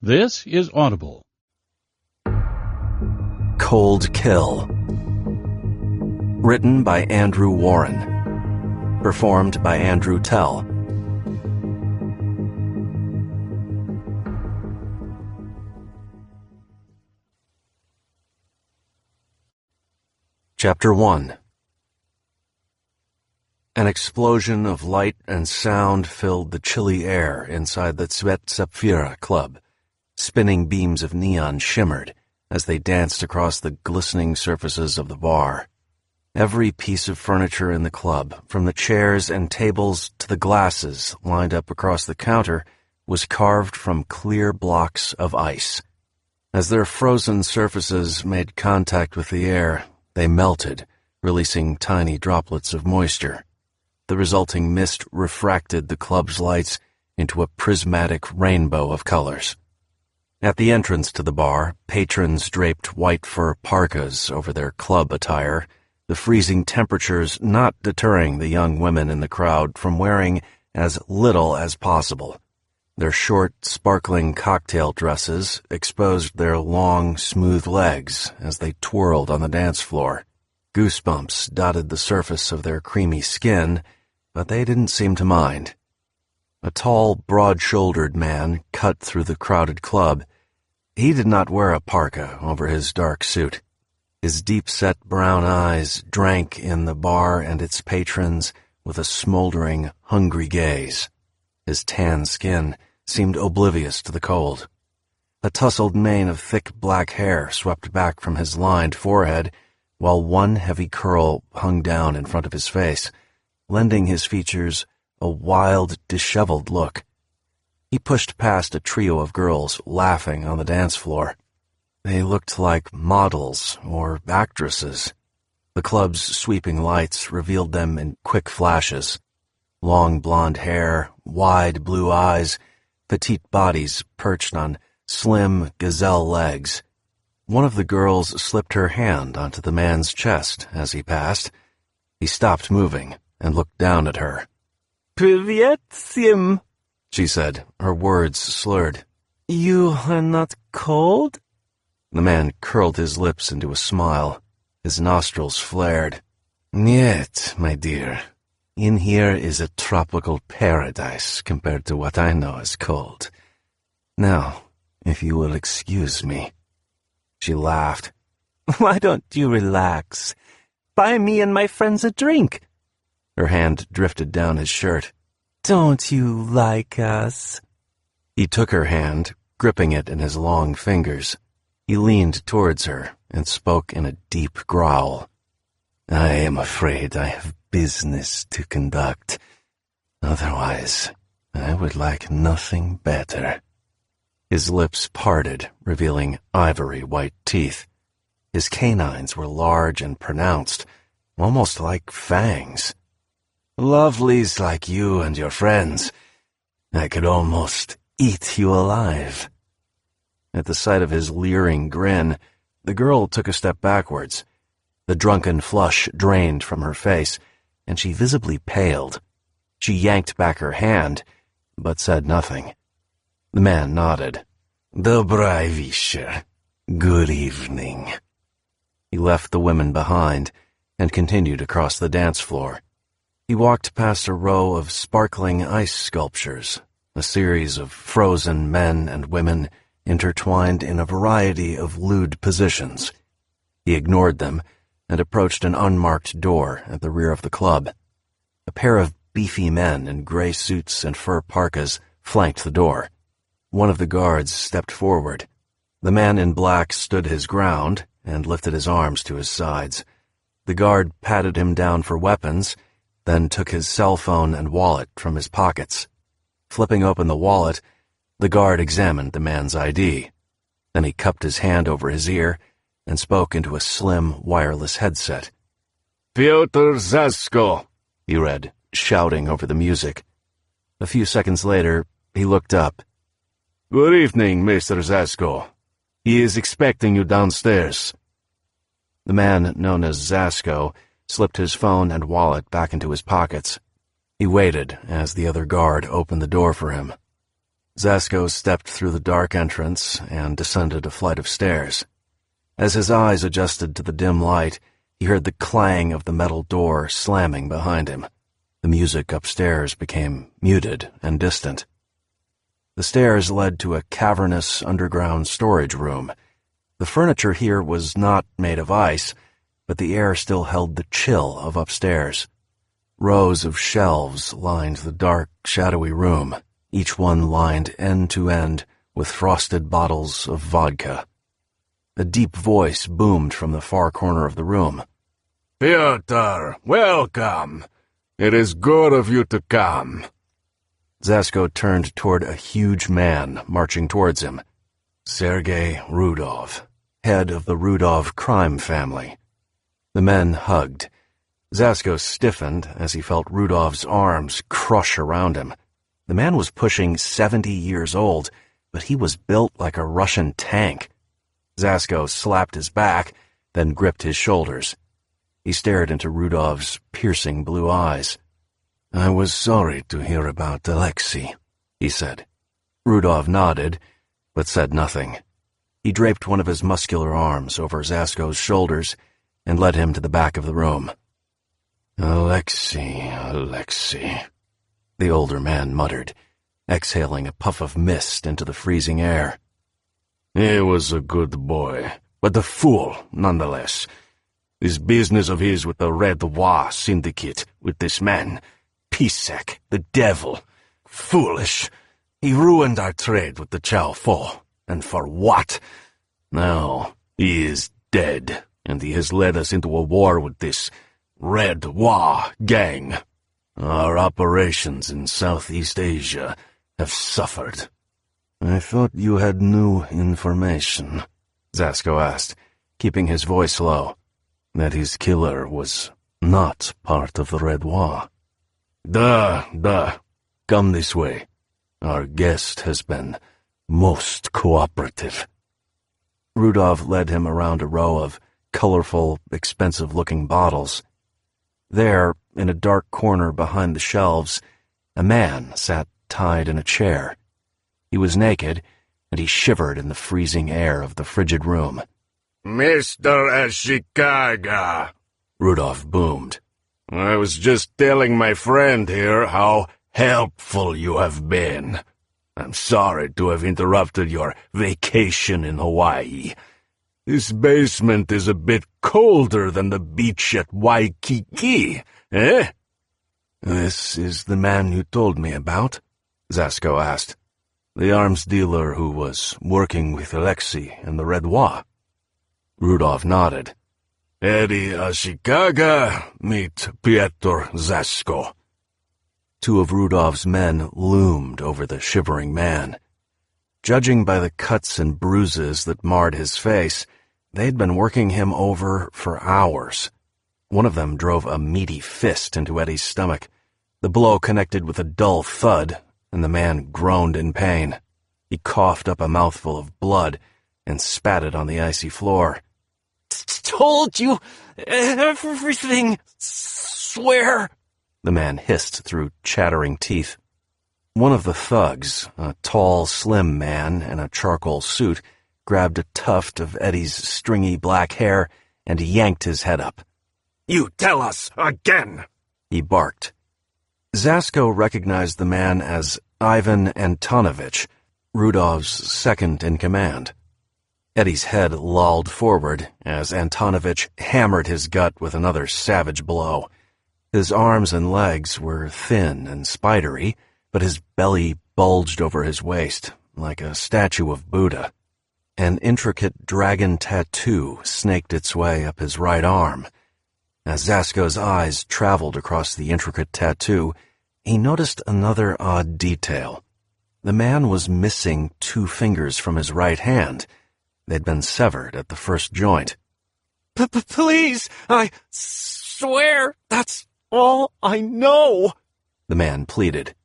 This is Audible. Cold Kill. Written by Andrew Warren. Performed by Andrew Tell. Chapter 1. An explosion of light and sound filled the chilly air inside the Siberia club. Spinning beams of neon shimmered as they danced across the glistening surfaces of the bar. Every piece of furniture in the club, from the chairs and tables to the glasses lined up across the counter, was carved from clear blocks of ice. As their frozen surfaces made contact with the air, they melted, releasing tiny droplets of moisture. The resulting mist refracted the club's lights into a prismatic rainbow of colors. At the entrance to the bar, patrons draped white fur parkas over their club attire, the freezing temperatures not deterring the young women in the crowd from wearing as little as possible. Their short, sparkling cocktail dresses exposed their long, smooth legs as they twirled on the dance floor. Goosebumps dotted the surface of their creamy skin, but they didn't seem to mind. A tall, broad-shouldered man cut through the crowded club. He did not wear a parka over his dark suit. His deep-set brown eyes drank in the bar and its patrons with a smoldering, hungry gaze. His tan skin seemed oblivious to the cold. A tousled mane of thick black hair swept back from his lined forehead, while one heavy curl hung down in front of his face, lending his features a wild, disheveled look. He pushed past a trio of girls laughing on the dance floor. They looked like models or actresses. The club's sweeping lights revealed them in quick flashes. Long blonde hair, wide blue eyes, petite bodies perched on slim gazelle legs. One of the girls slipped her hand onto the man's chest as he passed. He stopped moving and looked down at her. "Привет, Sim," she said, her words slurred. "You are not cold?" The man curled his lips into a smile. His nostrils flared. "Niet, my dear. In here is a tropical paradise compared to what I know as cold. Now, if you will excuse me." She laughed. "Why don't you relax? Buy me and my friends a drink." Her hand drifted down his shirt. "Don't you like us?" He took her hand, gripping it in his long fingers. He leaned towards her and spoke in a deep growl. "I am afraid I have business to conduct. Otherwise, I would like nothing better." His lips parted, revealing ivory-white teeth. His canines were large and pronounced, almost like fangs. "Lovelies like you and your friends, I could almost eat you alive." At the sight of his leering grin, the girl took a step backwards. The drunken flush drained from her face, and she visibly paled. She yanked back her hand, but said nothing. The man nodded. "Dobry вечер. Good evening." He left the women behind and continued across the dance floor. He walked past a row of sparkling ice sculptures, a series of frozen men and women intertwined in a variety of lewd positions. He ignored them and approached an unmarked door at the rear of the club. A pair of beefy men in gray suits and fur parkas flanked the door. One of the guards stepped forward. The man in black stood his ground and lifted his arms to his sides. The guard patted him down for weapons, then took his cell phone and wallet from his pockets. Flipping open the wallet, the guard examined the man's ID. Then he cupped his hand over his ear and spoke into a slim, wireless headset. "Pyotr Zasko," he read, shouting over the music. A few seconds later, he looked up. "Good evening, Mr. Zasko. He is expecting you downstairs." The man known as Zasko slipped his phone and wallet back into his pockets. He waited as the other guard opened the door for him. Zasko stepped through the dark entrance and descended a flight of stairs. As his eyes adjusted to the dim light, he heard the clang of the metal door slamming behind him. The music upstairs became muted and distant. The stairs led to a cavernous underground storage room. The furniture here was not made of ice, but the air still held the chill of upstairs. Rows of shelves lined the dark, shadowy room, each one lined end to end with frosted bottles of vodka. A deep voice boomed from the far corner of the room. "Pyotr, welcome. It is good of you to come." Zasko turned toward a huge man marching towards him. Sergei Rudov, head of the Rudov crime family. The men hugged. Zasko stiffened as he felt Rudov's arms crush around him. The man was pushing 70 years old, but he was built like a Russian tank. Zasko slapped his back, then gripped his shoulders. He stared into Rudov's piercing blue eyes. "I was sorry to hear about Alexei," he said. Rudov nodded, but said nothing. He draped one of his muscular arms over Zasko's shoulders and led him to the back of the room. Alexei. The older man muttered, exhaling a puff of mist into the freezing air. "He was a good boy, but a fool nonetheless. This business of his with the Red Wa syndicate, with this man, Pisek, the devil. Foolish. He ruined our trade with the Chow Fo. And for what? Now, he is dead, and he has led us into a war with this Red Wa gang. Our operations in Southeast Asia have suffered." "I thought you had new information," Zasko asked, keeping his voice low. "That his killer was not part of the Red Wa." Da. Come this way. Our guest has been most cooperative." Rudov led him around a row of colorful, expensive-looking bottles. There, in a dark corner behind the shelves, a man sat tied in a chair. He was naked, and he shivered in the freezing air of the frigid room. "Mr. Ashikaga," Rudolph boomed. "I was just telling my friend here how helpful you have been. I'm sorry to have interrupted your vacation in Hawaii. This basement is a bit colder than the beach at Waikiki, eh?" "This is the man you told me about?" Zasko asked. "The arms dealer who was working with Alexei and the Red Wa?" Rudolph nodded. "Eddie Ashikaga, meet Piotr Zasko." Two of Rudolph's men loomed over the shivering man. Judging by the cuts and bruises that marred his face, they'd been working him over for hours. One of them drove a meaty fist into Eddie's stomach. The blow connected with a dull thud, and the man groaned in pain. He coughed up a mouthful of blood and spat it on the icy floor. "Told you everything, swear," the man hissed through chattering teeth. One of the thugs, a tall, slim man in a charcoal suit, grabbed a tuft of Eddie's stringy black hair and yanked his head up. "You tell us again," he barked. Zasko recognized the man as Ivan Antonovich, Rudov's second-in-command. Eddie's head lolled forward as Antonovich hammered his gut with another savage blow. His arms and legs were thin and spidery, but his belly bulged over his waist, like a statue of Buddha. An intricate dragon tattoo snaked its way up his right arm. As Zasko's eyes traveled across the intricate tattoo, he noticed another odd detail. The man was missing 2 fingers from his right hand. They'd been severed at the first joint. Please, I swear that's all I know," the man pleaded.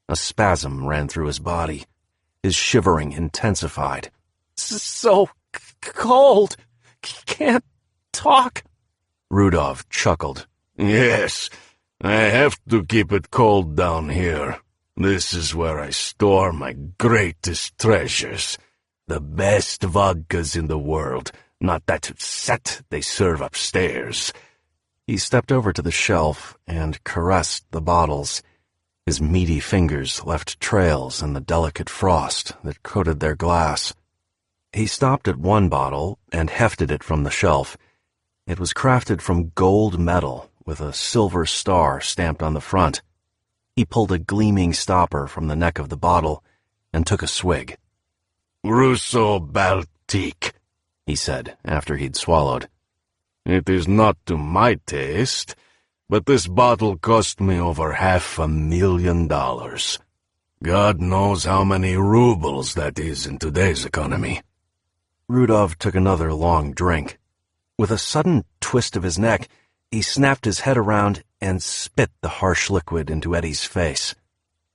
A spasm ran through his body. His shivering intensified. "So cold. Can't talk." Rudolph chuckled. "Yes, I have to keep it cold down here. This is where I store my greatest treasures. The best vodkas in the world, not that set they serve upstairs." He stepped over to the shelf and caressed the bottles. His meaty fingers left trails in the delicate frost that coated their glass. He stopped at one bottle and hefted it from the shelf. It was crafted from gold metal with a silver star stamped on the front. He pulled a gleaming stopper from the neck of the bottle and took a swig. "Russo Baltique," he said after he'd swallowed. "It is not to my taste, but this bottle cost me over $500,000. God knows how many rubles that is in today's economy." Rudov took another long drink. With a sudden twist of his neck, he snapped his head around and spit the harsh liquid into Eddie's face.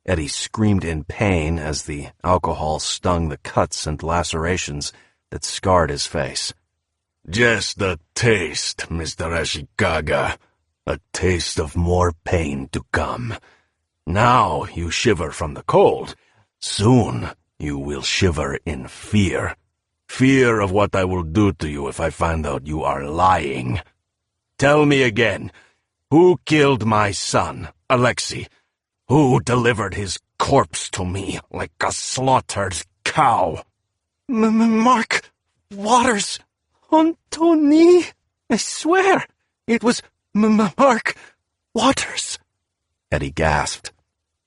Eddie screamed in pain as the alcohol stung the cuts and lacerations that scarred his face. "Just a taste, Mr. Ashikaga. A taste of more pain to come. Now you shiver from the cold. Soon you will shiver in fear. Fear of what I will do to you if I find out you are lying. Tell me again, who killed my son, Alexei? Who delivered his corpse to me like a slaughtered cow?" Mark Waters. Antony. I swear, it was Mark Waters. Eddie gasped.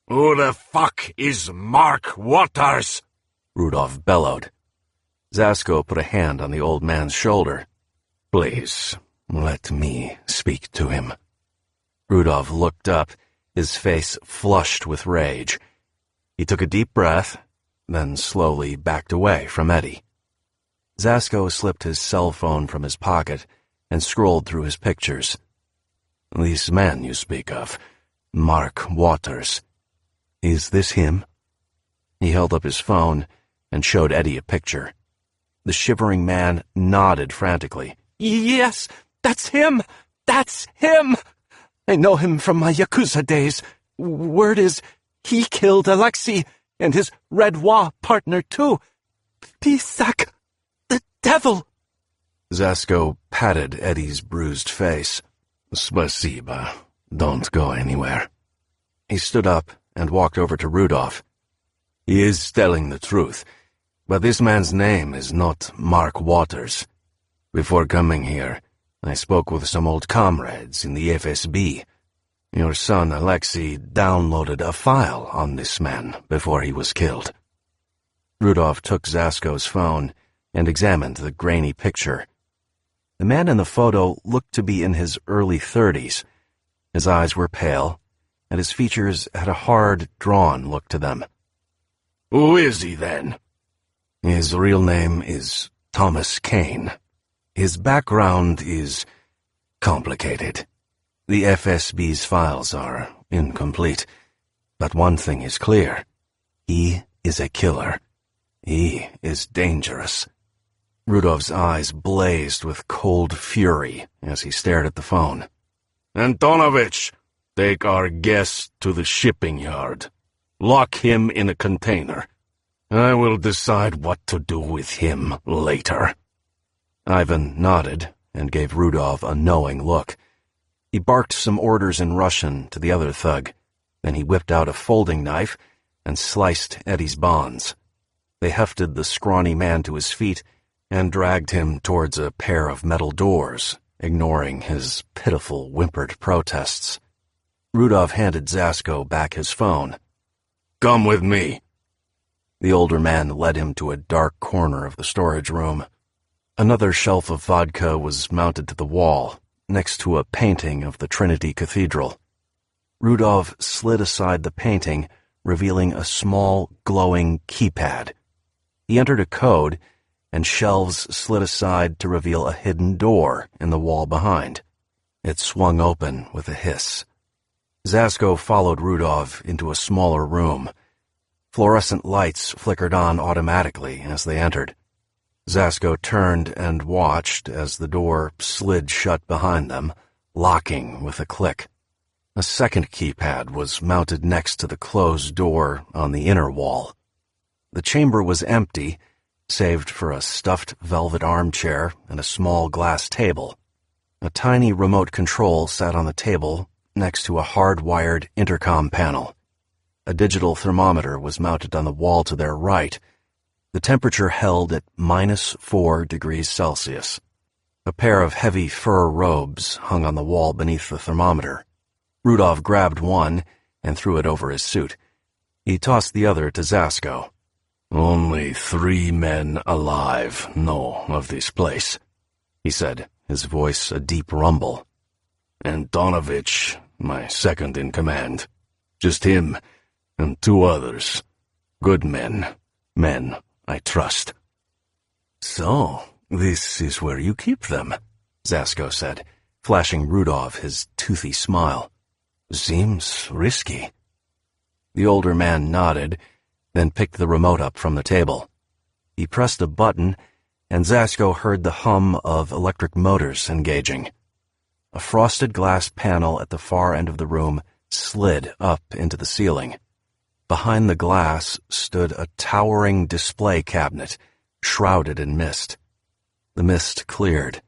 "Who the fuck is Mark Waters?" Rudolph bellowed. Zasko put a hand on the old man's shoulder. "Please, let me speak to him." Rudolph looked up, his face flushed with rage. He took a deep breath, then slowly backed away from Eddie. Zasko slipped his cell phone from his pocket and scrolled through his pictures. "This man you speak of, Mark Waters, is this him?" He held up his phone and showed Eddie a picture. The shivering man nodded frantically. Yes, that's him. That's him. I know him from my Yakuza days. Word is, he killed Alexei and his Redwa partner, too. Pisak, the devil. Zasko patted Eddie's bruised face. "Spasiba. Don't go anywhere." He stood up and walked over to Rudolph. "He is telling the truth, but this man's name is not Mark Waters. Before coming here, I spoke with some old comrades in the FSB. Your son Alexei downloaded a file on this man before he was killed." Rudolph took Zasko's phone and examined the grainy picture. The man in the photo looked to be in his early 30s. His eyes were pale, and his features had a hard, drawn look to them. "Who is he, then?" "His real name is Thomas Caine. His background is complicated. The FSB's files are incomplete, but one thing is clear. He is a killer. He is dangerous." Rudolph's eyes blazed with cold fury as he stared at the phone. "Antonovich, take our guest to the shipping yard. Lock him in a container. I will decide what to do with him later." Ivan nodded and gave Rudolph a knowing look. He barked some orders in Russian to the other thug. Then he whipped out a folding knife and sliced Eddie's bonds. They hefted the scrawny man to his feet and dragged him towards a pair of metal doors, ignoring his pitiful, whimpered protests. Rudolph handed Zasko back his phone. "Come with me." The older man led him to a dark corner of the storage room. Another shelf of vodka was mounted to the wall, next to a painting of the Trinity Cathedral. Rudolph slid aside the painting, revealing a small, glowing keypad. He entered a code, and shelves slid aside to reveal a hidden door in the wall behind. It swung open with a hiss. Zasko followed Rudolph into a smaller room. Fluorescent lights flickered on automatically as they entered. Zasko turned and watched as the door slid shut behind them, locking with a click. A second keypad was mounted next to the closed door on the inner wall. The chamber was empty, save for a stuffed velvet armchair and a small glass table. A tiny remote control sat on the table next to a hard-wired intercom panel. A digital thermometer was mounted on the wall to their right. The temperature held at -4 degrees Celsius. A pair of heavy fur robes hung on the wall beneath the thermometer. Rudolph grabbed one and threw it over his suit. He tossed the other to Zasko. "Only 3 men alive know of this place," he said, his voice a deep rumble. "Antonovich, my second in command. Just him and 2 others. Good men. Men I trust." "So, this is where you keep them," Zasko said, flashing Rudolph his toothy smile. "Seems risky." The older man nodded, then picked the remote up from the table. He pressed a button, and Zasko heard the hum of electric motors engaging. A frosted glass panel at the far end of the room slid up into the ceiling. Behind the glass stood a towering display cabinet, shrouded in mist. The mist cleared.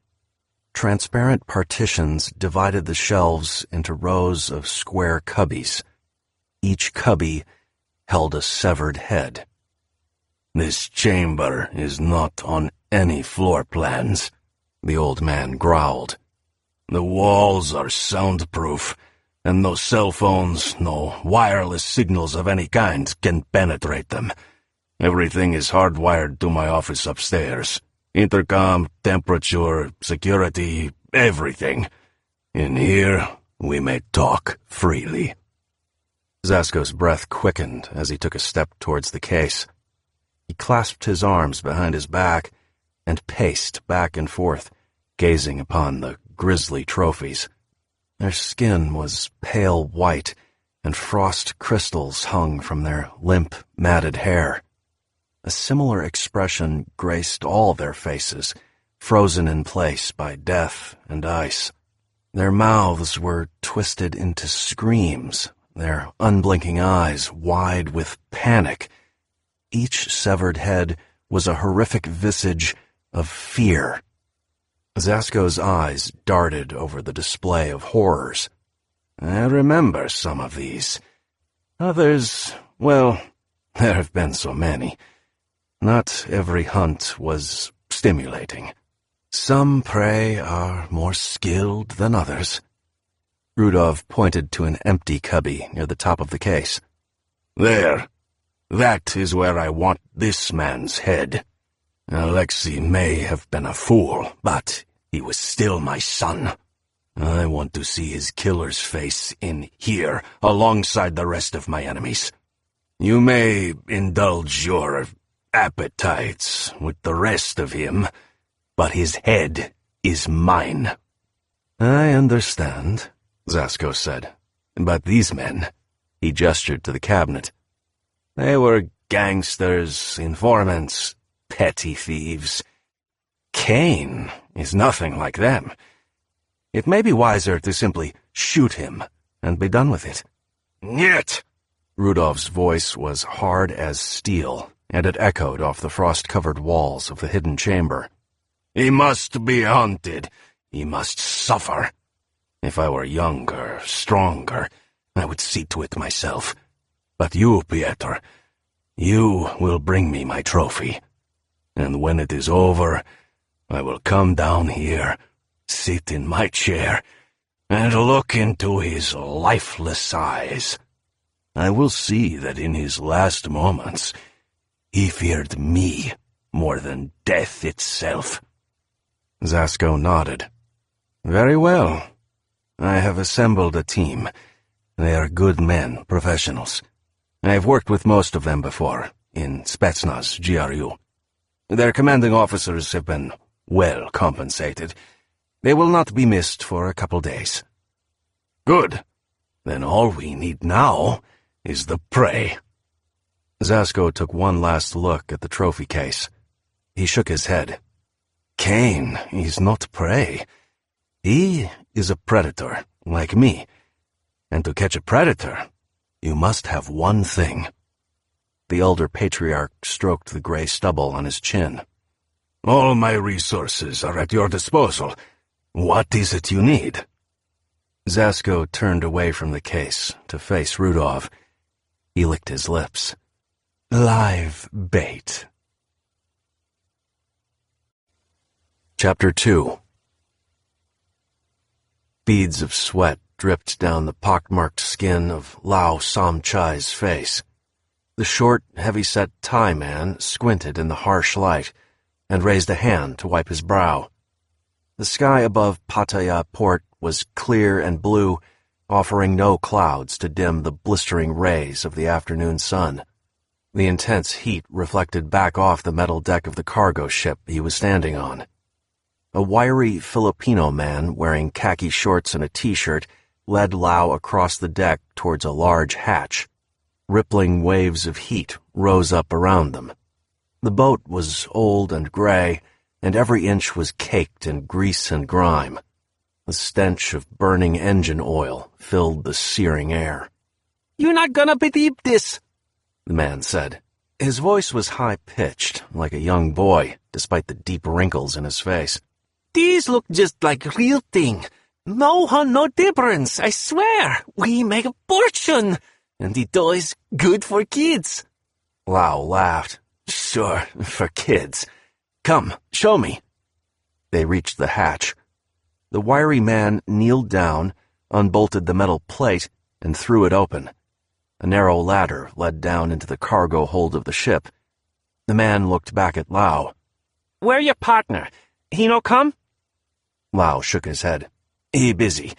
Transparent partitions divided the shelves into rows of square cubbies. Each cubby held a severed head. "This chamber is not on any floor plans," the old man growled. "The walls are soundproof, and no cell phones, no wireless signals of any kind can penetrate them. Everything is hardwired to my office upstairs. Intercom, temperature, security, everything. In here, we may talk freely." Zasko's breath quickened as he took a step towards the case. He clasped his arms behind his back and paced back and forth, gazing upon the grisly trophies. Their skin was pale white, and frost crystals hung from their limp, matted hair. A similar expression graced all their faces, frozen in place by death and ice. Their mouths were twisted into screams, their unblinking eyes wide with panic. Each severed head was a horrific visage of fear. Zasko's eyes darted over the display of horrors. "I remember some of these. Others, well, there have been so many. Not every hunt was stimulating. Some prey are more skilled than others." Rudolph pointed to an empty cubby near the top of the case. "There. That is where I want this man's head. Alexei may have been a fool, but he was still my son. I want to see his killer's face in here, alongside the rest of my enemies. You may indulge your appetites with the rest of him, but his head is mine." "I understand," Zasko said. "But these men," he gestured to the cabinet, "they were gangsters, informants, petty thieves. Caine is nothing like them. It may be wiser to simply shoot him and be done with it." "Niet!" Rudolph's voice was hard as steel, and it echoed off the frost-covered walls of the hidden chamber. "He must be hunted. He must suffer. If I were younger, stronger, I would see to it myself. But you, Pietro, you will bring me my trophy. And when it is over, I will come down here, sit in my chair, and look into his lifeless eyes. I will see that in his last moments, he feared me more than death itself." Zasko nodded. "Very well. I have assembled a team. They are good men, professionals. I have worked with most of them before, in Spetsnaz GRU. Their commanding officers have been well compensated. They will not be missed for a couple days." "Good. Then all we need now is the prey." Zasko took one last look at the trophy case. He shook his head. "Caine is not prey. He is a predator, like me. And to catch a predator, you must have one thing. The elder patriarch stroked the gray stubble on his chin. All my resources are at your disposal. What is it you need? Zasko turned away from the case to face Rudolph. He licked his lips. Live bait. Chapter 2. Beads of sweat dripped down the pockmarked skin of Lao Samchai's face. The short, heavy-set Thai man squinted in the harsh light and raised a hand to wipe his brow. The sky above Pattaya port was clear and blue, offering no clouds to dim the blistering rays of the afternoon sun. The intense heat reflected back off the metal deck of the cargo ship he was standing on. A wiry Filipino man wearing khaki shorts and a t-shirt led Lao across the deck towards a large hatch. Rippling waves of heat rose up around them. The boat was old and gray, and every inch was caked in grease and grime. The stench of burning engine oil filled the searing air. "You're not gonna believe this," the man said. His voice was high-pitched, like a young boy, despite the deep wrinkles in his face. "These look just like real thing. No difference, I swear. We make a fortune, and the dough is good for kids." Lao laughed. Sure, for kids. Come, show me. They reached the hatch. The wiry man kneeled down, unbolted the metal plate, and threw it open. A narrow ladder led down into the cargo hold of the ship. The man looked back at Lao. "Where your partner? He no come?" Lao shook his head. He busy.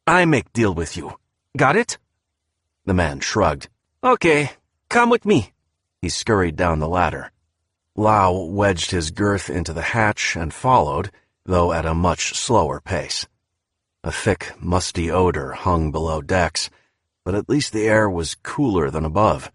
I make deal with you. Got it? The man shrugged. "Okay, come with me." He scurried down the ladder. Lao wedged his girth into the hatch and followed, though at a much slower pace. A thick, musty odor hung below decks, but at least the air was cooler than above.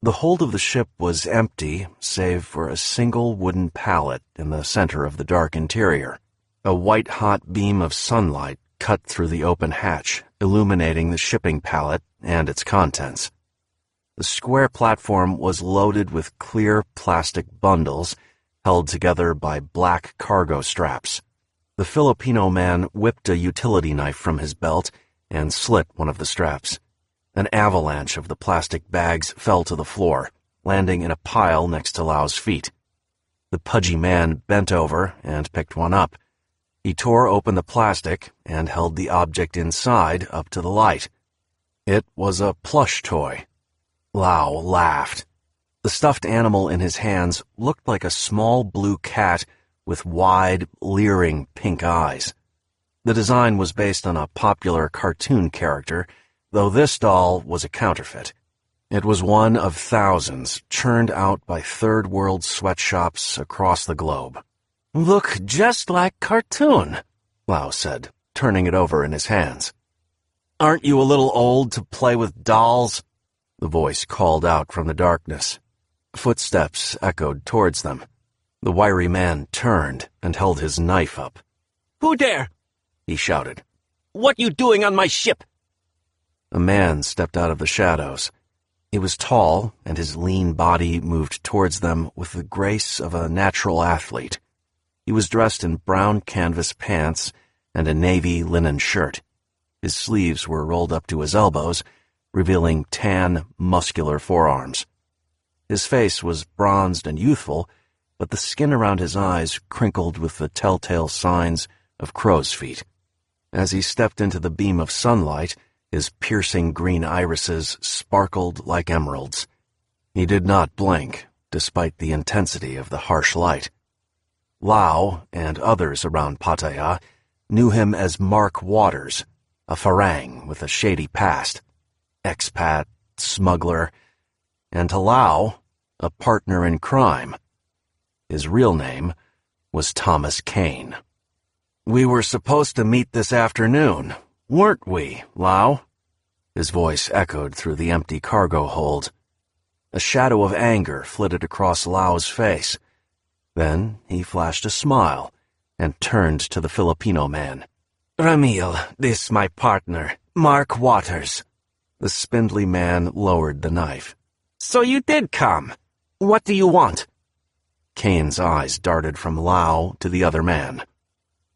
The hold of the ship was empty, save for a single wooden pallet in the center of the dark interior. A white-hot beam of sunlight cut through the open hatch, illuminating the shipping pallet and its contents. The square platform was loaded with clear plastic bundles held together by black cargo straps. The Filipino man whipped a utility knife from his belt and slit one of the straps. An avalanche of the plastic bags fell to the floor, landing in a pile next to Lao's feet. The pudgy man bent over and picked one up. He tore open the plastic and held the object inside up to the light. It was a plush toy. Lao laughed. The stuffed animal in his hands looked like a small blue cat with wide, leering pink eyes. The design was based on a popular cartoon character, though this doll was a counterfeit. It was one of thousands churned out by third-world sweatshops across the globe. "Look just like cartoon," Lao said, turning it over in his hands. "Aren't you a little old to play with dolls?" The voice called out from the darkness. Footsteps echoed towards them. The wiry man turned and held his knife up. "Who there?" he shouted. "What you doing on my ship?" A man stepped out of the shadows. He was tall, and his lean body moved towards them with the grace of a natural athlete. He was dressed in brown canvas pants and a navy linen shirt. His sleeves were rolled up to his elbows, revealing tan, muscular forearms. His face was bronzed and youthful, but the skin around his eyes crinkled with the telltale signs of crow's feet. As he stepped into the beam of sunlight, his piercing green irises sparkled like emeralds. He did not blink, despite the intensity of the harsh light. Lao and others around Pattaya knew him as Mark Waters, a Farang with a shady past. Expat, smuggler, and to Lao, a partner in crime. His real name was Thomas Caine. "We were supposed to meet this afternoon, weren't we, Lao?" His voice echoed through the empty cargo hold. A shadow of anger flitted across Lao's face. Then he flashed a smile and turned to the Filipino man. "Ramil, this my partner, Mark Waters. The spindly man lowered the knife. So you did come. What do you want? Caine's eyes darted from Lau to the other man.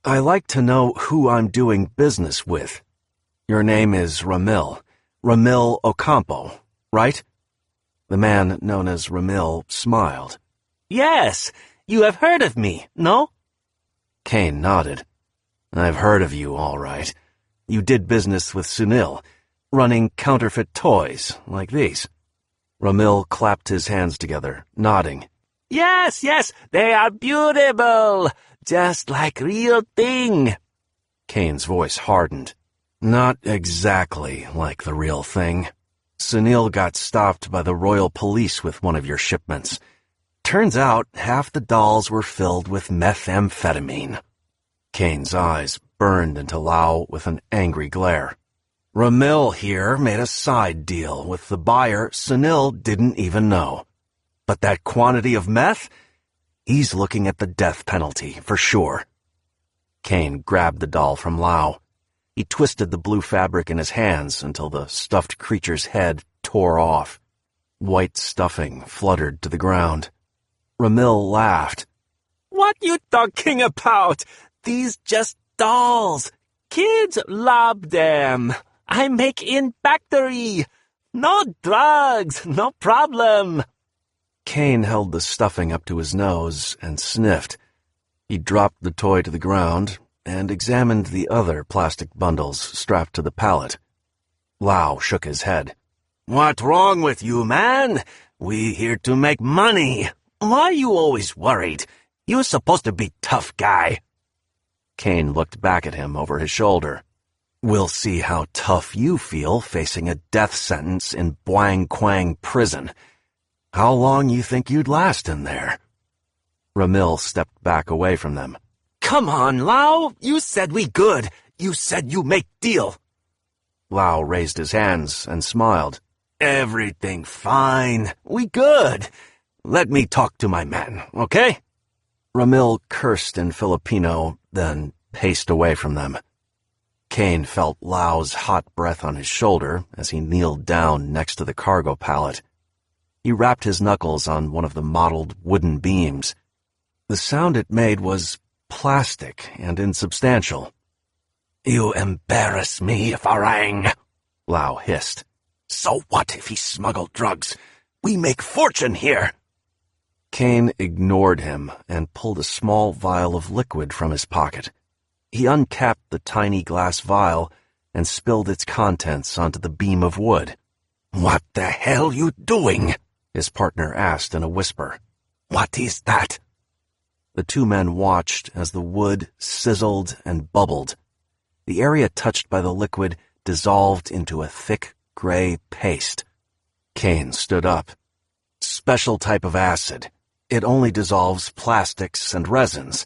I like to know who I'm doing business with. Your name is Ramil Ocampo, right? The man known as Ramil smiled. Yes, you have heard of me, no? Caine nodded. I've heard of you, all right. You did business with Sunil, running counterfeit toys like these. Ramil clapped his hands together, nodding. Yes, they are beautiful, just like real thing. Caine's voice hardened. Not exactly like the real thing. Sunil got stopped by the Royal Police with one of your shipments. Turns out half the dolls were filled with methamphetamine. Caine's eyes burned into Lau with an angry glare. Ramil here made a side deal with the buyer Sunil didn't even know. But that quantity of meth? He's looking at the death penalty, for sure. Caine grabbed the doll from Lau. He twisted the blue fabric in his hands until the stuffed creature's head tore off. White stuffing fluttered to the ground. Ramil laughed. What you talking about? These just dolls. Kids love them. I make in factory. No drugs, no problem. Caine held the stuffing up to his nose and sniffed. He dropped the toy to the ground and examined the other plastic bundles strapped to the pallet. Lau shook his head. What's wrong with you, man? We here to make money. Why you always worried? You're supposed to be tough guy. Caine looked back at him over his shoulder. We'll see how tough you feel facing a death sentence in Boang Quang prison. How long you think you'd last in there? Ramil stepped back away from them. Come on, Lau. You said we good. You said you make deal. Lau raised his hands and smiled. Everything fine. We good. Let me talk to my man, okay? Ramil cursed in Filipino, then paced away from them. Caine felt Lau's hot breath on his shoulder as he kneeled down next to the cargo pallet. He rapped his knuckles on one of the mottled wooden beams. The sound it made was plastic and insubstantial. You embarrass me, Farang, Lau hissed. So what if he smuggled drugs? We make fortune here. Caine ignored him and pulled a small vial of liquid from his pocket. He uncapped the tiny glass vial and spilled its contents onto the beam of wood. What the hell you doing? His partner asked in a whisper. What is that? The two men watched as the wood sizzled and bubbled. The area touched by the liquid dissolved into a thick gray paste. Caine stood up. Special type of acid. It only dissolves plastics and resins.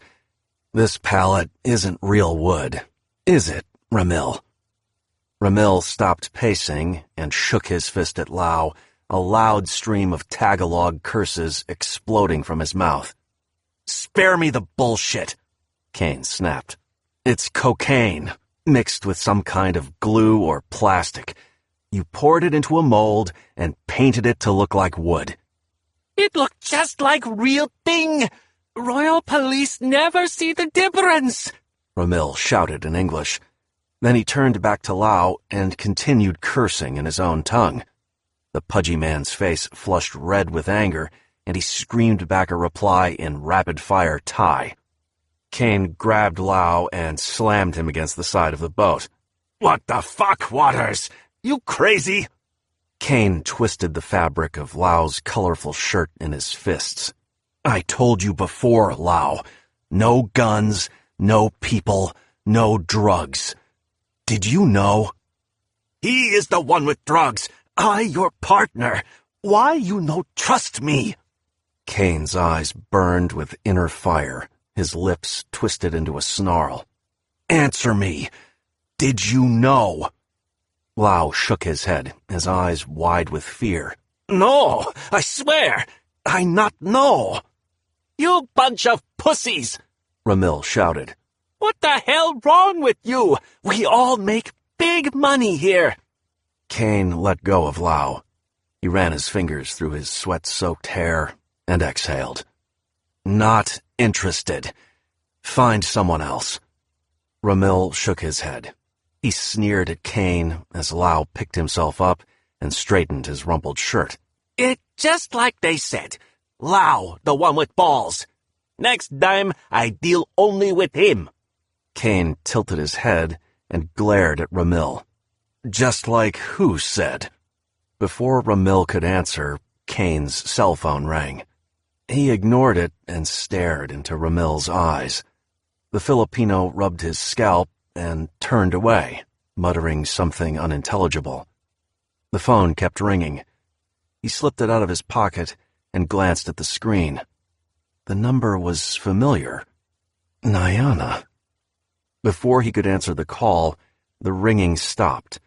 This pallet isn't real wood, is it, Ramil? Ramil stopped pacing and shook his fist at Lau, a loud stream of Tagalog curses exploding from his mouth. Spare me the bullshit, Caine snapped. It's cocaine, mixed with some kind of glue or plastic. You poured it into a mold and painted it to look like wood. It looked just like real thing. Royal Police never see the difference, Ramil shouted in English. Then he turned back to Lau and continued cursing in his own tongue. The pudgy man's face flushed red with anger, and he screamed back a reply in rapid-fire Thai. Caine grabbed Lau and slammed him against the side of the boat. What the fuck, Waters? You crazy? Caine twisted the fabric of Lau's colorful shirt in his fists. I told you before, Lau. No guns, no people, no drugs. Did you know? He is the one with drugs. I your partner. Why you no trust me? Caine's eyes burned with inner fire, his lips twisted into a snarl. Answer me. Did you know? Lau shook his head, his eyes wide with fear. No, I swear. I not know. You bunch of pussies, Ramil shouted. What the hell wrong with you? We all make big money here. Caine let go of Lau. He ran his fingers through his sweat-soaked hair and exhaled. Not interested. Find someone else. Ramil shook his head. He sneered at Caine as Lau picked himself up and straightened his rumpled shirt. It's just like they said. Lau, the one with balls. Next time, I deal only with him. Caine tilted his head and glared at Ramil. Just like who said? Before Ramil could answer, Caine's cell phone rang. He ignored it and stared into Ramil's eyes. The Filipino rubbed his scalp and turned away, muttering something unintelligible. The phone kept ringing. He slipped it out of his pocket and glanced at the screen. The number was familiar. Nyana. Before he could answer the call, the ringing stopped.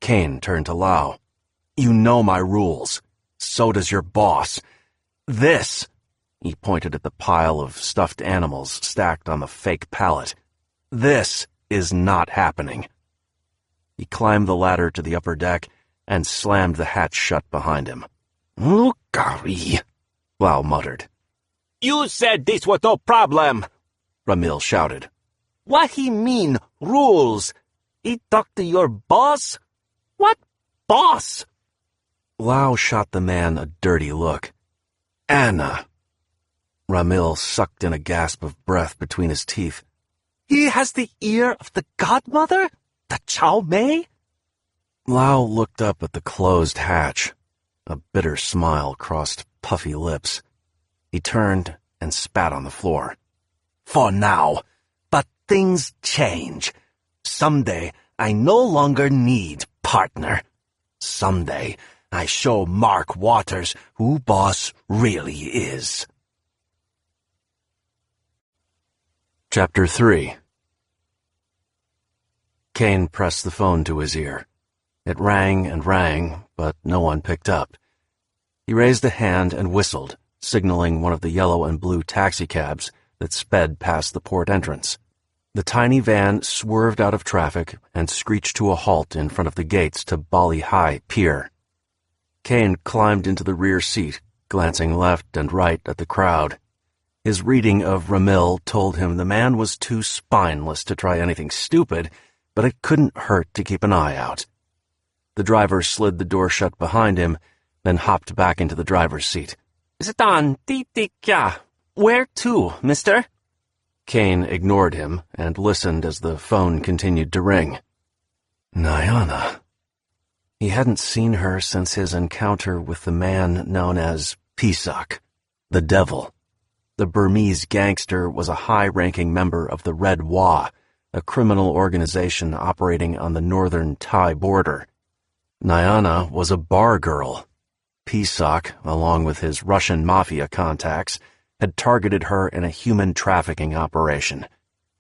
Caine turned to Lau. You know my rules. So does your boss. This, he pointed at the pile of stuffed animals stacked on the fake pallet. This is not happening. He climbed the ladder to the upper deck and slammed the hatch shut behind him. Lukari, Lau muttered. You said this was no problem, Ramil shouted. What he mean, rules? He talked to your boss? What boss? Lau shot the man a dirty look. Anna. Ramil sucked in a gasp of breath between his teeth. He has the ear of the godmother? The Chow Mei? Lau looked up at the closed hatch. A bitter smile crossed puffy lips. He turned and spat on the floor. For now, but things change. Someday, I no longer need partner. Someday, I show Mark Waters who boss really is. Chapter 3. Caine pressed the phone to his ear. It rang and rang, but no one picked up. He raised a hand and whistled, signaling one of the yellow and blue taxicabs that sped past the port entrance. The tiny van swerved out of traffic and screeched to a halt in front of the gates to Bali High Pier. Caine climbed into the rear seat, glancing left and right at the crowd. His reading of Ramil told him the man was too spineless to try anything stupid, but it couldn't hurt to keep an eye out. The driver slid the door shut behind him, then hopped back into the driver's seat. Zatan, titikya. Where to, mister? Caine ignored him and listened as the phone continued to ring. Nyana. He hadn't seen her since his encounter with the man known as Pisak, the Devil. The Burmese gangster was a high-ranking member of the Red Wa, a criminal organization operating on the northern Thai border. Nyana was a bar girl. Pisak, along with his Russian mafia contacts, had targeted her in a human trafficking operation.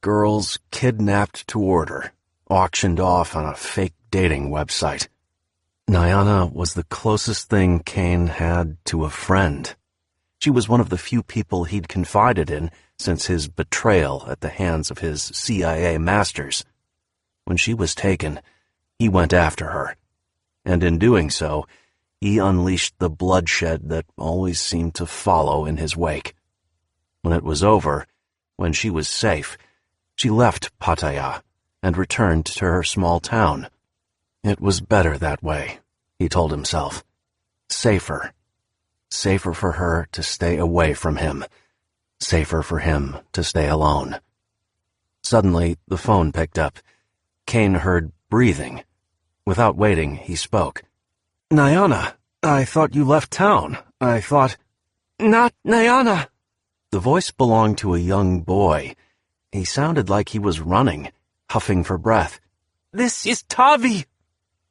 Girls kidnapped to order, auctioned off on a fake dating website. Nyana was the closest thing Caine had to a friend. She was one of the few people he'd confided in since his betrayal at the hands of his CIA masters. When she was taken, he went after her. And in doing so, he unleashed the bloodshed that always seemed to follow in his wake. When it was over, when she was safe, she left Pattaya and returned to her small town. It was better that way, he told himself. Safer. Safer for her to stay away from him. Safer for him to stay alone. Suddenly, the phone picked up. Caine heard breathing. Without waiting, he spoke. Nyana, I thought you left town. I thought... Not Nyana. The voice belonged to a young boy. He sounded like he was running, huffing for breath. This is Tavi.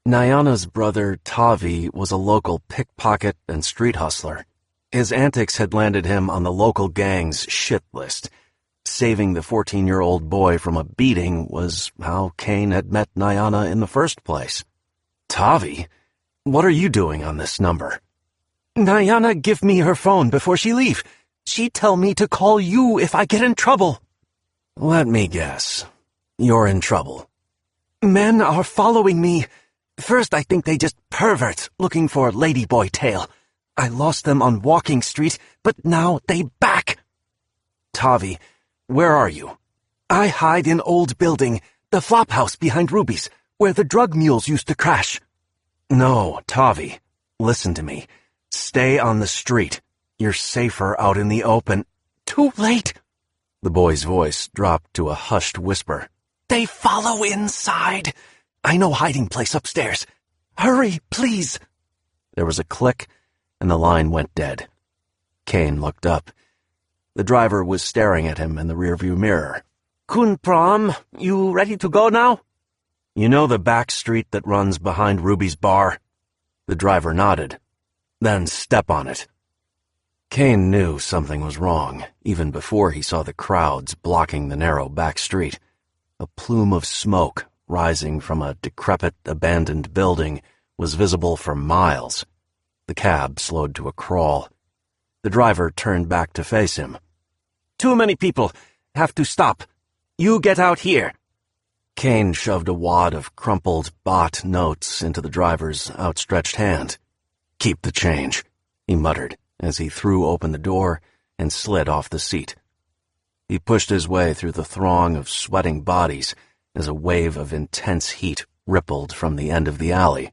Nyana's brother, Tavi, was a local pickpocket and street hustler. His antics had landed him on the local gang's shit list. Saving the 14-year-old boy from a beating was how Caine had met Nyana in the first place. Tavi? What are you doing on this number? Nyana give me her phone before she leave. She tell me to call you if I get in trouble. Let me guess. You're in trouble. Men are following me. First, I think they just perverts looking for ladyboy tail. I lost them on Walking Street, but now they back. Tavi, where are you? I hide in old building, the flop house behind Ruby's, where the drug mules used to crash. No, Tavi, listen to me. Stay on the street. You're safer out in the open. Too late. The boy's voice dropped to a hushed whisper. They follow inside. I know hiding place upstairs. Hurry, please. There was a click, and the line went dead. Caine looked up. The driver was staring at him in the rearview mirror. Kun Pram, you ready to go now? You know the back street that runs behind Ruby's bar? The driver nodded. Then step on it. Caine knew something was wrong, even before he saw the crowds blocking the narrow back street. A plume of smoke, rising from a decrepit, abandoned building, was visible for miles. The cab slowed to a crawl. The driver turned back to face him. Too many people. Have to stop. You get out here. Caine shoved a wad of crumpled bought notes into the driver's outstretched hand. Keep the change, he muttered as he threw open the door and slid off the seat. He pushed his way through the throng of sweating bodies as a wave of intense heat rippled from the end of the alley.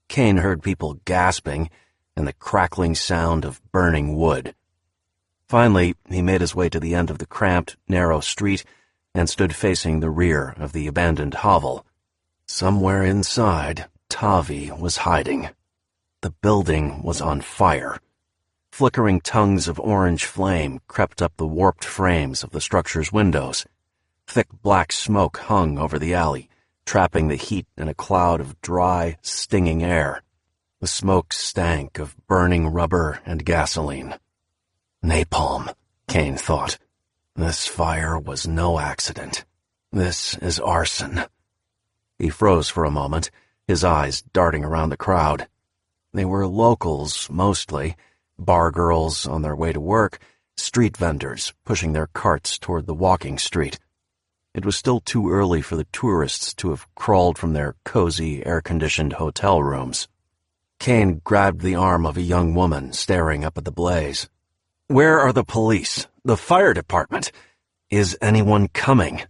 Caine heard people gasping and the crackling sound of burning wood. Finally, he made his way to the end of the cramped, narrow street and stood facing the rear of the abandoned hovel. Somewhere inside, Tavi was hiding. The building was on fire. Flickering tongues of orange flame crept up the warped frames of the structure's windows. Thick black smoke hung over the alley, trapping the heat in a cloud of dry, stinging air. The smoke stank of burning rubber and gasoline. Napalm, Caine thought. This fire was no accident. This is arson. He froze for a moment, his eyes darting around the crowd. They were locals, mostly, bar girls on their way to work, street vendors pushing their carts toward the walking street. It was still too early for the tourists to have crawled from their cozy, air-conditioned hotel rooms. Caine grabbed the arm of a young woman staring up at the blaze. Where are the police? The fire department? Is anyone coming?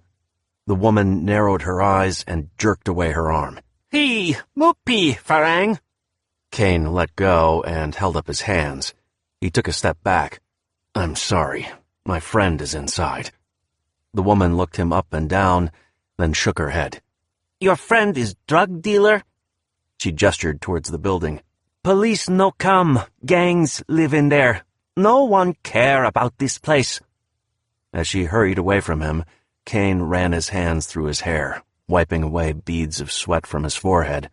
The woman narrowed her eyes and jerked away her arm. Hey, Muppy, Farang. Caine let go and held up his hands. He took a step back. I'm sorry. My friend is inside. The woman looked him up and down, then shook her head. Your friend is drug dealer? She gestured towards the building. Police no come. Gangs live in there. No one care about this place. As she hurried away from him, Caine ran his hands through his hair, wiping away beads of sweat from his forehead.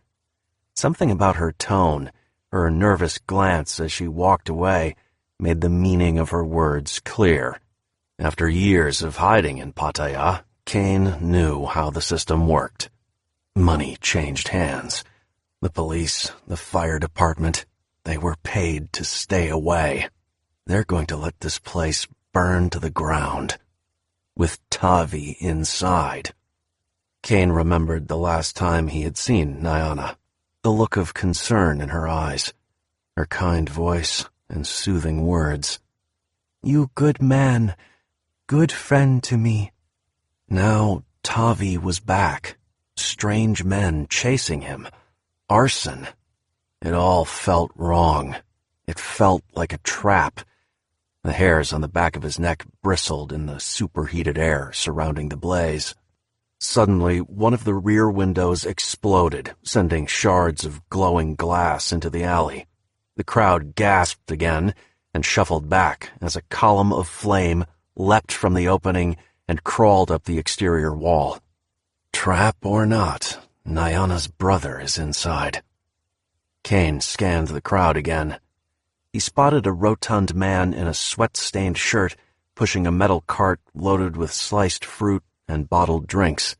Something about her tone, her nervous glance as she walked away, made the meaning of her words clear. After years of hiding in Pattaya, Caine knew how the system worked. Money changed hands. The police, the fire department, they were paid to stay away. They're going to let this place burn to the ground, with Tavi inside. Caine remembered the last time he had seen Nyana, the look of concern in her eyes, her kind voice and soothing words. You good man, good friend to me. Now Tavi was back, strange men chasing him, arson. It all felt wrong. It felt like a trap. The hairs on the back of his neck bristled in the superheated air surrounding the blaze. Suddenly, one of the rear windows exploded, sending shards of glowing glass into the alley. The crowd gasped again and shuffled back as a column of flame leapt from the opening and crawled up the exterior wall. Trap or not, Nyana's brother is inside. Caine scanned the crowd again. He spotted a rotund man in a sweat-stained shirt pushing a metal cart loaded with sliced fruit and bottled drinks.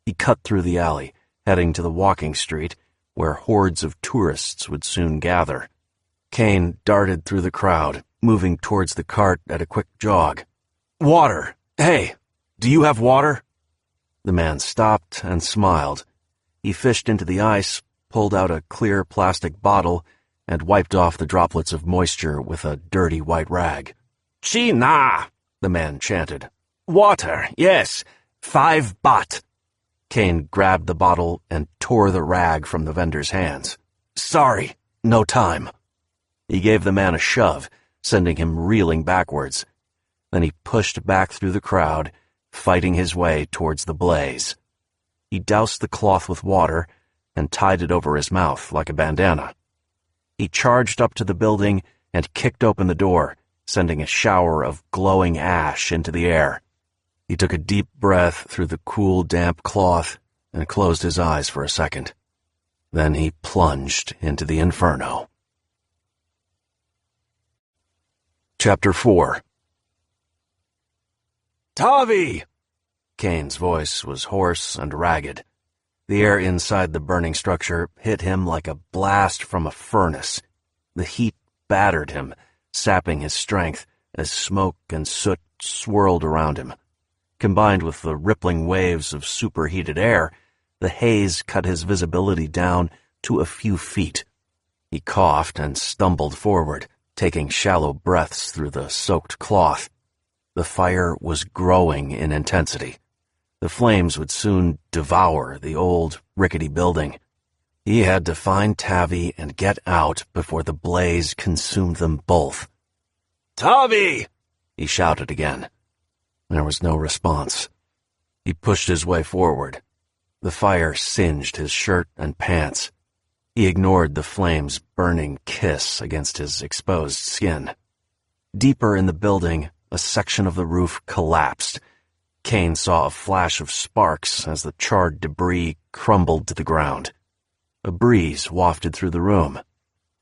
He cut through the alley, heading to the walking street, where hordes of tourists would soon gather. Caine darted through the crowd, moving towards the cart at a quick jog. Water! Hey, do you have water? The man stopped and smiled. He fished into the ice, pulled out a clear plastic bottle, and wiped off the droplets of moisture with a dirty white rag. "China," the man chanted. "Water, yes. 5 baht." Caine grabbed the bottle and tore the rag from the vendor's hands. "Sorry, no time." He gave the man a shove, sending him reeling backwards. Then he pushed back through the crowd, fighting his way towards the blaze. He doused the cloth with water and tied it over his mouth like a bandana. He charged up to the building and kicked open the door, sending a shower of glowing ash into the air. He took a deep breath through the cool, damp cloth and closed his eyes for a second. Then he plunged into the inferno. Chapter 4. "Tavi!" Caine's voice was hoarse and ragged. The air inside the burning structure hit him like a blast from a furnace. The heat battered him, sapping his strength as smoke and soot swirled around him. Combined with the rippling waves of superheated air, the haze cut his visibility down to a few feet. He coughed and stumbled forward, taking shallow breaths through the soaked cloth. The fire was growing in intensity. The flames would soon devour the old, rickety building. He had to find Tavi and get out before the blaze consumed them both. "Tavi!" He shouted again. There was no response. He pushed his way forward. The fire singed his shirt and pants. He ignored the flame's burning kiss against his exposed skin. Deeper in the building, a section of the roof collapsed. Caine saw a flash of sparks as the charred debris crumbled to the ground. A breeze wafted through the room.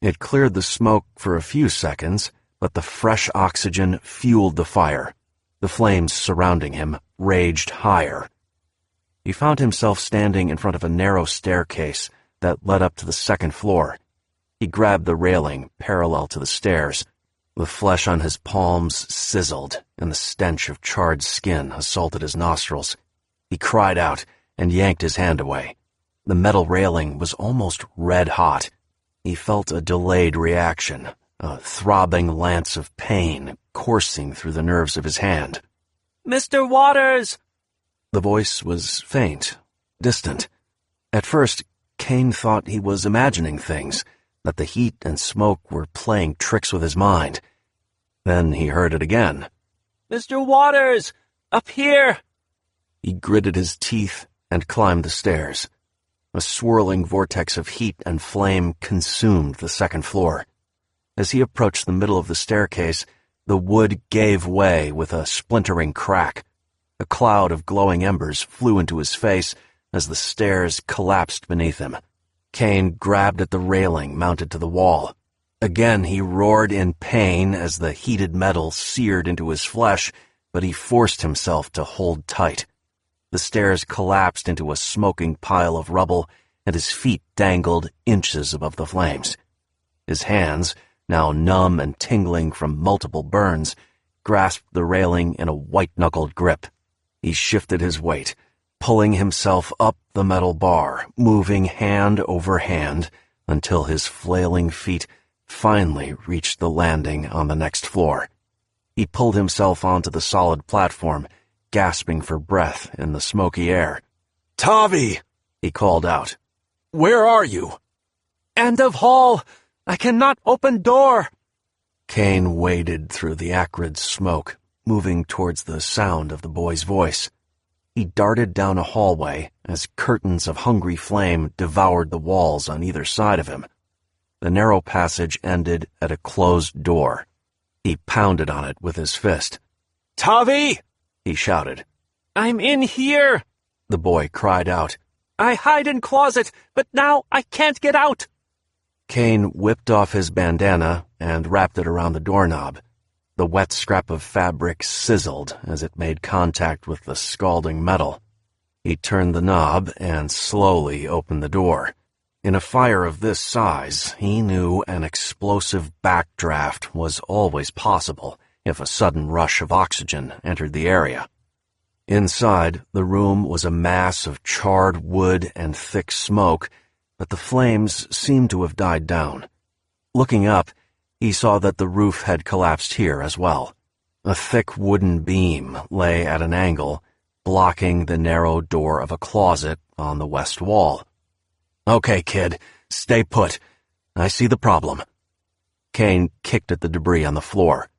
It cleared the smoke for a few seconds, but the fresh oxygen fueled the fire. The flames surrounding him raged higher. He found himself standing in front of a narrow staircase that led up to the second floor. He grabbed the railing parallel to the stairs. The flesh on his palms sizzled, and the stench of charred skin assaulted his nostrils. He cried out and yanked his hand away. The metal railing was almost red-hot. He felt a delayed reaction, a throbbing lance of pain coursing through the nerves of his hand. "Mr. Waters!" The voice was faint, distant. At first, Caine thought he was imagining things, that the heat and smoke were playing tricks with his mind. Then he heard it again. "Mr. Waters! Up here!" He gritted his teeth and climbed the stairs. A swirling vortex of heat and flame consumed the second floor. As he approached the middle of the staircase, the wood gave way with a splintering crack. A cloud of glowing embers flew into his face as the stairs collapsed beneath him. Caine grabbed at the railing mounted to the wall. Again he roared in pain as the heated metal seared into his flesh, but he forced himself to hold tight. The stairs collapsed into a smoking pile of rubble, and his feet dangled inches above the flames. His hands, now numb and tingling from multiple burns, grasped the railing in a white-knuckled grip. He shifted his weight, pulling himself up the metal bar, moving hand over hand, until his flailing feet finally reached the landing on the next floor. He pulled himself onto the solid platform, gasping for breath in the smoky air. "Tavi!" he called out. "Where are you?" "End of hall! I cannot open door!" Caine waded through the acrid smoke, moving towards the sound of the boy's voice. He darted down a hallway as curtains of hungry flame devoured the walls on either side of him. The narrow passage ended at a closed door. He pounded on it with his fist. "Tavi!" he shouted. "I'm in here!" The boy cried out. "I hide in closet, but now I can't get out!" Caine whipped off his bandana and wrapped it around the doorknob. The wet scrap of fabric sizzled as it made contact with the scalding metal. He turned the knob and slowly opened the door. In a fire of this size, he knew an explosive backdraft was always possible if a sudden rush of oxygen entered the area. Inside, the room was a mass of charred wood and thick smoke, but the flames seemed to have died down. Looking up, he saw that the roof had collapsed here as well. A thick wooden beam lay at an angle, blocking the narrow door of a closet on the west wall. "Okay, kid, stay put. I see the problem." Caine kicked at the debris on the floor.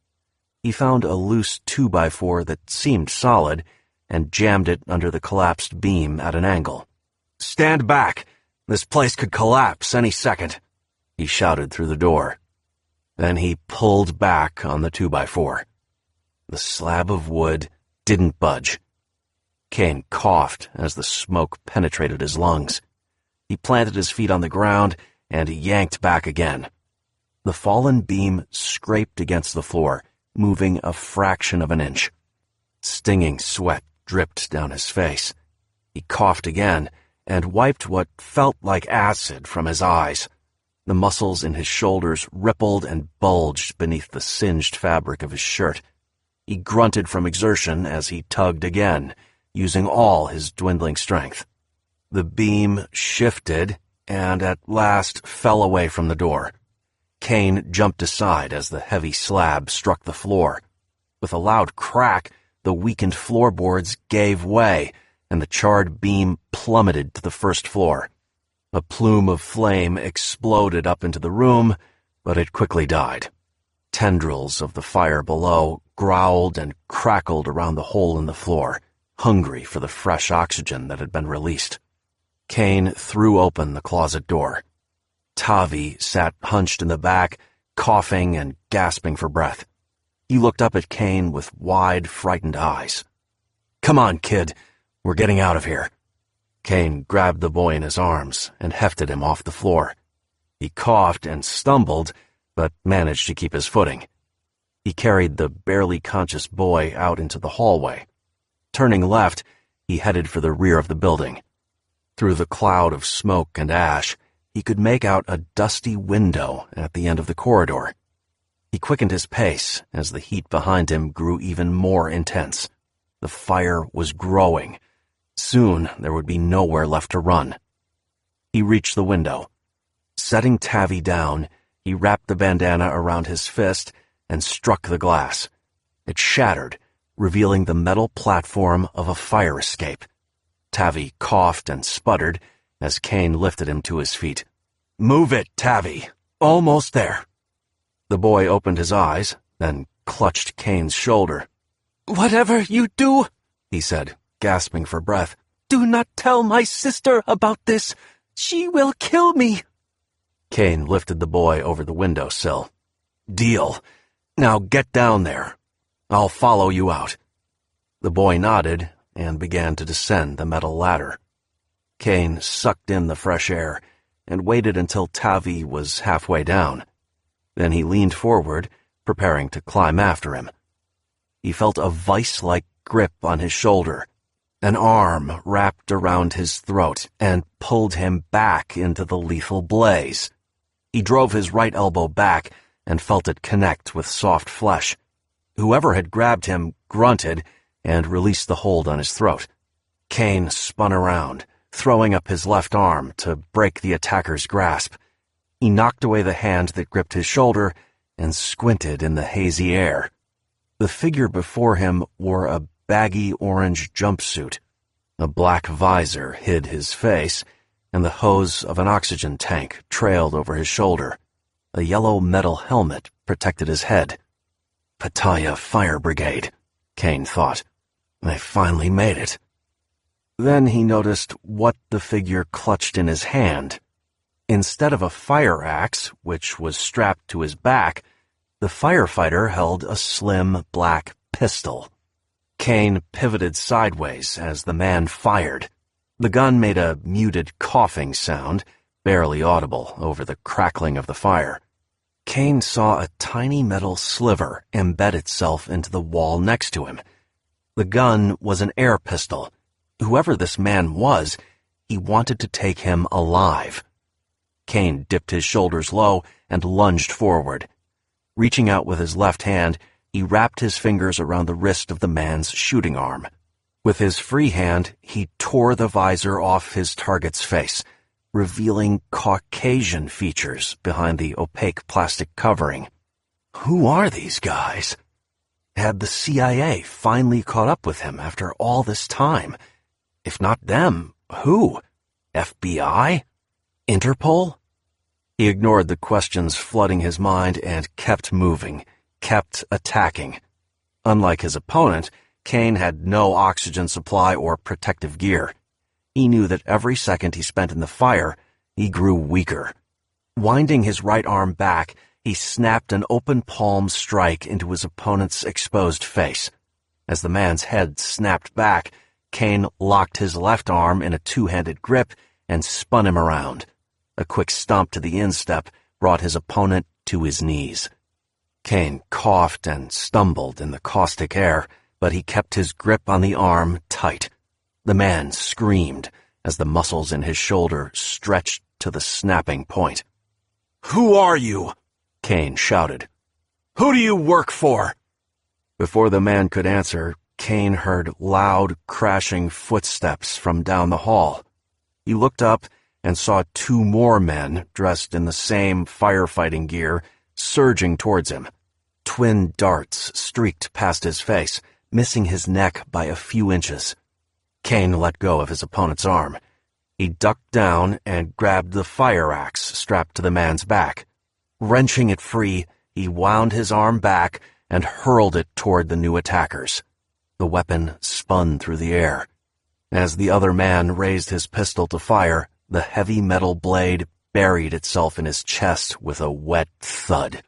He found a loose 2x4 that seemed solid and jammed it under the collapsed beam at an angle. "Stand back! This place could collapse any second," he shouted through the door. Then he pulled back on the 2x4. The slab of wood didn't budge. Caine coughed as the smoke penetrated his lungs. He planted his feet on the ground and yanked back again. The fallen beam scraped against the floor, moving a fraction of an inch. Stinging sweat dripped down his face. He coughed again and wiped what felt like acid from his eyes. The muscles in his shoulders rippled and bulged beneath the singed fabric of his shirt. He grunted from exertion as he tugged again, using all his dwindling strength. The beam shifted and at last fell away from the door. Caine jumped aside as the heavy slab struck the floor. With a loud crack, the weakened floorboards gave way, and the charred beam plummeted to the first floor. A plume of flame exploded up into the room, but it quickly died. Tendrils of the fire below growled and crackled around the hole in the floor, hungry for the fresh oxygen that had been released. Caine threw open the closet door. Tavi sat hunched in the back, coughing and gasping for breath. He looked up at Caine with wide, frightened eyes. "Come on, kid. We're getting out of here." Caine grabbed the boy in his arms and hefted him off the floor. He coughed and stumbled, but managed to keep his footing. He carried the barely conscious boy out into the hallway. Turning left, he headed for the rear of the building. Through the cloud of smoke and ash, he could make out a dusty window at the end of the corridor. He quickened his pace as the heat behind him grew even more intense. The fire was growing. Soon there would be nowhere left to run. He reached the window. Setting Tavi down, he wrapped the bandana around his fist and struck the glass. It shattered, revealing the metal platform of a fire escape. Tavi coughed and sputtered as Caine lifted him to his feet. "Move it, Tavi! Almost there!" The boy opened his eyes, then clutched Caine's shoulder. "Whatever you do," he said, gasping for breath, "do not tell my sister about this. She will kill me." Caine lifted the boy over the windowsill. "Deal. Now get down there. I'll follow you out." The boy nodded and began to descend the metal ladder. Caine sucked in the fresh air and waited until Tavi was halfway down. Then he leaned forward, preparing to climb after him. He felt a vice-like grip on his shoulder. An arm wrapped around his throat and pulled him back into the lethal blaze. He drove his right elbow back and felt it connect with soft flesh. Whoever had grabbed him grunted and released the hold on his throat. Caine spun around, throwing up his left arm to break the attacker's grasp. He knocked away the hand that gripped his shoulder and squinted in the hazy air. The figure before him wore a baggy orange jumpsuit. A black visor hid his face, and the hose of an oxygen tank trailed over his shoulder. A yellow metal helmet protected his head. Pattaya Fire Brigade, Caine thought. They finally made it. Then he noticed what the figure clutched in his hand. Instead of a fire axe, which was strapped to his back, the firefighter held a slim black pistol. Caine pivoted sideways as the man fired. The gun made a muted coughing sound, barely audible over the crackling of the fire. Caine saw a tiny metal sliver embed itself into the wall next to him. The gun was an air pistol. Whoever this man was, he wanted to take him alive. Caine dipped his shoulders low and lunged forward. Reaching out with his left hand, he wrapped his fingers around the wrist of the man's shooting arm. With his free hand, he tore the visor off his target's face, revealing Caucasian features behind the opaque plastic covering. Who are these guys? Had the CIA finally caught up with him after all this time? If not them, who? FBI? Interpol? He ignored the questions flooding his mind and kept moving, kept attacking. Unlike his opponent, Caine had no oxygen supply or protective gear. He knew that every second he spent in the fire, he grew weaker. Winding his right arm back, he snapped an open palm strike into his opponent's exposed face. As the man's head snapped back, Caine locked his left arm in a two-handed grip and spun him around. A quick stomp to the instep brought his opponent to his knees. Caine coughed and stumbled in the caustic air, but he kept his grip on the arm tight. The man screamed as the muscles in his shoulder stretched to the snapping point. "Who are you?" Caine shouted. "Who do you work for?" Before the man could answer, Caine heard loud, crashing footsteps from down the hall. He looked up and saw two more men dressed in the same firefighting gear surging towards him. Twin darts streaked past his face, missing his neck by a few inches. Caine let go of his opponent's arm. He ducked down and grabbed the fire axe strapped to the man's back. Wrenching it free, he wound his arm back and hurled it toward the new attackers. The weapon spun through the air. As the other man raised his pistol to fire, the heavy metal blade buried itself in his chest with a wet thud.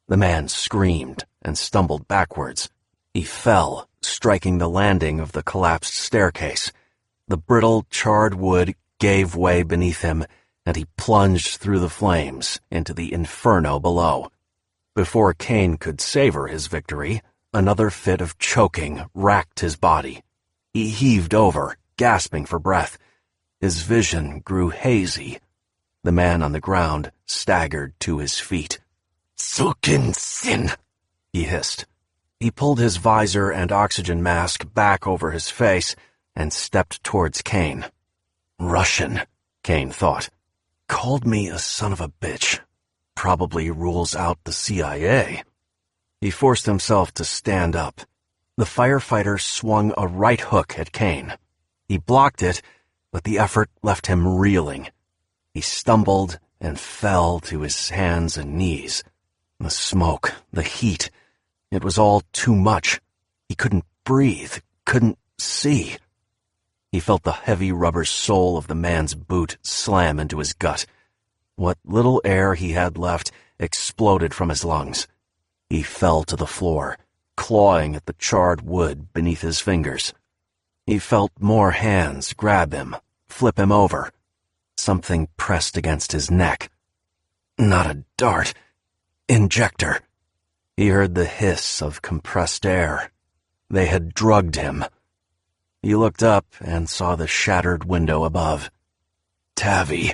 The man screamed and stumbled backwards. He fell, striking the landing of the collapsed staircase. The brittle, charred wood gave way beneath him, and he plunged through the flames into the inferno below. Before Caine could savor his victory, another fit of choking racked his body. He heaved over, gasping for breath. His vision grew hazy. The man on the ground staggered to his feet. "Sukin sin," he hissed. He pulled his visor and oxygen mask back over his face and stepped towards Caine. Russian, Caine thought. Called me a son of a bitch. Probably rules out the CIA. He forced himself to stand up. The firefighter swung a right hook at Caine. He blocked it, but the effort left him reeling. He stumbled and fell to his hands and knees. The smoke, the heat, it was all too much. He couldn't breathe, couldn't see. He felt the heavy rubber sole of the man's boot slam into his gut. What little air he had left exploded from his lungs. He fell to the floor, clawing at the charred wood beneath his fingers. He felt more hands grab him, flip him over. Something pressed against his neck. Not a dart. Injector. He heard the hiss of compressed air. They had drugged him. He looked up and saw the shattered window above. Tavi.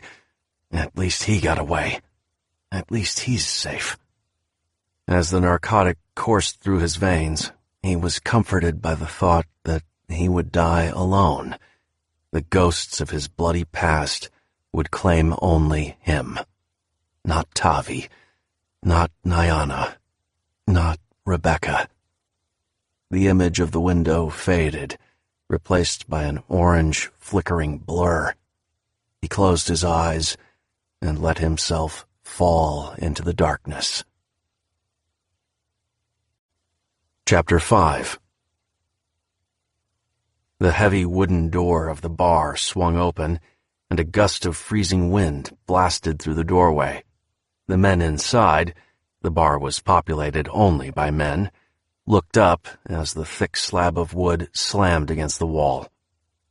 At least he got away. At least he's safe. As the narcotic coursed through his veins, he was comforted by the thought that he would die alone. The ghosts of his bloody past would claim only him. Not Tavi. Not Nyana. Not Rebecca. The image of the window faded, replaced by an orange, flickering blur. He closed his eyes and let himself fall into the darkness. Chapter 5. The heavy wooden door of the bar swung open, and a gust of freezing wind blasted through the doorway. The men inside, the bar was populated only by men, looked up as the thick slab of wood slammed against the wall.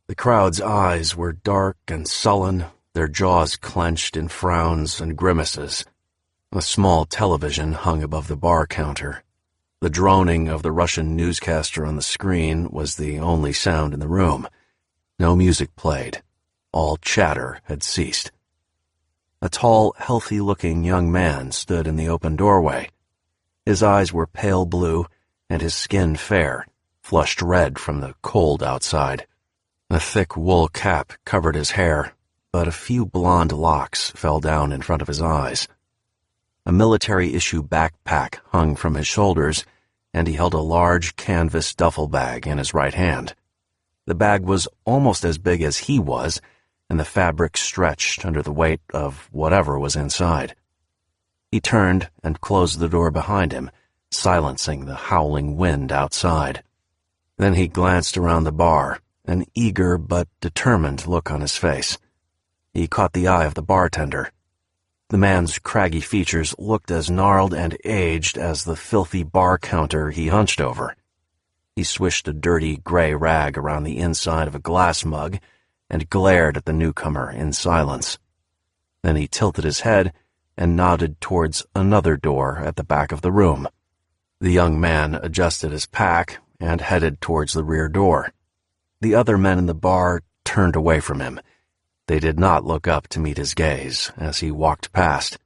The crowd's eyes were dark and sullen, their jaws clenched in frowns and grimaces. A small television hung above the bar counter. The droning of the Russian newscaster on the screen was the only sound in the room. No music played. All chatter had ceased. A tall, healthy-looking young man stood in the open doorway. His eyes were pale blue, and his skin fair, flushed red from the cold outside. A thick wool cap covered his hair, but a few blonde locks fell down in front of his eyes. A military-issue backpack hung from his shoulders, and he held a large canvas duffel bag in his right hand. The bag was almost as big as he was, and the fabric stretched under the weight of whatever was inside. He turned and closed the door behind him, silencing the howling wind outside. Then he glanced around the bar, an eager but determined look on his face. He caught the eye of the bartender. The man's craggy features looked as gnarled and aged as the filthy bar counter he hunched over. He swished a dirty gray rag around the inside of a glass mug and glared at the newcomer in silence. Then he tilted his head and nodded towards another door at the back of the room. The young man adjusted his pack and headed towards the rear door. The other men in the bar turned away from him. They did not look up to meet his gaze as he walked past.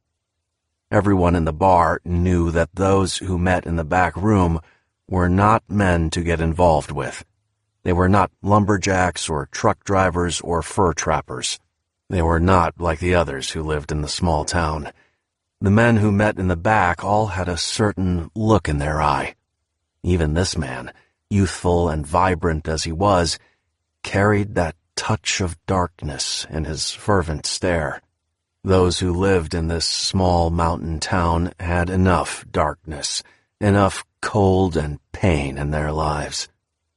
Everyone in the bar knew that those who met in the back room were not men to get involved with. They were not lumberjacks or truck drivers or fur trappers. They were not like the others who lived in the small town. The men who met in the back all had a certain look in their eye. Even this man, youthful and vibrant as he was, carried that touch of darkness in his fervent stare. Those who lived in this small mountain town had enough darkness, enough cold and pain in their lives.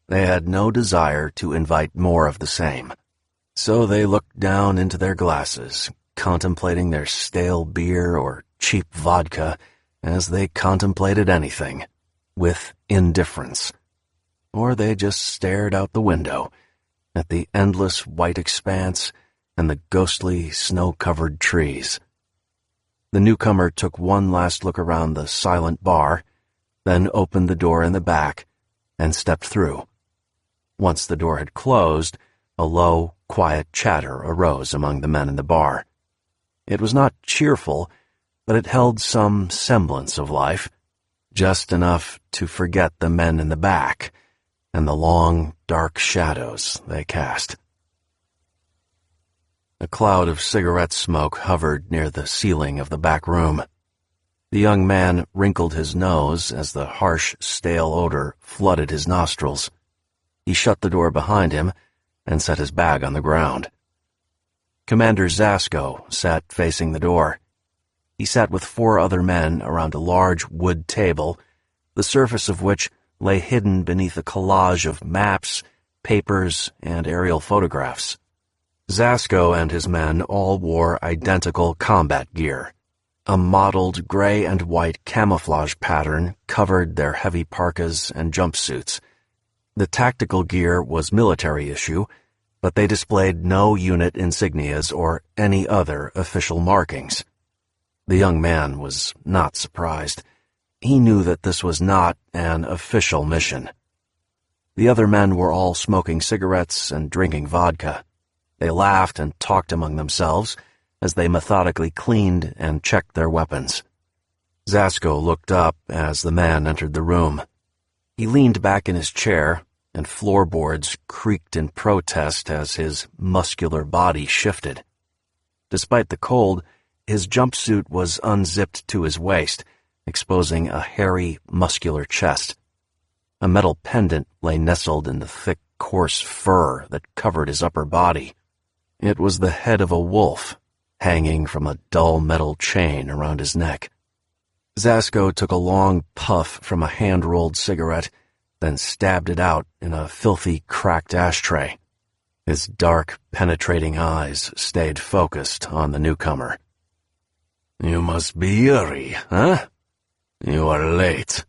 They had no desire to invite more of the same. So they looked down into their glasses, contemplating their stale beer or cheap vodka as they contemplated anything, with indifference. Or they just stared out the window at the endless white expanse and the ghostly snow-covered trees. The newcomer took one last look around the silent bar, then opened the door in the back and stepped through. Once the door had closed, a low, quiet chatter arose among the men in the bar. It was not cheerful, but it held some semblance of life, just enough to forget the men in the back and the long, dark shadows they cast. A cloud of cigarette smoke hovered near the ceiling of the back room. The young man wrinkled his nose as the harsh, stale odor flooded his nostrils. He shut the door behind him and set his bag on the ground. Commander Zasko sat facing the door. He sat with 4 other men around a large wood table, the surface of which lay hidden beneath a collage of maps, papers, and aerial photographs. Zasko and his men all wore identical combat gear. A mottled gray and white camouflage pattern covered their heavy parkas and jumpsuits. The tactical gear was military issue, but they displayed no unit insignias or any other official markings. The young man was not surprised. He knew that this was not an official mission. The other men were all smoking cigarettes and drinking vodka. They laughed and talked among themselves as they methodically cleaned and checked their weapons. Zasko looked up as the man entered the room. He leaned back in his chair, and floorboards creaked in protest as his muscular body shifted. Despite the cold, his jumpsuit was unzipped to his waist, exposing a hairy, muscular chest. A metal pendant lay nestled in the thick, coarse fur that covered his upper body. It was the head of a wolf, hanging from a dull metal chain around his neck. Zasko took a long puff from a hand-rolled cigarette, then stabbed it out in a filthy, cracked ashtray. His dark, penetrating eyes stayed focused on the newcomer. "You must be Yuri, huh? You are late."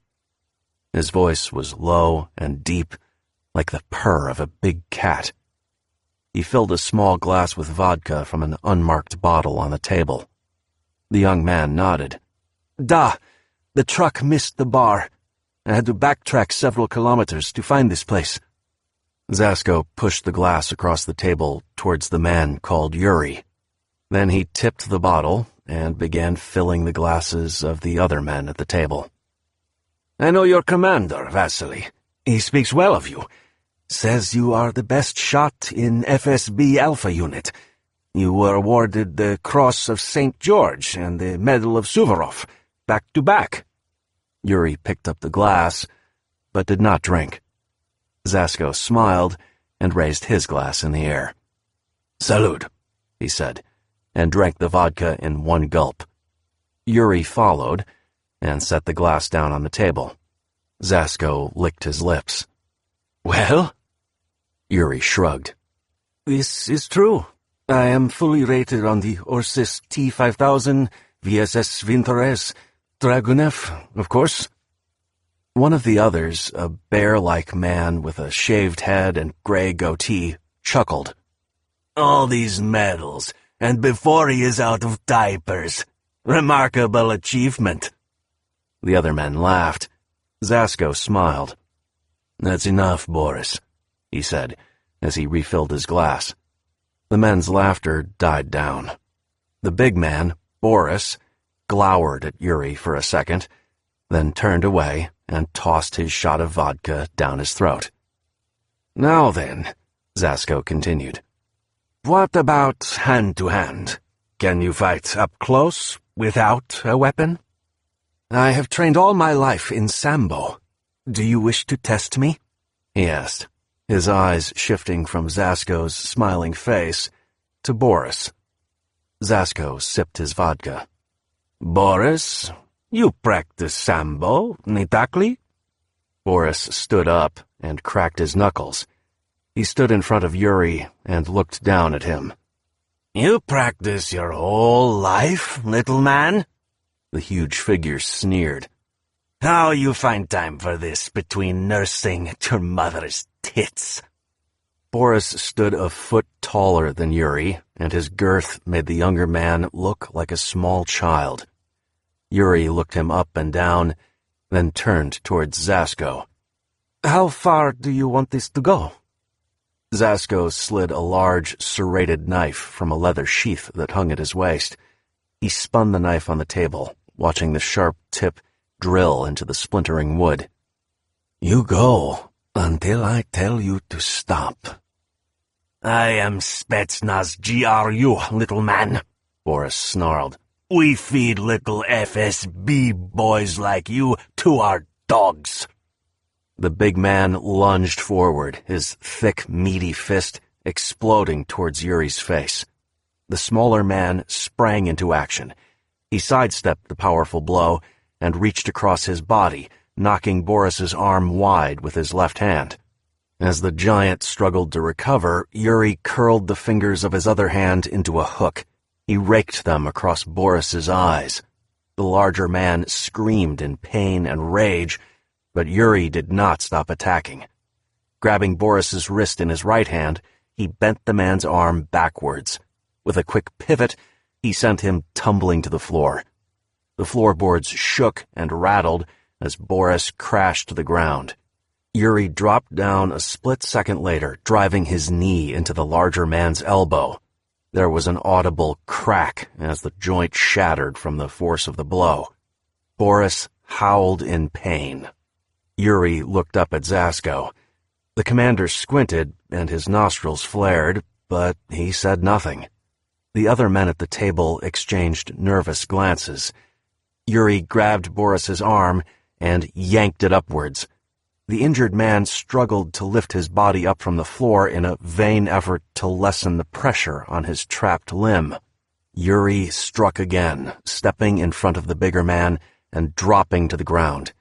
His voice was low and deep, like the purr of a big cat. He filled a small glass with vodka from an unmarked bottle on the table. The young man nodded. "Da, the truck missed the bar. I had to backtrack several kilometers to find this place." Zasko pushed the glass across the table towards the man called Yuri. Then he tipped the bottle and began filling the glasses of the other men at the table. "I know your commander, Vasily. He speaks well of you. Says you are the best shot in FSB Alpha Unit. You were awarded the Cross of St. George and the Medal of Suvorov, back to back." Yuri picked up the glass, but did not drink. Zasko smiled and raised his glass in the air. "Salud," he said, and drank the vodka in one gulp. Yuri followed and set the glass down on the table. Zasko licked his lips. "Well?" Yuri shrugged. "This is true. I am fully rated on the Orsis T-5000, VSS Vintorez, Dragunev, of course." One of the others, a bear-like man with a shaved head and gray goatee, chuckled. "All these medals, and before he is out of diapers. Remarkable achievement." The other men laughed. Zasko smiled. "That's enough, Boris," he said, as he refilled his glass. The men's laughter died down. The big man, Boris, glowered at Yuri for a second, then turned away and tossed his shot of vodka down his throat. "Now then," Zasko continued, "what about hand-to-hand? Can you fight up close, without a weapon? I have trained all my life in Sambo. Do you wish to test me?" he asked, his eyes shifting from Zasko's smiling face to Boris. Zasko sipped his vodka. "Boris, you practice Sambo, nitakli?" Boris stood up and cracked his knuckles. He stood in front of Yuri and looked down at him. "You practice your whole life, little man?" The huge figure sneered. "How you find time for this between nursing your mother's tits?" Boris stood a foot taller than Yuri, and his girth made the younger man look like a small child. Yuri looked him up and down, then turned towards Zasko. "How far do you want this to go?" Zasko slid a large, serrated knife from a leather sheath that hung at his waist. He spun the knife on the table, watching the sharp tip drill into the splintering wood. "You go until I tell you to stop." "I am Spetsnaz GRU, little man," Boris snarled. "We feed little FSB boys like you to our dogs." The big man lunged forward, his thick, meaty fist exploding towards Yuri's face. The smaller man sprang into action. He sidestepped the powerful blow and reached across his body, knocking Boris's arm wide with his left hand. As the giant struggled to recover, Yuri curled the fingers of his other hand into a hook. He raked them across Boris's eyes. The larger man screamed in pain and rage, but Yuri did not stop attacking. Grabbing Boris's wrist in his right hand, he bent the man's arm backwards. With a quick pivot, he sent him tumbling to the floor. The floorboards shook and rattled as Boris crashed to the ground. Yuri dropped down a split second later, driving his knee into the larger man's elbow. There was an audible crack as the joint shattered from the force of the blow. Boris howled in pain. Yuri looked up at Zasko. The commander squinted, and his nostrils flared, but he said nothing. The other men at the table exchanged nervous glances. Yuri grabbed Boris's arm and yanked it upwards. The injured man struggled to lift his body up from the floor in a vain effort to lessen the pressure on his trapped limb. Yuri struck again, stepping in front of the bigger man and dropping to the ground.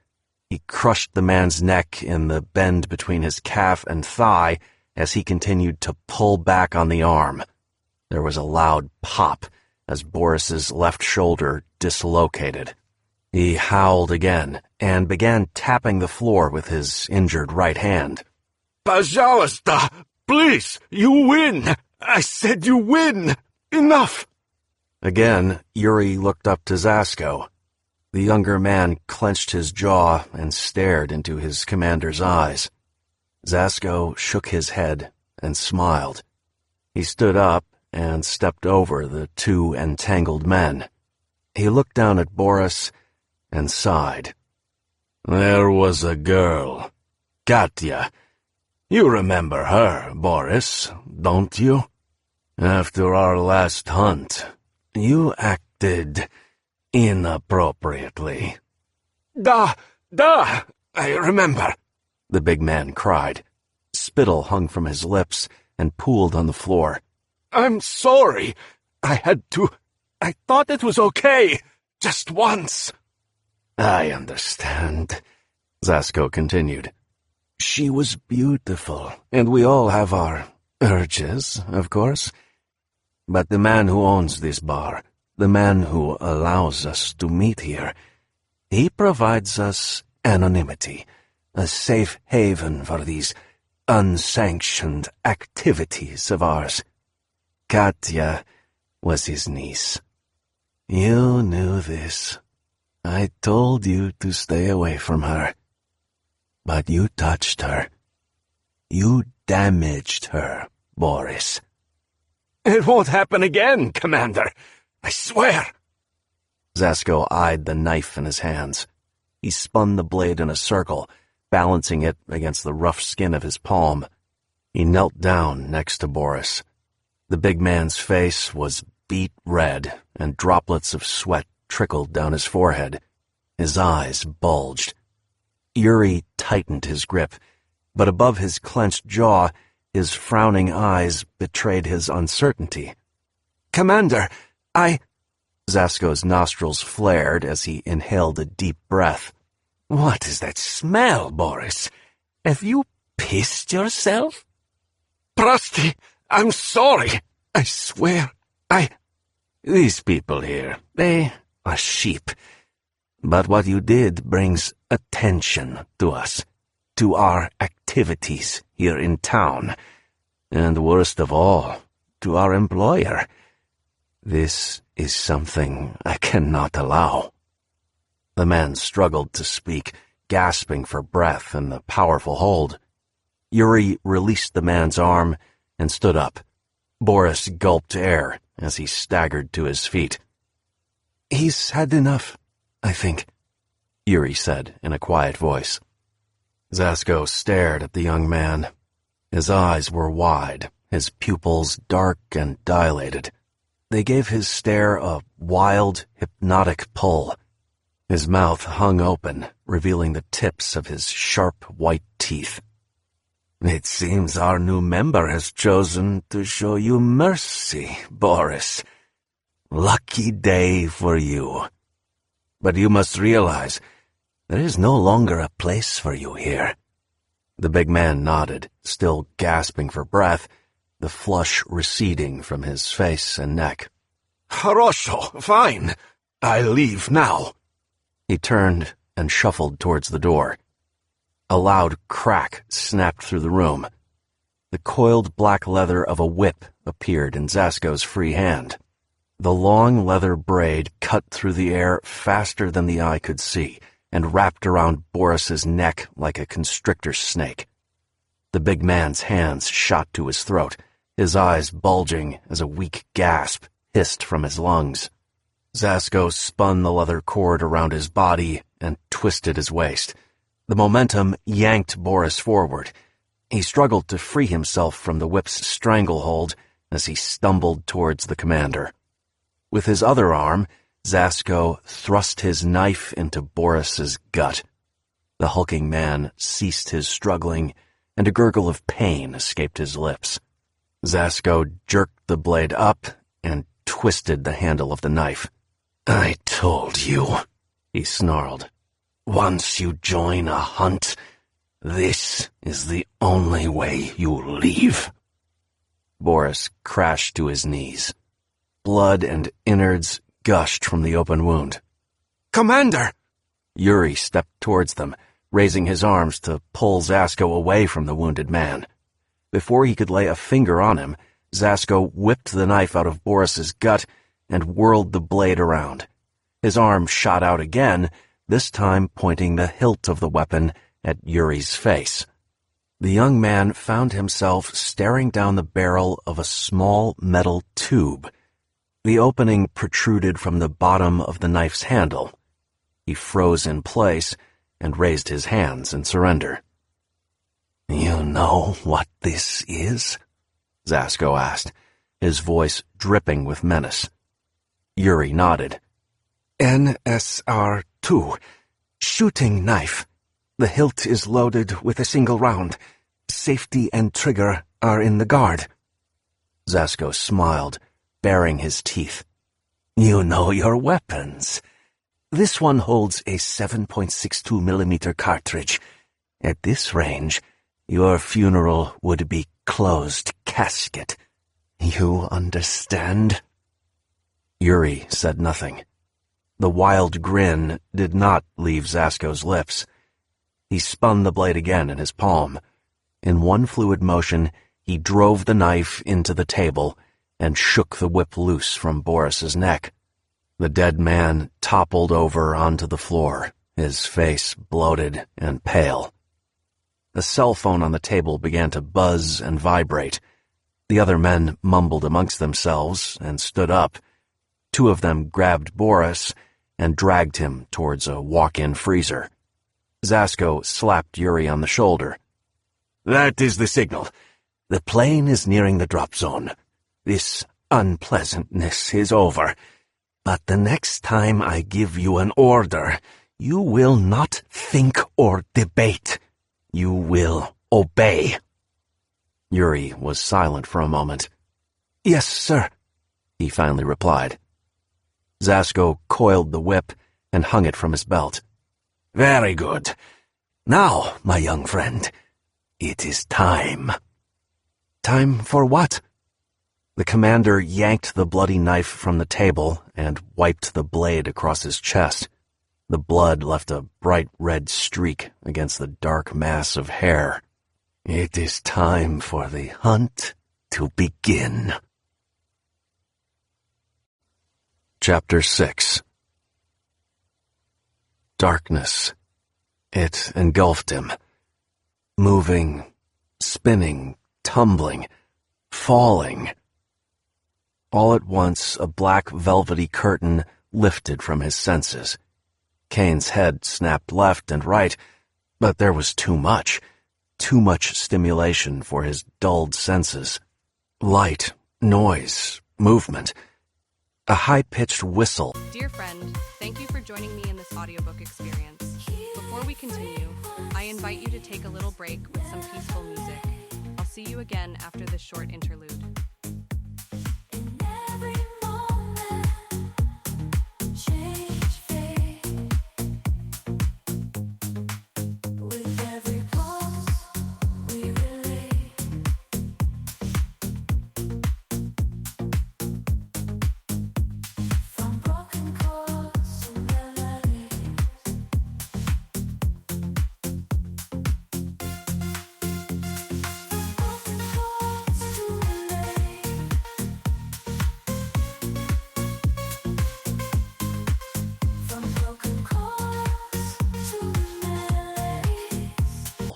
He crushed the man's neck in the bend between his calf and thigh as he continued to pull back on the arm. There was a loud pop as Boris's left shoulder dislocated. He howled again and began tapping the floor with his injured right hand. "Пожалуйста, please, you win! I said you win! Enough!" Again, Yuri looked up to Zasko. The younger man clenched his jaw and stared into his commander's eyes. Zasko shook his head and smiled. He stood up and stepped over the two entangled men. He looked down at Boris and sighed. "There was a girl. Katya. You remember her, Boris, don't you? After our last hunt, you acted inappropriately. Da! I remember, the big man cried. Spittle hung from his lips and pooled on the floor. I'm sorry. I thought it was okay. Just once. I understand, Zasko continued. She was beautiful, and we all have our urges, of course. But the man who owns this bar, the man who allows us to meet here, he provides us anonymity, a safe haven for these unsanctioned activities of ours. Katya was his niece. You knew this. I told you to stay away from her. But you touched her. You damaged her, Boris. It won't happen again, Commander. I swear. Zasko eyed the knife in his hands. He spun the blade in a circle, balancing it against the rough skin of his palm. He knelt down next to Boris. The big man's face was beet red, and droplets of sweat trickled down his forehead. His eyes bulged. Yuri tightened his grip, but above his clenched jaw, his frowning eyes betrayed his uncertainty. Commander, Zasko's nostrils flared as he inhaled a deep breath. What is that smell, Boris? Have you pissed yourself? Prosty, I'm sorry. I swear, These people here, they are sheep. But what you did brings attention to us, to our activities here in town, and worst of all, to our employer. This is something I cannot allow. The man struggled to speak, gasping for breath in the powerful hold. Yuri released the man's arm and stood up. Boris gulped air as he staggered to his feet. He's had enough, I think, Yuri said in a quiet voice. Zasko stared at the young man. His eyes were wide, his pupils dark and dilated. They gave his stare a wild, hypnotic pull. His mouth hung open, revealing the tips of his sharp white teeth. It seems our new member has chosen to show you mercy, Boris. Lucky day for you. But you must realize, there is no longer a place for you here. The big man nodded, still gasping for breath, the flush receding from his face and neck. Хорошо, fine. I leave now. He turned and shuffled towards the door. A loud crack snapped through the room. The coiled black leather of a whip appeared in Zasko's free hand. The long leather braid cut through the air faster than the eye could see and wrapped around Boris's neck like a constrictor snake. The big man's hands shot to his throat, his eyes bulging as a weak gasp hissed from his lungs. Zasko spun the leather cord around his body and twisted his waist. The momentum yanked Boris forward. He struggled to free himself from the whip's stranglehold as he stumbled towards the commander. With his other arm, Zasko thrust his knife into Boris's gut. The hulking man ceased his struggling, and a gurgle of pain escaped his lips. Zasko jerked the blade up and twisted the handle of the knife. I told you, he snarled. Once you join a hunt, this is the only way you leave. Boris crashed to his knees. Blood and innards gushed from the open wound. Commander! Yuri stepped towards them, raising his arms to pull Zasko away from the wounded man. Before he could lay a finger on him, Zasko whipped the knife out of Boris's gut and whirled the blade around. His arm shot out again, this time pointing the hilt of the weapon at Yuri's face. The young man found himself staring down the barrel of a small metal tube. The opening protruded from the bottom of the knife's handle. He froze in place and raised his hands in surrender. You know what this is? Zasko asked, his voice dripping with menace. Yuri nodded. NSR-2. Shooting knife. The hilt is loaded with a single round. Safety and trigger are in the guard. Zasko smiled, baring his teeth. You know your weapons. This one holds a 7.62 millimeter cartridge. At this range, your funeral would be closed casket. You understand? Yuri said nothing. The wild grin did not leave Zasko's lips. He spun the blade again in his palm. In one fluid motion, he drove the knife into the table and shook the whip loose from Boris's neck. The dead man toppled over onto the floor, his face bloated and pale. The cell phone on the table began to buzz and vibrate. The other men mumbled amongst themselves and stood up. Two of them grabbed Boris and dragged him towards a walk-in freezer. Zasko slapped Yuri on the shoulder. That is the signal. The plane is nearing the drop zone. This unpleasantness is over. But the next time I give you an order, you will not think or debate. You will obey. Yuri was silent for a moment. Yes, sir, he finally replied. Zasko coiled the whip and hung it from his belt. Very good. Now, my young friend, it is time. Time for what? The commander yanked the bloody knife from the table and wiped the blade across his chest. The blood left a bright red streak against the dark mass of hair. It is time for the hunt to begin. Chapter 6. Darkness. It engulfed him. Moving, spinning, tumbling, falling. All at once, a black velvety curtain lifted from his senses. Caine's head snapped left and right, but there was too much stimulation for his dulled senses. Light, noise, movement. A high-pitched whistle. Dear friend, thank you for joining me in this audiobook experience. Before we continue, I invite you to take a little break with some peaceful music. I'll see you again after this short interlude.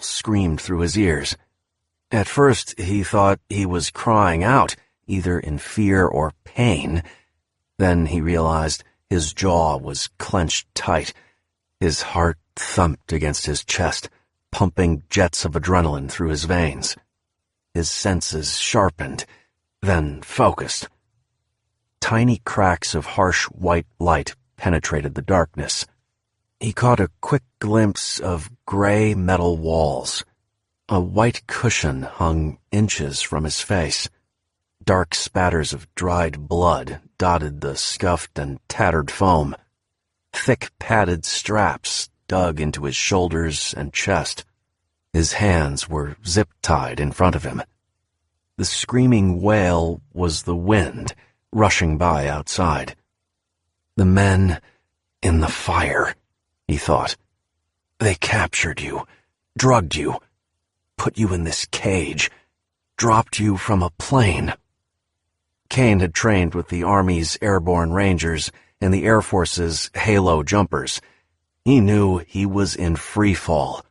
Screamed through his ears. At first, he thought he was crying out, either in fear or pain. Then he realized his jaw was clenched tight. His heart thumped against his chest, pumping jets of adrenaline through his veins. His senses sharpened, then focused. Tiny cracks of harsh white light penetrated the darkness. He caught a quick glimpse of gray metal walls. A white cushion hung inches from his face. Dark spatters of dried blood dotted the scuffed and tattered foam. Thick padded straps dug into his shoulders and chest. His hands were zip-tied in front of him. The screaming wail was the wind rushing by outside. The men in the fire, he thought. They captured you, drugged you, put you in this cage, dropped you from a plane. Caine had trained with the Army's Airborne Rangers and the Air Force's Halo Jumpers. He knew he was in free fall.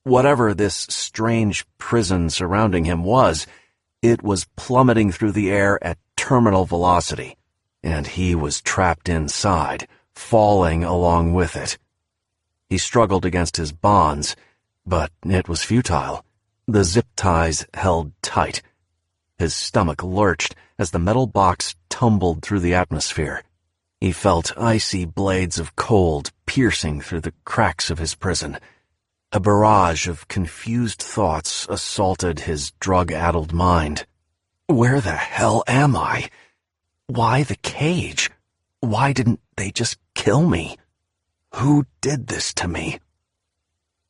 Whatever this strange prison surrounding him was, it was plummeting through the air at terminal velocity, and he was trapped inside, falling along with it. He struggled against his bonds, but it was futile. The zip ties held tight. His stomach lurched as the metal box tumbled through the atmosphere. He felt icy blades of cold piercing through the cracks of his prison. A barrage of confused thoughts assaulted his drug-addled mind. Where the hell am I? Why the cage? Why didn't they just kill me? Who did this to me?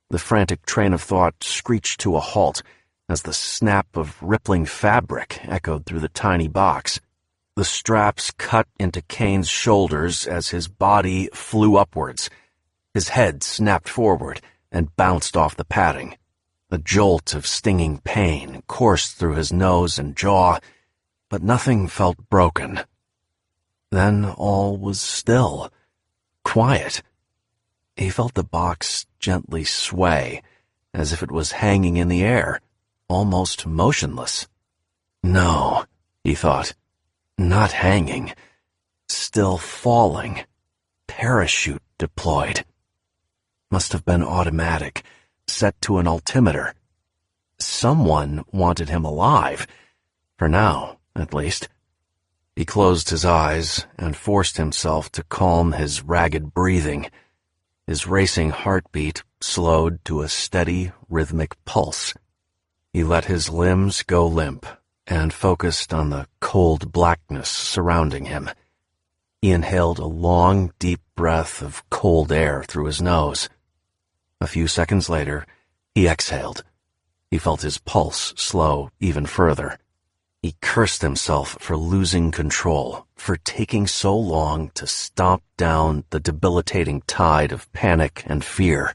The frantic train of thought screeched to a halt as the snap of rippling fabric echoed through the tiny box. The straps cut into Caine's shoulders as his body flew upwards. His head snapped forward and bounced off the padding. A jolt of stinging pain coursed through his nose and jaw, but nothing felt broken. Then all was still, quiet. He felt the box gently sway, as if it was hanging in the air, almost motionless. No, he thought, not hanging, still falling, parachute deployed. Must have been automatic, set to an altimeter. Someone wanted him alive, for now, at least. He closed his eyes and forced himself to calm his ragged breathing. His racing heartbeat slowed to a steady, rhythmic pulse. He let his limbs go limp and focused on the cold blackness surrounding him. He inhaled a long, deep breath of cold air through his nose. A few seconds later, he exhaled. He felt his pulse slow even further. He cursed himself for losing control, for taking so long to stomp down the debilitating tide of panic and fear.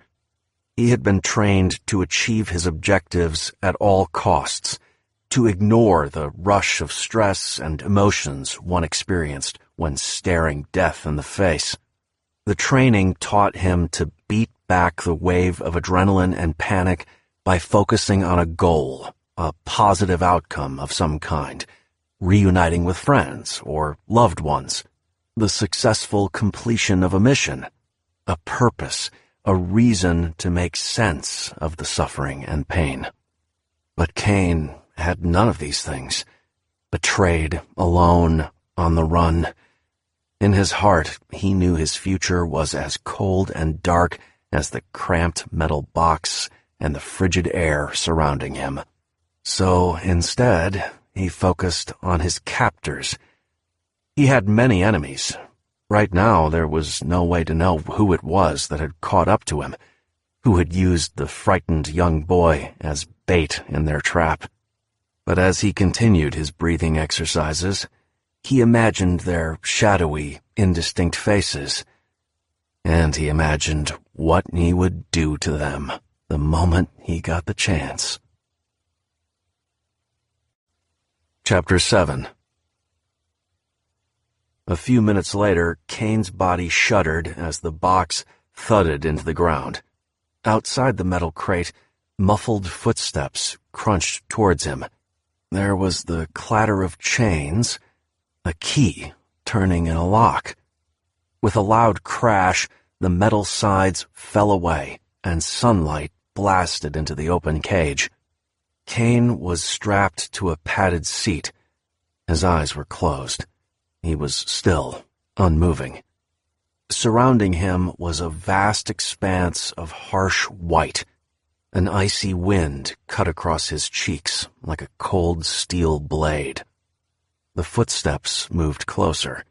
He had been trained to achieve his objectives at all costs, to ignore the rush of stress and emotions one experienced when staring death in the face. The training taught him to beat back the wave of adrenaline and panic by focusing on a goal, a positive outcome of some kind, reuniting with friends or loved ones, the successful completion of a mission, a purpose, a reason to make sense of the suffering and pain. But Caine had none of these things. Betrayed, alone, on the run. In his heart, he knew his future was as cold and dark as the cramped metal box and the frigid air surrounding him. So, instead, he focused on his captors. He had many enemies. Right now, there was no way to know who it was that had caught up to him, who had used the frightened young boy as bait in their trap. But as he continued his breathing exercises, he imagined their shadowy, indistinct faces, and he imagined what he would do to them the moment he got the chance. Chapter 7. A few minutes later, Caine's body shuddered as the box thudded into the ground. Outside the metal crate, muffled footsteps crunched towards him. There was the clatter of chains, a key turning in a lock. With a loud crash, the metal sides fell away, and sunlight blasted into the open cage. Caine was strapped to a padded seat. His eyes were closed. He was still, unmoving. Surrounding him was a vast expanse of harsh white. An icy wind cut across his cheeks like a cold steel blade. The footsteps moved closer.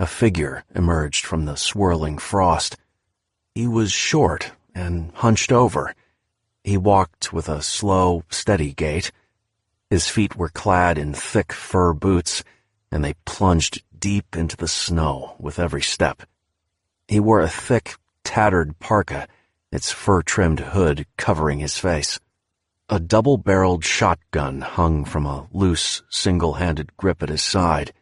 A figure emerged from the swirling frost. He was short and hunched over. He walked with a slow, steady gait. His feet were clad in thick fur boots, and they plunged deep into the snow with every step. He wore a thick, tattered parka, its fur-trimmed hood covering his face. A double-barreled shotgun hung from a loose, single-handed grip at his side.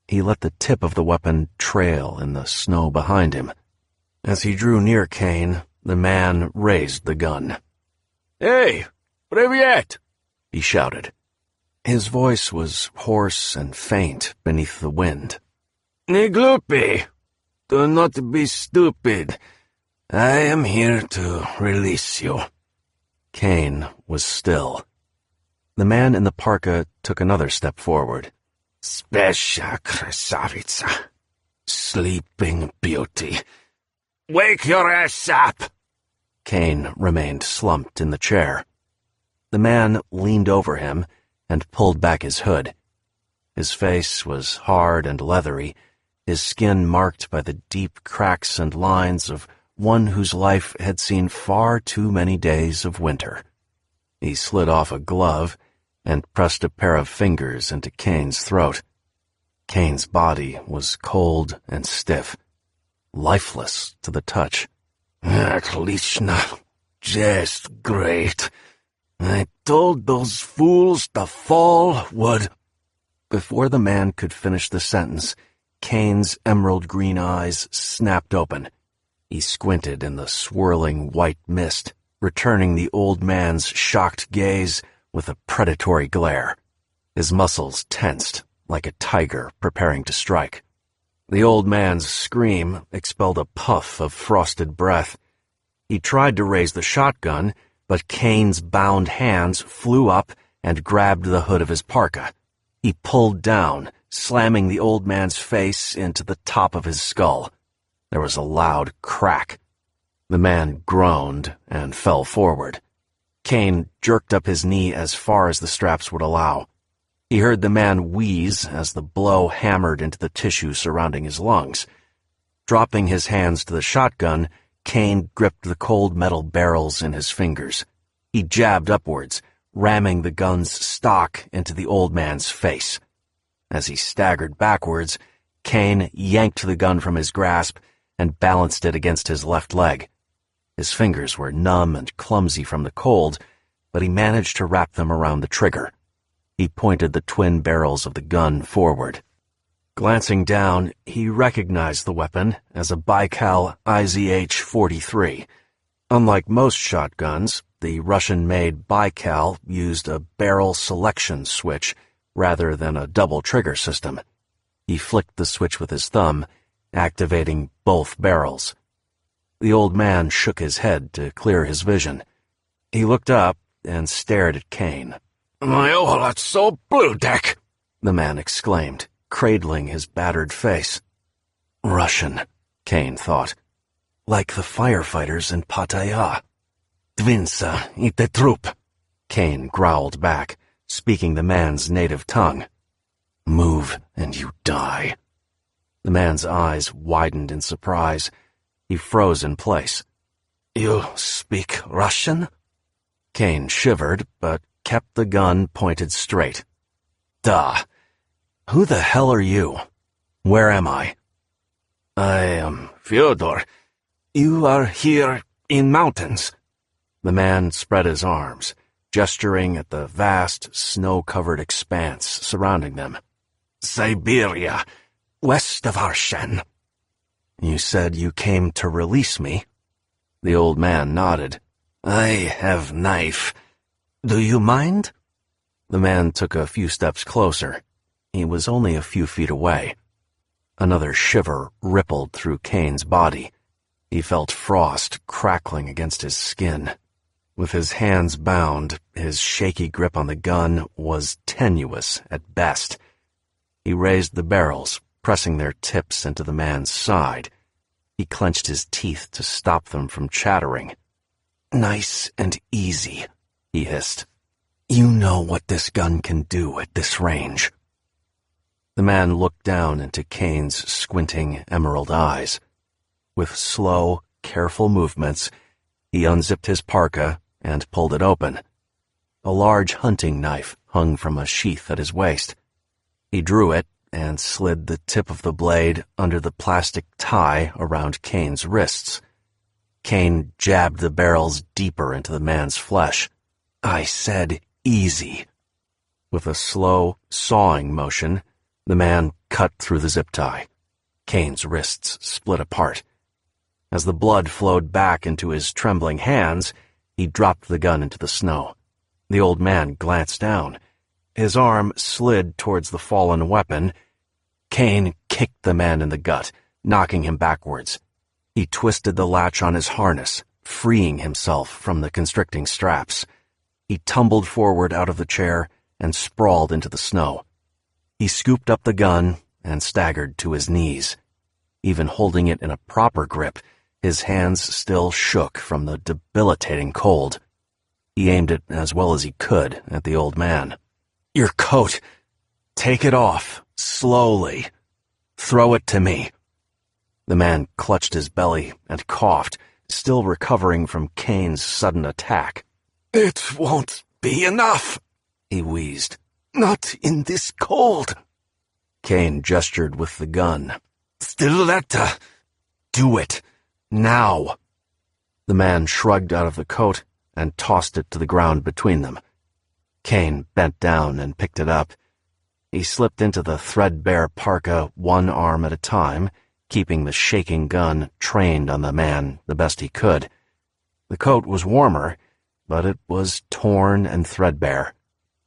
He let the tip of the weapon trail in the snow behind him. As he drew near Caine, the man raised the gun. "Hey, привет!" he shouted. His voice was hoarse and faint beneath the wind. "Не глупи. Do not be stupid. I am here to release you." Caine was still. The man in the parka took another step forward. Spesha krasavitsa. Sleeping beauty. Wake your ass up! Caine remained slumped in the chair. The man leaned over him and pulled back his hood. His face was hard and leathery, his skin marked by the deep cracks and lines of one whose life had seen far too many days of winter. He slid off a glove and pressed a pair of fingers into Caine's throat. Caine's body was cold and stiff, lifeless to the touch. Отлично. Just great. I told those fools the fall would... Before the man could finish the sentence, Caine's emerald green eyes snapped open. He squinted in the swirling white mist, returning the old man's shocked gaze with a predatory glare. His muscles tensed, like a tiger preparing to strike. The old man's scream expelled a puff of frosted breath. He tried to raise the shotgun, but Caine's bound hands flew up and grabbed the hood of his parka. He pulled down, slamming the old man's face into the top of his skull. There was a loud crack. The man groaned and fell forward. Caine jerked up his knee as far as the straps would allow. He heard the man wheeze as the blow hammered into the tissue surrounding his lungs. Dropping his hands to the shotgun, Caine gripped the cold metal barrels in his fingers. He jabbed upwards, ramming the gun's stock into the old man's face. As he staggered backwards, Caine yanked the gun from his grasp and balanced it against his left leg. His fingers were numb and clumsy from the cold, but he managed to wrap them around the trigger. He pointed the twin barrels of the gun forward. Glancing down, he recognized the weapon as a Baikal IZH-43. Unlike most shotguns, the Russian-made Baikal used a barrel selection switch rather than a double trigger system. He flicked the switch with his thumb, activating both barrels. The old man shook his head to clear his vision. He looked up and stared at Caine. My that's so blue deck, the man exclaimed, cradling his battered face. Russian, Caine thought. Like the firefighters in Pattaya. Dvinsa, ite trup, Caine growled back, speaking the man's native tongue. Move and you die. The man's eyes widened in surprise. He froze in place. You speak Russian? Caine shivered, but kept the gun pointed straight. Duh. Who the hell are you? Where am I? I am Fyodor. You are here in mountains. The man spread his arms, gesturing at the vast, snow-covered expanse surrounding them. Siberia, west of Arshen. You said you came to release me? The old man nodded. I have knife. Do you mind? The man took a few steps closer. He was only a few feet away. Another shiver rippled through Caine's body. He felt frost crackling against his skin. With his hands bound, his shaky grip on the gun was tenuous at best. He raised the barrels, pressing their tips into the man's side. He clenched his teeth to stop them from chattering. Nice and easy, he hissed. You know what this gun can do at this range. The man looked down into Caine's squinting emerald eyes. With slow, careful movements, he unzipped his parka and pulled it open. A large hunting knife hung from a sheath at his waist. He drew it and slid the tip of the blade under the plastic tie around Caine's wrists. Caine jabbed the barrels deeper into the man's flesh. I said easy. With a slow, sawing motion, the man cut through the zip tie. Caine's wrists split apart. As the blood flowed back into his trembling hands, he dropped the gun into the snow. The old man glanced down. His arm slid towards the fallen weapon. Caine kicked the man in the gut, knocking him backwards. He twisted the latch on his harness, freeing himself from the constricting straps. He tumbled forward out of the chair and sprawled into the snow. He scooped up the gun and staggered to his knees. Even holding it in a proper grip, his hands still shook from the debilitating cold. He aimed it as well as he could at the old man. "Your coat! Take it off, slowly. Throw it to me." The man clutched his belly and coughed, still recovering from Caine's sudden attack. "It won't be enough," he wheezed. "Not in this cold." Caine gestured with the gun. "Stiletta, do it, now." The man shrugged out of the coat and tossed it to the ground between them. Caine bent down and picked it up. He slipped into the threadbare parka one arm at a time, keeping the shaking gun trained on the man the best he could. The coat was warmer, but it was torn and threadbare.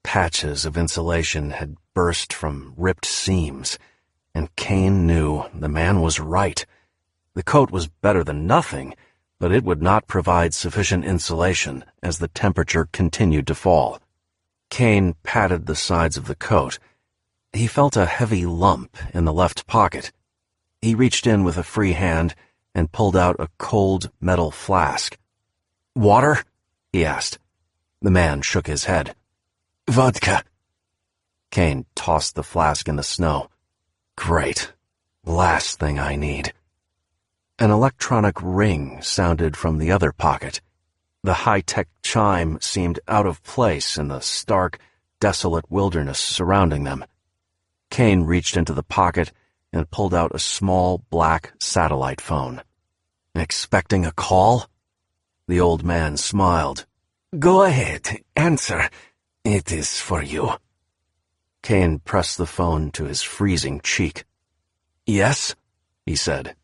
Patches of insulation had burst from ripped seams, and Caine knew the man was right. The coat was better than nothing, but it would not provide sufficient insulation as the temperature continued to fall. Caine patted the sides of the coat. He felt a heavy lump in the left pocket. He reached in with a free hand and pulled out a cold metal flask. "Water?" he asked. The man shook his head. "Vodka." Caine tossed the flask in the snow. "Great. Last thing I need." An electronic ring sounded from the other pocket. The high-tech chime seemed out of place in the stark, desolate wilderness surrounding them. Caine reached into the pocket and pulled out a small black satellite phone. "Expecting a call?" The old man smiled. "Go ahead, answer. It is for you." Caine pressed the phone to his freezing cheek. "Yes?" he said.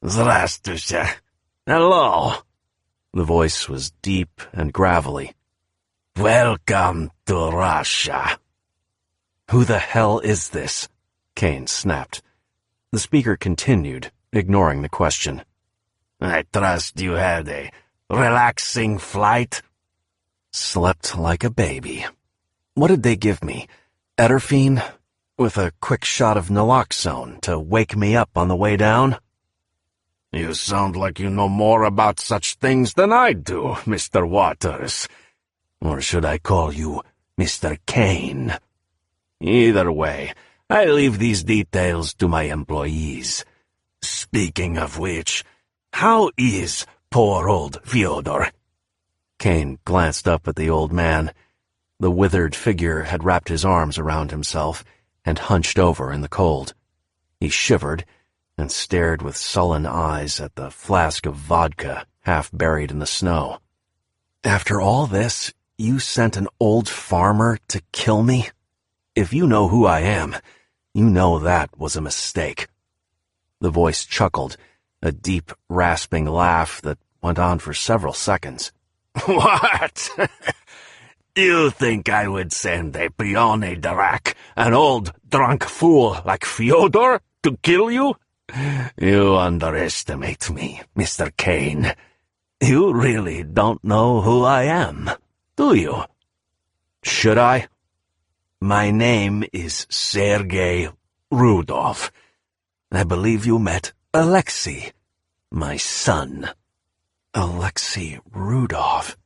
"Здравствуйте. Hello." The voice was deep and gravelly. "Welcome to Russia." "Who the hell is this?" Caine snapped. The speaker continued, ignoring the question. "I trust you had a relaxing flight." "Slept like a baby. What did they give me? Ederphine? With a quick shot of naloxone to wake me up on the way down?" "You sound like you know more about such things than I do, Mr. Waters. Or should I call you Mr. Caine? Either way, I leave these details to my employees. Speaking of which, how is poor old Fyodor?" Caine glanced up at the old man. The withered figure had wrapped his arms around himself and hunched over in the cold. He shivered and stared with sullen eyes at the flask of vodka half buried in the snow. "After all this, you sent an old farmer to kill me? If you know who I am, you know that was a mistake." The voice chuckled, a deep, rasping laugh that went on for several seconds. "What? You think I would send a Pione Drak, an old drunk fool like Fyodor, to kill you? You underestimate me, Mr. Caine. You really don't know who I am, do you?" "Should I?" "My name is Sergei Rudov. I believe you met Alexei, my son." Alexei Rudov.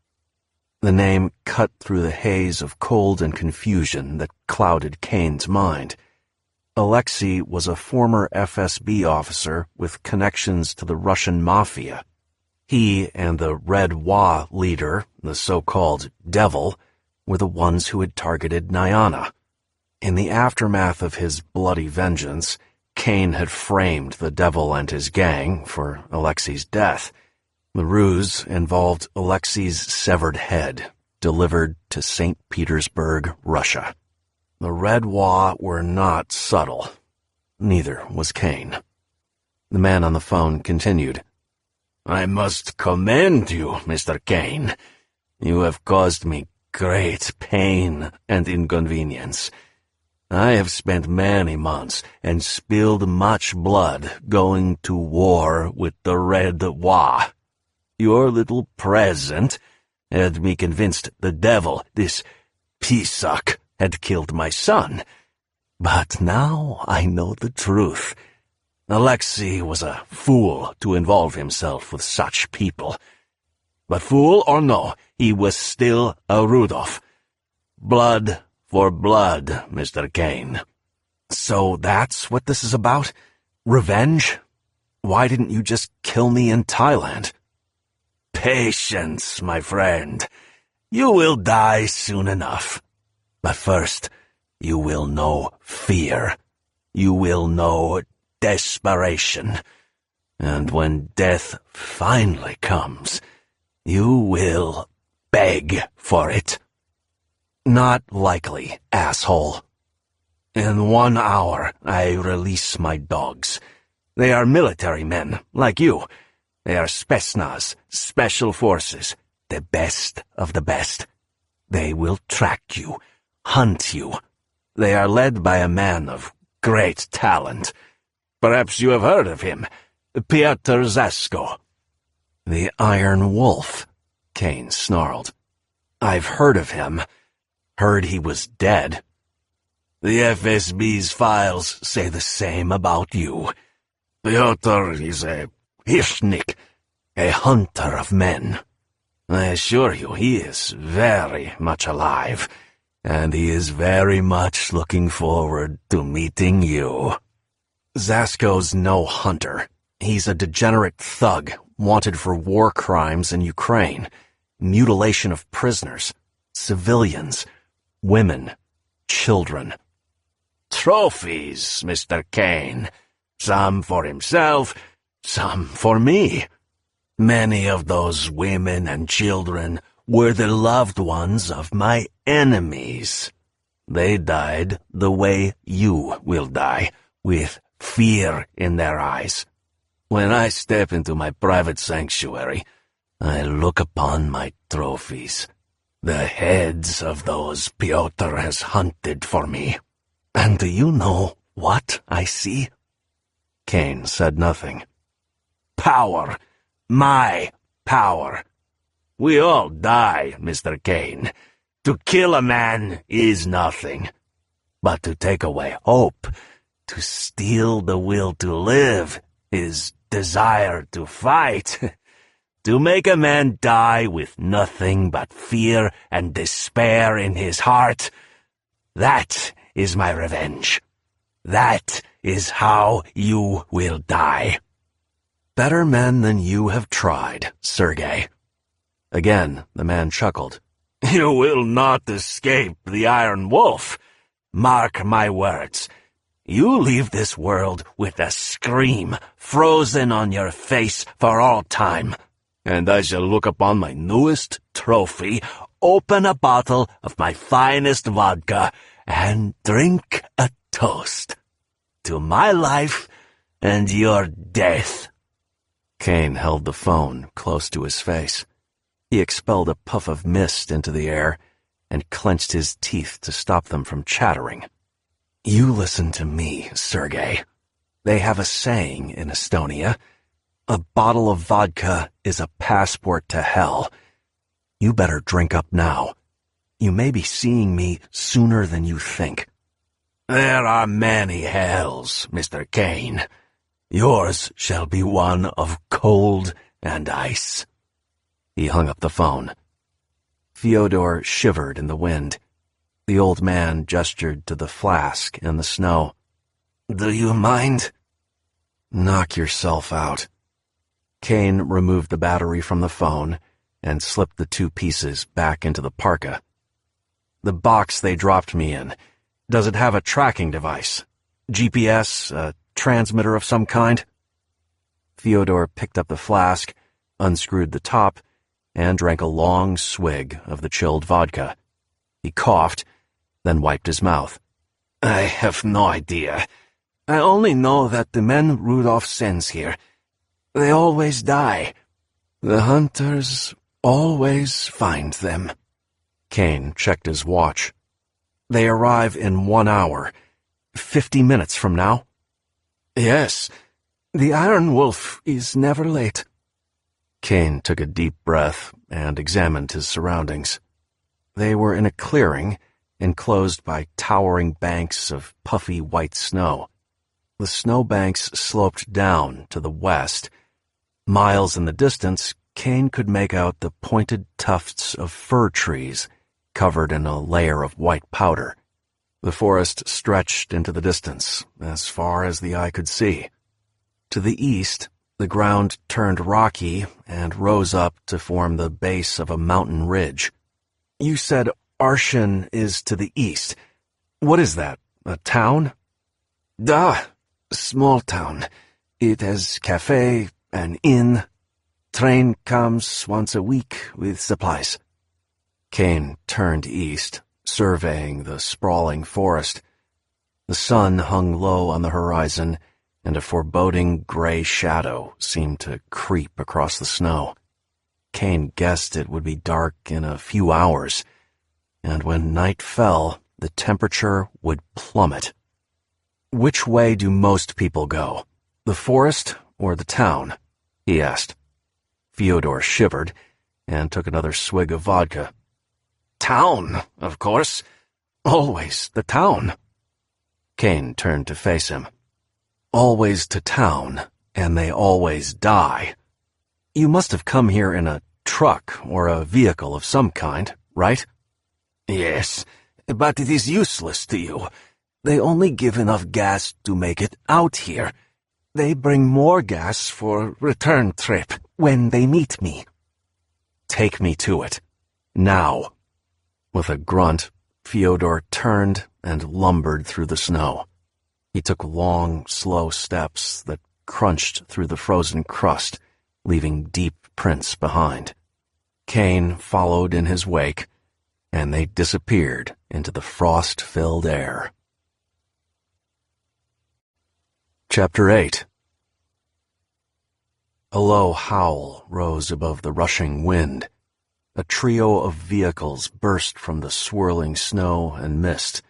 The name cut through the haze of cold and confusion that clouded Caine's mind. Alexei was a former FSB officer with connections to the Russian mafia. He and the Red Wa leader, the so-called Devil, were the ones who had targeted Nyana. In the aftermath of his bloody vengeance, Caine had framed the Devil and his gang for Alexei's death. The ruse involved Alexei's severed head, delivered to St. Petersburg, Russia. The Red Wa were not subtle. Neither was Caine. The man on the phone continued. "I must commend you, Mr. Caine. You have caused me great pain and inconvenience. I have spent many months and spilled much blood going to war with the Red Wa. Your little present had me convinced the devil, this pea-suck, had killed my son. But now I know the truth. Alexei was a fool to involve himself with such people. But fool or no, he was still a Rudolph. Blood for blood, Mr. Caine. So that's what this is about? Revenge? Why didn't you just kill me in Thailand? Patience, my friend. You will die soon enough. But first, you will know fear. You will know desperation. And when death finally comes, you will beg for it. Not likely, asshole. In 1 hour, I release my dogs. They are military men, like you. They are Spetsnaz, special forces, the best of the best. They will track you, hunt you. They are led by a man of great talent. Perhaps you have heard of him, Piotr Zasko. The Iron Wolf, Caine snarled. I've heard of him. Heard he was dead. The FSB's files say the same about you. Piotr is a Hirschnik, a hunter of men. I assure you he is very much alive, and he is very much looking forward to meeting you. Zasko's no hunter. He's a degenerate thug, wanted for war crimes in Ukraine, mutilation of prisoners, civilians, women, children. Trophies, Mr. Caine. Some for himself, some for me. Many of those women and children were the loved ones of my enemies. They died the way you will die, with fear in their eyes. When I step into my private sanctuary, I look upon my trophies, the heads of those Piotr has hunted for me. And do you know what I see? Caine said nothing. Power. My power. We all die, Mr. Caine. To kill a man is nothing. But to take away hope, to steal the will to live, his desire to fight, to make a man die with nothing but fear and despair in his heart, that is my revenge. That is how you will die. Better men than you have tried, Sergei. Again, the man chuckled. You will not escape the Iron Wolf. Mark my words. You leave this world with a scream frozen on your face for all time, and I shall look upon my newest trophy, open a bottle of my finest vodka, and drink a toast to my life and your death. Caine held the phone close to his face. He expelled a puff of mist into the air and clenched his teeth to stop them from chattering. You listen to me, Sergei. They have a saying in Estonia. A bottle of vodka is a passport to hell. You better drink up now. You may be seeing me sooner than you think. There are many hells, Mr. Caine. Yours shall be one of cold and ice. He hung up the phone. Fyodor shivered in the wind. The old man gestured to the flask in the snow. Do you mind? Knock yourself out. Caine removed the battery from the phone and slipped the 2 pieces back into the parka. The box they dropped me in, does it have a tracking device? GPS, a transmitter of some kind? Fyodor picked up the flask, unscrewed the top, and drank a long swig of the chilled vodka. He coughed, then wiped his mouth. I have no idea. I only know that the men Rudolph sends here, they always die. The hunters always find them. Caine checked his watch. They arrive in 1 hour. 50 minutes from now? Yes. The Iron Wolf is never late. Caine took a deep breath and examined his surroundings. They were in a clearing, enclosed by towering banks of puffy white snow. The snowbanks sloped down to the west. Miles in the distance, Caine could make out the pointed tufts of fir trees covered in a layer of white powder. The forest stretched into the distance, as far as the eye could see. To the east, the ground turned rocky and rose up to form the base of a mountain ridge. You said Arshan is to the east. What is that, a town? Small town. It has cafe, an inn. Train comes once a week with supplies. Caine turned east, surveying the sprawling forest. The sun hung low on the horizon, and a foreboding gray shadow seemed to creep across the snow. Caine guessed it would be dark in a few hours, and when night fell, the temperature would plummet. Which way do most people go, the forest or the town? He asked. Fyodor shivered and took another swig of vodka. Town, of course. Always the town. Caine turned to face him. Always to town, and they always die. You must have come here in a truck or a vehicle of some kind, right? Yes, but it is useless to you. They only give enough gas to make it out here. They bring more gas for return trip when they meet me. Take me to it. Now. With a grunt, Fyodor turned and lumbered through the snow. He took long, slow steps that crunched through the frozen crust, leaving deep prints behind. Caine followed in his wake, and they disappeared into the frost-filled air. Chapter 8. A low howl rose above the rushing wind. A trio of vehicles burst from the swirling snow and mist.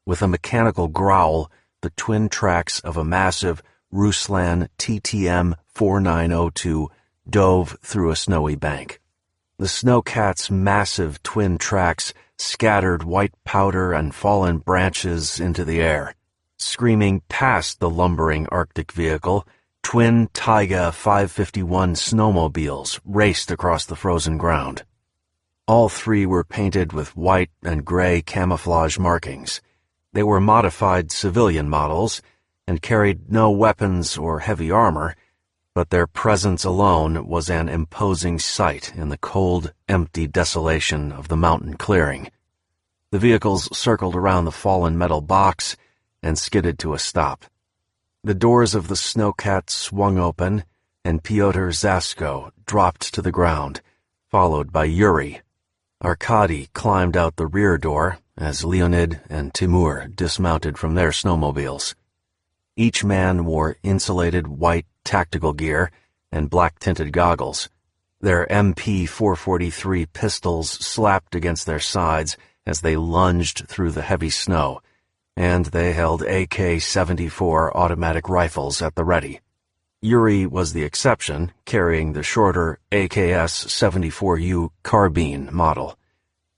With a mechanical growl, the twin tracks of a massive Ruslan TTM 4902 dove through a snowy bank. The snowcat's massive twin tracks scattered white powder and fallen branches into the air. Screaming past the lumbering Arctic vehicle, twin Taiga 551 snowmobiles raced across the frozen ground. All three were painted with white and gray camouflage markings. They were modified civilian models and carried no weapons or heavy armor, but their presence alone was an imposing sight in the cold, empty desolation of the mountain clearing. The vehicles circled around the fallen metal box and skidded to a stop. The doors of the snowcat swung open, and Pyotr Zasko dropped to the ground, followed by Yuri. Arkady climbed out the rear door as Leonid and Timur dismounted from their snowmobiles. Each man wore insulated white tactical gear and black-tinted goggles. Their MP-443 pistols slapped against their sides as they lunged through the heavy snow, and they held AK-74 automatic rifles at the ready. Yuri was the exception, carrying the shorter AKS-74U carbine model.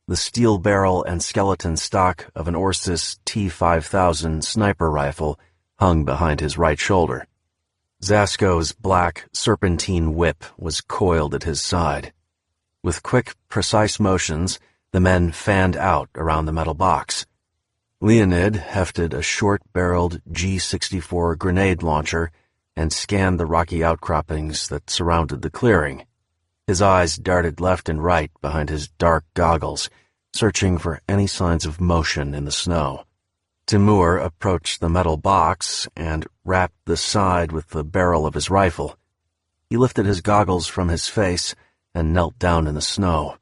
The steel barrel and skeleton stock of an Orsis T-5000 sniper rifle hung behind his right shoulder. Zasko's black serpentine whip was coiled at his side. With quick, precise motions, the men fanned out around the metal box. Leonid hefted a short-barreled G-64 grenade launcher and scanned the rocky outcroppings that surrounded the clearing. His eyes darted left and right behind his dark goggles, searching for any signs of motion in the snow. Timur approached the metal box and rapped the side with the barrel of his rifle. He lifted his goggles from his face and knelt down in the snow.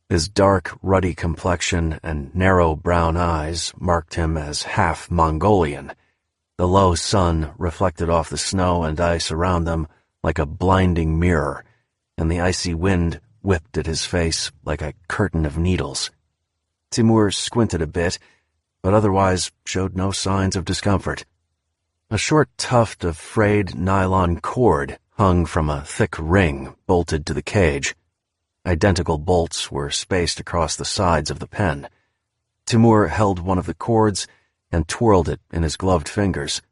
His dark, ruddy complexion and narrow brown eyes marked him as half Mongolian. The low sun reflected off the snow and ice around them like a blinding mirror, and the icy wind whipped at his face like a curtain of needles. Timur squinted a bit, but otherwise showed no signs of discomfort. A short tuft of frayed nylon cord hung from a thick ring bolted to the cage. Identical bolts were spaced across the sides of the pen. Timur held one of the cords and twirled it in his gloved fingers.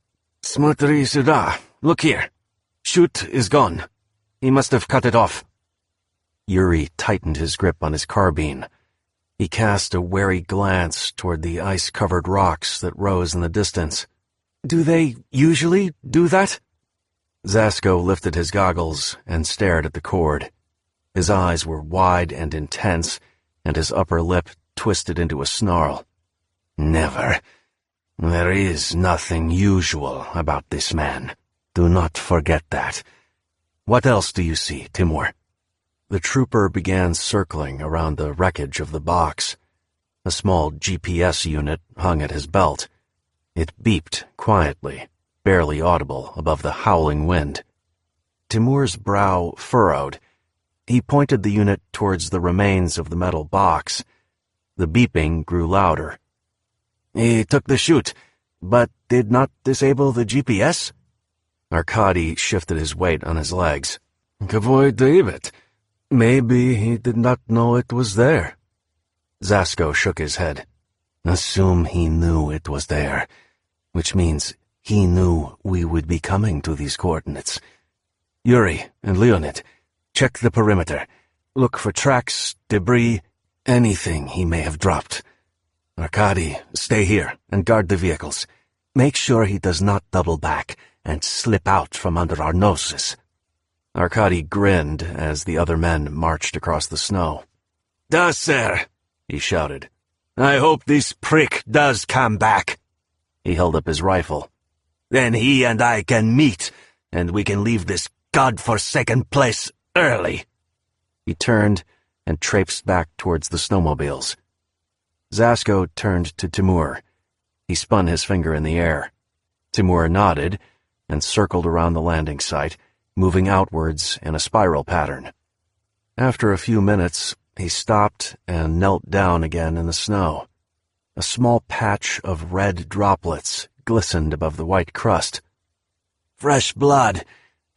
Smutri Sida, look here. Chute is gone. He must have cut it off. Yuri tightened his grip on his carbine. He cast a wary glance toward the ice-covered rocks that rose in the distance. Do they usually do that? Zasko lifted his goggles and stared at the cord. His eyes were wide and intense, and his upper lip twisted into a snarl. Never. There is nothing usual about this man. Do not forget that. What else do you see, Timur? The trooper began circling around the wreckage of the box. A small GPS unit hung at his belt. It beeped quietly, barely audible above the howling wind. Timur's brow furrowed. He pointed the unit towards the remains of the metal box. The beeping grew louder. He took the chute, but did not disable the GPS? Arkady shifted his weight on his legs. Kavoy David. Maybe he did not know it was there. Zasko shook his head. Assume he knew it was there, which means he knew we would be coming to these coordinates. Yuri and Leonid, check the perimeter. Look for tracks, debris, anything he may have dropped. Arkady, stay here and guard the vehicles. Make sure he does not double back and slip out from under our noses. Arkady grinned as the other men marched across the snow. Da, sir, he shouted. I hope this prick does come back. He held up his rifle. Then he and I can meet, and we can leave this godforsaken place early. He turned and traipsed back towards the snowmobiles. Zasko turned to Timur. He spun his finger in the air. Timur nodded and circled around the landing site, moving outwards in a spiral pattern. After a few minutes, he stopped and knelt down again in the snow. A small patch of red droplets glistened above the white crust. Fresh blood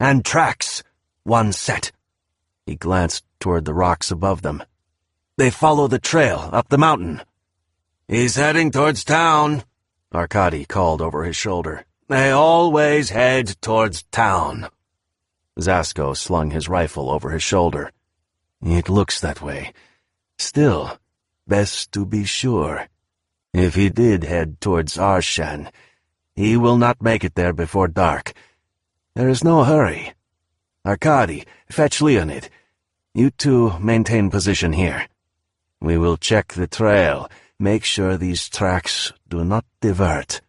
and tracks. One set. He glanced toward the rocks above them. They follow the trail up the mountain. He's heading towards town, Arkady called over his shoulder. They always head towards town. Zasko slung his rifle over his shoulder. It looks that way. Still, best to be sure. If he did head towards Arshan, he will not make it there before dark. There is no hurry. Arkady, fetch Leonid. You two maintain position here. We will check the trail, make sure these tracks do not divert.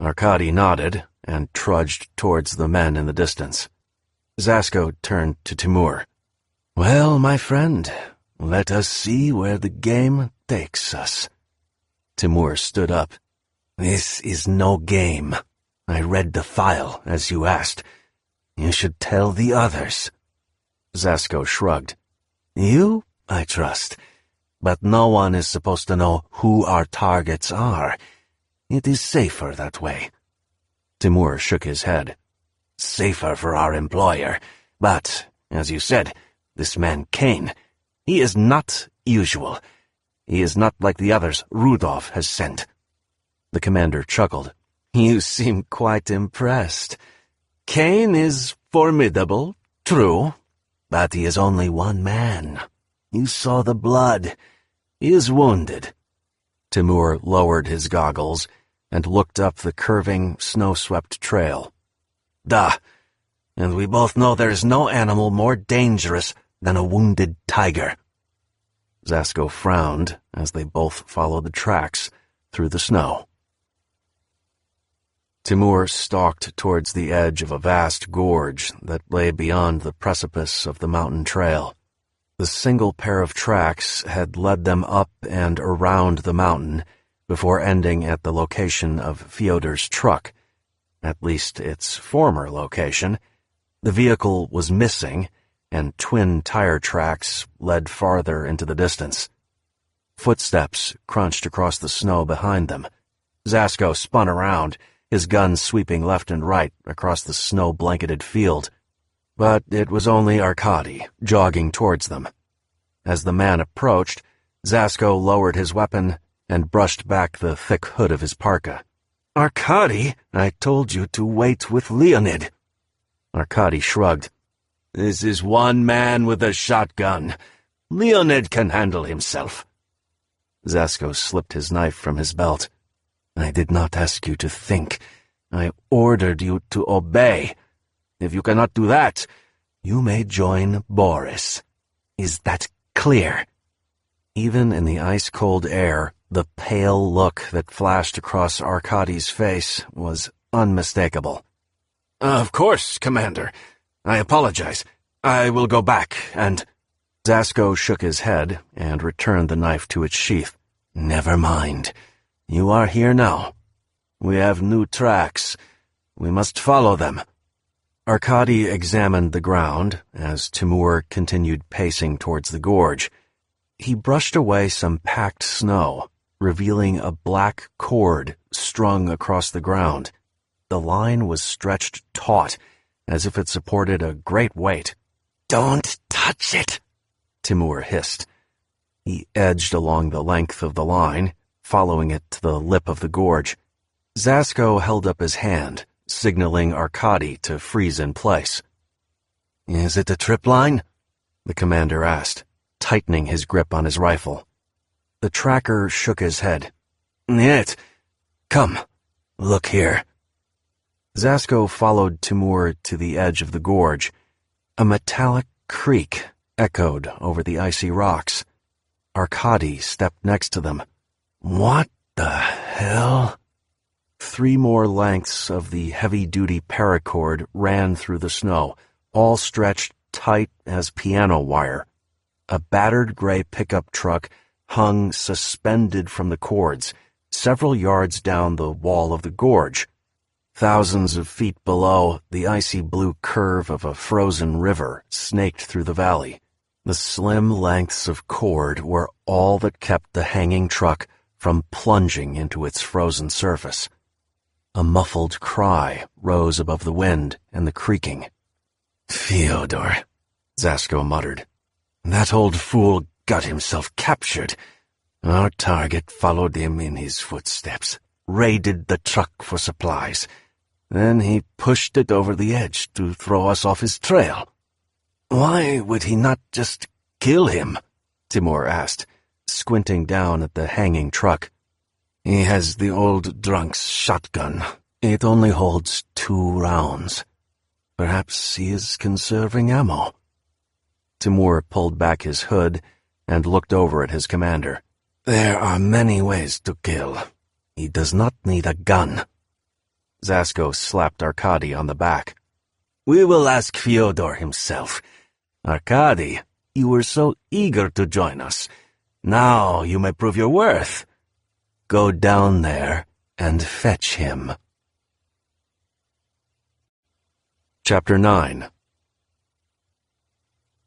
Arkady nodded and trudged towards the men in the distance. Zasko turned to Timur. Well, my friend, let us see where the game takes us. Timur stood up. This is no game. I read the file, as you asked. You should tell the others. Zasko shrugged. You, I trust. But no one is supposed to know who our targets are. It is safer that way. Timur shook his head. Safer for our employer. But, as you said, this man Caine, he is not usual. He is not like the others Rudolph has sent. The commander chuckled. You seem quite impressed. Caine is formidable, true, but he is only one man. You saw the blood. He is wounded. Timur lowered his goggles and looked up the curving, snow-swept trail. Da, and we both know there is no animal more dangerous than a wounded tiger. Zasko frowned as they both followed the tracks through the snow. Timur stalked towards the edge of a vast gorge that lay beyond the precipice of the mountain trail. The single pair of tracks had led them up and around the mountain before ending at the location of Fyodor's truck, at least its former location. The vehicle was missing, and twin tire tracks led farther into the distance. Footsteps crunched across the snow behind them. Zasko spun around, his gun sweeping left and right across the snow-blanketed field. But it was only Arkady, jogging towards them. As the man approached, Zasko lowered his weapon and brushed back the thick hood of his parka. Arkady, I told you to wait with Leonid. Arkady shrugged. This is one man with a shotgun. Leonid can handle himself. Zasko slipped his knife from his belt. I did not ask you to think. I ordered you to obey. If you cannot do that, you may join Boris. Is that clear? Even in the ice-cold air, the pale look that flashed across Arkady's face was unmistakable. Of course, Commander. I apologize. I will go back and— Zasko shook his head and returned the knife to its sheath. Never mind. You are here now. We have new tracks. We must follow them. Arkady examined the ground as Timur continued pacing towards the gorge. He brushed away some packed snow, revealing a black cord strung across the ground. The line was stretched taut, as if it supported a great weight. Don't touch it, Timur hissed. He edged along the length of the line, following it to the lip of the gorge. Zasko held up his hand, signaling Arkady to freeze in place. Is it a trip line? The commander asked, tightening his grip on his rifle. The tracker shook his head. Yet. Come, look here. Zasko followed Timur to the edge of the gorge. A metallic creak echoed over the icy rocks. Arkady stepped next to them. What the hell? 3 more lengths of the heavy-duty paracord ran through the snow, all stretched tight as piano wire. A battered gray pickup truck hung suspended from the cords, several yards down the wall of the gorge. Thousands of feet below, the icy blue curve of a frozen river snaked through the valley. The slim lengths of cord were all that kept the hanging truck from plunging into its frozen surface. A muffled cry rose above the wind and the creaking. Fyodor, Zasko muttered. That old fool got himself captured. Our target followed him in his footsteps, raided the truck for supplies. Then he pushed it over the edge to throw us off his trail. Why would he not just kill him? Timur asked, squinting down at the hanging truck. He has the old drunk's shotgun. It only holds 2 rounds. Perhaps he is conserving ammo. Timur pulled back his hood and looked over at his commander. There are many ways to kill. He does not need a gun. Zasko slapped Arkady on the back. We will ask Fyodor himself. Arkady, you were so eager to join us. Now you may prove your worth. Go down there and fetch him. Chapter 9.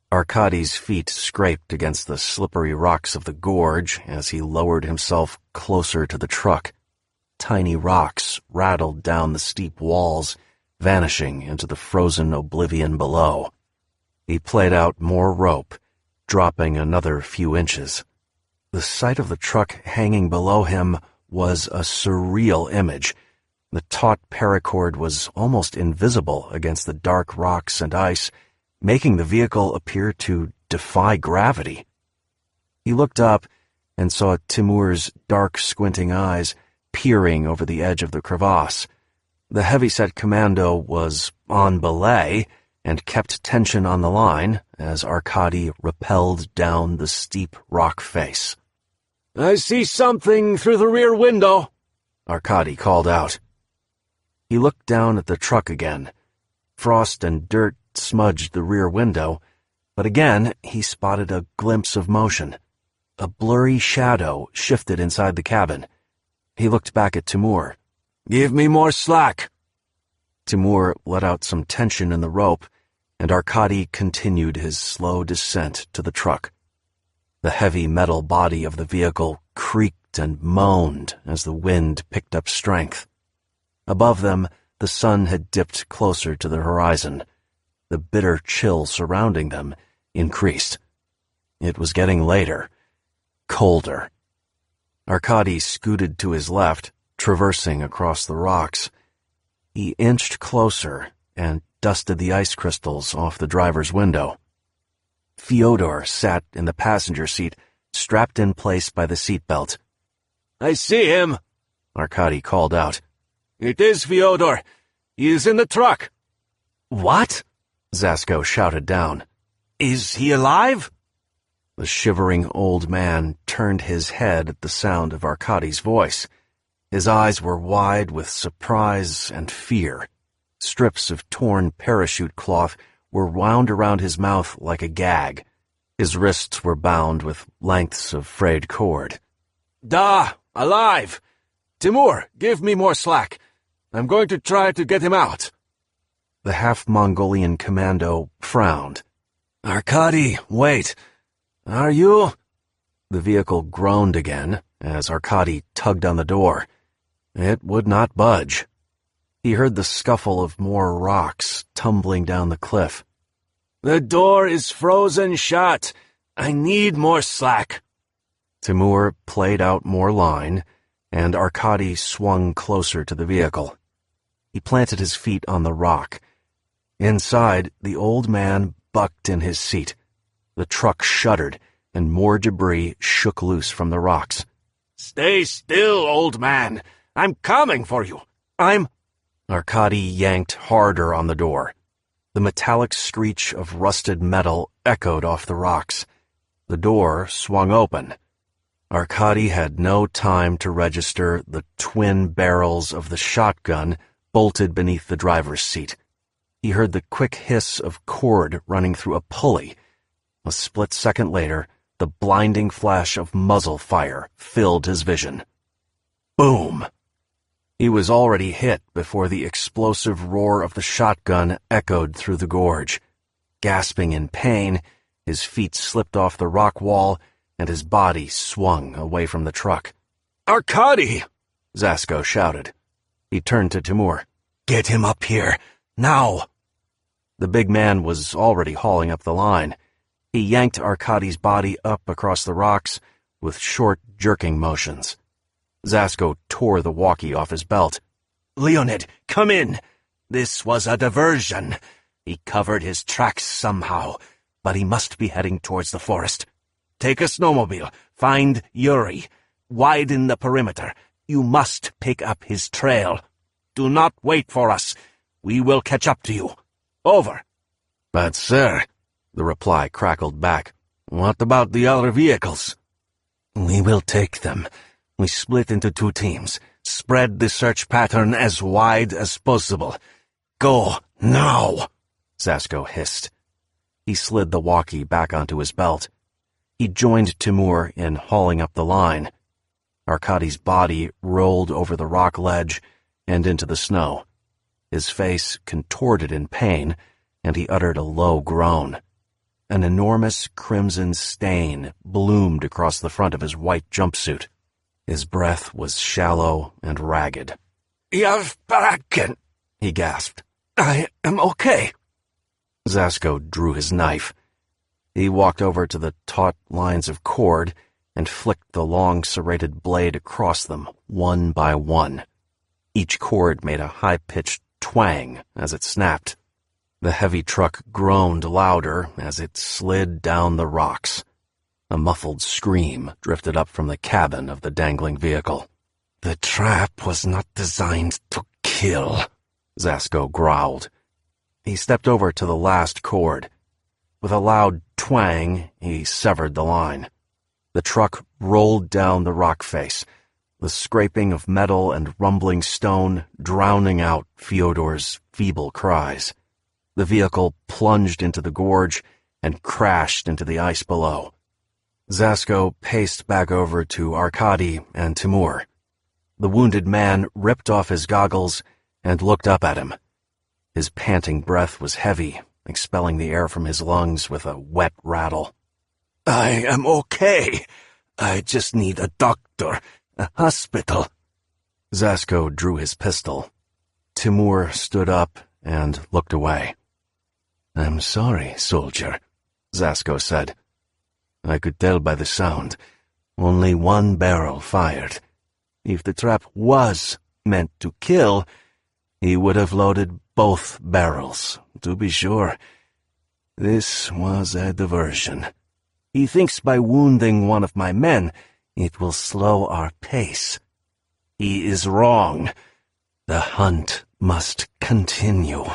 Arkady's feet scraped against the slippery rocks of the gorge as he lowered himself closer to the truck. Tiny rocks rattled down the steep walls, vanishing into the frozen oblivion below. He played out more rope, dropping another few inches. The sight of the truck hanging below him was a surreal image. The taut paracord was almost invisible against the dark rocks and ice, making the vehicle appear to defy gravity. He looked up and saw Timur's dark, squinting eyes peering over the edge of the crevasse. The heavyset commando was on belay and kept tension on the line as Arkady rappelled down the steep rock face. I see something through the rear window, Arkady called out. He looked down at the truck again. Frost and dirt smudged the rear window, but again he spotted a glimpse of motion. A blurry shadow shifted inside the cabin. He looked back at Timur. Give me more slack. Timur let out some tension in the rope, and Arkady continued his slow descent to the truck. The heavy metal body of the vehicle creaked and moaned as the wind picked up strength. Above them, the sun had dipped closer to the horizon. the bitter chill surrounding them increased. It was getting later, colder. Arkady scooted to his left, traversing across the rocks. He inched closer and dusted the ice crystals off the driver's window. Fyodor sat in the passenger seat, strapped in place by the seatbelt. I see him, Arkady called out. It is Fyodor. He is in the truck. What? Zasko shouted down. Is he alive? The shivering old man turned his head at the sound of Arkady's voice. His eyes were wide with surprise and fear. Strips of torn parachute cloth were wound around his mouth like a gag. His wrists were bound with lengths of frayed cord. Da, alive. Timur, give me more slack. I'm going to try to get him out. The half-Mongolian commando frowned. Arkady, wait. Are you? The vehicle groaned again as Arkady tugged on the door. It would not budge. He heard the scuffle of more rocks tumbling down the cliff. The door is frozen shut. I need more slack. Timur played out more line, and Arkady swung closer to the vehicle. He planted his feet on the rock. Inside, the old man bucked in his seat. The truck shuddered, and more debris shook loose from the rocks. Stay still, old man. I'm coming for you. Arkady yanked harder on the door. The metallic screech of rusted metal echoed off the rocks. The door swung open. Arkady had no time to register the twin barrels of the shotgun bolted beneath the driver's seat. He heard the quick hiss of cord running through a pulley. A split second later, the blinding flash of muzzle fire filled his vision. Boom! He was already hit before the explosive roar of the shotgun echoed through the gorge. Gasping in pain, his feet slipped off the rock wall, and his body swung away from the truck. Arkady! Zasko shouted. He turned to Timur. Get him up here, now! The big man was already hauling up the line. He yanked Arkady's body up across the rocks with short, jerking motions. Zasko tore the walkie off his belt. Leonid, come in. This was a diversion. He covered his tracks somehow, but he must be heading towards the forest. Take a snowmobile. Find Yuri. Widen the perimeter. You must pick up his trail. Do not wait for us. We will catch up to you. Over. But, sir, the reply crackled back, what about the other vehicles? We will take them. We split into 2 teams. Spread the search pattern as wide as possible. Go, now! Zasko hissed. He slid the walkie back onto his belt. He joined Timur in hauling up the line. Arkady's body rolled over the rock ledge and into the snow. His face contorted in pain, and he uttered a low groan. An enormous crimson stain bloomed across the front of his white jumpsuit. His breath was shallow and ragged. Yavbarakin, he gasped. I am okay. Zasko drew his knife. He walked over to the taut lines of cord and flicked the long serrated blade across them, one by one. Each cord made a high-pitched twang as it snapped. The heavy truck groaned louder as it slid down the rocks. A muffled scream drifted up from the cabin of the dangling vehicle. The trap was not designed to kill, Zasko growled. He stepped over to the last cord. With a loud twang, he severed the line. The truck rolled down the rock face, the scraping of metal and rumbling stone drowning out Fyodor's feeble cries. The vehicle plunged into the gorge and crashed into the ice below. Zasko paced back over to Arkady and Timur. The wounded man ripped off his goggles and looked up at him. His panting breath was heavy, expelling the air from his lungs with a wet rattle. I am okay. I just need a doctor, a hospital. Zasko drew his pistol. Timur stood up and looked away. "I'm sorry, soldier," Zasko said. "I could tell by the sound. Only one barrel fired. If the trap was meant to kill, he would have loaded both barrels, to be sure. This was a diversion. He thinks by wounding one of my men, it will slow our pace. He is wrong. The hunt must continue."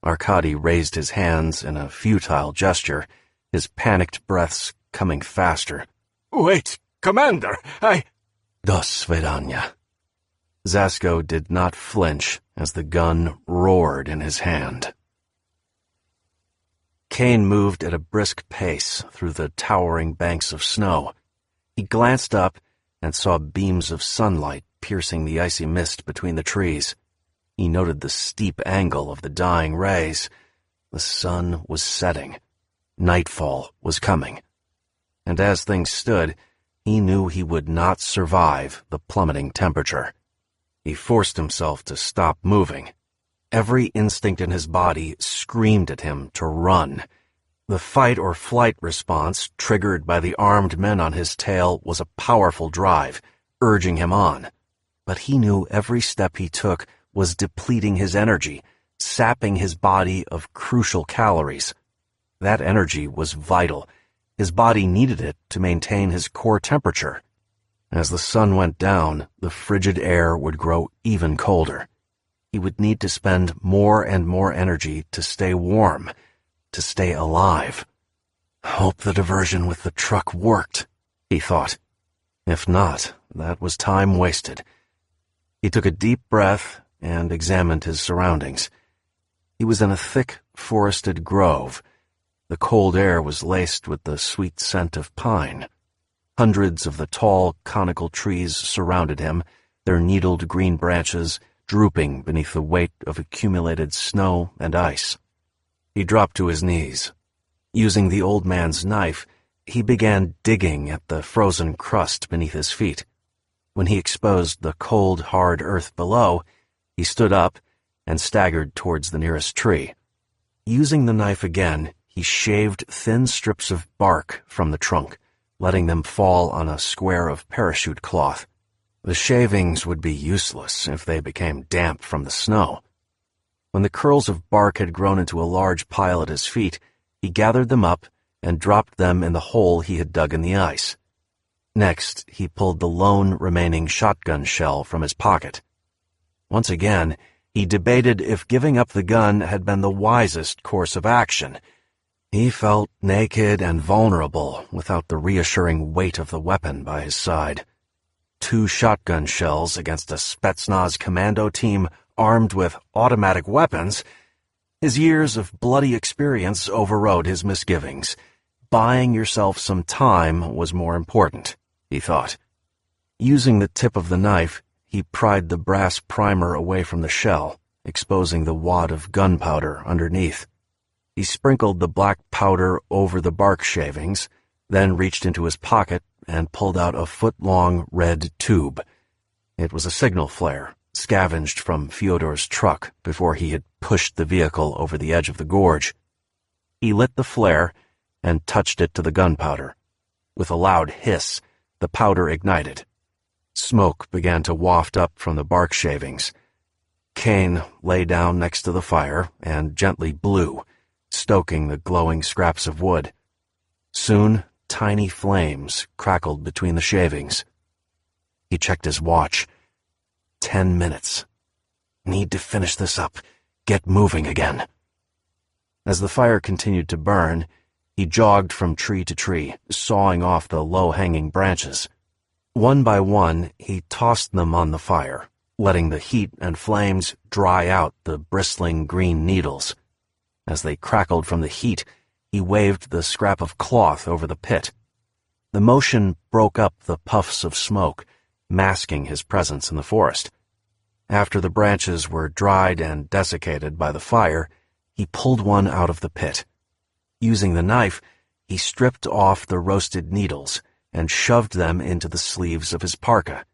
Arkady raised his hands in a futile gesture, his panicked breaths coming faster. Wait, Commander, Do svidaniya. Zasko did not flinch as the gun roared in his hand. Caine moved at a brisk pace through the towering banks of snow. He glanced up and saw beams of sunlight piercing the icy mist between the trees. He noted the steep angle of the dying rays. The sun was setting. Nightfall was coming. And as things stood, he knew he would not survive the plummeting temperature. He forced himself to stop moving. Every instinct in his body screamed at him to run. The fight-or-flight response, triggered by the armed men on his tail, was a powerful drive, urging him on. But he knew every step he took was depleting his energy, sapping his body of crucial calories. That energy was vital. His body needed it to maintain his core temperature. As the sun went down, the frigid air would grow even colder. He would need to spend more and more energy to stay warm, to stay alive. Hope the diversion with the truck worked, he thought. If not, that was time wasted. He took a deep breath and examined his surroundings. He was in a thick, forested grove. The cold air was laced with the sweet scent of pine. Hundreds of the tall, conical trees surrounded him, their needled green branches drooping beneath the weight of accumulated snow and ice. He dropped to his knees. Using the old man's knife, he began digging at the frozen crust beneath his feet. When he exposed the cold, hard earth below, he stood up and staggered towards the nearest tree. Using the knife again, he shaved thin strips of bark from the trunk, letting them fall on a square of parachute cloth. The shavings would be useless if they became damp from the snow. When the curls of bark had grown into a large pile at his feet, he gathered them up and dropped them in the hole he had dug in the ice. Next, he pulled the lone remaining shotgun shell from his pocket. Once again, he debated if giving up the gun had been the wisest course of action. He felt naked and vulnerable without the reassuring weight of the weapon by his side. 2 shotgun shells against a Spetsnaz commando team armed with automatic weapons. His years of bloody experience overrode his misgivings. Buying yourself some time was more important, he thought. Using the tip of the knife, he pried the brass primer away from the shell, exposing the wad of gunpowder underneath. He sprinkled the black powder over the bark shavings, then reached into his pocket and pulled out a foot-long red tube. It was a signal flare, scavenged from Fyodor's truck before he had pushed the vehicle over the edge of the gorge. He lit the flare and touched it to the gunpowder. With a loud hiss, the powder ignited. Smoke began to waft up from the bark shavings. Caine lay down next to the fire and gently blew, stoking the glowing scraps of wood. Soon, tiny flames crackled between the shavings. He checked his watch. 10 minutes. Need to finish this up. Get moving again. As the fire continued to burn, he jogged from tree to tree, sawing off the low-hanging branches. One by one, he tossed them on the fire, letting the heat and flames dry out the bristling green needles. As they crackled from the heat, he waved the scrap of cloth over the pit. The motion broke up the puffs of smoke, masking his presence in the forest. After the branches were dried and desiccated by the fire, he pulled one out of the pit. Using the knife, he stripped off the roasted needles and shoved them into the sleeves of his parka.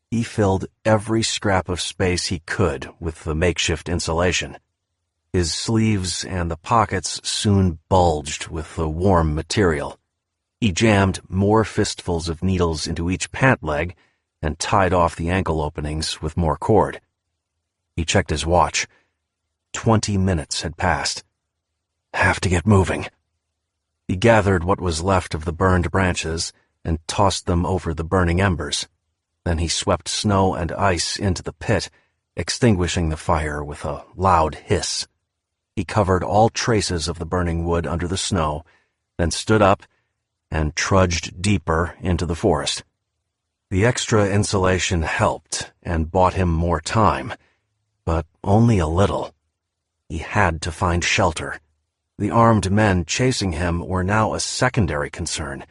He filled every scrap of space he could with the makeshift insulation. His sleeves and the pockets soon bulged with the warm material. He jammed more fistfuls of needles into each pant leg and tied off the ankle openings with more cord. He checked his watch. 20 minutes had passed. Have to get moving. He gathered what was left of the burned branches and tossed them over the burning embers. Then he swept snow and ice into the pit, extinguishing the fire with a loud hiss. He covered all traces of the burning wood under the snow, then stood up and trudged deeper into the forest. The extra insulation helped and bought him more time, but only a little. He had to find shelter. The armed men chasing him were now a secondary concern.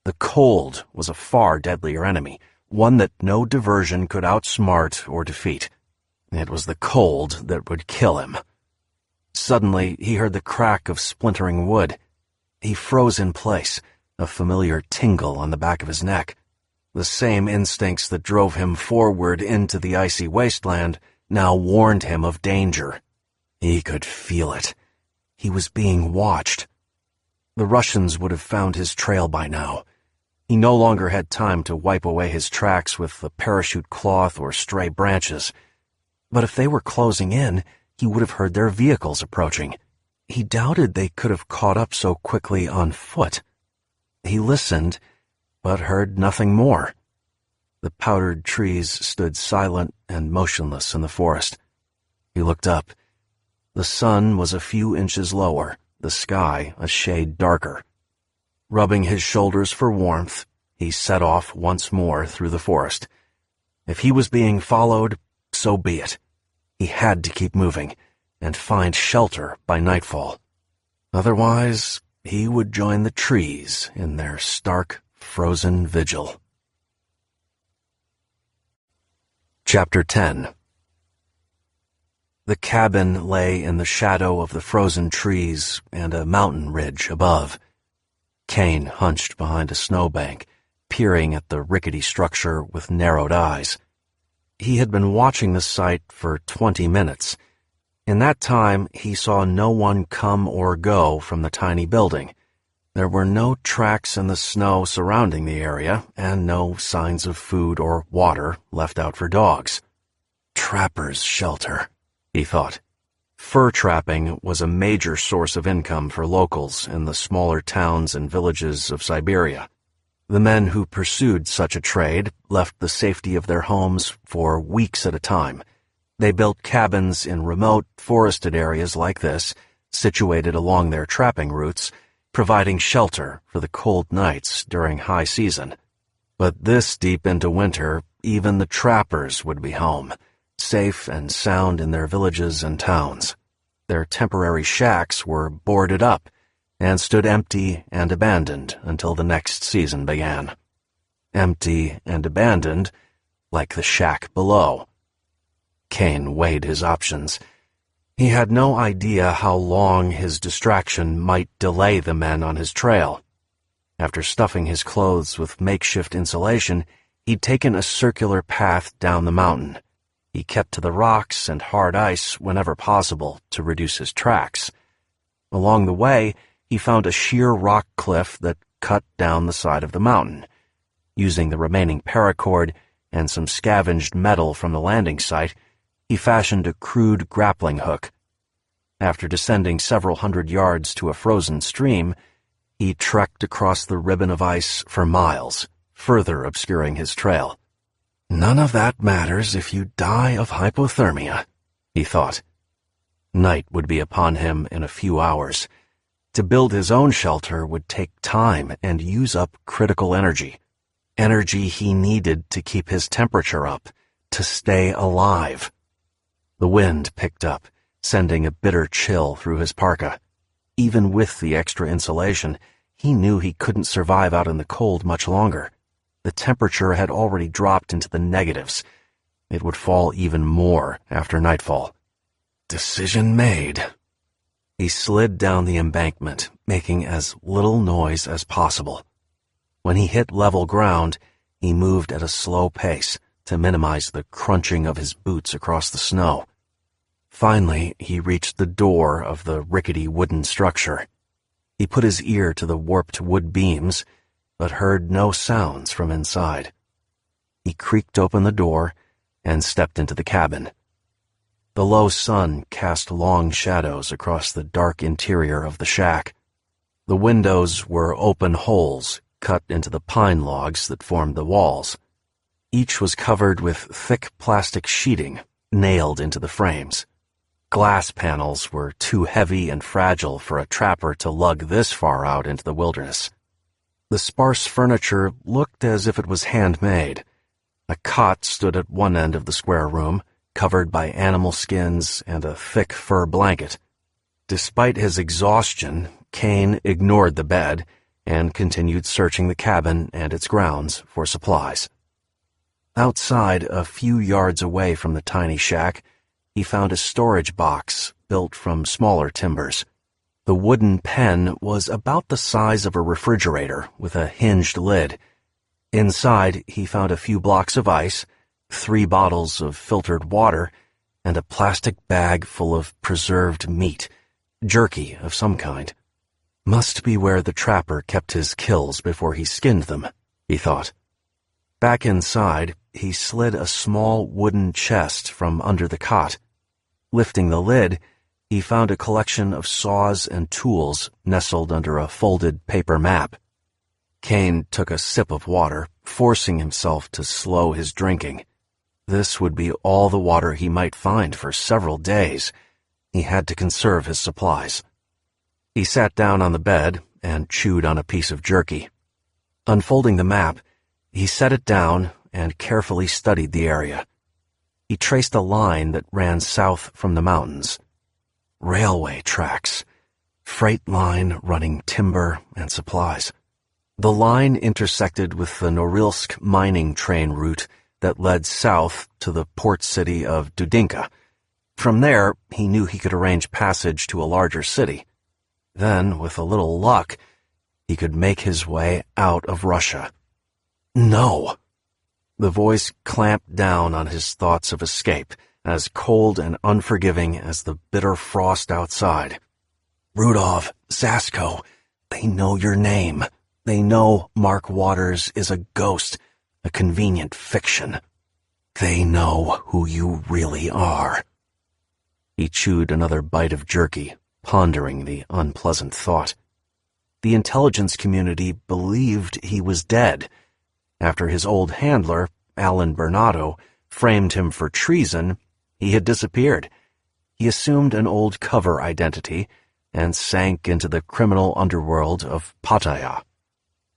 The cold was a far deadlier enemy, one that no diversion could outsmart or defeat. It was the cold that would kill him. Suddenly, he heard the crack of splintering wood. He froze in place, a familiar tingle on the back of his neck. The same instincts that drove him forward into the icy wasteland now warned him of danger. He could feel it. He was being watched. The Russians would have found his trail by now. He no longer had time to wipe away his tracks with the parachute cloth or stray branches. But if they were closing in, he would have heard their vehicles approaching. He doubted they could have caught up so quickly on foot. He listened, but heard nothing more. The powdered trees stood silent and motionless in the forest. He looked up. The sun was a few inches lower, the sky a shade darker. Rubbing his shoulders for warmth, he set off once more through the forest. If he was being followed, so be it. He had to keep moving and find shelter by nightfall. Otherwise, he would join the trees in their stark, frozen vigil. Chapter 10. The cabin lay in the shadow of the frozen trees and a mountain ridge above. Caine hunched behind a snowbank, peering at the rickety structure with narrowed eyes. He had been watching the site for 20 minutes. In that time, he saw no one come or go from the tiny building. There were no tracks in the snow surrounding the area, and no signs of food or water left out for dogs. Trapper's shelter, he thought. Fur trapping was a major source of income for locals in the smaller towns and villages of Siberia. The men who pursued such a trade left the safety of their homes for weeks at a time. They built cabins in remote, forested areas like this, situated along their trapping routes, providing shelter for the cold nights during high season. But this deep into winter, even the trappers would be home, safe and sound in their villages and towns. Their temporary shacks were boarded up and stood empty and abandoned until the next season began. Empty and abandoned, like the shack below. Caine weighed his options. He had no idea how long his distraction might delay the men on his trail. After stuffing his clothes with makeshift insulation, he'd taken a circular path down the mountain. He kept to the rocks and hard ice whenever possible to reduce his tracks. Along the way, he found a sheer rock cliff that cut down the side of the mountain. Using the remaining paracord and some scavenged metal from the landing site, he fashioned a crude grappling hook. After descending several hundred yards to a frozen stream, he trekked across the ribbon of ice for miles, further obscuring his trail. None of that matters if you die of hypothermia, he thought. Night would be upon him in a few hours. To build his own shelter would take time and use up critical energy. Energy he needed to keep his temperature up, to stay alive. The wind picked up, sending a bitter chill through his parka. Even with the extra insulation, he knew he couldn't survive out in the cold much longer. The temperature had already dropped into the negatives. It would fall even more after nightfall. Decision made. He slid down the embankment, making as little noise as possible. When he hit level ground, he moved at a slow pace to minimize the crunching of his boots across the snow. Finally, he reached the door of the rickety wooden structure. He put his ear to the warped wood beams, but heard no sounds from inside. He creaked open the door and stepped into the cabin. The low sun cast long shadows across the dark interior of the shack. The windows were open holes cut into the pine logs that formed the walls. Each was covered with thick plastic sheeting nailed into the frames. Glass panels were too heavy and fragile for a trapper to lug this far out into the wilderness. The sparse furniture looked as if it was handmade. A cot stood at one end of the square room, covered by animal skins and a thick fur blanket. Despite his exhaustion, Caine ignored the bed and continued searching the cabin and its grounds for supplies. Outside, a few yards away from the tiny shack, he found a storage box built from smaller timbers. The wooden pen was about the size of a refrigerator with a hinged lid. Inside, he found a few blocks of ice, 3 bottles of filtered water, and a plastic bag full of preserved meat, jerky of some kind. Must be where the trapper kept his kills before he skinned them, he thought. Back inside, he slid a small wooden chest from under the cot. Lifting the lid, he found a collection of saws and tools nestled under a folded paper map. Caine took a sip of water, forcing himself to slow his drinking. This would be all the water he might find for several days. He had to conserve his supplies. He sat down on the bed and chewed on a piece of jerky. Unfolding the map, he set it down and carefully studied the area. He traced a line that ran south from the mountains. Railway tracks. Freight line running timber and supplies. The line intersected with the Norilsk mining train route that led south to the port city of Dudinka. From there, he knew he could arrange passage to a larger city. Then, with a little luck, he could make his way out of Russia. No! The voice clamped down on his thoughts of escape, as cold and unforgiving as the bitter frost outside. Rudolph, Zasko, they know your name. They know Mark Waters is a ghost, a convenient fiction. They know who you really are. He chewed another bite of jerky, pondering the unpleasant thought. The intelligence community believed he was dead. After his old handler, Alan Bernardo, framed him for treason, he had disappeared. He assumed an old cover identity and sank into the criminal underworld of Pattaya.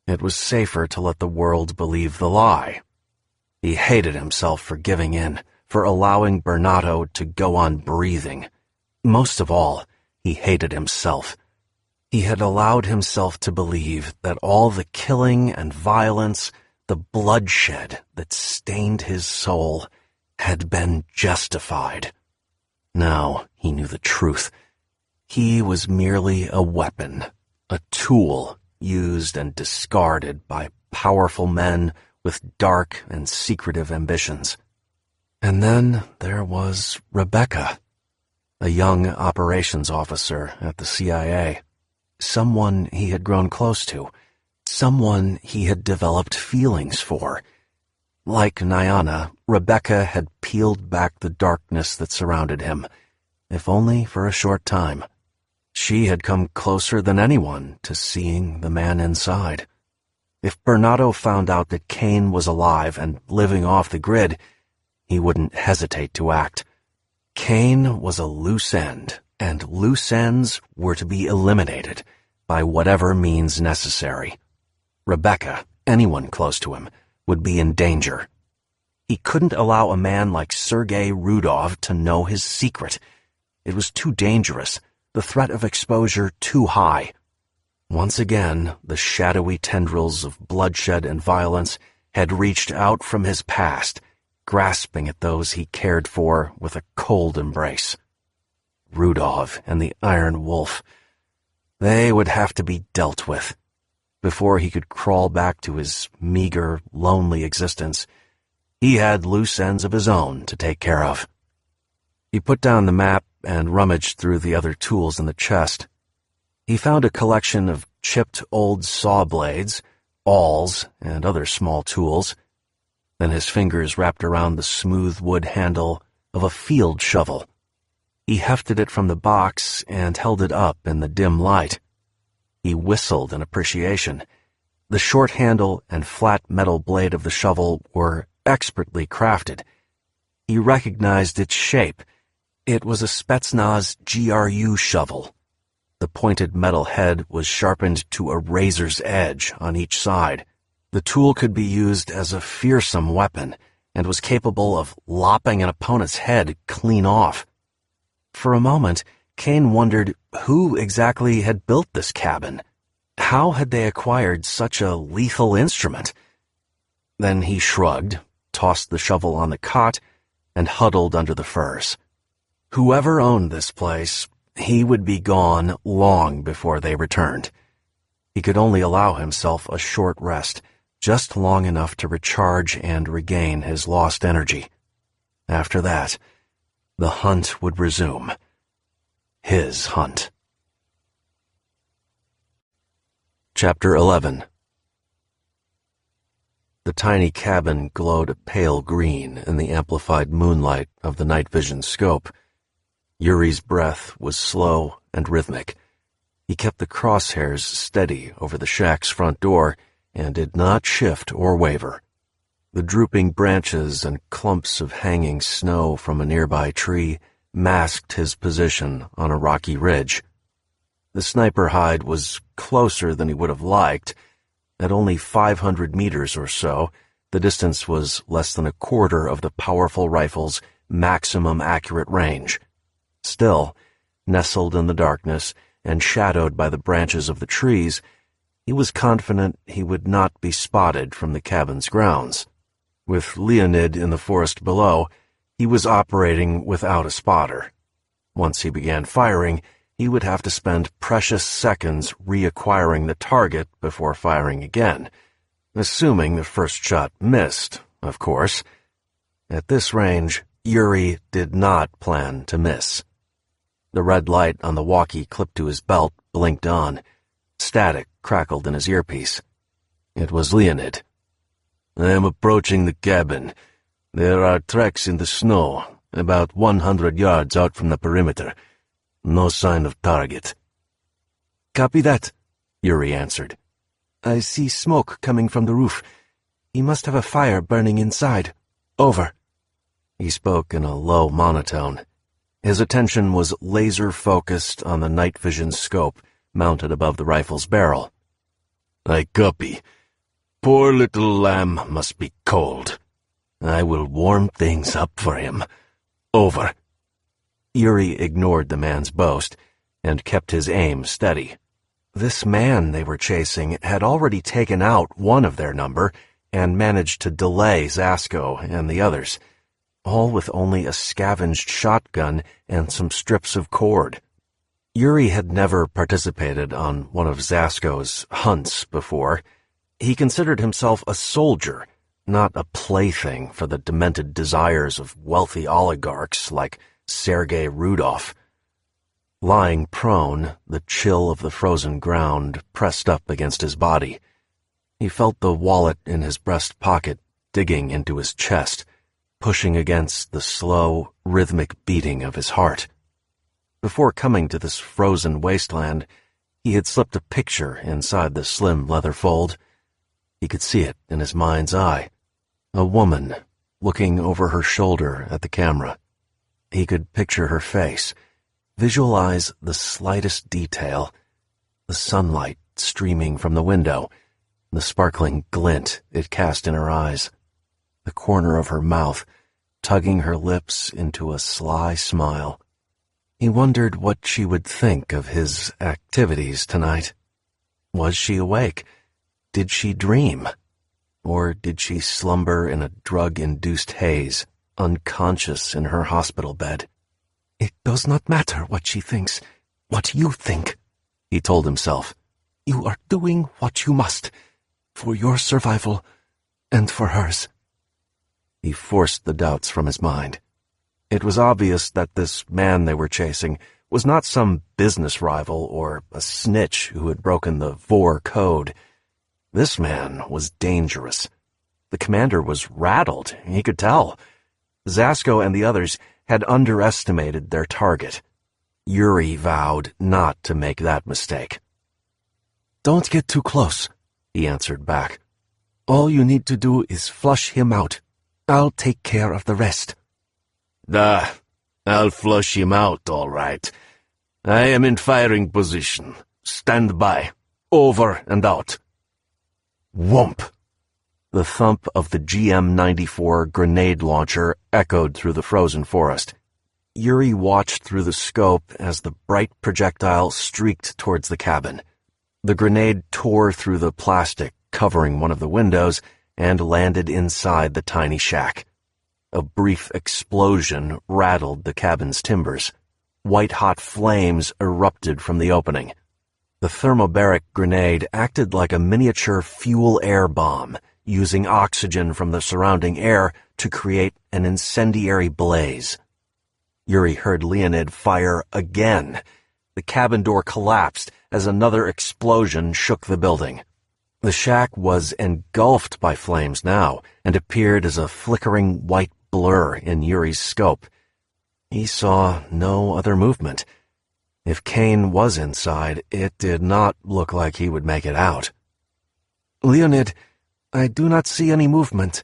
It was safer to let the world believe the lie. He hated himself for giving in, for allowing Bernardo to go on breathing. Most of all, he hated himself. He had allowed himself to believe that all the killing and violence, the bloodshed that stained his soul, had been justified. Now he knew the truth. He was merely a weapon, a tool used and discarded by powerful men with dark and secretive ambitions. And then there was Rebecca, a young operations officer at the CIA, someone he had grown close to, someone he had developed feelings for. Like Nyana, Rebecca had peeled back the darkness that surrounded him, if only for a short time. She had come closer than anyone to seeing the man inside. If Bernardo found out that Caine was alive and living off the grid, he wouldn't hesitate to act. Caine was a loose end, and loose ends were to be eliminated by whatever means necessary. Rebecca, anyone close to him, would be in danger. He couldn't allow a man like Sergei Rudov to know his secret. It was too dangerous, the threat of exposure too high. Once again, the shadowy tendrils of bloodshed and violence had reached out from his past, grasping at those he cared for with a cold embrace. Rudov and the Iron Wolf. They would have to be dealt with. Before he could crawl back to his meager, lonely existence, he had loose ends of his own to take care of. He put down the map and rummaged through the other tools in the chest. He found a collection of chipped old saw blades, awls, and other small tools. Then his fingers wrapped around the smooth wood handle of a field shovel. He hefted it from the box and held it up in the dim light. He whistled in appreciation. The short handle and flat metal blade of the shovel were expertly crafted. He recognized its shape. It was a Spetsnaz GRU shovel. The pointed metal head was sharpened to a razor's edge on each side. The tool could be used as a fearsome weapon and was capable of lopping an opponent's head clean off. For a moment, Caine wondered who exactly had built this cabin. How had they acquired such a lethal instrument? Then he shrugged, tossed the shovel on the cot, and huddled under the furs. Whoever owned this place, he would be gone long before they returned. He could only allow himself a short rest, just long enough to recharge and regain his lost energy. After that, the hunt would resume. His hunt. Chapter 11. The tiny cabin glowed a pale green in the amplified moonlight of the night vision scope. Yuri's breath was slow and rhythmic. He kept the crosshairs steady over the shack's front door and did not shift or waver. The drooping branches and clumps of hanging snow from a nearby tree masked his position on a rocky ridge. The sniper hide was closer than he would have liked. At only 500 meters or so, the distance was less than a quarter of the powerful rifle's maximum accurate range. Still, nestled in the darkness and shadowed by the branches of the trees, he was confident he would not be spotted from the cabin's grounds. With Leonid in the forest below, he was operating without a spotter. Once he began firing, he would have to spend precious seconds reacquiring the target before firing again, assuming the first shot missed, of course. At this range, Yuri did not plan to miss. The red light on the walkie clipped to his belt blinked on. Static crackled in his earpiece. It was Leonid. "I am approaching the cabin. There are tracks in the snow, about 100 yards out from the perimeter. No sign of target." "Copy that," Yuri answered. "I see smoke coming from the roof. He must have a fire burning inside. Over." He spoke in a low monotone. His attention was laser-focused on the night vision scope mounted above the rifle's barrel. "I copy. Poor little lamb must be cold. I will warm things up for him. Over." Yuri ignored the man's boast and kept his aim steady. This man they were chasing had already taken out one of their number and managed to delay Zasko and the others, all with only a scavenged shotgun and some strips of cord. Yuri had never participated on one of Zasko's hunts before. He considered himself a soldier, not a plaything for the demented desires of wealthy oligarchs like Sergei Rudolph. Lying prone, the chill of the frozen ground pressed up against his body. He felt the wallet in his breast pocket digging into his chest, pushing against the slow, rhythmic beating of his heart. Before coming to this frozen wasteland, he had slipped a picture inside the slim leather fold. He could see it in his mind's eye. A woman looking over her shoulder at the camera. He could picture her face, visualize the slightest detail, the sunlight streaming from the window, the sparkling glint it cast in her eyes, the corner of her mouth tugging her lips into a sly smile. He wondered what she would think of his activities tonight. Was she awake? Did she dream? Or did she slumber in a drug-induced haze, unconscious in her hospital bed? "It does not matter what she thinks, what you think," he told himself. "You are doing what you must, for your survival and for hers." He forced the doubts from his mind. It was obvious that this man they were chasing was not some business rival or a snitch who had broken the Vor code. This man was dangerous. The commander was rattled, he could tell. Zasko and the others had underestimated their target. Yuri vowed not to make that mistake. "Don't get too close," he answered back. "All you need to do is flush him out. I'll take care of the rest." I'll flush him out, all right. I am in firing position. Stand by. Over and out. Whoomp! The thump of the GM-94 grenade launcher echoed through the frozen forest. Yuri watched through the scope as the bright projectile streaked towards the cabin. The grenade tore through the plastic, covering one of the windows, and landed inside the tiny shack. A brief explosion rattled the cabin's timbers. White-hot flames erupted from the opening. The thermobaric grenade acted like a miniature fuel-air bomb, using oxygen from the surrounding air to create an incendiary blaze. Yuri heard Leonid fire again. The cabin door collapsed as another explosion shook the building. The shack was engulfed by flames now and appeared as a flickering white blur in Yuri's scope. He saw no other movement. If Caine was inside, it did not look like he would make it out. "Leonid, I do not see any movement.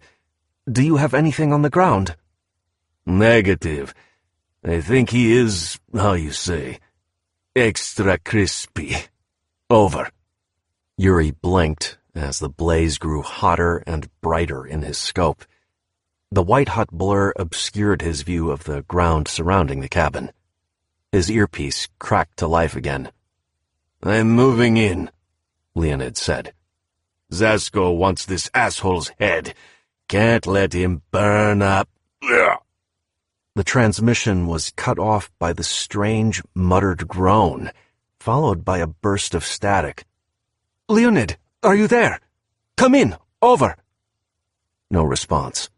Do you have anything on the ground?" Negative. I think he is, how you say, extra crispy. Over. Yuri blinked as the blaze grew hotter and brighter in his scope. The white-hot blur obscured his view of the ground surrounding the cabin. His earpiece cracked to life again. I'm moving in, Leonid said. Zasko wants this asshole's head. Can't let him burn up. The transmission was cut off by the strange muttered groan, followed by a burst of static. "Leonid, are you there? Come in, over." No response.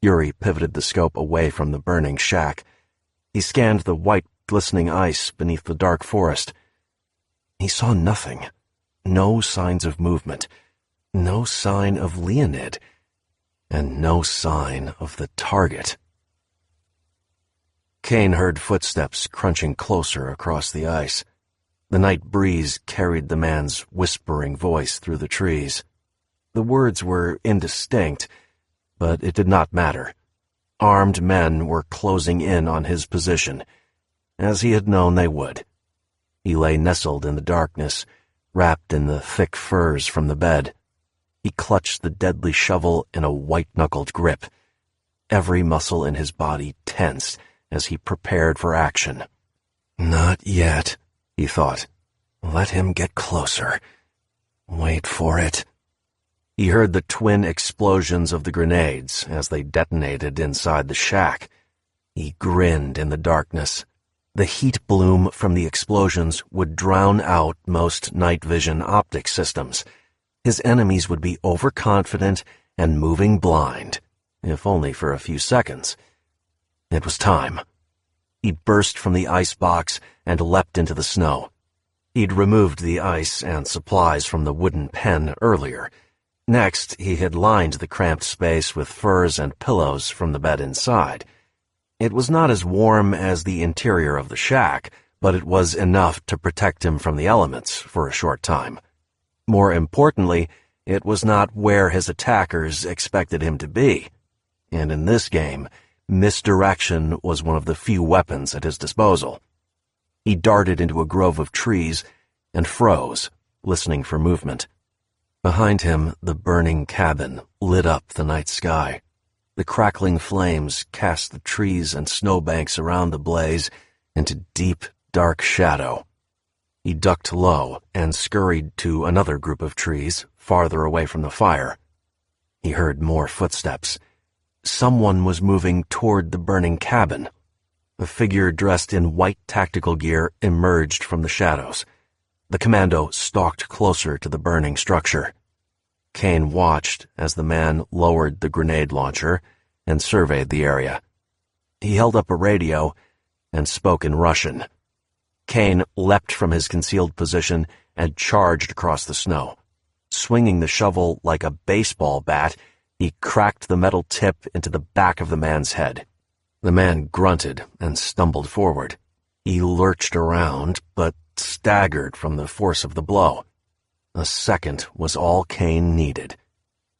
Yuri pivoted the scope away from the burning shack. He scanned the white, glistening ice beneath the dark forest. He saw nothing. No signs of movement. No sign of Leonid. And no sign of the target. Caine heard footsteps crunching closer across the ice. The night breeze carried the man's whispering voice through the trees. The words were indistinct, but it did not matter. Armed men were closing in on his position, as he had known they would. He lay nestled in the darkness, wrapped in the thick furs from the bed. He clutched the deadly shovel in a white-knuckled grip. Every muscle in his body tensed as he prepared for action. Not yet, he thought. Let him get closer. Wait for it. He heard the twin explosions of the grenades as they detonated inside the shack. He grinned in the darkness. The heat bloom from the explosions would drown out most night vision optic systems. His enemies would be overconfident and moving blind, if only for a few seconds. It was time. He burst from the ice box and leapt into the snow. He'd removed the ice and supplies from the wooden pen earlier. Next, he had lined the cramped space with furs and pillows from the bed inside. It was not as warm as the interior of the shack, but it was enough to protect him from the elements for a short time. More importantly, it was not where his attackers expected him to be. And in this game, misdirection was one of the few weapons at his disposal. He darted into a grove of trees and froze, listening for movement. Behind him, the burning cabin lit up the night sky. The crackling flames cast the trees and snowbanks around the blaze into deep, dark shadow. He ducked low and scurried to another group of trees farther away from the fire. He heard more footsteps. Someone was moving toward the burning cabin. A figure dressed in white tactical gear emerged from the shadows. The commando stalked closer to the burning structure. Caine watched as the man lowered the grenade launcher and surveyed the area. He held up a radio and spoke in Russian. Caine leapt from his concealed position and charged across the snow. Swinging the shovel like a baseball bat, he cracked the metal tip into the back of the man's head. The man grunted and stumbled forward. He lurched around, but staggered from the force of the blow. A second was all Caine needed.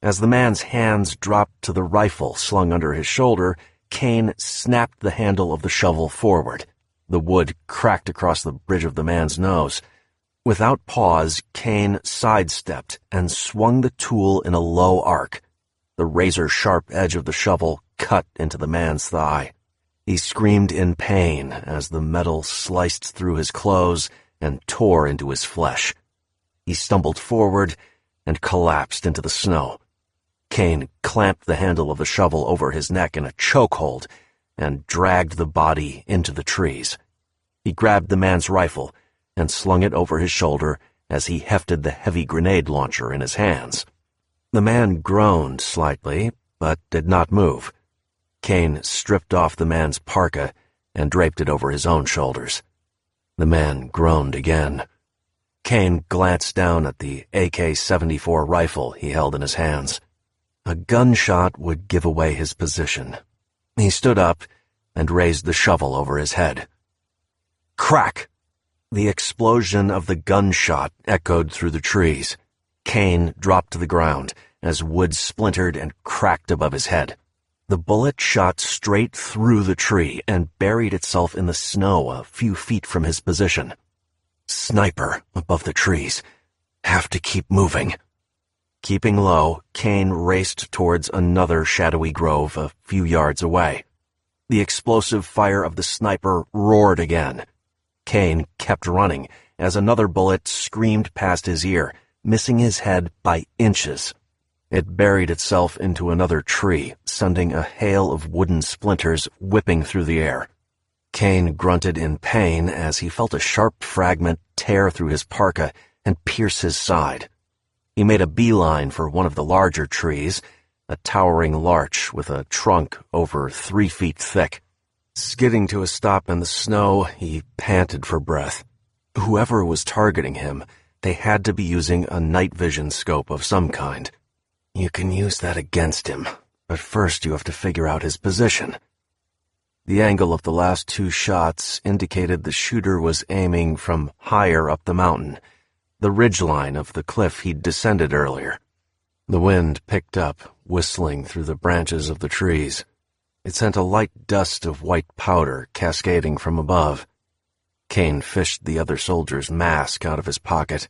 As the man's hands dropped to the rifle slung under his shoulder, Caine snapped the handle of the shovel forward. The wood cracked across the bridge of the man's nose. Without pause, Caine sidestepped and swung the tool in a low arc. The razor-sharp edge of the shovel cut into the man's thigh. He screamed in pain as the metal sliced through his clothes and tore into his flesh. He stumbled forward and collapsed into the snow. Caine clamped the handle of the shovel over his neck in a chokehold and dragged the body into the trees. He grabbed the man's rifle and slung it over his shoulder as he hefted the heavy grenade launcher in his hands. The man groaned slightly, but did not move. Caine stripped off the man's parka and draped it over his own shoulders. The man groaned again. Caine glanced down at the AK-74 rifle he held in his hands. A gunshot would give away his position. He stood up and raised the shovel over his head. Crack! The explosion of the gunshot echoed through the trees. Caine dropped to the ground as wood splintered and cracked above his head. The bullet shot straight through the tree and buried itself in the snow a few feet from his position. Sniper above the trees. Have to keep moving. Keeping low, Caine raced towards another shadowy grove a few yards away. The explosive fire of the sniper roared again. Caine kept running as another bullet screamed past his ear, missing his head by inches. It buried itself into another tree, sending a hail of wooden splinters whipping through the air. Caine grunted in pain as he felt a sharp fragment tear through his parka and pierce his side. He made a beeline for one of the larger trees, a towering larch with a trunk over 3 feet thick. Skidding to a stop in the snow, he panted for breath. Whoever was targeting him, they had to be using a night vision scope of some kind. You can use that against him, but first you have to figure out his position. The angle of the last 2 shots indicated the shooter was aiming from higher up the mountain, the ridgeline of the cliff he'd descended earlier. The wind picked up, whistling through the branches of the trees. It sent a light dust of white powder cascading from above. Caine fished the other soldier's mask out of his pocket.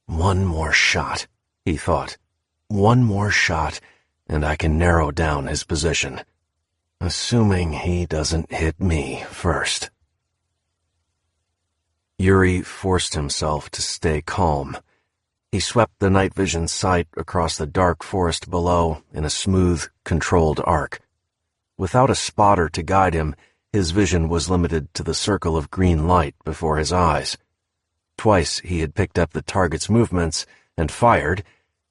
One more shot, he thought. One more shot, and I can narrow down his position. Assuming he doesn't hit me first. Yuri forced himself to stay calm. He swept the night vision sight across the dark forest below in a smooth, controlled arc. Without a spotter to guide him, his vision was limited to the circle of green light before his eyes. Twice he had picked up the target's movements and fired,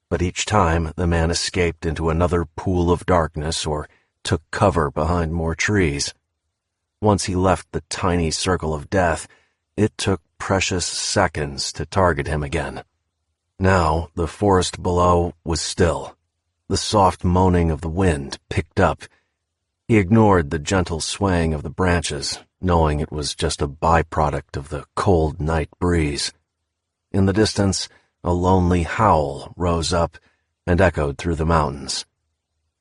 but each time the man escaped into another pool of darkness or took cover behind more trees. Once he left the tiny circle of death, it took precious seconds to target him again. Now the forest below was still. The soft moaning of the wind picked up. He ignored the gentle swaying of the branches, knowing it was just a byproduct of the cold night breeze. In the distance, a lonely howl rose up and echoed through the mountains.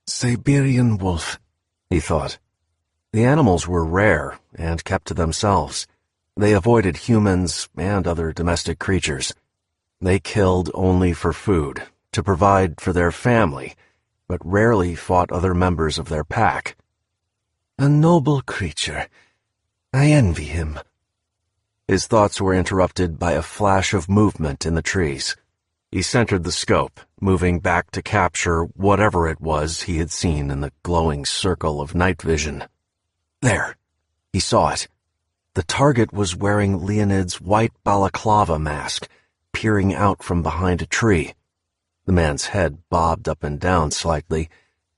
Siberian wolf, he thought. The animals were rare and kept to themselves. They avoided humans and other domestic creatures. They killed only for food, to provide for their family, but rarely fought other members of their pack. A noble creature. I envy him. His thoughts were interrupted by a flash of movement in the trees. He centered the scope, moving back to capture whatever it was he had seen in the glowing circle of night vision. There. He saw it. The target was wearing Leonid's white balaclava mask, peering out from behind a tree. The man's head bobbed up and down slightly,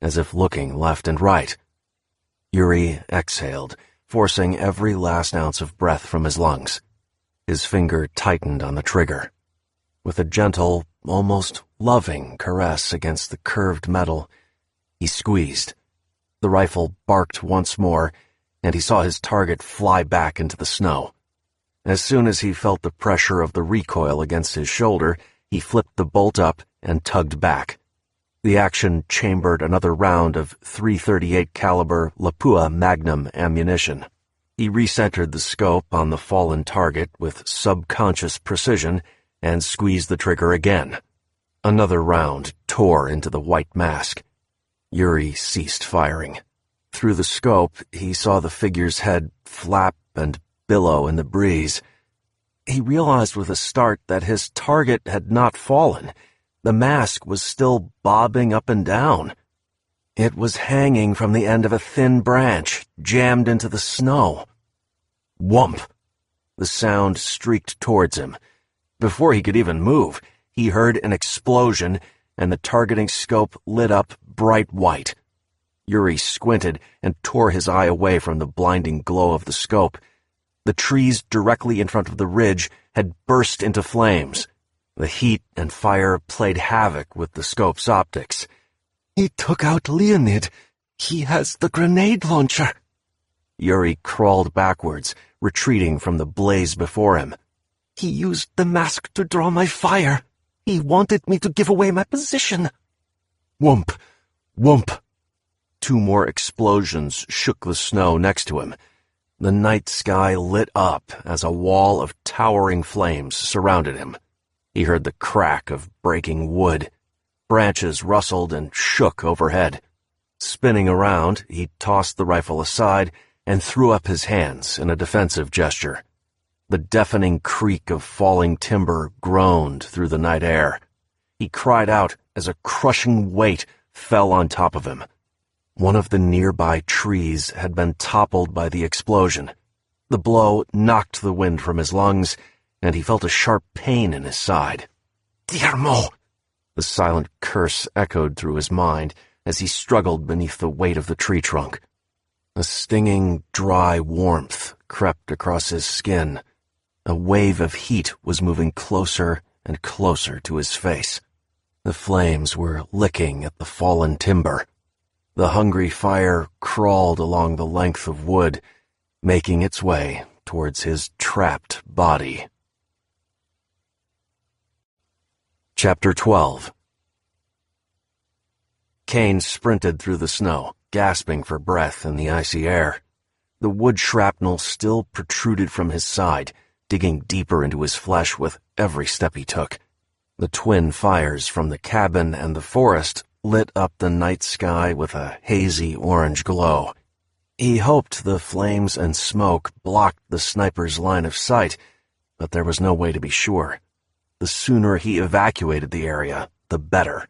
as if looking left and right. Yuri exhaled, forcing every last ounce of breath from his lungs. His finger tightened on the trigger. With a gentle, almost loving caress against the curved metal, he squeezed. The rifle barked once more, and he saw his target fly back into the snow. As soon as he felt the pressure of the recoil against his shoulder, he flipped the bolt up and tugged back. The action chambered another round of .338 caliber Lapua Magnum ammunition. He recentered the scope on the fallen target with subconscious precision and squeezed the trigger again. Another round tore into the white mask. Yuri ceased firing. Through the scope, he saw the figure's head flap and billow in the breeze. He realized with a start that his target had not fallen. The mask was still bobbing up and down. It was hanging from the end of a thin branch, jammed into the snow. Whump! The sound streaked towards him. Before he could even move, he heard an explosion, and the targeting scope lit up bright white. Yuri squinted and tore his eye away from the blinding glow of the scope. The trees directly in front of the ridge had burst into flames. The heat and fire played havoc with the scope's optics. He took out Leonid. He has the grenade launcher. Yuri crawled backwards, retreating from the blaze before him. He used the mask to draw my fire. He wanted me to give away my position. Whoomp! Whoomp! 2 more explosions shook the snow next to him. The night sky lit up as a wall of towering flames surrounded him. He heard the crack of breaking wood. Branches rustled and shook overhead. Spinning around, he tossed the rifle aside and threw up his hands in a defensive gesture. The deafening creak of falling timber groaned through the night air. He cried out as a crushing weight fell on top of him. One of the nearby trees had been toppled by the explosion. The blow knocked the wind from his lungs, and he felt a sharp pain in his side. Guillermo! The silent curse echoed through his mind as he struggled beneath the weight of the tree trunk. A stinging, dry warmth crept across his skin. A wave of heat was moving closer and closer to his face. The flames were licking at the fallen timber. The hungry fire crawled along the length of wood, making its way towards his trapped body. Chapter 12. Caine sprinted through the snow, gasping for breath in the icy air. The wood shrapnel still protruded from his side, digging deeper into his flesh with every step he took. The twin fires from the cabin and the forest lit up the night sky with a hazy orange glow. He hoped the flames and smoke blocked the sniper's line of sight, but there was no way to be sure. The sooner he evacuated the area, the better.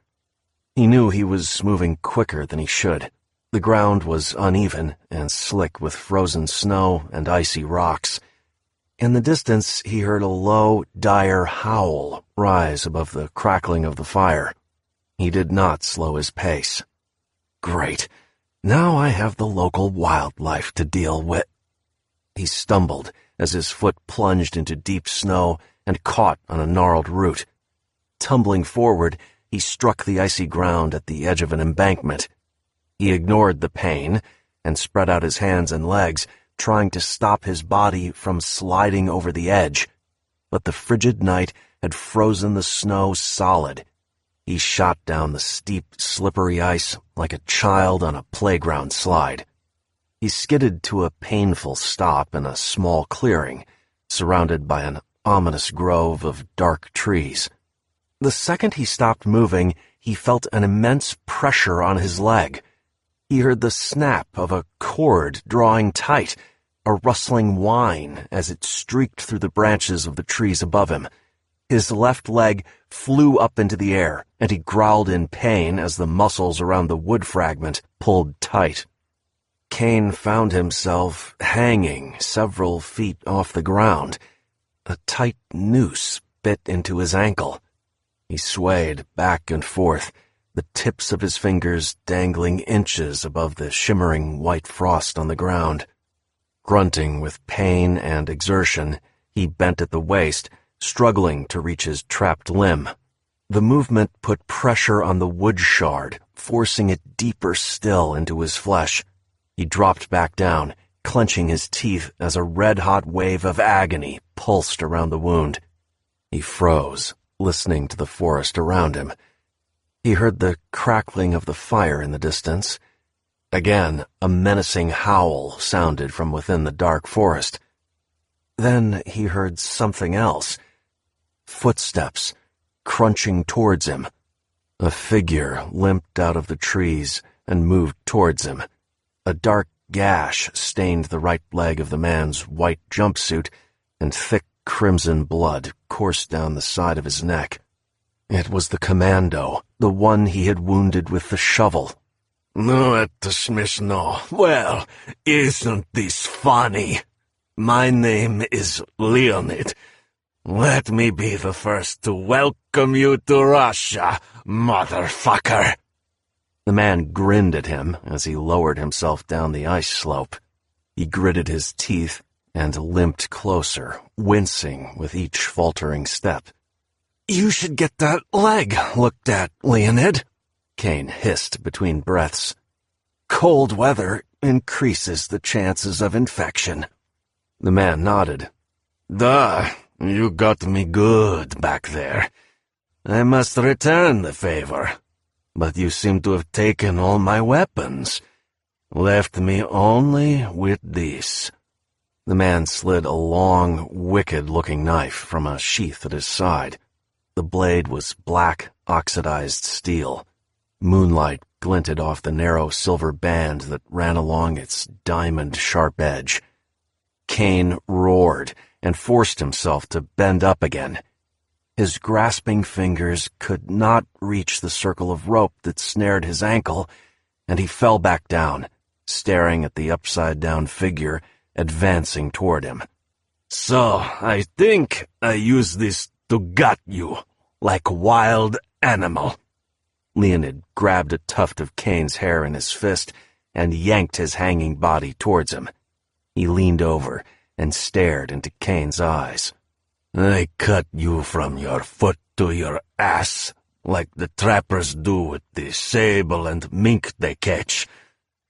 He knew he was moving quicker than he should. The ground was uneven and slick with frozen snow and icy rocks. In the distance, he heard a low, dire howl rise above the crackling of the fire. He did not slow his pace. Great. Now I have the local wildlife to deal with. He stumbled as his foot plunged into deep snow and caught on a gnarled root. Tumbling forward, he struck the icy ground at the edge of an embankment. He ignored the pain and spread out his hands and legs, trying to stop his body from sliding over the edge. But the frigid night had frozen the snow solid. He shot down the steep, slippery ice like a child on a playground slide. He skidded to a painful stop in a small clearing, surrounded by an ominous grove of dark trees. The second he stopped moving, he felt an immense pressure on his leg. He heard the snap of a cord drawing tight, a rustling whine as it streaked through the branches of the trees above him. His left leg flew up into the air, and he growled in pain as the muscles around the wood fragment pulled tight. Caine found himself hanging several feet off the ground. A tight noose bit into his ankle. He swayed back and forth, the tips of his fingers dangling inches above the shimmering white frost on the ground. Grunting with pain and exertion, he bent at the waist, struggling to reach his trapped limb. The movement put pressure on the wood shard, forcing it deeper still into his flesh. He dropped back down, clenching his teeth as a red-hot wave of agony pulsed around the wound. He froze, listening to the forest around him. He heard the crackling of the fire in the distance. Again, a menacing howl sounded from within the dark forest. Then he heard something else. Footsteps, crunching towards him. A figure limped out of the trees and moved towards him. A dark gash stained the right leg of the man's white jumpsuit, and thick crimson blood coursed down the side of his neck. It was the commando, the one he had wounded with the shovel. No, Smishno. Well, isn't this funny? My name is Leonid. Let me be the first to welcome you to Russia, motherfucker. The man grinned at him as he lowered himself down the ice slope. He gritted his teeth and limped closer, wincing with each faltering step. You should get that leg looked at, Leonid, Caine hissed between breaths. Cold weather increases the chances of infection. The man nodded. Duh, you got me good back there. I must return the favor. But you seem to have taken all my weapons. Left me only with this. The man slid a long, wicked-looking knife from a sheath at his side. The blade was black, oxidized steel. Moonlight glinted off the narrow silver band that ran along its diamond-sharp edge. Caine roared and forced himself to bend up again. His grasping fingers could not reach the circle of rope that snared his ankle, and he fell back down, staring at the upside-down figure advancing toward him. So, I think I use this to gut you, like a wild animal. Leonid grabbed a tuft of Caine's hair in his fist and yanked his hanging body towards him. He leaned over and stared into Caine's eyes. I cut you from your foot to your ass, like the trappers do with the sable and mink they catch.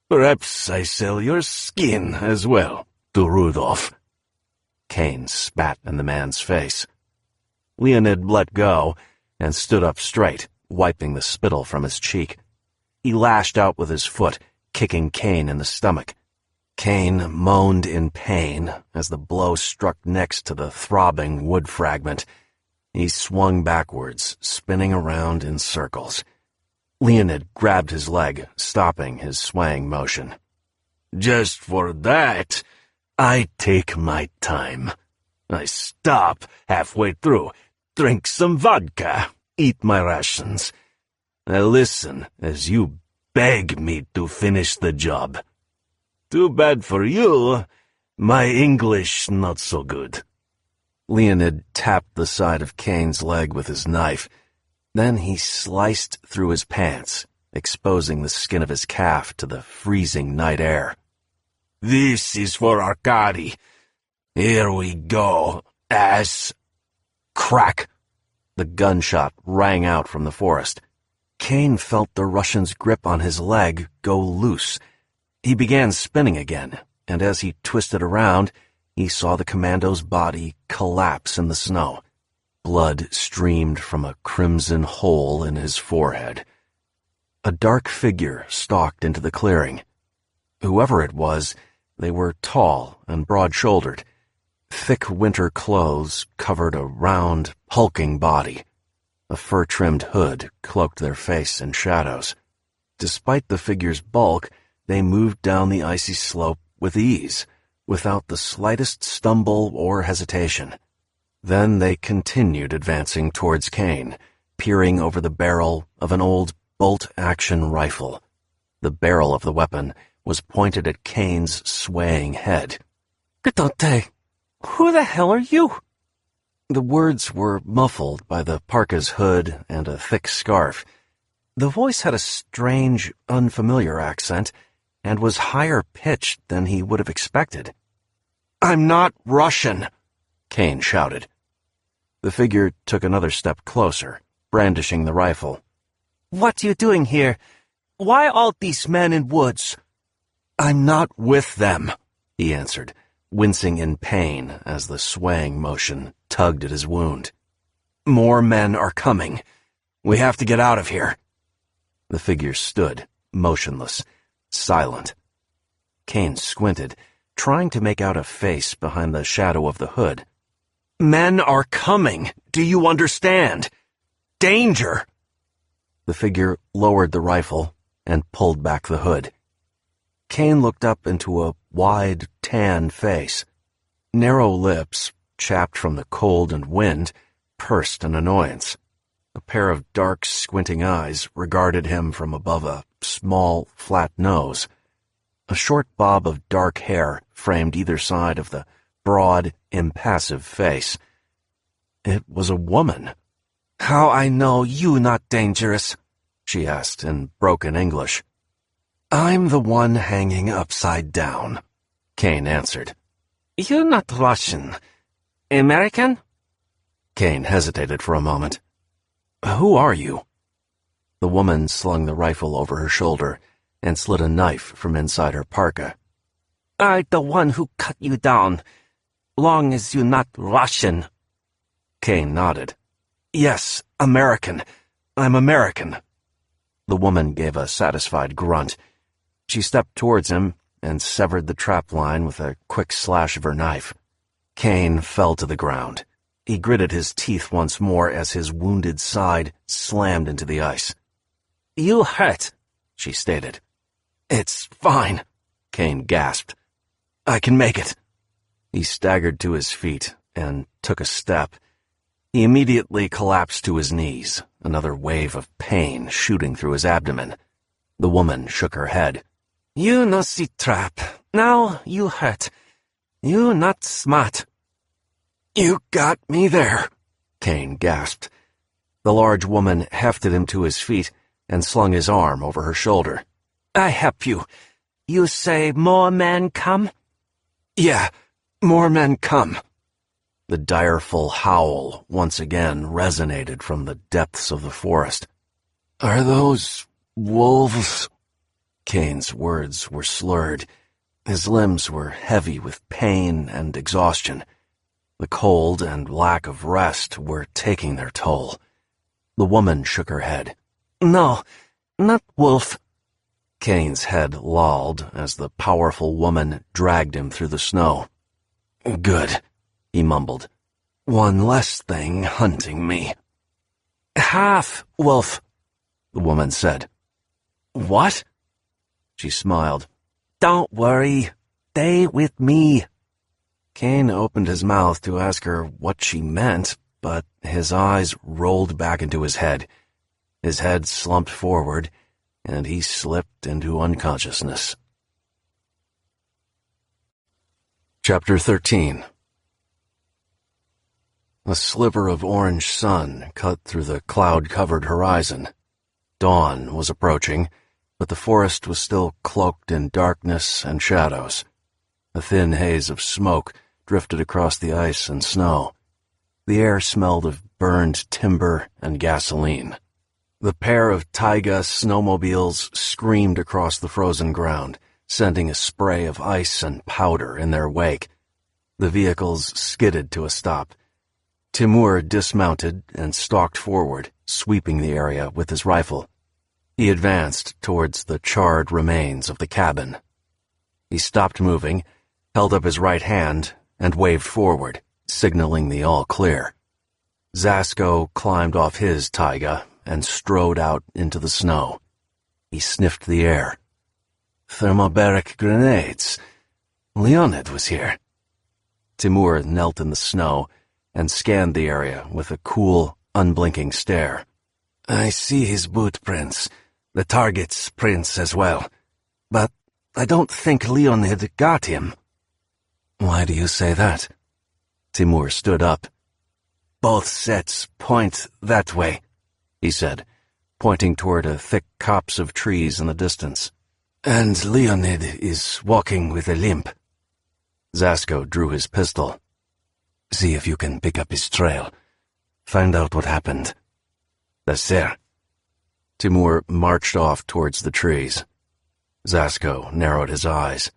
Perhaps I sell your skin as well to Rudolph. Caine spat in the man's face. Leonid let go and stood up straight, wiping the spittle from his cheek. He lashed out with his foot, kicking Caine in the stomach. Caine moaned in pain as the blow struck next to the throbbing wood fragment. He swung backwards, spinning around in circles. Leonid grabbed his leg, stopping his swaying motion. Just for that, I take my time. I stop halfway through, drink some vodka, eat my rations. I listen as you beg me to finish the job. Too bad for you, my English not so good. Leonid tapped the side of Caine's leg with his knife. Then he sliced through his pants, exposing the skin of his calf to the freezing night air. This is for Arkady. Here we go, ass. Crack! The gunshot rang out from the forest. Caine felt the Russian's grip on his leg go loose. He began spinning again, and as he twisted around, he saw the commando's body collapse in the snow. Blood streamed from a crimson hole in his forehead. A dark figure stalked into the clearing. Whoever it was, they were tall and broad-shouldered. Thick winter clothes covered a round, hulking body. A fur-trimmed hood cloaked their face in shadows. Despite the figure's bulk, they moved down the icy slope with ease, without the slightest stumble or hesitation. Then they continued advancing towards Caine, peering over the barrel of an old bolt-action rifle. The barrel of the weapon was pointed at Caine's swaying head. Gatote, who the hell are you? The words were muffled by the parka's hood and a thick scarf. The voice had a strange, unfamiliar accent and was higher pitched than he would have expected. "I'm not Russian," Caine shouted. The figure took another step closer, brandishing the rifle. "What you doing here? Why all these men in woods?" "I'm not with them," he answered, wincing in pain as the swaying motion tugged at his wound. "More men are coming. We have to get out of here." The figure stood, motionless, silent. Caine squinted, trying to make out a face behind the shadow of the hood. "Men are coming. Do you understand? Danger!" The figure lowered the rifle and pulled back the hood. Caine looked up into a wide, tan face. Narrow lips, chapped from the cold and wind, pursed in annoyance. A pair of dark, squinting eyes regarded him from above a small, flat nose. A short bob of dark hair framed either side of the broad, impassive face. It was a woman. "How I know you not dangerous?" she asked in broken English. "I'm the one hanging upside down," Caine answered. "You not Russian. American?" Caine hesitated for a moment. "Who are you?" The woman slung the rifle over her shoulder and slid a knife from inside her parka. "I the one who cut you down. Long as you not Russian." Caine nodded. "Yes, American. I'm American." The woman gave a satisfied grunt. She stepped towards him and severed the trap line with a quick slash of her knife. Caine fell to the ground. He gritted his teeth once more as his wounded side slammed into the ice. "You hurt," she stated. "It's fine," Caine gasped. "I can make it." He staggered to his feet and took a step. He immediately collapsed to his knees, another wave of pain shooting through his abdomen. The woman shook her head. "You no see trap. Now you hurt. You not smart." "You got me there," Caine gasped. The large woman hefted him to his feet and slung his arm over her shoulder. "I help you. You say more men come?" "Yeah, more men come." The direful howl once again resonated from the depths of the forest. "Are those wolves?" Caine's words were slurred. His limbs were heavy with pain and exhaustion. The cold and lack of rest were taking their toll. The woman shook her head. "No, not wolf." Caine's head lolled as the powerful woman dragged him through the snow. "Good," he mumbled. "One less thing hunting me." "Half wolf," the woman said. "What?" She smiled. "Don't worry. Stay with me." Caine opened his mouth to ask her what she meant, but his eyes rolled back into his head. His head slumped forward, and he slipped into unconsciousness. Chapter 13. A sliver of orange sun cut through the cloud-covered horizon. Dawn was approaching, but the forest was still cloaked in darkness and shadows. A thin haze of smoke drifted across the ice and snow. The air smelled of burned timber and gasoline. The pair of taiga snowmobiles screamed across the frozen ground, sending a spray of ice and powder in their wake. The vehicles skidded to a stop. Timur dismounted and stalked forward, sweeping the area with his rifle. He advanced towards the charred remains of the cabin. He stopped moving, held up his right hand, and waved forward, signaling the all-clear. Zasko climbed off his taiga and strode out into the snow. He sniffed the air. Thermobaric grenades. Leonid was here. Timur knelt in the snow and scanned the area with a cool, unblinking stare. "I see his boot prints, the target's prints as well, but I don't think Leonid got him." "Why do you say that?" Timur stood up. "Both sets point that way," he said, pointing toward a thick copse of trees in the distance. And Leonid is walking with a limp. Zasko drew his pistol. See if you can pick up his trail. Find out what happened. That's there. Timur marched off towards the trees. Zasko narrowed his eyes.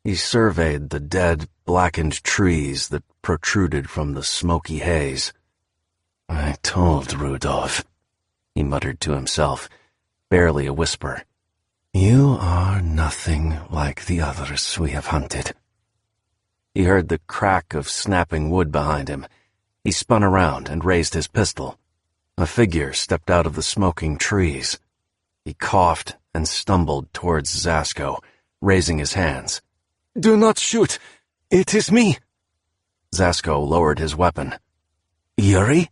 He surveyed the dead, blackened trees that protruded from the smoky haze. I told Rudolph, he muttered to himself, barely a whisper. You are nothing like the others we have hunted. He heard the crack of snapping wood behind him. He spun around and raised his pistol. A figure stepped out of the smoking trees. He coughed and stumbled towards Zasko, raising his hands. Do not shoot! It is me! Zasko lowered his weapon. Yuri?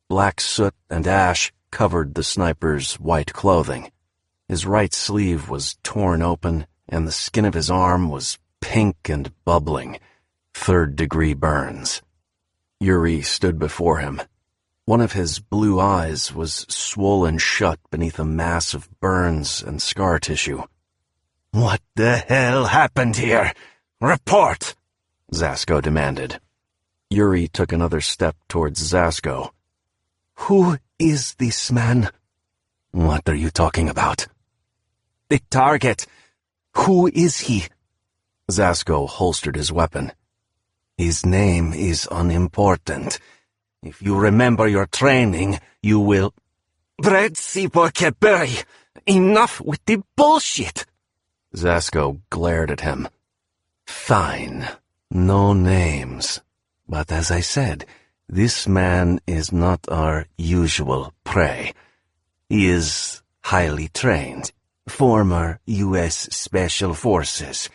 Black soot and ash covered the sniper's white clothing. His right sleeve was torn open, and the skin of his arm was pink and bubbling, third-degree burns. Yuri stood before him. One of his blue eyes was swollen shut beneath a mass of burns and scar tissue. What the hell happened here? Report! Zasko demanded. Yuri took another step towards Zasko. Who is this man? What are you talking about? The target. Who is he? Zasko holstered his weapon. His name is unimportant. If you remember your training, you will... Siberia! Enough with the bullshit! Zasko glared at him. Fine. No names. But as I said, this man is not our usual prey. He is highly trained. Former U.S. Special Forces.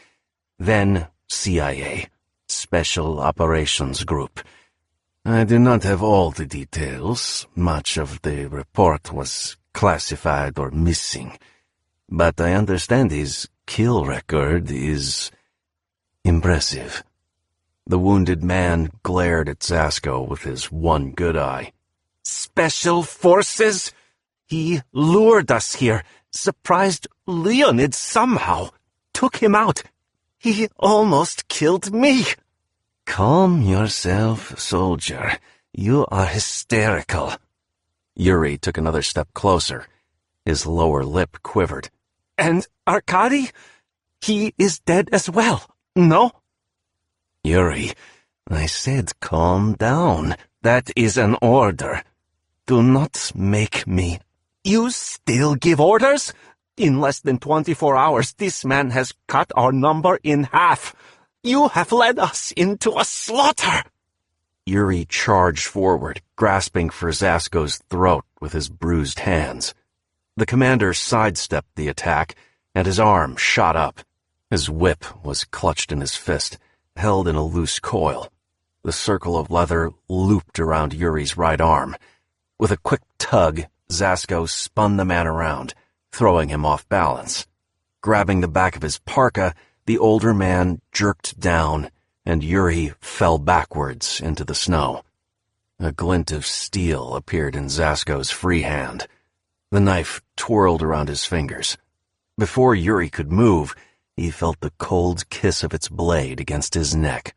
Then CIA. Special Operations Group. I do not have all the details. Much of the report was classified or missing. But I understand his kill record is impressive. The wounded man glared at Zasko with his one good eye. Special Forces? He lured us here, surprised Leonid somehow, took him out. He almost killed me. Calm yourself, soldier. You are hysterical. Yuri took another step closer. His lower lip quivered. And Arkady? He is dead as well, no? Yuri, I said calm down. That is an order. Do not make me... You still give orders? In less than 24 hours, this man has cut our number in half. You have led us into a slaughter! Yuri charged forward, grasping for Zasko's throat with his bruised hands. The commander sidestepped the attack, and his arm shot up. His whip was clutched in his fist, held in a loose coil. The circle of leather looped around Yuri's right arm. With a quick tug, Zasko spun the man around, throwing him off balance. Grabbing the back of his parka, the older man jerked down, and Yuri fell backwards into the snow. A glint of steel appeared in Zasko's free hand. The knife twirled around his fingers. Before Yuri could move, he felt the cold kiss of its blade against his neck.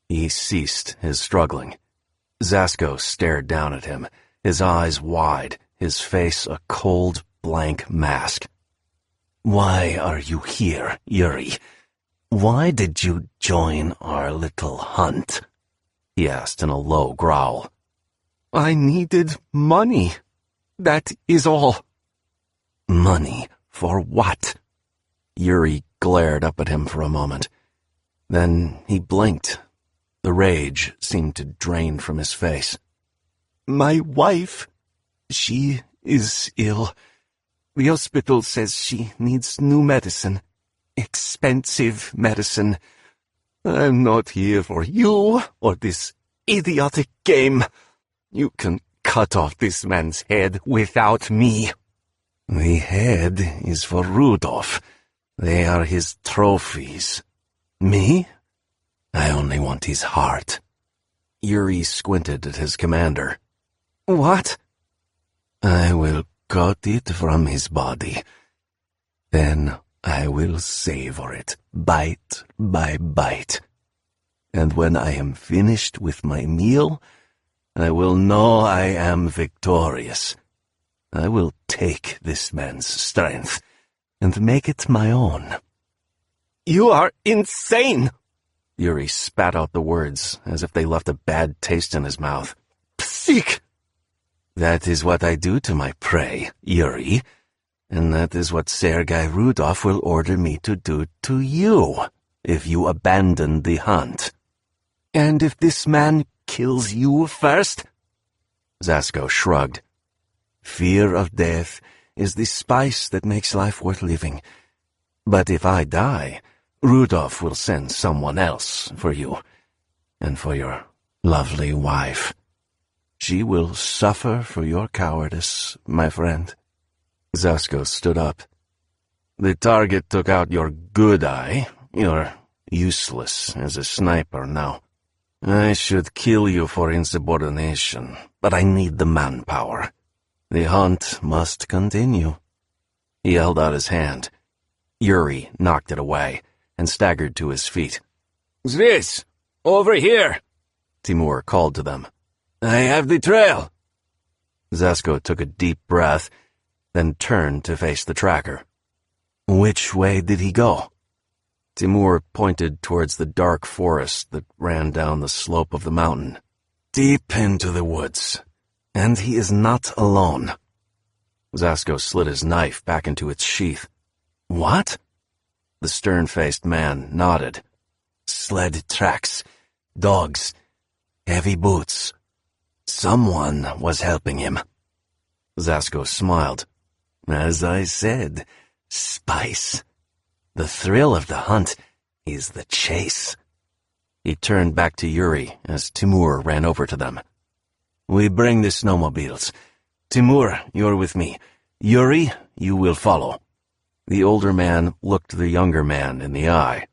He ceased his struggling. Zasko stared down at him, his eyes wide, his face a cold, blank mask. Why are you here, Yuri? Why did you join our little hunt? He asked in a low growl. I needed money. That is all. Money for what? Yuri glared up at him for a moment. Then he blinked. The rage seemed to drain from his face. My wife, she is ill. The hospital says she needs new medicine. Expensive medicine. I'm not here for you or this idiotic game. You can cut off this man's head without me. The head is for Rudolph. They are his trophies. Me? I only want his heart. Yuri squinted at his commander. What? I will cut it from his body. Then I will savor it, bite by bite. And when I am finished with my meal, I will know I am victorious. I will take this man's strength and make it my own." "You are insane!" Yuri spat out the words as if they left a bad taste in his mouth. "Psik!" "That is what I do to my prey, Yuri. And that is what Sergei Rudolph will order me to do to you, if you abandon the hunt." "And if this man kills you first?" Zasko shrugged. "Fear of death is the spice that makes life worth living. But if I die, Rudolph will send someone else for you, and for your lovely wife. She will suffer for your cowardice, my friend." Zasko stood up. "The target took out your good eye. You're useless as a sniper now. I should kill you for insubordination, but I need the manpower. The hunt must continue." He held out his hand. Yuri knocked it away and staggered to his feet. "Zris, over here!" Timur called to them. "I have the trail." Zasko took a deep breath, then turned to face the tracker. "Which way did he go?" Timur pointed towards the dark forest that ran down the slope of the mountain. "Deep into the woods. And he is not alone." Zasko slid his knife back into its sheath. "What?" The stern-faced man nodded. "Sled tracks, dogs, heavy boots. Someone was helping him." Zasko smiled. "As I said, spice. The thrill of the hunt is the chase." He turned back to Yuri as Timur ran over to them. "We bring the snowmobiles. Timur, you're with me. Yuri, you will follow." The older man looked the younger man in the eye.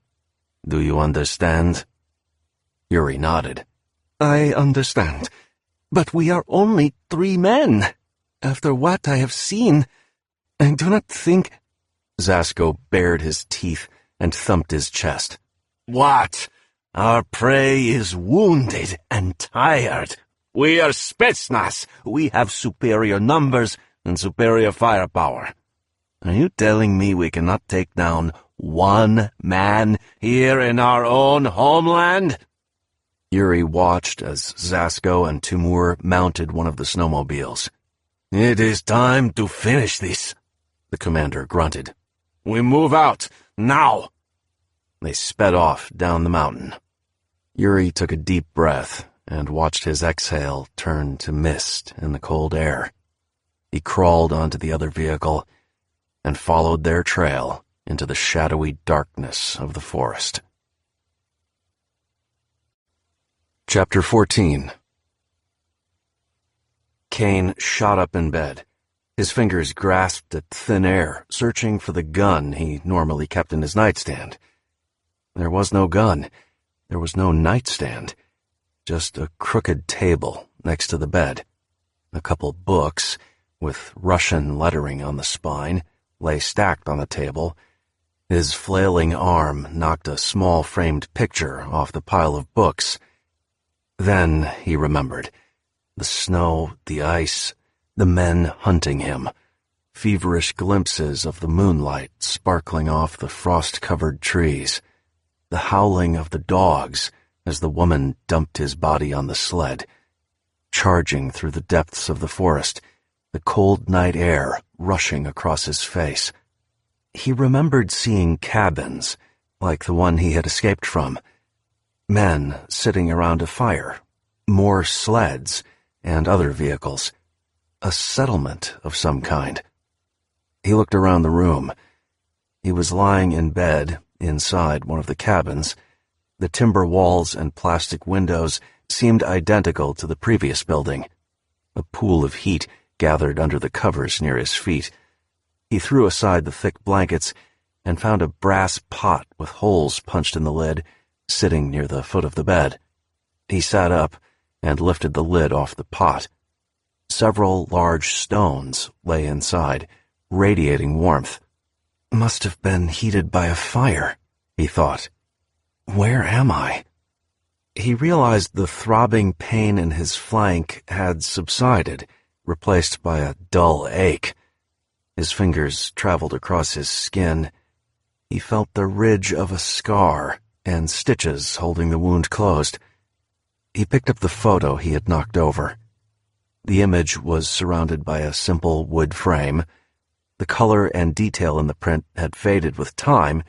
"Do you understand?" Yuri nodded. "I understand. But we are only 3 men. After what I have seen, I do not think—" Zasko bared his teeth and thumped his chest. "What? Our prey is wounded and tired. We are Spetsnaz. We have superior numbers and superior firepower. Are you telling me we cannot take down one man here in our own homeland?" Yuri watched as Zasko and Timur mounted one of the snowmobiles. "It is time to finish this," the commander grunted. "We move out, now!" They sped off down the mountain. Yuri took a deep breath and watched his exhale turn to mist in the cold air. He crawled onto the other vehicle and followed their trail into the shadowy darkness of the forest. Chapter 14. Caine shot up in bed. His fingers grasped at thin air, searching for the gun he normally kept in his nightstand. There was no gun. There was no nightstand. Just a crooked table next to the bed. A couple books, with Russian lettering on the spine, lay stacked on the table. His flailing arm knocked a small framed picture off the pile of books. Then he remembered. The snow, the ice, the men hunting him. Feverish glimpses of the moonlight sparkling off the frost-covered trees. The howling of the dogs as the woman dumped his body on the sled. Charging through the depths of the forest, the cold night air rushing across his face. He remembered seeing cabins, like the one he had escaped from. Men sitting around a fire, more sleds, and other vehicles. A settlement of some kind. He looked around the room. He was lying in bed inside one of the cabins. The timber walls and plastic windows seemed identical to the previous building. A pool of heat gathered under the covers near his feet. He threw aside the thick blankets and found a brass pot with holes punched in the lid sitting near the foot of the bed. He sat up and lifted the lid off the pot. several large stones lay inside, radiating warmth. Must have been heated by a fire, he thought. Where am I? He realized the throbbing pain in his flank had subsided, replaced by a dull ache. His fingers traveled across his skin. He felt the ridge of a scar and stitches holding the wound closed. He picked up the photo he had knocked over. The image was surrounded by a simple wood frame. The color and detail in the print had faded with time,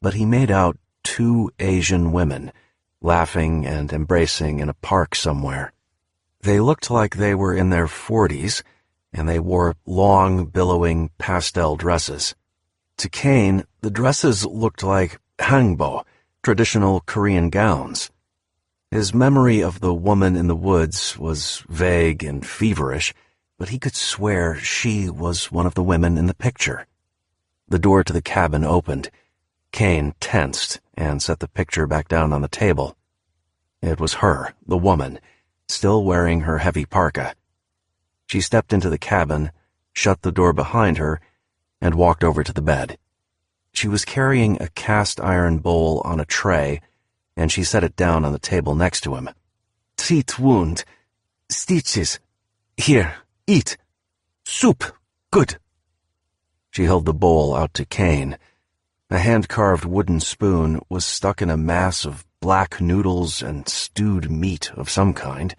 but he made out 2 Asian women, laughing and embracing in a park somewhere. They looked like they were in their 40s, and they wore long, billowing pastel dresses. To Caine, the dresses looked like hangbo, traditional Korean gowns. His memory of the woman in the woods was vague and feverish, but he could swear she was one of the women in the picture. The door to the cabin opened. Caine tensed and set the picture back down on the table. It was her, the woman, still wearing her heavy parka. She stepped into the cabin, shut the door behind her, and walked over to the bed. She was carrying a cast-iron bowl on a tray, and she set it down on the table next to him. "Teeth wound. Stitches. Here, eat. Soup. Good." She held the bowl out to Caine. A hand-carved wooden spoon was stuck in a mass of black noodles and stewed meat of some kind.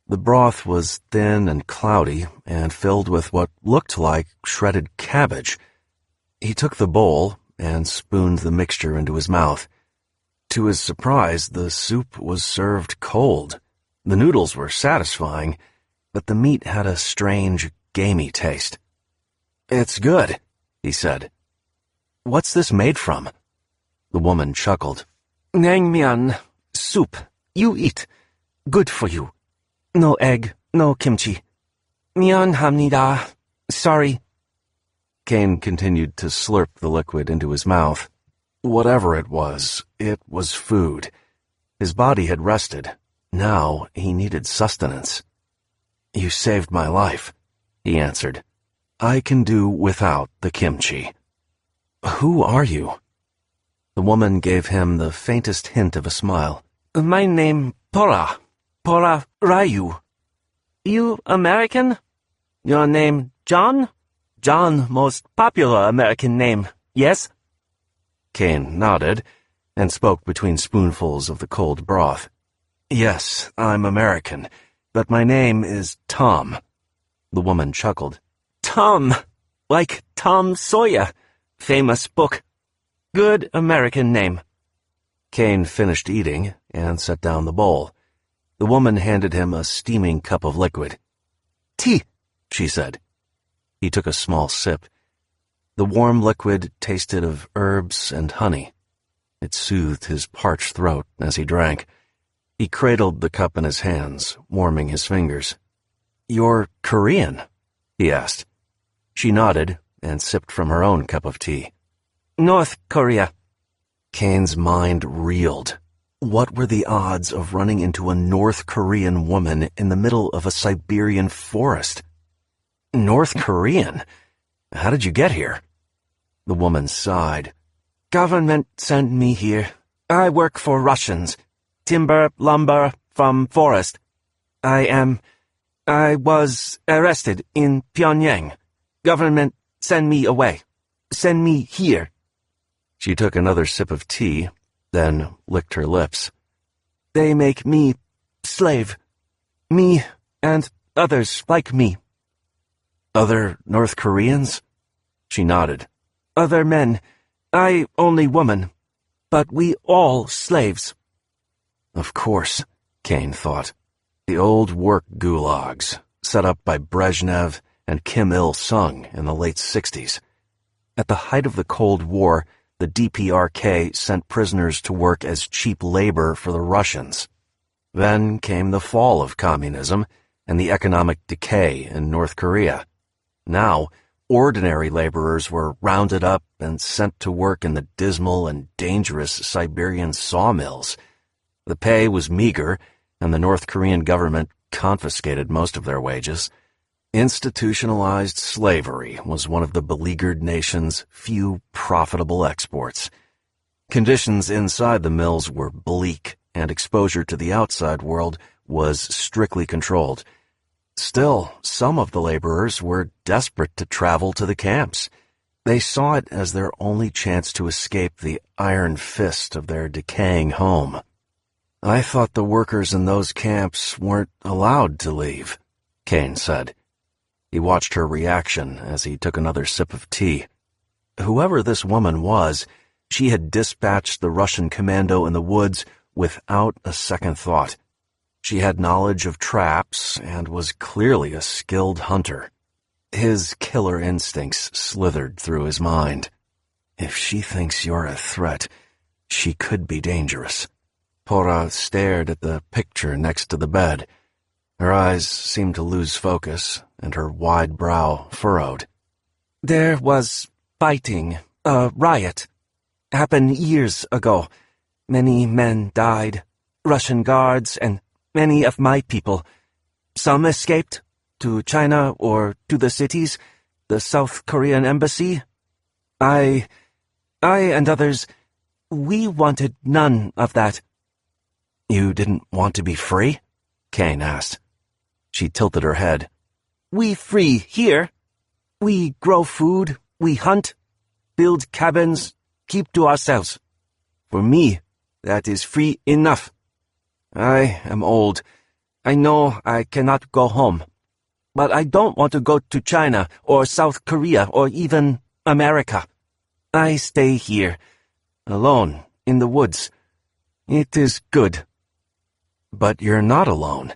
The broth was thin and cloudy and filled with what looked like shredded cabbage. He took the bowl and spooned the mixture into his mouth. To his surprise, the soup was served cold. The noodles were satisfying, but the meat had a strange, gamey taste. "It's good," he said. "What's this made from?" The woman chuckled. "Naengmyeon, soup. You eat. Good for you. No egg, no kimchi. 미안합니다. Sorry." Caine continued to slurp the liquid into his mouth. Whatever it was food. His body had rested. Now he needed sustenance. "You saved my life," he answered. "I can do without the kimchi." "Who are you?" The woman gave him the faintest hint of a smile. "My name, Pora Ryu." "You American? Your name, John? John, most popular American name, yes?" Caine nodded and spoke between spoonfuls of the cold broth. "Yes, I'm American, but my name is Tom." The woman chuckled. "Tom, like Tom Sawyer, famous book. Good American name." Caine finished eating and set down the bowl. The woman handed him a steaming cup of liquid. "Tea," she said. He took a small sip. The warm liquid tasted of herbs and honey. It soothed his parched throat as he drank. He cradled the cup in his hands, warming his fingers. "You're Korean?" he asked. She nodded and sipped from her own cup of tea. "North Korea." Caine's mind reeled. What were the odds of running into a North Korean woman in the middle of a Siberian forest? North Korean? How did you get here? The woman sighed. "Government sent me here. I work for Russians. Timber, lumber, from forest. I was arrested in Pyongyang. Government send me away. Send me here." She took another sip of tea, then licked her lips. "They make me slave. Me and others like me." "Other North Koreans?" She nodded. "Other men. I only woman. But we all slaves." Of course, Caine thought. The old work gulags, set up by Brezhnev and Kim Il-sung in the late 60s. At the height of the Cold War, the DPRK sent prisoners to work as cheap labor for the Russians. Then came the fall of communism and the economic decay in North Korea. Now, ordinary laborers were rounded up and sent to work in the dismal and dangerous Siberian sawmills. The pay was meager, and the North Korean government confiscated most of their wages. Institutionalized slavery was one of the beleaguered nation's few profitable exports. Conditions inside the mills were bleak, and exposure to the outside world was strictly controlled. Still, some of the laborers were desperate to travel to the camps. They saw it as their only chance to escape the iron fist of their decaying home. "I thought the workers in those camps weren't allowed to leave," Caine said. He watched her reaction as he took another sip of tea. Whoever this woman was, she had dispatched the Russian commando in the woods without a second thought. She had knowledge of traps and was clearly a skilled hunter. His killer instincts slithered through his mind. If she thinks you're a threat, she could be dangerous. Pora stared at the picture next to the bed. Her eyes seemed to lose focus, and her wide brow furrowed. "There was fighting, a riot. Happened years ago. Many men died, Russian guards and many of my people. Some escaped to China or to the cities, the South Korean embassy. I and others, we wanted none of that." "You didn't want to be free?" Caine asked. She tilted her head. "We free here. We grow food, we hunt, build cabins, keep to ourselves. For me, that is free enough. I am old. I know I cannot go home. But I don't want to go to China or South Korea or even America. I stay here, alone, in the woods. It is good." "But you're not alone.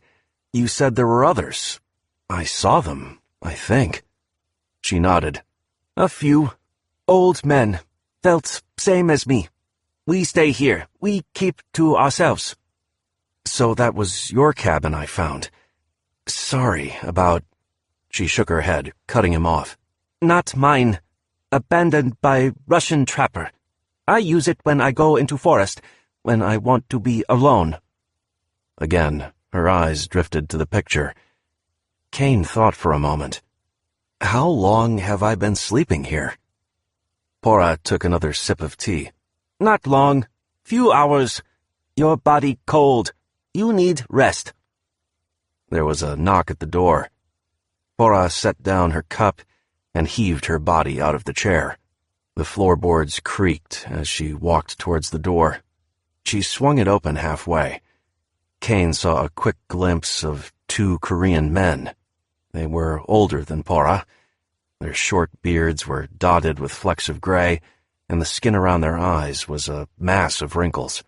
You said there were others. I saw them, I think." She nodded. "A few. Old men. Felt same as me. We stay here. We keep to ourselves." "So that was your cabin I found. Sorry about—" She shook her head, cutting him off. "Not mine. Abandoned by Russian trapper. I use it when I go into forest, when I want to be alone." Again, her eyes drifted to the picture. Caine thought for a moment. "How long have I been sleeping here?" Pora took another sip of tea. "Not long. Few hours. Your body cold. You need rest." There was a knock at the door. Pora set down her cup and heaved her body out of the chair. The floorboards creaked as she walked towards the door. She swung it open halfway. Caine saw a quick glimpse of two Korean men. They were older than Pora. Their short beards were dotted with flecks of gray, and the skin around their eyes was a mass of wrinkles.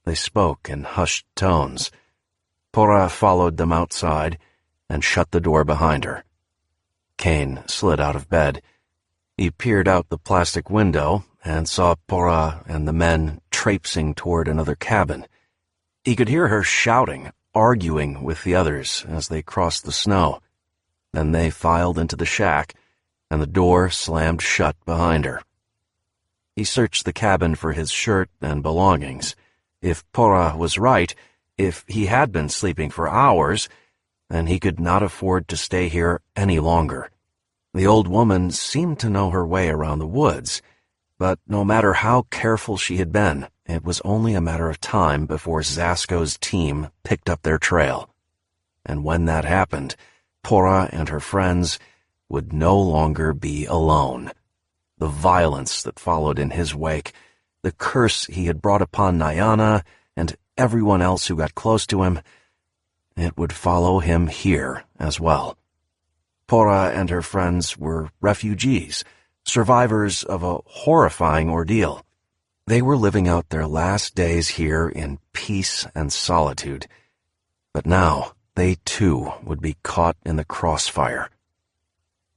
They spoke in hushed tones. Pora followed them outside and shut the door behind her. Caine slid out of bed. He peered out the plastic window and saw Pora and the men traipsing toward another cabin. He could hear her shouting, arguing with the others as they crossed the snow. Then they filed into the shack, and the door slammed shut behind her. He searched the cabin for his shirt and belongings. If Pora was right, if he had been sleeping for hours, then he could not afford to stay here any longer. The old woman seemed to know her way around the woods, but no matter how careful she had been, it was only a matter of time before Zasko's team picked up their trail. And when that happened, Pora and her friends would no longer be alone. The violence that followed in his wake, the curse he had brought upon Nyana and everyone else who got close to him, it would follow him here as well. Pora and her friends were refugees, survivors of a horrifying ordeal. They were living out their last days here in peace and solitude. But now, they too would be caught in the crossfire.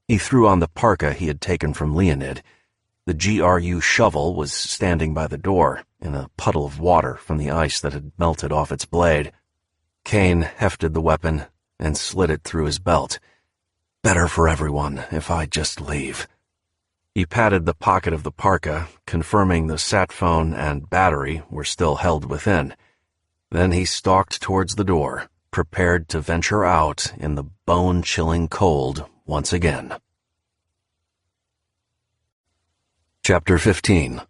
He threw on the parka he had taken from Leonid. The GRU shovel was standing by the door, in a puddle of water from the ice that had melted off its blade. Caine hefted the weapon and slid it through his belt. Better for everyone if I just leave. He patted the pocket of the parka, confirming the sat phone and battery were still held within. Then he stalked towards the door, prepared to venture out in the bone-chilling cold once again. Chapter 15.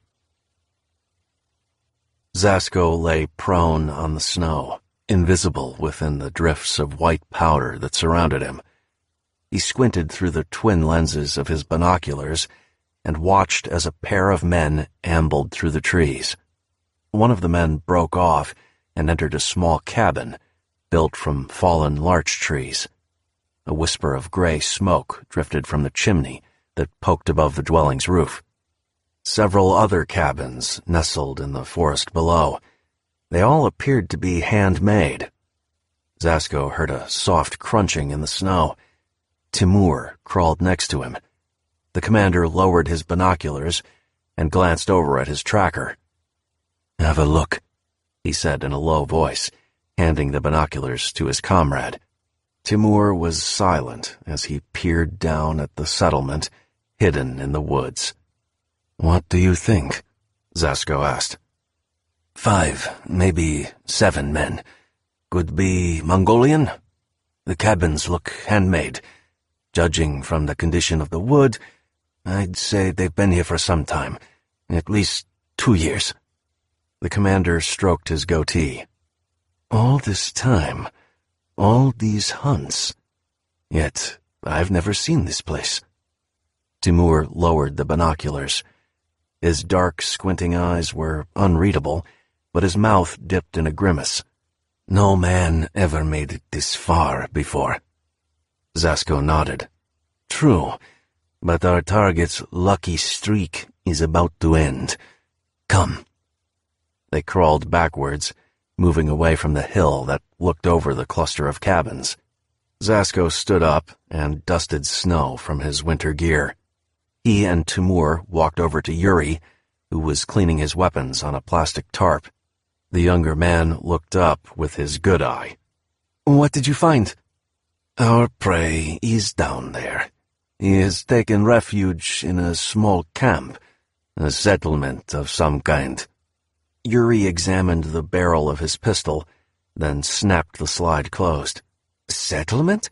Zasko lay prone on the snow, invisible within the drifts of white powder that surrounded him. He squinted through the twin lenses of his binoculars and watched as a pair of men ambled through the trees. One of the men broke off and entered a small cabin built from fallen larch trees. A whisper of gray smoke drifted from the chimney that poked above the dwelling's roof. Several other cabins nestled in the forest below. They all appeared to be handmade. Zasko heard a soft crunching in the snow. Timur crawled next to him. The commander lowered his binoculars and glanced over at his tracker. "Have a look," he said in a low voice, handing the binoculars to his comrade. Timur was silent as he peered down at the settlement, hidden in the woods. "What do you think?" Zasko asked. 5, maybe 7 men. Could be Mongolian. The cabins look handmade. Judging from the condition of the wood, I'd say they've been here for some time, at least 2 years. The commander stroked his goatee. "All this time, all these hunts. Yet I've never seen this place." Timur lowered the binoculars. His dark, squinting eyes were unreadable, but his mouth dipped in a grimace. "No man ever made it this far before." Zasko nodded. "True, but our target's lucky streak is about to end. Come." They crawled backwards, moving away from the hill that looked over the cluster of cabins. Zasko stood up and dusted snow from his winter gear. He and Timur walked over to Yuri, who was cleaning his weapons on a plastic tarp. The younger man looked up with his good eye. "What did you find?" "Our prey is down there. He has taken refuge in a small camp, a settlement of some kind." Yuri examined the barrel of his pistol, then snapped the slide closed. "Settlement?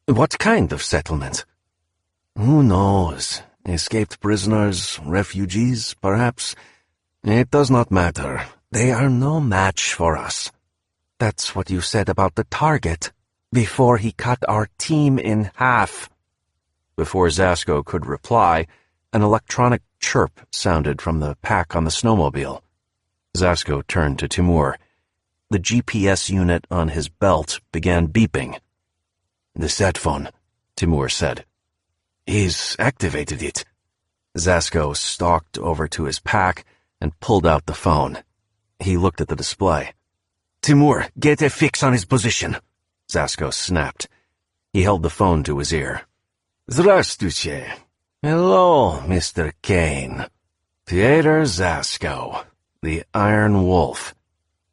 What kind of settlement?" "Who knows? Escaped prisoners, refugees, perhaps. It does not matter. They are no match for us." "That's what you said about the target, before he cut our team in half." Before Zasko could reply, an electronic chirp sounded from the pack on the snowmobile. Zasko turned to Timur. The GPS unit on his belt began beeping. "The sat phone," Timur said. "He's activated it." Zasko stalked over to his pack and pulled out the phone. He looked at the display. "Timur, get a fix on his position," Zasko snapped. He held the phone to his ear. "Здравствуйте. Hello, Mr. Caine. Theater Zasko, the Iron Wolf."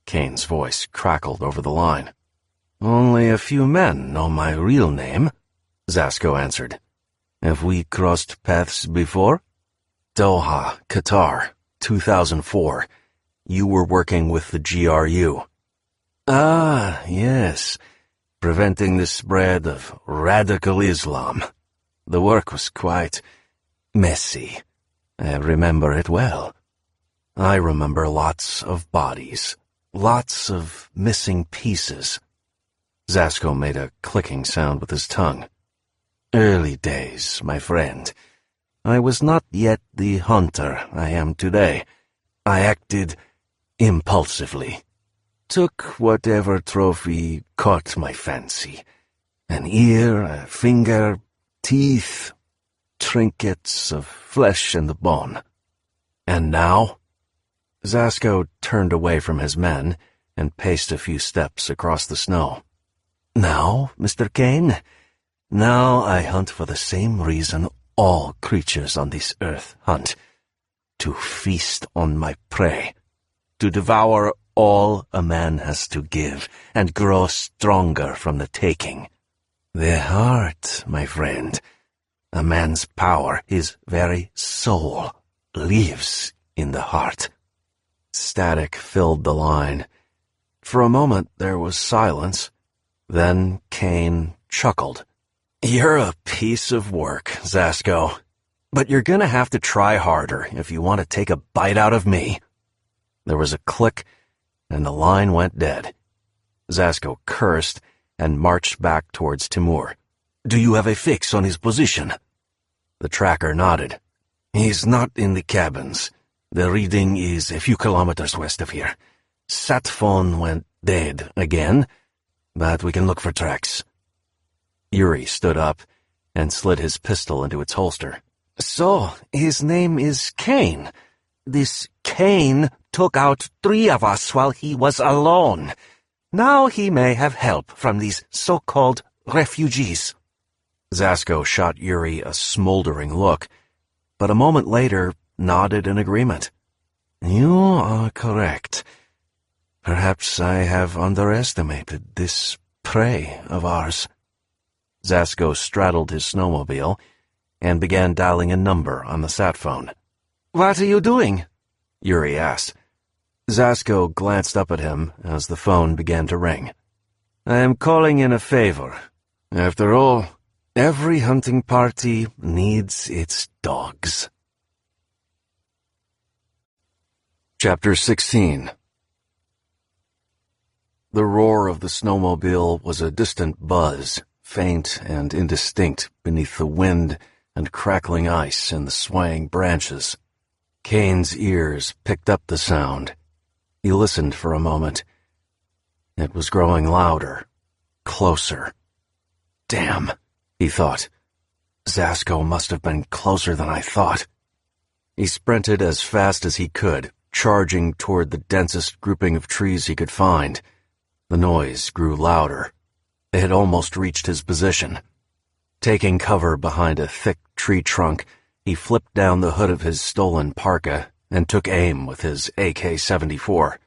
Caine's voice crackled over the line. "Only a few men know my real name," Zasko answered. "Have we crossed paths before?" "Doha, Qatar, 2004. You were working with the GRU." "Ah, yes. Preventing the spread of radical Islam. The work was quite messy. I remember it well." "I remember lots of bodies, lots of missing pieces." Zasko made a clicking sound with his tongue. "Early days, my friend. I was not yet the hunter I am today. I acted impulsively. Took whatever trophy caught my fancy. An ear, a finger, teeth, trinkets of flesh and bone. And now?" Zasko turned away from his men and paced a few steps across the snow. "Now, Mr. Caine? Now I hunt for the same reason all creatures on this earth hunt. To feast on my prey. To devour all a man has to give and grow stronger from the taking. The heart, my friend. A man's power, his very soul, lives in the heart." Static filled the line. For a moment there was silence. Then Caine chuckled. "You're a piece of work, Zasko. But you're gonna have to try harder if you want to take a bite out of me." There was a click, and the line went dead. Zasko cursed and marched back towards Timur. "Do you have a fix on his position?" The tracker nodded. "He's not in the cabins. The reading is a few kilometers west of here. Sat phone went dead again, but we can look for tracks." Yuri stood up and slid his pistol into its holster. "So, his name is Caine. This Caine took out 3 of us while he was alone. Now he may have help from these so-called refugees." Zasko shot Yuri a smoldering look, but a moment later nodded in agreement. "You are correct. Perhaps I have underestimated this prey of ours." Zasko straddled his snowmobile and began dialing a number on the sat phone. "What are you doing?" Yuri asked. Zasko glanced up at him as the phone began to ring. "I am calling in a favor. After all, every hunting party needs its dogs." Chapter 16. The roar of the snowmobile was a distant buzz, faint and indistinct beneath the wind and crackling ice in the swaying branches. Caine's ears picked up the sound. He listened for a moment. It was growing louder, closer. "Damn," he thought. "Zasko must have been closer than I thought." He sprinted as fast as he could, charging toward the densest grouping of trees he could find. The noise grew louder. They had almost reached his position. Taking cover behind a thick tree trunk, he flipped down the hood of his stolen parka and took aim with his AK-74.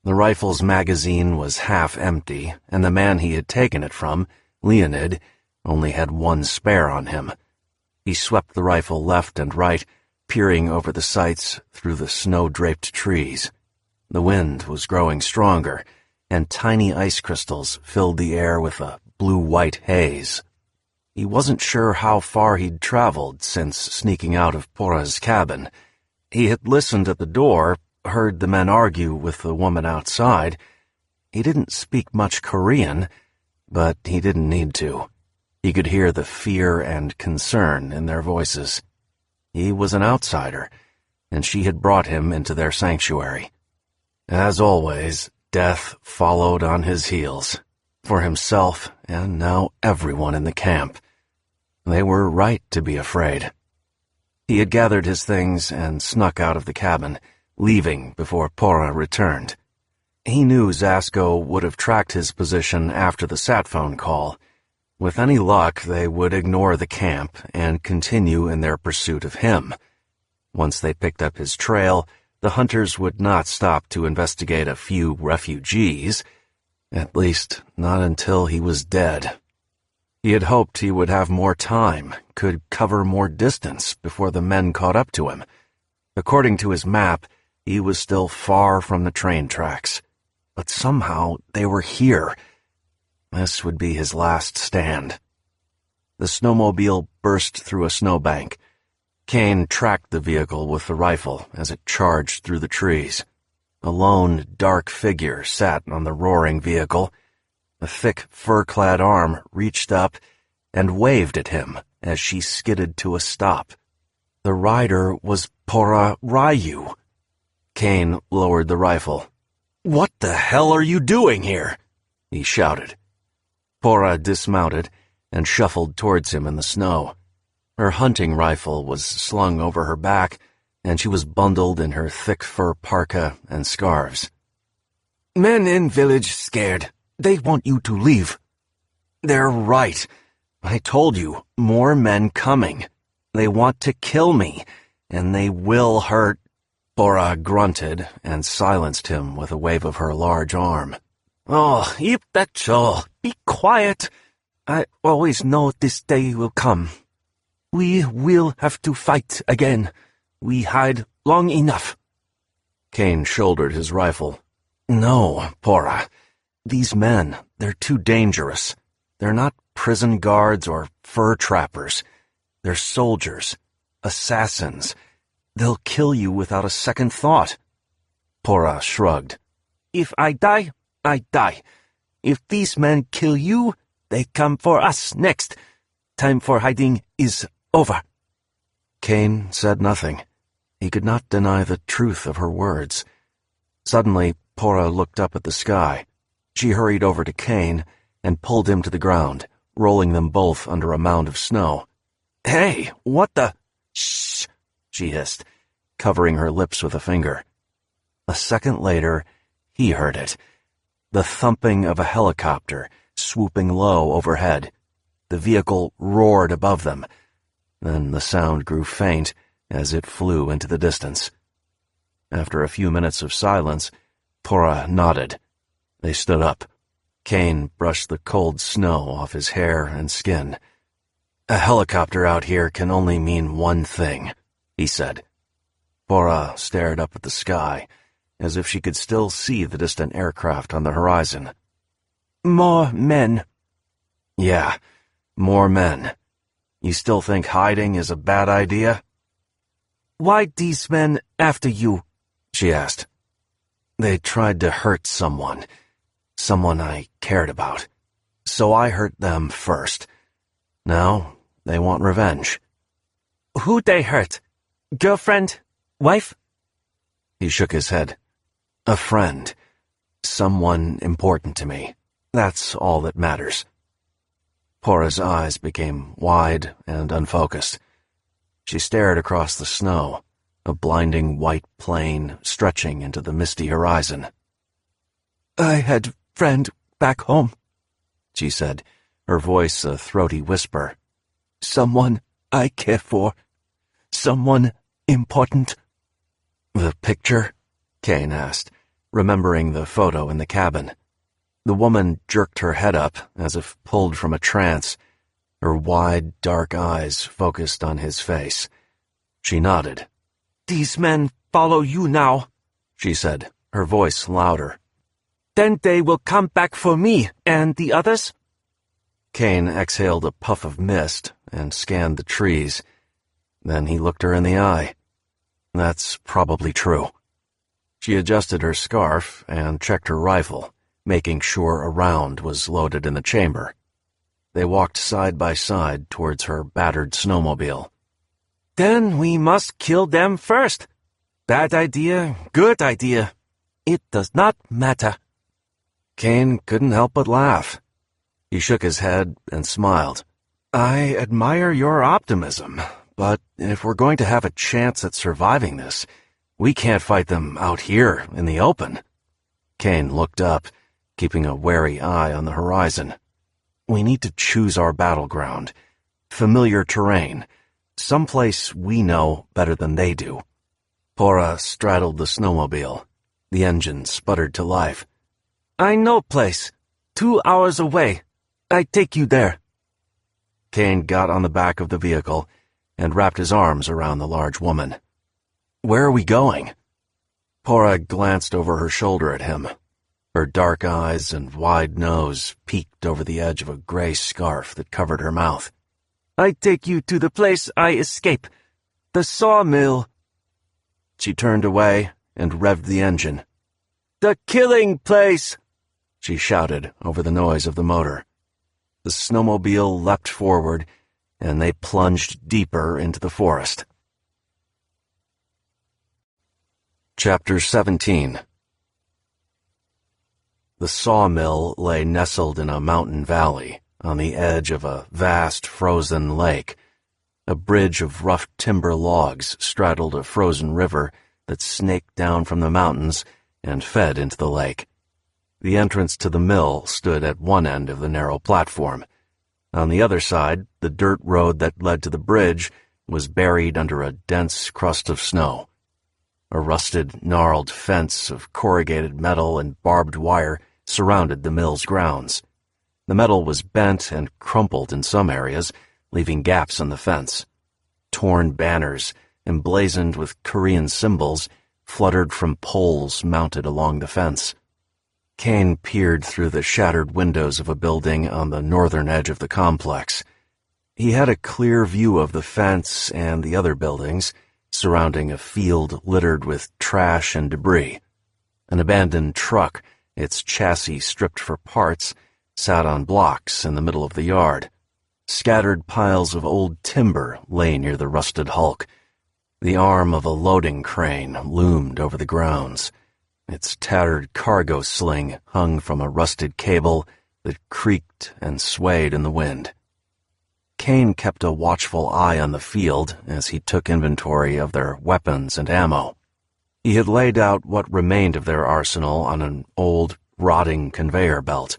The rifle's magazine was half empty, and the man he had taken it from, Leonid, only had 1 spare on him. He swept the rifle left and right, peering over the sights through the snow-draped trees. The wind was growing stronger, and tiny ice crystals filled the air with a blue-white haze. He wasn't sure how far he'd traveled since sneaking out of Pora's cabin. He had listened at the door, heard the men argue with the woman outside. He didn't speak much Korean, but he didn't need to. He could hear the fear and concern in their voices. He was an outsider, and she had brought him into their sanctuary. As always, death followed on his heels, for himself and now everyone in the camp. They were right to be afraid. He had gathered his things and snuck out of the cabin, leaving before Pora returned. He knew Zasko would have tracked his position after the sat phone call. With any luck, they would ignore the camp and continue in their pursuit of him. Once they picked up his trail, the hunters would not stop to investigate a few refugees, at least not until he was dead. He had hoped he would have more time, could cover more distance before the men caught up to him. According to his map, he was still far from the train tracks. But somehow they were here. This would be his last stand. The snowmobile burst through a snowbank. Caine tracked the vehicle with the rifle as it charged through the trees. A lone, dark figure sat on the roaring vehicle. A thick, fur-clad arm reached up and waved at him as she skidded to a stop. The rider was Pora Ryu. Caine lowered the rifle. "What the hell are you doing here?" he shouted. Pora dismounted and shuffled towards him in the snow. Her hunting rifle was slung over her back, and she was bundled in her thick fur parka and scarves. "Men in village scared. They want you to leave." "They're right. I told you, more men coming. They want to kill me, and they will hurt." Pora grunted and silenced him with a wave of her large arm. "Oh, that's all. Be quiet. I always know this day will come. We will have to fight again. We hide long enough." Caine shouldered his rifle. "No, Pora. These men, they're too dangerous. They're not prison guards or fur trappers. They're soldiers, assassins. They'll kill you without a second thought. Pora shrugged. If I die, I die. If these men kill you, they come for us next. Time for hiding is over. Caine said nothing. He could not deny the truth of her words. Suddenly, Pora looked up at the sky. She hurried over to Caine and pulled him to the ground, rolling them both under a mound of snow. "Hey, what the—" "Shh," she hissed, covering her lips with a finger. A second later, he heard it. The thumping of a helicopter swooping low overhead. The vehicle roared above them. Then the sound grew faint as it flew into the distance. After a few minutes of silence, Pora nodded. They stood up. Caine brushed the cold snow off his hair and skin. "A helicopter out here can only mean one thing," he said. Pora stared up at the sky, as if she could still see the distant aircraft on the horizon. "More men." "Yeah, more men. You still think hiding is a bad idea?" "Why these men after you?" she asked. "They tried to hurt someone I cared about. So I hurt them first. Now they want revenge." "Who they hurt? Girlfriend? Wife?" He shook his head. "A friend. Someone important to me. That's all that matters." Pora's eyes became wide and unfocused. She stared across the snow, a blinding white plain stretching into the misty horizon. "I had friend back home," she said, her voice a throaty whisper. "Someone I care for. Someone important." "The picture?" Caine asked, remembering the photo in the cabin. The woman jerked her head up as if pulled from a trance, her wide, dark eyes focused on his face. She nodded. "These men follow you now," she said, her voice louder. "Then they will come back for me and the others?" Caine exhaled a puff of mist and scanned the trees. Then he looked her in the eye. "That's probably true." She adjusted her scarf and checked her rifle, making sure a round was loaded in the chamber. They walked side by side towards her battered snowmobile. "Then we must kill them first. Bad idea, good idea. It does not matter." Caine couldn't help but laugh. He shook his head and smiled. "I admire your optimism, but if we're going to have a chance at surviving this, we can't fight them out here in the open." Caine looked up, keeping a wary eye on the horizon. "We need to choose our battleground. Familiar terrain. Someplace we know better than they do." Pora straddled the snowmobile. The engine sputtered to life. "I know place. 2 hours away. I take you there." Caine got on the back of the vehicle and wrapped his arms around the large woman. "Where are we going?" Pora glanced over her shoulder at him. Her dark eyes and wide nose peeked over the edge of a gray scarf that covered her mouth. "I take you to the place I escape. The sawmill." She turned away and revved the engine. "The killing place!" she shouted over the noise of the motor. The snowmobile leapt forward, and they plunged deeper into the forest. Chapter 17. The sawmill lay nestled in a mountain valley on the edge of a vast frozen lake. A bridge of rough timber logs straddled a frozen river that snaked down from the mountains and fed into the lake. The entrance to the mill stood at one end of the narrow platform. On the other side, the dirt road that led to the bridge was buried under a dense crust of snow. A rusted, gnarled fence of corrugated metal and barbed wire surrounded the mill's grounds. The metal was bent and crumpled in some areas, leaving gaps in the fence. Torn banners, emblazoned with Korean symbols, fluttered from poles mounted along the fence. Caine peered through the shattered windows of a building on the northern edge of the complex. He had a clear view of the fence and the other buildings, surrounding a field littered with trash and debris. An abandoned truck, its chassis stripped for parts, sat on blocks in the middle of the yard. Scattered piles of old timber lay near the rusted hulk. The arm of a loading crane loomed over the grounds. Its tattered cargo sling hung from a rusted cable that creaked and swayed in the wind. Caine kept a watchful eye on the field as he took inventory of their weapons and ammo. He had laid out what remained of their arsenal on an old, rotting conveyor belt.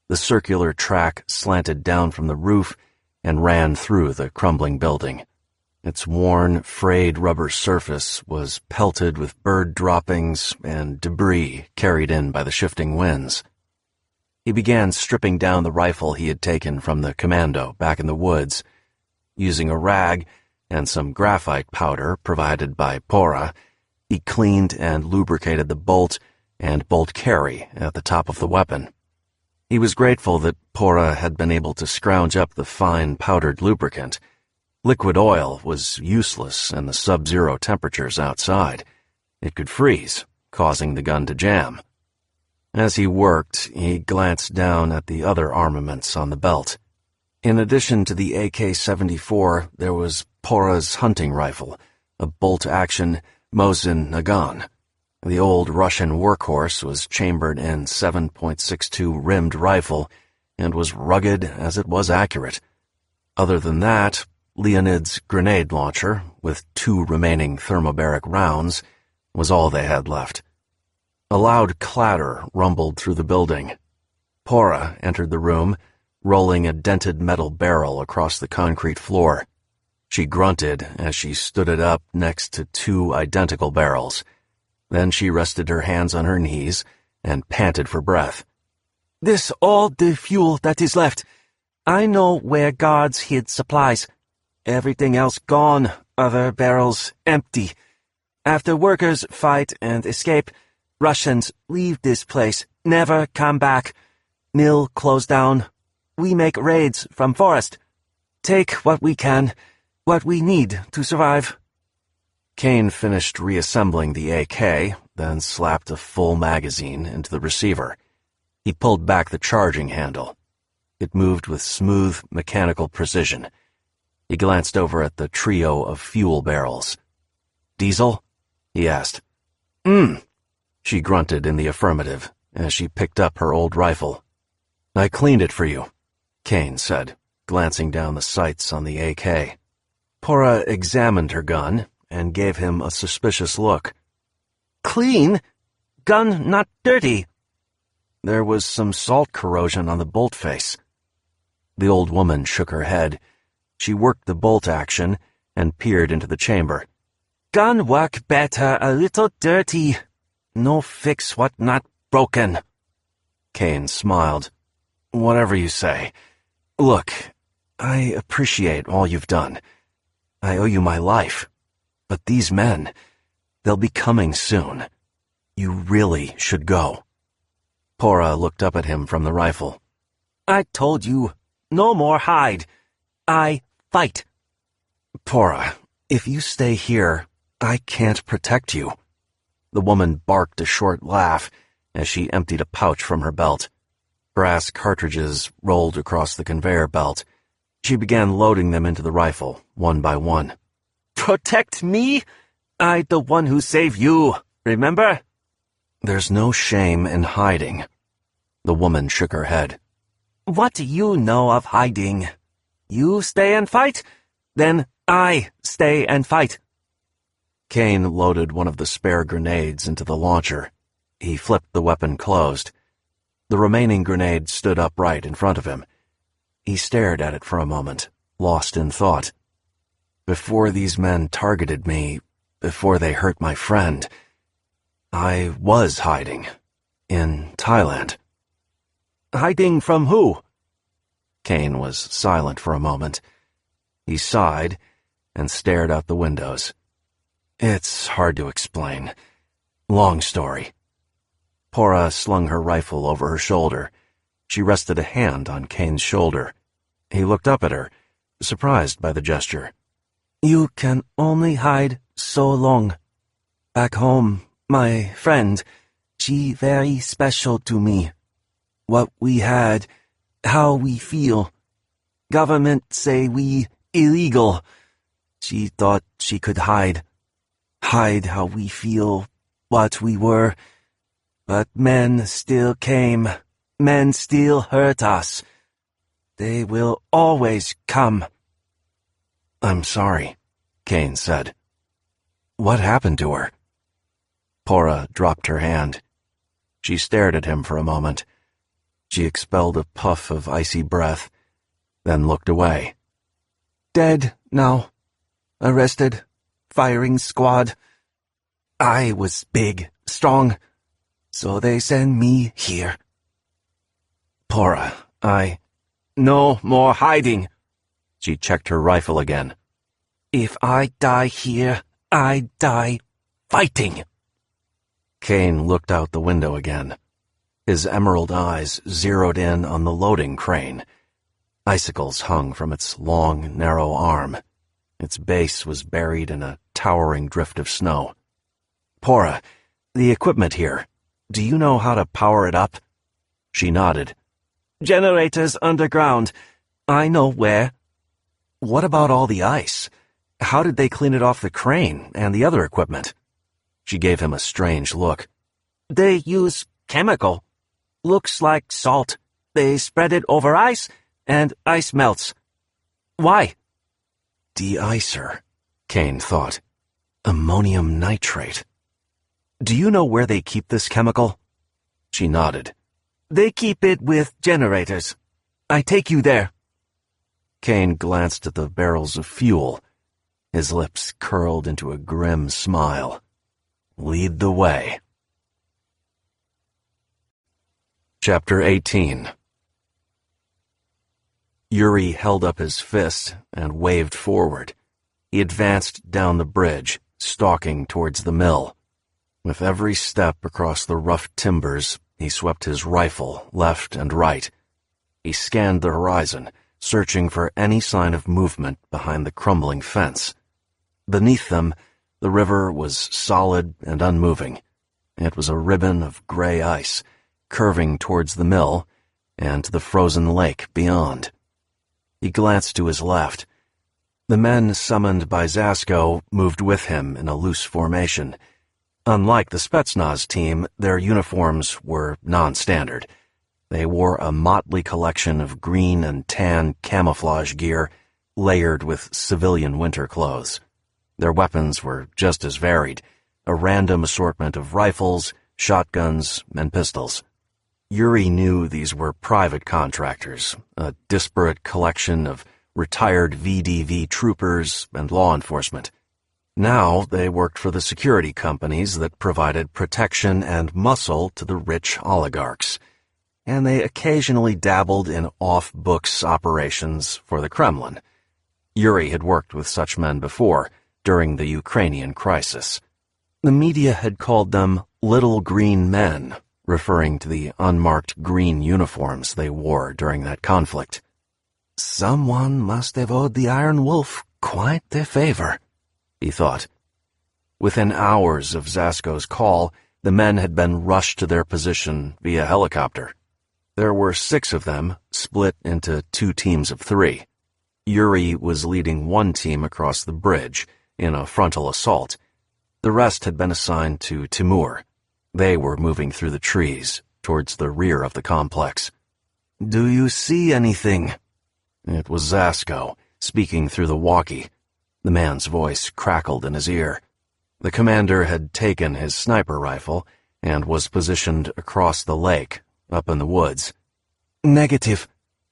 The circular track slanted down from the roof and ran through the crumbling building. Its worn, frayed rubber surface was pelted with bird droppings and debris carried in by the shifting winds. He began stripping down the rifle he had taken from the commando back in the woods. Using a rag and some graphite powder provided by Pora, he cleaned and lubricated the bolt and bolt carry at the top of the weapon. He was grateful that Pora had been able to scrounge up the fine powdered lubricant. Liquid oil was useless in the sub-zero temperatures outside. It could freeze, causing the gun to jam. As he worked, he glanced down at the other armaments on the belt. In addition to the AK-74, there was Pora's hunting rifle, a bolt-action Mosin Nagant. The old Russian workhorse was chambered in 7.62 rimmed rifle and was rugged as it was accurate. Other than that, Leonid's grenade launcher, with 2 remaining thermobaric rounds, was all they had left. A loud clatter rumbled through the building. Pora entered the room, rolling a dented metal barrel across the concrete floor. She grunted as she stood it up next to 2 identical barrels. Then she rested her hands on her knees and panted for breath. "This all the fuel that is left. I know where guards hid supplies. Everything else gone, other barrels empty. After workers fight and escape, Russians leave this place, never come back. Mill closed down. We make raids from forest. Take what we can, what we need to survive." Caine finished reassembling the AK, then slapped a full magazine into the receiver. He pulled back the charging handle. It moved with smooth, mechanical precision. He glanced over at the trio of fuel barrels. "Diesel?" he asked. She grunted in the affirmative as she picked up her old rifle. "I cleaned it for you," Caine said, glancing down the sights on the AK. Pora examined her gun and gave him a suspicious look. "Clean? Gun not dirty." There was some salt corrosion on the bolt face. The old woman shook her head. She worked the bolt action and peered into the chamber. "Gun work better, a little dirty. No fix what not broken." Caine smiled. "Whatever you say. Look, I appreciate all you've done. I owe you my life. But these men, they'll be coming soon. You really should go." Pora looked up at him from the rifle. "I told you, no more hide. I fight." "Pora, if you stay here, I can't protect you." The woman barked a short laugh as she emptied a pouch from her belt. Brass cartridges rolled across the conveyor belt. She began loading them into the rifle, one by one. "Protect me? I the one who saved you, remember?" "There's no shame in hiding." The woman shook her head. "What do you know of hiding? You stay and fight? Then I stay and fight." Caine loaded one of the spare grenades into the launcher. He flipped the weapon closed. The remaining grenade stood upright in front of him. He stared at it for a moment, lost in thought. Before these men targeted me, before they hurt my friend, I was hiding. In Thailand. "Hiding from who?" Caine was silent for a moment. He sighed and stared out the windows. "It's hard to explain. Long story." Pora slung her rifle over her shoulder. She rested a hand on Caine's shoulder. He looked up at her, surprised by the gesture. You can only hide so long. Back home, my friend, she very special to me. What we had, how we feel. Government say we illegal. She thought she could hide. Hide how we feel, what we were. But men still came. Men still hurt us. They will always come. I'm sorry, Caine said. What happened to her? Pora dropped her hand. She stared at him for a moment. She expelled a puff of icy breath, then looked away. Dead now. Arrested. Firing squad. I was big, strong. So they send me here. Pora, No more hiding. She checked her rifle again. If I die here, I die fighting. Caine looked out the window again. His emerald eyes zeroed in on the loading crane. Icicles hung from its long, narrow arm. Its base was buried in a towering drift of snow. Pora, the equipment here, do you know how to power it up? She nodded. Generators underground. I know where. What about all the ice? How did they clean it off the crane and the other equipment? She gave him a strange look. They use chemical. Looks like salt. They spread it over ice, and ice melts. Why? De-icer, Caine thought. Ammonium nitrate. Do you know where they keep this chemical? She nodded. They keep it with generators. I take you there. Caine glanced at the barrels of fuel. His lips curled into a grim smile. Lead the way. Chapter 18. Yuri held up his fist and waved forward. He advanced down the bridge, stalking towards the mill. With every step across the rough timbers, he swept his rifle left and right. He scanned the horizon, searching for any sign of movement behind the crumbling fence. Beneath them, the river was solid and unmoving. It was a ribbon of gray ice, curving towards the mill and the frozen lake beyond. He glanced to his left. The men summoned by Zasko moved with him in a loose formation. Unlike the Spetsnaz team, their uniforms were non-standard. They wore a motley collection of green and tan camouflage gear, layered with civilian winter clothes. Their weapons were just as varied, a random assortment of rifles, shotguns, and pistols. Yuri knew these were private contractors, a disparate collection of retired VDV troopers and law enforcement. Now they worked for the security companies that provided protection and muscle to the rich oligarchs, and they occasionally dabbled in off-books operations for the Kremlin. Yuri had worked with such men before, during the Ukrainian crisis. The media had called them Little Green Men, referring to the unmarked green uniforms they wore during that conflict. Someone must have owed the Iron Wolf quite a favor, he thought. Within hours of Zasko's call, the men had been rushed to their position via helicopter. There were 6 of them, split into 2 teams of 3. Yuri was leading one team across the bridge in a frontal assault. The rest had been assigned to Timur. They were moving through the trees, towards the rear of the complex. "Do you see anything?" It was Zasko, speaking through the walkie. The man's voice crackled in his ear. The commander had taken his sniper rifle and was positioned across the lake, up in the woods. "Negative,"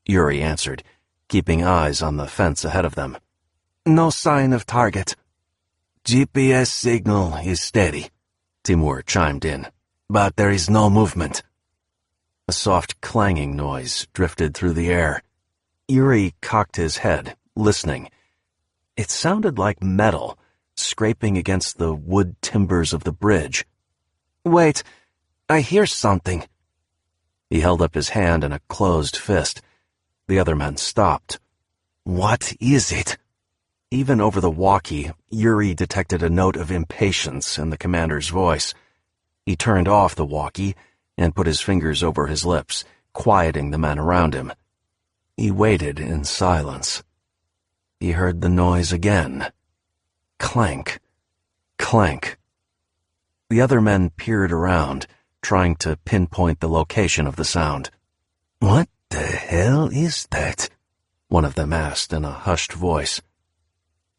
Yuri answered, keeping eyes on the fence ahead of them. "No sign of target." "GPS signal is steady," Timur chimed in, "but there is no movement." A soft clanging noise drifted through the air. Yuri cocked his head, listening. It sounded like metal, scraping against the wood timbers of the bridge. "Wait, I hear something. He held up his hand in a closed fist. The other men stopped. What is it? Even over the walkie, Yuri detected a note of impatience in the commander's voice. He turned off the walkie and put his fingers over his lips, quieting the men around him. He waited in silence. He heard the noise again. Clank. Clank. The other men peered around, trying to pinpoint the location of the sound. What the hell is that? One of them asked in a hushed voice.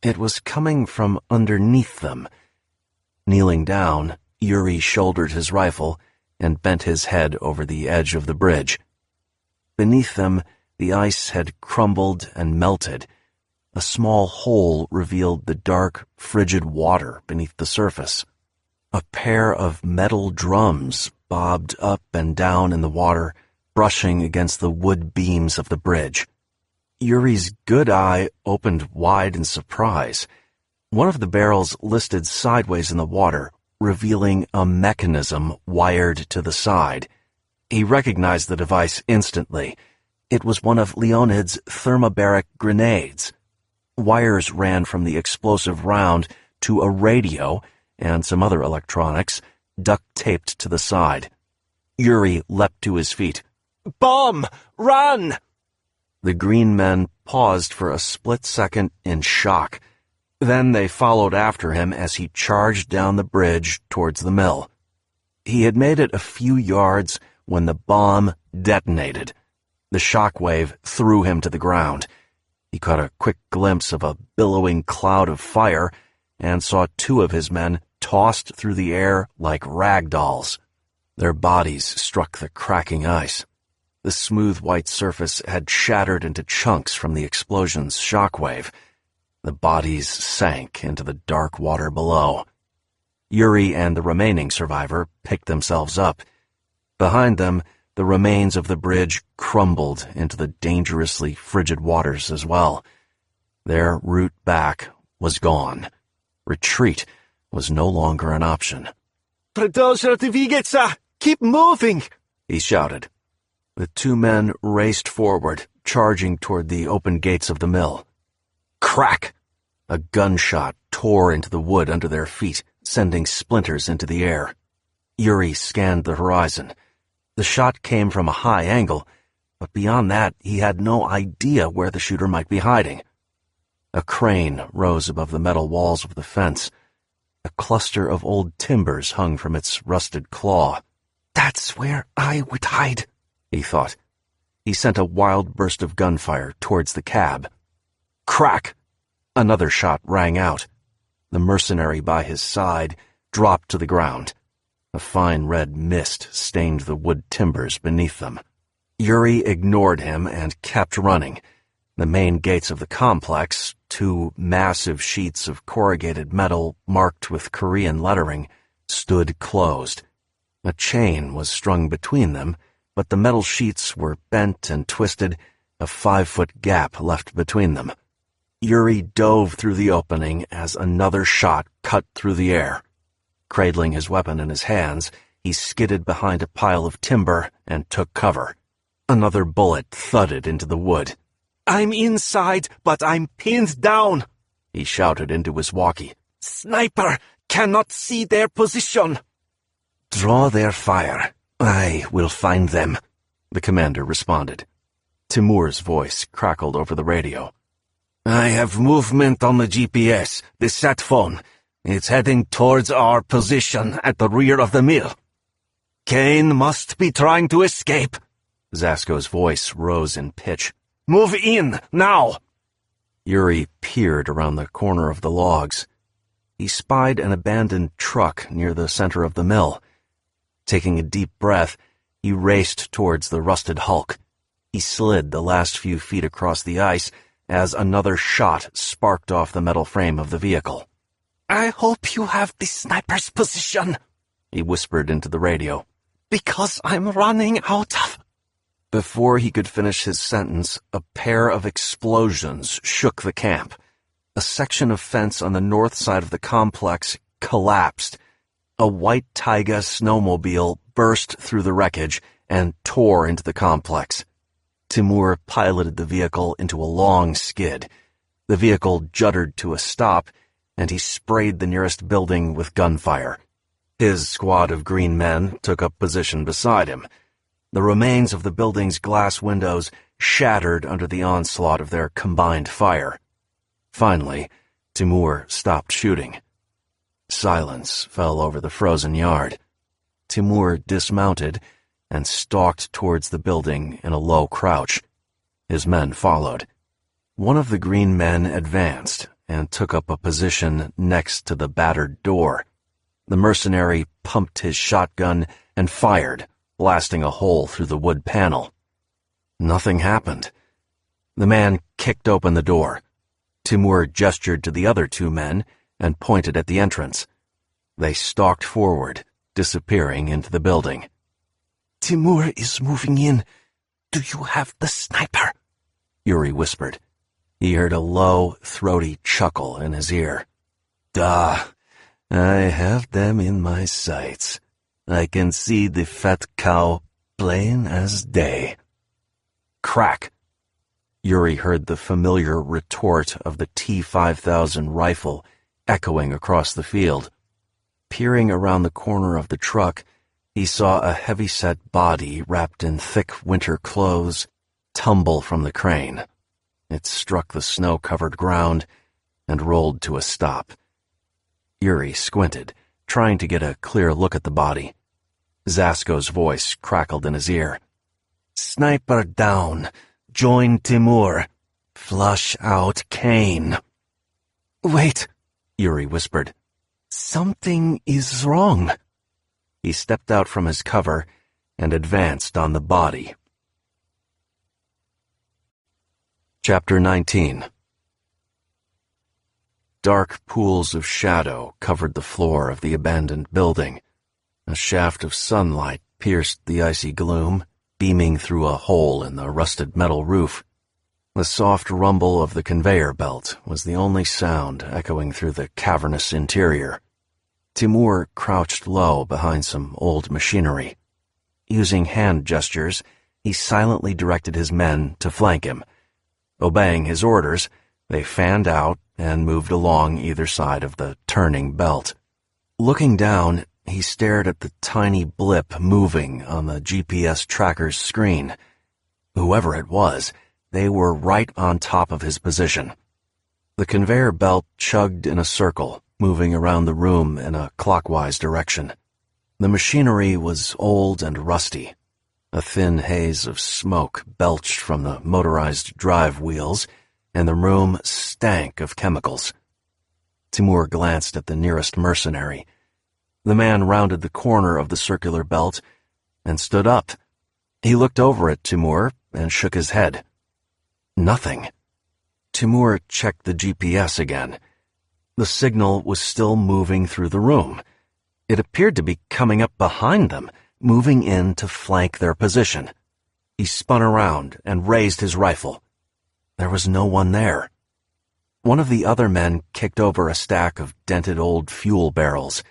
It was coming from underneath them. Kneeling down, Yuri shouldered his rifle and bent his head over the edge of the bridge. Beneath them, the ice had crumbled and melted. A small hole revealed the dark, frigid water beneath the surface. A pair of metal drums bobbed up and down in the water, brushing against the wood beams of the bridge. Yuri's good eye opened wide in surprise. One of the barrels listed sideways in the water, revealing a mechanism wired to the side. He recognized the device instantly. It was one of Leonid's thermobaric grenades. Wires ran from the explosive round to a radio and some other electronics, duct-taped to the side. Yuri leapt to his feet. Bomb! Run! The green men paused for a split second in shock. Then they followed after him as he charged down the bridge towards the mill. He had made it a few yards when the bomb detonated. The shock wave threw him to the ground. He caught a quick glimpse of a billowing cloud of fire and saw two of his men tossed through the air like rag dolls. Their bodies struck the cracking ice. The smooth white surface had shattered into chunks from the explosion's shockwave. The bodies sank into the dark water below. Yuri and the remaining survivor picked themselves up. Behind them, the remains of the bridge crumbled into the dangerously frigid waters as well. Their route back was gone. Retreat was no longer an option. Продолжай двигаться! Keep moving! He shouted. The two men raced forward, charging toward the open gates of the mill. Crack! A gunshot tore into the wood under their feet, sending splinters into the air. Yuri scanned the horizon. The shot came from a high angle, but beyond that he had no idea where the shooter might be hiding. A crane rose above the metal walls of the fence. A cluster of old timbers hung from its rusted claw. That's where I would hide, he thought. He sent a wild burst of gunfire towards the cab. Crack! Another shot rang out. The mercenary by his side dropped to the ground. A fine red mist stained the wood timbers beneath them. Yuri ignored him and kept running. The main gates of the complex, two massive sheets of corrugated metal marked with Korean lettering, stood closed. A chain was strung between them, but the metal sheets were bent and twisted, a 5-foot gap left between them. Yuri dove through the opening as another shot cut through the air. Cradling his weapon in his hands, he skidded behind a pile of timber and took cover. Another bullet thudded into the wood. I'm inside, but I'm pinned down, he shouted into his walkie. Sniper cannot see their position. Draw their fire. I will find them, the commander responded. Timur's voice crackled over the radio. I have movement on the GPS, the sat phone. It's heading towards our position at the rear of the mill. Caine must be trying to escape. Zasko's voice rose in pitch. Move in, now! Yuri peered around the corner of the logs. He spied an abandoned truck near the center of the mill. Taking a deep breath, he raced towards the rusted hulk. He slid the last few feet across the ice as another shot sparked off the metal frame of the vehicle. I hope you have the sniper's position, he whispered into the radio. Because I'm running out of... Before he could finish his sentence, a pair of explosions shook the camp. A section of fence on the north side of the complex collapsed. A white Taiga snowmobile burst through the wreckage and tore into the complex. Timur piloted the vehicle into a long skid. The vehicle juddered to a stop, and he sprayed the nearest building with gunfire. His squad of green men took up position beside him. The remains of the building's glass windows shattered under the onslaught of their combined fire. Finally, Timur stopped shooting. Silence fell over the frozen yard. Timur dismounted and stalked towards the building in a low crouch. His men followed. One of the green men advanced and took up a position next to the battered door. The mercenary pumped his shotgun and fired, blasting a hole through the wood panel. Nothing happened. The man kicked open the door. Timur gestured to the other two men and pointed at the entrance. They stalked forward, disappearing into the building. Timur is moving in. Do you have the sniper? Yuri whispered. He heard a low, throaty chuckle in his ear. Duh. I have them in my sights. I can see the fat cow plain as day. Crack! Yuri heard the familiar retort of the T-5000 rifle echoing across the field. Peering around the corner of the truck, he saw a heavy-set body wrapped in thick winter clothes tumble from the crane. It struck the snow-covered ground and rolled to a stop. Yuri squinted, trying to get a clear look at the body. Zasko's voice crackled in his ear. Sniper down. Join Timur. Flush out Caine. Wait, Yuri whispered. something is wrong. He stepped out from his cover and advanced on the body. Chapter 19. Dark pools of shadow covered the floor of the abandoned building. A shaft of sunlight pierced the icy gloom, beaming through a hole in the rusted metal roof. The soft rumble of the conveyor belt was the only sound echoing through the cavernous interior. Timur crouched low behind some old machinery. Using hand gestures, he silently directed his men to flank him. Obeying his orders, they fanned out and moved along either side of the turning belt. Looking down, he stared at the tiny blip moving on the GPS tracker's screen. Whoever it was, they were right on top of his position. The conveyor belt chugged in a circle, moving around the room in a clockwise direction. The machinery was old and rusty. A thin haze of smoke belched from the motorized drive wheels, and the room stank of chemicals. Timur glanced at the nearest mercenary. The man rounded the corner of the circular belt and stood up. He looked over at Timur and shook his head. Nothing. Timur checked the GPS again. The signal was still moving through the room. It appeared to be coming up behind them, moving in to flank their position. He spun around and raised his rifle. There was no one there. One of the other men kicked over a stack of dented old fuel barrels.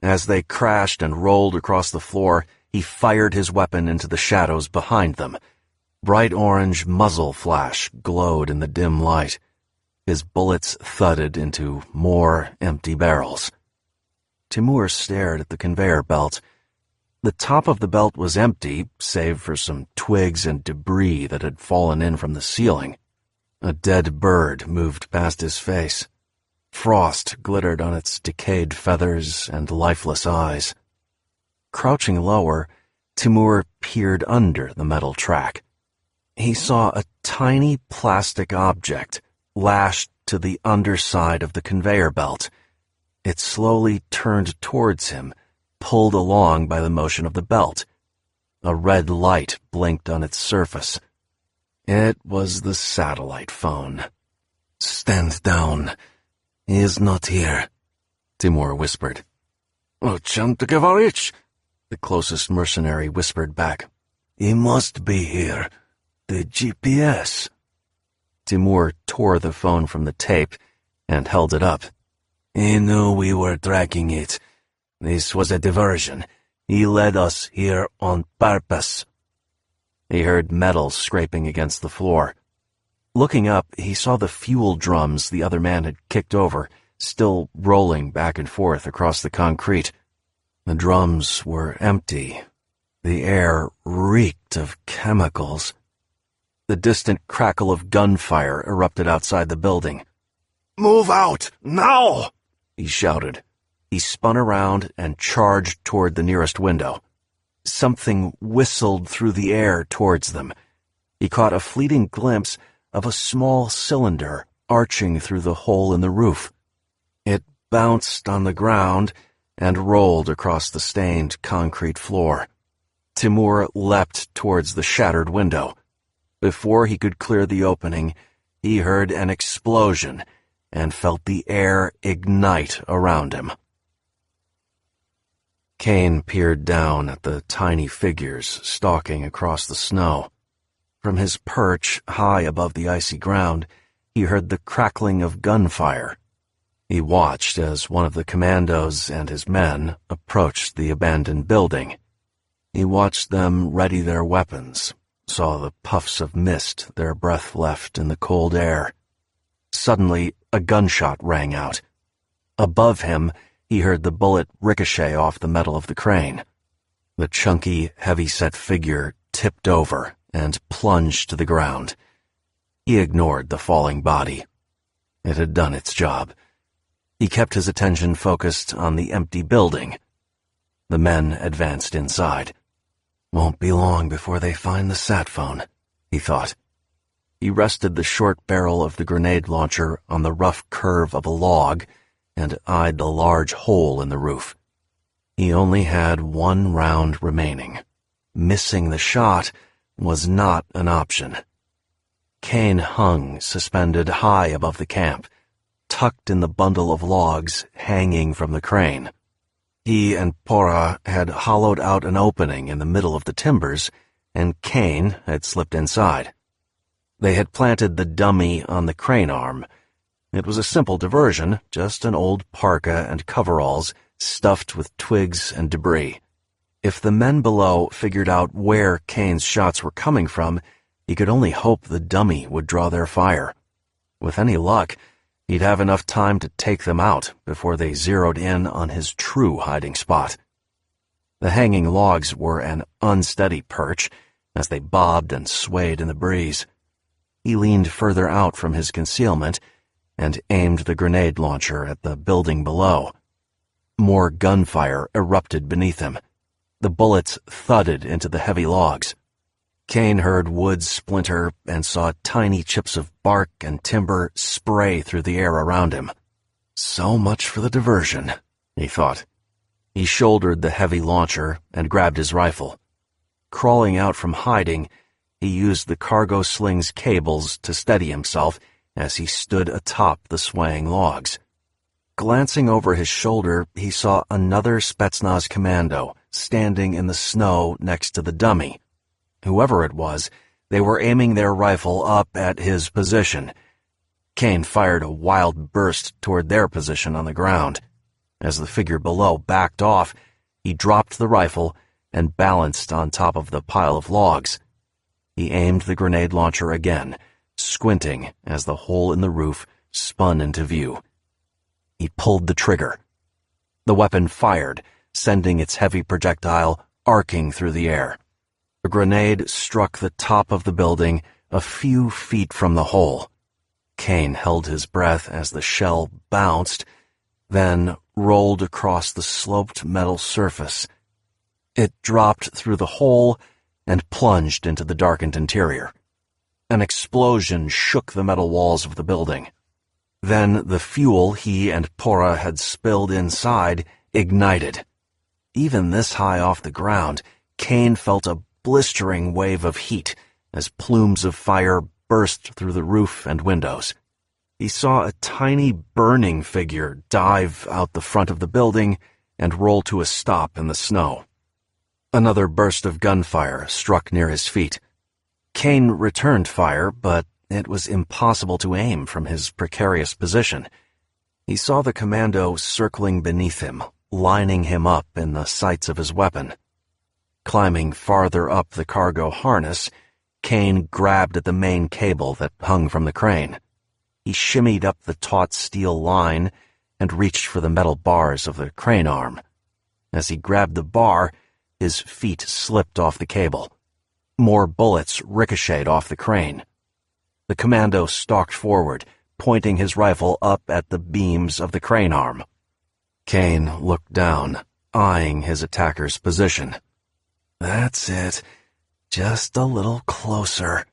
As they crashed and rolled across the floor, he fired his weapon into the shadows behind them. Bright orange muzzle flash glowed in the dim light. His bullets thudded into more empty barrels. Timur stared at the conveyor belt. The top of the belt was empty, save for some twigs and debris that had fallen in from the ceiling. A dead bird moved past his face. Frost glittered on its decayed feathers and lifeless eyes. Crouching lower, Timur peered under the metal track. He saw a tiny plastic object lashed to the underside of the conveyor belt. It slowly turned towards him, pulled along by the motion of the belt. A red light blinked on its surface. It was the satellite phone. Stand down. He is not here, Timur whispered. Ocham Tkavarich, the closest mercenary whispered back. He must be here. The GPS. Timur tore the phone from the tape and held it up. He knew we were tracking it. This was a diversion. He led us here on purpose." He heard metal scraping against the floor. Looking up, he saw the fuel drums the other man had kicked over, still rolling back and forth across the concrete. The drums were empty. The air reeked of chemicals. The distant crackle of gunfire erupted outside the building. "Move out, now!" he shouted. He spun around and charged toward the nearest window. Something whistled through the air towards them. He caught a fleeting glimpse of a small cylinder arching through the hole in the roof. It bounced on the ground and rolled across the stained concrete floor. Timur leapt towards the shattered window. Before he could clear the opening, he heard an explosion and felt the air ignite around him. Caine peered down at the tiny figures stalking across the snow. From his perch high above the icy ground, he heard the crackling of gunfire. He watched as one of the commandos and his men approached the abandoned building. He watched them ready their weapons, saw the puffs of mist their breath left in the cold air. Suddenly, a gunshot rang out. Above him, he heard the bullet ricochet off the metal of the crane. The chunky, heavy-set figure tipped over and plunged to the ground. He ignored the falling body. It had done its job. He kept his attention focused on the empty building. The men advanced inside. Won't be long before they find the sat phone, he thought. He rested the short barrel of the grenade launcher on the rough curve of a log and eyed the large hole in the roof. He only had one round remaining. Missing the shot was not an option. Caine hung suspended high above the camp, tucked in the bundle of logs hanging from the crane. He and Porra had hollowed out an opening in the middle of the timbers, and Caine had slipped inside. They had planted the dummy on the crane arm. It was a simple diversion, just an old parka and coveralls stuffed with twigs and debris. If the men below figured out where Caine's shots were coming from, he could only hope the dummy would draw their fire. With any luck, he'd have enough time to take them out before they zeroed in on his true hiding spot. The hanging logs were an unsteady perch as they bobbed and swayed in the breeze. He leaned further out from his concealment and aimed the grenade launcher at the building below. More gunfire erupted beneath him. The bullets thudded into the heavy logs. Caine heard wood splinter and saw tiny chips of bark and timber spray through the air around him. So much for the diversion, he thought. He shouldered the heavy launcher and grabbed his rifle. Crawling out from hiding, he used the cargo sling's cables to steady himself as he stood atop the swaying logs. Glancing over his shoulder, he saw another Spetsnaz commando standing in the snow next to the dummy. Whoever it was, they were aiming their rifle up at his position. Caine fired a wild burst toward their position on the ground. As the figure below backed off, he dropped the rifle and balanced on top of the pile of logs. He aimed the grenade launcher again, squinting as the hole in the roof spun into view. He pulled the trigger. The weapon fired, sending its heavy projectile arcing through the air. The grenade struck the top of the building a few feet from the hole. Caine held his breath as the shell bounced, then rolled across the sloped metal surface. It dropped through the hole and plunged into the darkened interior. An explosion shook the metal walls of the building. Then the fuel he and Porra had spilled inside ignited. Even this high off the ground, Caine felt a blistering wave of heat as plumes of fire burst through the roof and windows. He saw a tiny burning figure dive out the front of the building and roll to a stop in the snow. Another burst of gunfire struck near his feet. Caine returned fire, but it was impossible to aim from his precarious position. He saw the commando circling beneath him, lining him up in the sights of his weapon. Climbing farther up the cargo harness, Caine grabbed at the main cable that hung from the crane. He shimmied up the taut steel line and reached for the metal bars of the crane arm. As he grabbed the bar, his feet slipped off the cable. More bullets ricocheted off the crane. The commando stalked forward, pointing his rifle up at the beams of the crane arm. Caine looked down, eyeing his attacker's position. "That's it. Just a little closer."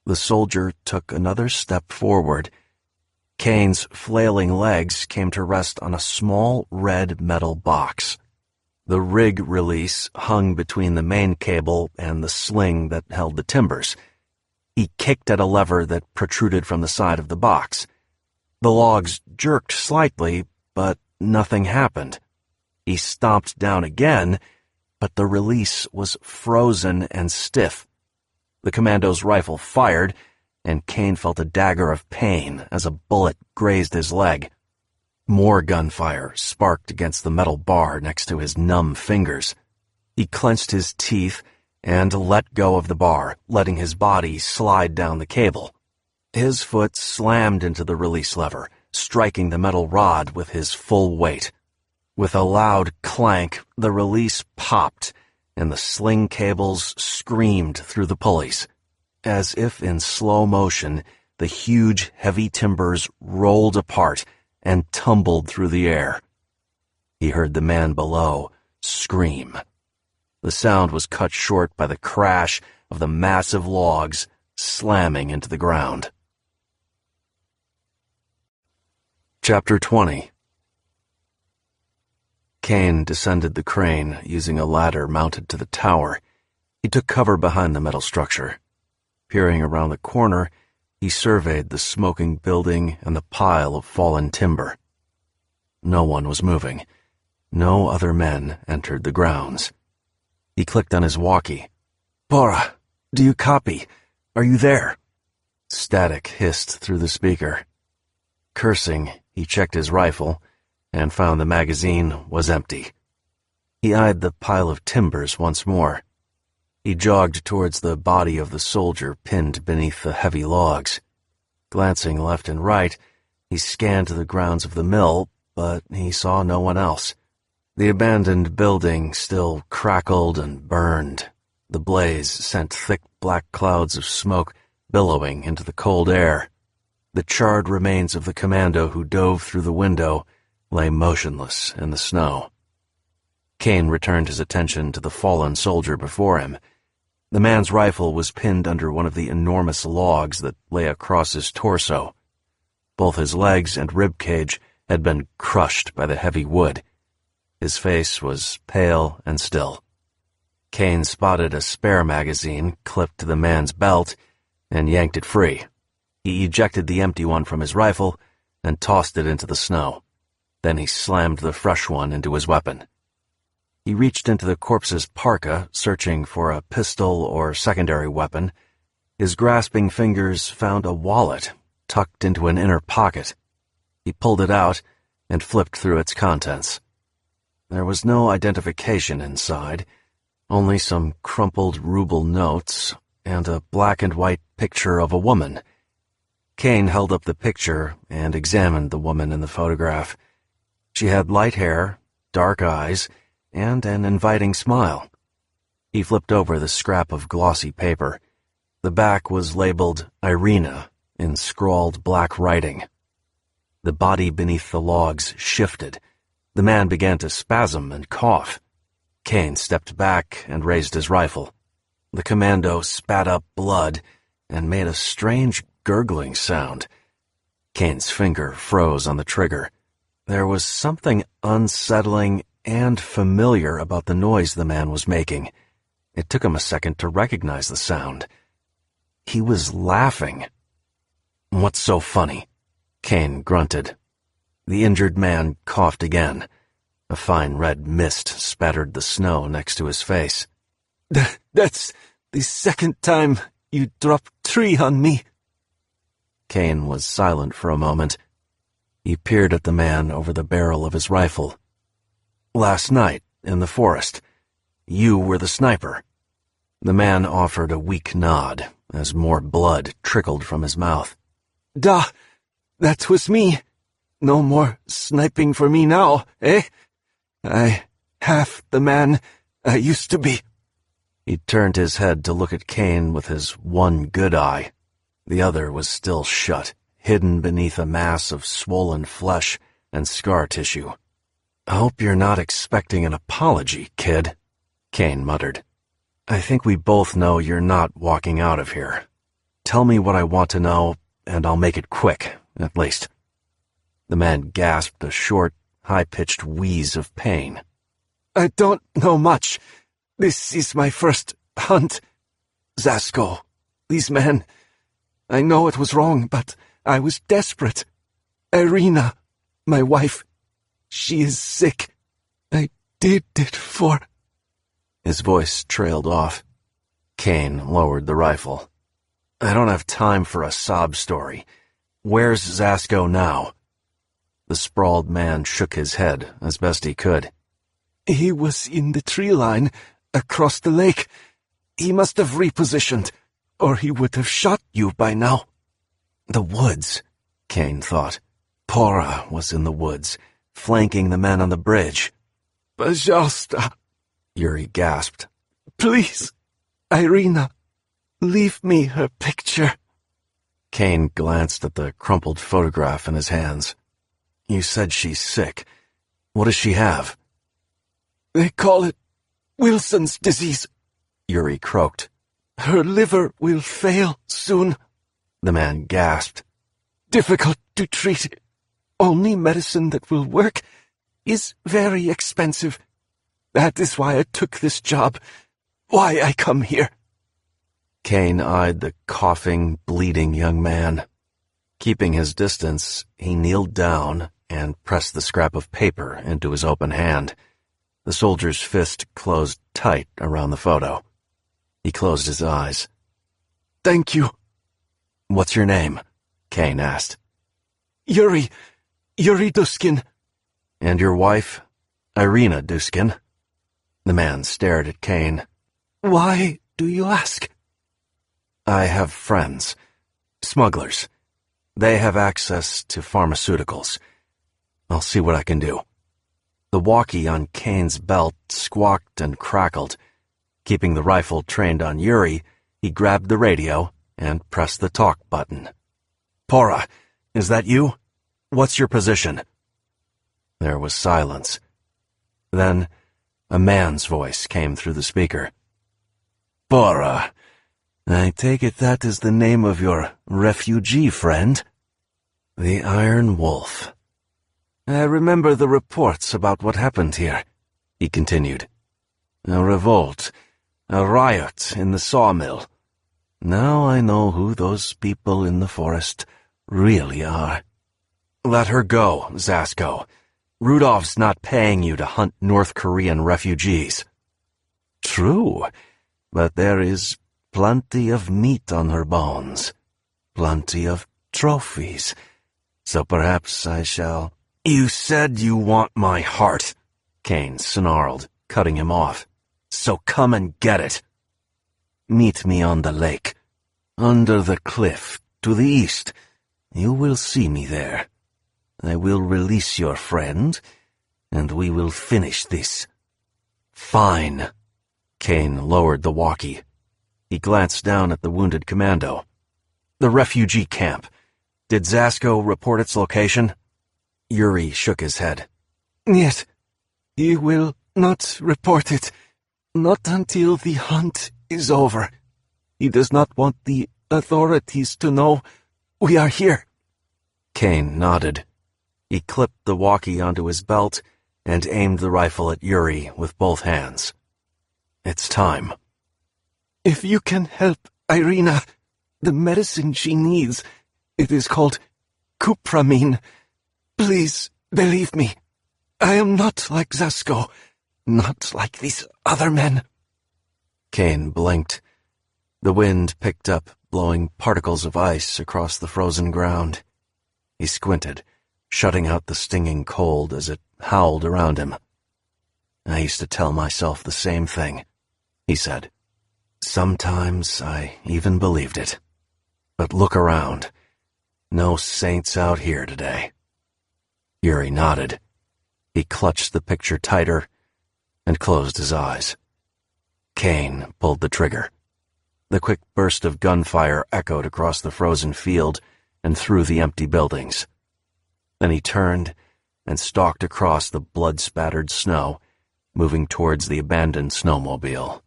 The soldier took another step forward. Caine's flailing legs came to rest on a small red metal box. The rig release hung between the main cable and the sling that held the timbers. He kicked at a lever that protruded from the side of the box. The logs jerked slightly, but nothing happened. He stomped down again, but the release was frozen and stiff. The commando's rifle fired, and Caine felt a dagger of pain as a bullet grazed his leg. More gunfire sparked against the metal bar next to his numb fingers. He clenched his teeth and let go of the bar, letting his body slide down the cable. His foot slammed into the release lever, striking the metal rod with his full weight. With a loud clank, the release popped, and the sling cables screamed through the pulleys. As if in slow motion, the huge, heavy timbers rolled apart and tumbled through the air. He heard the man below scream. The sound was cut short by the crash of the massive logs slamming into the ground. Chapter 20. Caine descended the crane using a ladder mounted to the tower. He took cover behind the metal structure. Peering around the corner, he surveyed the smoking building and the pile of fallen timber. No one was moving. No other men entered the grounds. He clicked on his walkie. "Bora, do you copy? Are you there?" Static hissed through the speaker. Cursing, he checked his rifle and found the magazine was empty. He eyed the pile of timbers once more. He jogged towards the body of the soldier pinned beneath the heavy logs. Glancing left and right, he scanned the grounds of the mill, but he saw no one else. The abandoned building still crackled and burned. The blaze sent thick black clouds of smoke billowing into the cold air. The charred remains of the commando who dove through the window lay motionless in the snow. Caine returned his attention to the fallen soldier before him. The man's rifle was pinned under one of the enormous logs that lay across his torso. Both his legs and rib cage had been crushed by the heavy wood. His face was pale and still. Caine spotted a spare magazine clipped to the man's belt and yanked it free. He ejected the empty one from his rifle and tossed it into the snow. Then he slammed the fresh one into his weapon. He reached into the corpse's parka, searching for a pistol or secondary weapon. His grasping fingers found a wallet tucked into an inner pocket. He pulled it out and flipped through its contents. There was no identification inside, only some crumpled ruble notes and a black and white picture of a woman. Caine held up the picture and examined the woman in the photograph. She had light hair, dark eyes, and an inviting smile. He flipped over the scrap of glossy paper. The back was labeled Irina in scrawled black writing. The body beneath the logs shifted. The man began to spasm and cough. Caine stepped back and raised his rifle. The commando spat up blood and made a strange gurgling sound. Caine's finger froze on the trigger. There was something unsettling and familiar about the noise the man was making. It took him a second to recognize the sound. He was laughing. "What's so funny?" Caine grunted. The injured man coughed again. A fine red mist spattered the snow next to his face. That's the second time you dropped 3 on me." Caine was silent for a moment. He peered at the man over the barrel of his rifle. Last night, in the forest. You were the sniper." The man offered a weak nod as more blood trickled from his mouth. "Da, that was me. No more sniping for me now, eh? I half the man I used to be." He turned his head to look at Caine with his one good eye. The other was still shut, hidden beneath a mass of swollen flesh and scar tissue. "I hope you're not expecting an apology, kid," Caine muttered. "I think we both know you're not walking out of here. Tell me what I want to know, and I'll make it quick, at least." The man gasped a short, high-pitched wheeze of pain. "I don't know much. This is my first hunt. Zasko, these men. I know it was wrong, but I was desperate. Irina, my wife, she is sick. I did it for—" His voice trailed off. Caine lowered the rifle. "I don't have time for a sob story. Where's Zasko now?" The sprawled man shook his head as best he could. "He was in the tree line across the lake. He must have repositioned, or he would have shot you by now." The woods, Caine thought. Pora was in the woods, flanking the men on the bridge. "Pожалуйста," Yuri gasped. "Please, Irina, leave me her picture." Caine glanced at the crumpled photograph in his hands. "You said she's sick. What does she have?" "They call it Wilson's disease," Yuri croaked. "Her liver will fail soon." The man gasped. "Difficult to treat. Only medicine that will work is very expensive. That is why I took this job, why I come here." Caine eyed the coughing, bleeding young man. Keeping his distance, he kneeled down and pressed the scrap of paper into his open hand. The soldier's fist closed tight around the photo. He closed his eyes. "Thank you." "What's your name?" Caine asked. Yuri Duskin." "And your wife? Irina Duskin?" The man stared at Caine. "Why do you ask?" "I have friends. Smugglers. They have access to pharmaceuticals. I'll see what I can do." The walkie on Caine's belt squawked and crackled. Keeping the rifle trained on Yuri, he grabbed the radio and pressed the talk button. "Pora, is that you? What's your position?" There was silence. Then a man's voice came through the speaker. "Pora, I take it that is the name of your refugee friend?" "The Iron Wolf. I remember the reports about what happened here," he continued. "A revolt, a riot in the sawmill. Now I know who those people in the forest really are." "Let her go, Zasko. Rudolph's not paying you to hunt North Korean refugees." "True, but there is plenty of meat on her bones, plenty of trophies, so perhaps I shall—" "You said you want my heart," Caine snarled, cutting him off. "So come and get it." "Meet me on the lake, under the cliff, to the east. You will see me there. I will release your friend, and we will finish this." "Fine." Caine lowered the walkie. He glanced down at the wounded commando. "The refugee camp. Did Zasko report its location?" Yuri shook his head. "Yes, he will not report it. Not until the hunt is over. He does not want the authorities to know we are here." Caine nodded. He clipped the walkie onto his belt and aimed the rifle at Yuri with both hands. "It's time." "If you can help Irina, the medicine she needs, it is called cupramine. Please believe me. I am not like Zasko, not like these other men." Caine blinked. The wind picked up, blowing particles of ice across the frozen ground. He squinted, shutting out the stinging cold as it howled around him. I used to tell myself the same thing," he said. "Sometimes I even believed it. But look around. No saints out here today." Yuri nodded. He clutched the picture tighter and closed his eyes. Caine pulled the trigger. The quick burst of gunfire echoed across the frozen field and through the empty buildings. Then he turned and stalked across the blood-spattered snow, moving towards the abandoned snowmobile.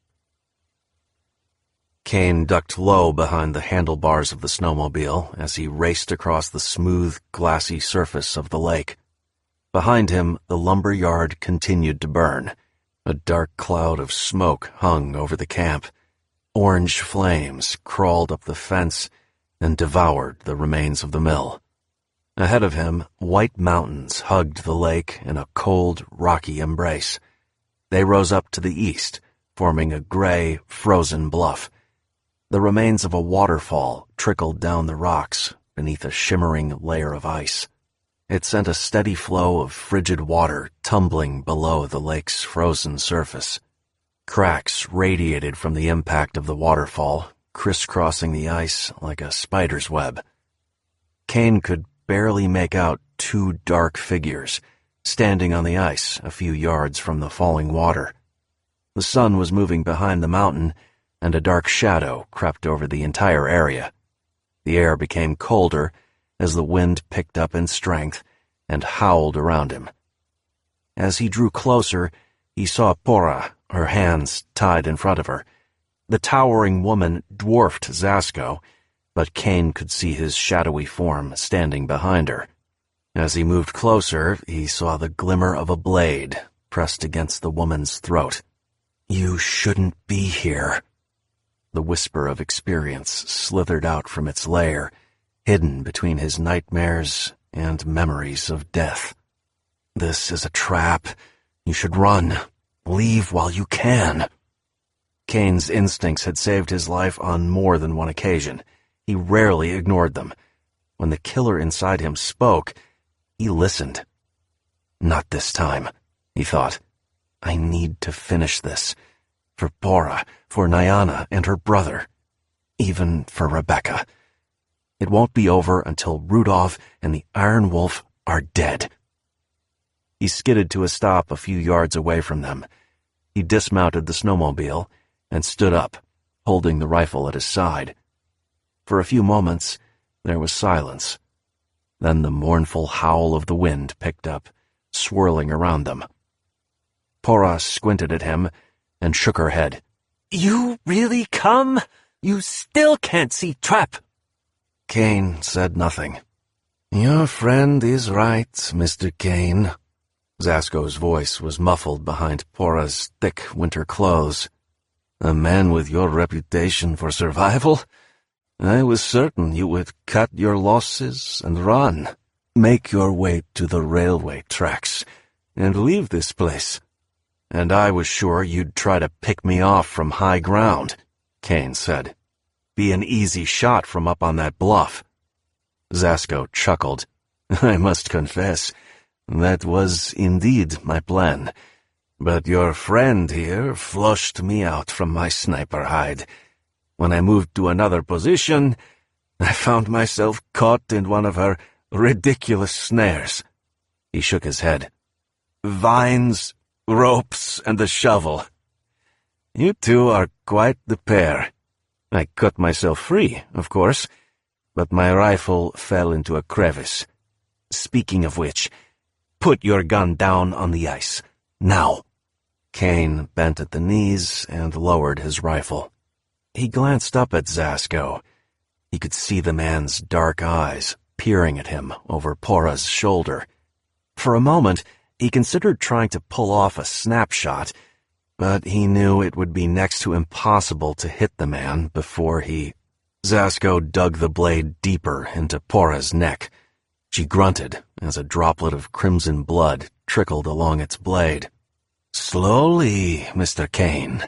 Caine ducked low behind the handlebars of the snowmobile as he raced across the smooth, glassy surface of the lake. Behind him, the lumber yard continued to burn. A dark cloud of smoke hung over the camp. Orange flames crawled up the fence and devoured the remains of the mill. Ahead of him, white mountains hugged the lake in a cold, rocky embrace. They rose up to the east, forming a gray, frozen bluff. The remains of a waterfall trickled down the rocks beneath a shimmering layer of ice. It sent a steady flow of frigid water tumbling below the lake's frozen surface. Cracks radiated from the impact of the waterfall, crisscrossing the ice like a spider's web. Caine could barely make out two dark figures, standing on the ice a few yards from the falling water. The sun was moving behind the mountain, and a dark shadow crept over the entire area. The air became colder as the wind picked up in strength and howled around him. As he drew closer, he saw Pora, her hands tied in front of her. The towering woman dwarfed Zasko, but Caine could see his shadowy form standing behind her. As he moved closer, he saw the glimmer of a blade pressed against the woman's throat. "You shouldn't be here." The whisper of experience slithered out from its lair, hidden between his nightmares and memories of death. "This is a trap. You should run. Leave while you can." Caine's instincts had saved his life on more than one occasion. He rarely ignored them. When the killer inside him spoke, he listened. "Not this time," he thought. "I need to finish this. For Pora, for Nyana and her brother. Even for Rebecca. It won't be over until Rudolph and the Iron Wolf are dead." He skidded to a stop a few yards away from them. He dismounted the snowmobile and stood up, holding the rifle at his side. For a few moments, there was silence. Then the mournful howl of the wind picked up, swirling around them. Pora squinted at him and shook her head. "You really come? You still can't see trap." Caine said nothing. "Your friend is right, Mr. Caine." Zasko's voice was muffled behind Pora's thick winter clothes. "A man with your reputation for survival? I was certain you would cut your losses and run, make your way to the railway tracks, and leave this place." "And I was sure you'd try to pick me off from high ground," Caine said. "Be an easy shot from up on that bluff." Zasko chuckled. "I must confess, that was indeed my plan. But your friend here flushed me out from my sniper hide. When I moved to another position, I found myself caught in one of her ridiculous snares." He shook his head. "Vines, ropes, and a shovel. You two are quite the pair. I cut myself free, of course, but my rifle fell into a crevice. Speaking of which, put your gun down on the ice. Now." Caine bent at the knees and lowered his rifle. He glanced up at Zasko. He could see the man's dark eyes peering at him over Pora's shoulder. For a moment, he considered trying to pull off a snapshot, but he knew it would be next to impossible to hit the man before he... Zasko dug the blade deeper into Pora's neck. She grunted as a droplet of crimson blood trickled along its blade. "Slowly, Mr. Caine.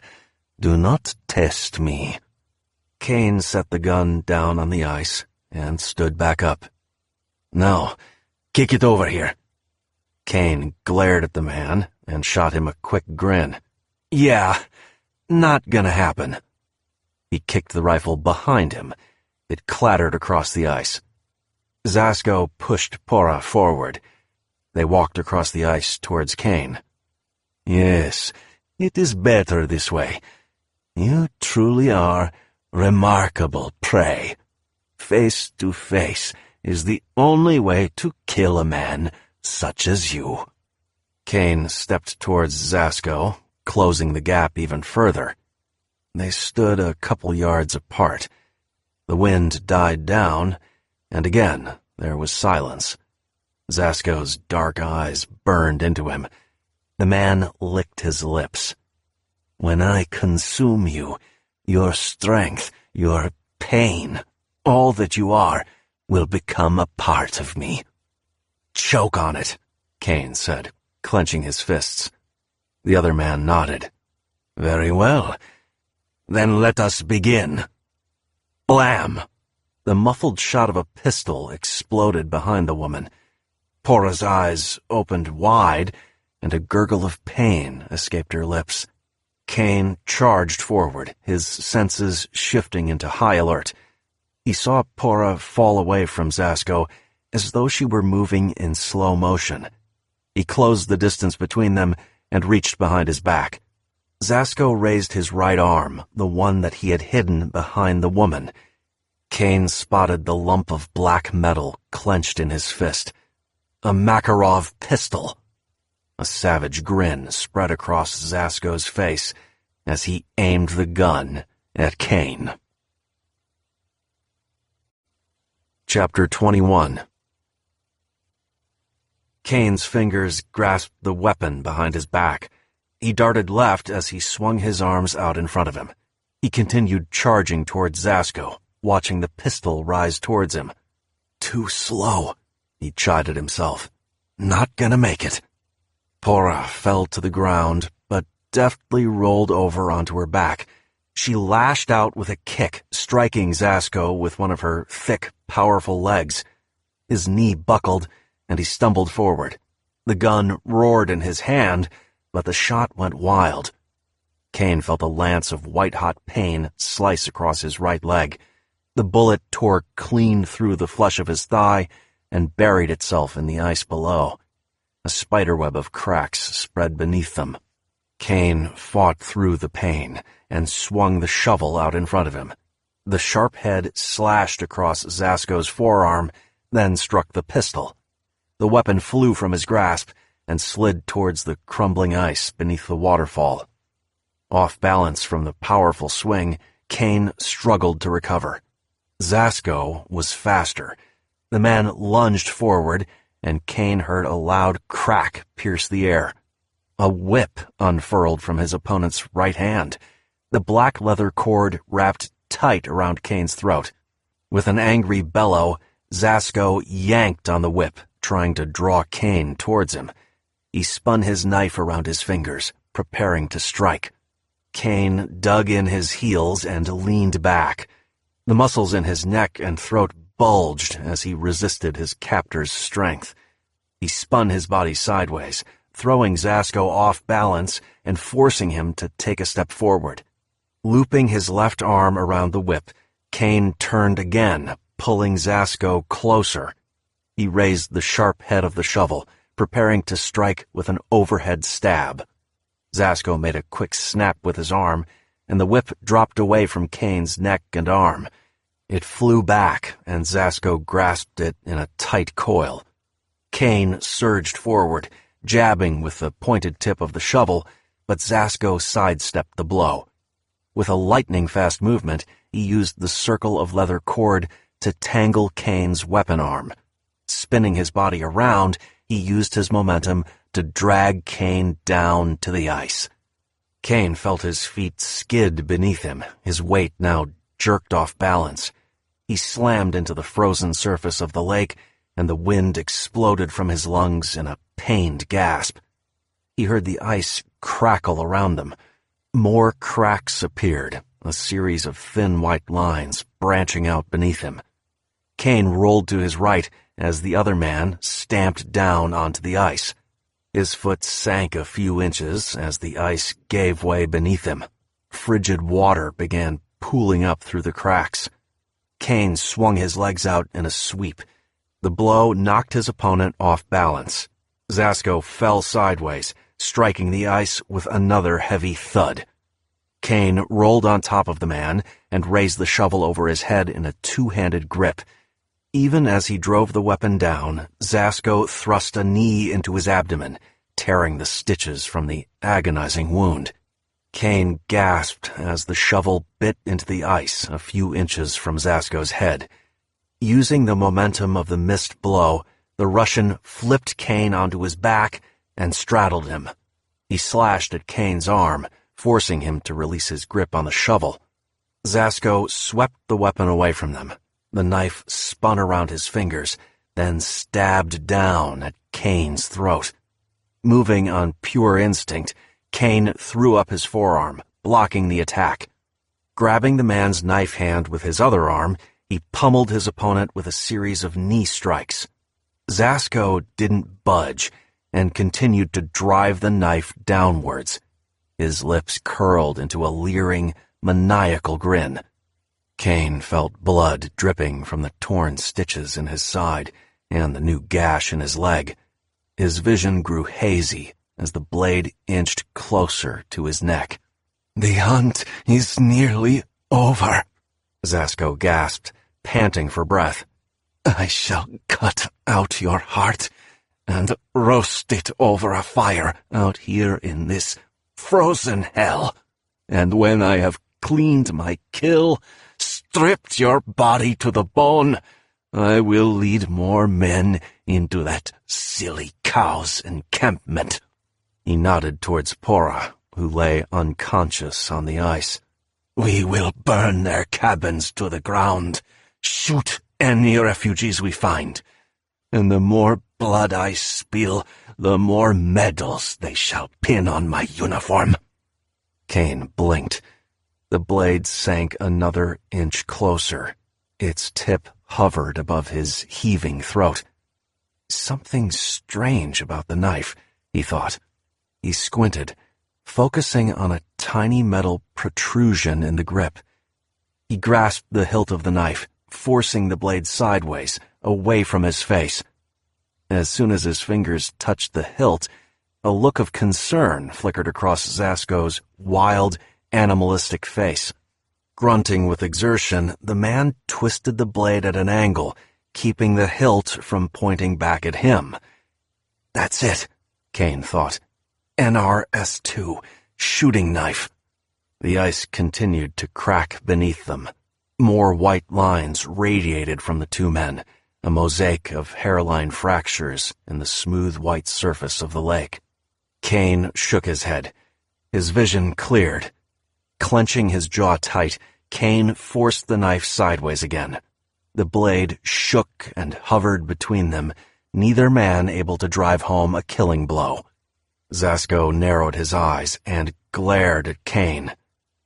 Do not test me." Caine set the gun down on the ice and stood back up. "Now, kick it over here." Caine glared at the man and shot him a quick grin. "Yeah, not gonna happen." He kicked the rifle behind him. It clattered across the ice. Zasko pushed Pora forward. They walked across the ice towards Caine. "Yes, it is better this way. You truly are remarkable prey. Face to face is the only way to kill a man such as you." Caine stepped towards Zasko, closing the gap even further. They stood a couple yards apart. The wind died down, and again there was silence. Zasko's dark eyes burned into him. The man licked his lips. "When I consume you, your strength, your pain, all that you are, will become a part of me." "Choke on it," Caine said, clenching his fists. The other man nodded. "Very well. Then let us begin." Blam! The muffled shot of a pistol exploded behind the woman. Pora's eyes opened wide, and a gurgle of pain escaped her lips. Caine charged forward, his senses shifting into high alert. He saw Pora fall away from Zasko as though she were moving in slow motion. He closed the distance between them and reached behind his back. Zasko raised his right arm, the one that he had hidden behind the woman. Caine spotted the lump of black metal clenched in his fist. A Makarov pistol. A savage grin spread across Zasko's face as he aimed the gun at Caine. Chapter 21. Caine's fingers grasped the weapon behind his back. He darted left as he swung his arms out in front of him. He continued charging towards Zasko, watching the pistol rise towards him. Too slow, he chided himself. Not gonna make it. Pora fell to the ground, but deftly rolled over onto her back. She lashed out with a kick, striking Zasko with one of her thick, powerful legs. His knee buckled, and he stumbled forward. The gun roared in his hand, but the shot went wild. Caine felt a lance of white-hot pain slice across his right leg. The bullet tore clean through the flesh of his thigh and buried itself in the ice below. A spiderweb of cracks spread beneath them. Caine fought through the pain and swung the shovel out in front of him. The sharp head slashed across Zasko's forearm, then struck the pistol. The weapon flew from his grasp and slid towards the crumbling ice beneath the waterfall. Off balance from the powerful swing, Caine struggled to recover. Zasko was faster. The man lunged forward, and Caine heard a loud crack pierce the air. A whip unfurled from his opponent's right hand. The black leather cord wrapped tight around Caine's throat. With an angry bellow, Zasko yanked on the whip, trying to draw Caine towards him. He spun his knife around his fingers, preparing to strike. Caine dug in his heels and leaned back. The muscles in his neck and throat bulged as he resisted his captor's strength. He spun his body sideways, throwing Zasko off balance and forcing him to take a step forward. Looping his left arm around the whip, Caine turned again, pulling Zasko closer. He raised the sharp head of the shovel, preparing to strike with an overhead stab. Zasko made a quick snap with his arm, and the whip dropped away from Caine's neck and arm. It flew back, and Zasko grasped it in a tight coil. Caine surged forward, jabbing with the pointed tip of the shovel, but Zasko sidestepped the blow. With a lightning-fast movement, he used the circle of leather cord to tangle Caine's weapon arm. Spinning his body around, he used his momentum to drag Caine down to the ice. Caine felt his feet skid beneath him, his weight now jerked off balance. He slammed into the frozen surface of the lake, and the wind exploded from his lungs in a pained gasp. He heard the ice crackle around them. More cracks appeared, a series of thin white lines branching out beneath him. Caine rolled to his right as the other man stamped down onto the ice. His foot sank a few inches as the ice gave way beneath him. Frigid water began pooling up through the cracks. Caine swung his legs out in a sweep. The blow knocked his opponent off balance. Zasko fell sideways, striking the ice with another heavy thud. Caine rolled on top of the man and raised the shovel over his head in a two-handed grip. Even as he drove the weapon down, Zasko thrust a knee into his abdomen, tearing the stitches from the agonizing wound. Caine gasped as the shovel bit into the ice a few inches from Zasko's head. Using the momentum of the missed blow, the Russian flipped Caine onto his back and straddled him. He slashed at Caine's arm, forcing him to release his grip on the shovel. Zasko swept the weapon away from them. The knife spun around his fingers, then stabbed down at Caine's throat. Moving on pure instinct, Caine threw up his forearm, blocking the attack. Grabbing the man's knife hand with his other arm, he pummeled his opponent with a series of knee strikes. Zasko didn't budge and continued to drive the knife downwards. His lips curled into a leering, maniacal grin. Caine felt blood dripping from the torn stitches in his side and the new gash in his leg. His vision grew hazy as the blade inched closer to his neck. "The hunt is nearly over," Zasko gasped, panting for breath. "I shall cut out your heart and roast it over a fire out here in this frozen hell. And when I have cleaned my kill, stripped your body to the bone, I will lead more men into that silly cow's encampment." He nodded towards Pora, who lay unconscious on the ice. "We will burn their cabins to the ground, shoot any refugees we find, and the more blood I spill, the more medals they shall pin on my uniform." Caine blinked. The blade sank another inch closer. Its tip hovered above his heaving throat. Something strange about the knife, he thought. He squinted, focusing on a tiny metal protrusion in the grip. He grasped the hilt of the knife, forcing the blade sideways, away from his face. As soon as his fingers touched the hilt, a look of concern flickered across Zasko's wild, animalistic face. Grunting with exertion, the man twisted the blade at an angle, keeping the hilt from pointing back at him. "That's it," Caine thought. "NRS-2, shooting knife." The ice continued to crack beneath them. More white lines radiated from the two men, a mosaic of hairline fractures in the smooth white surface of the lake. Caine shook his head. His vision cleared. Clenching his jaw tight, Caine forced the knife sideways again. The blade shook and hovered between them, neither man able to drive home a killing blow. Zasko narrowed his eyes and glared at Caine.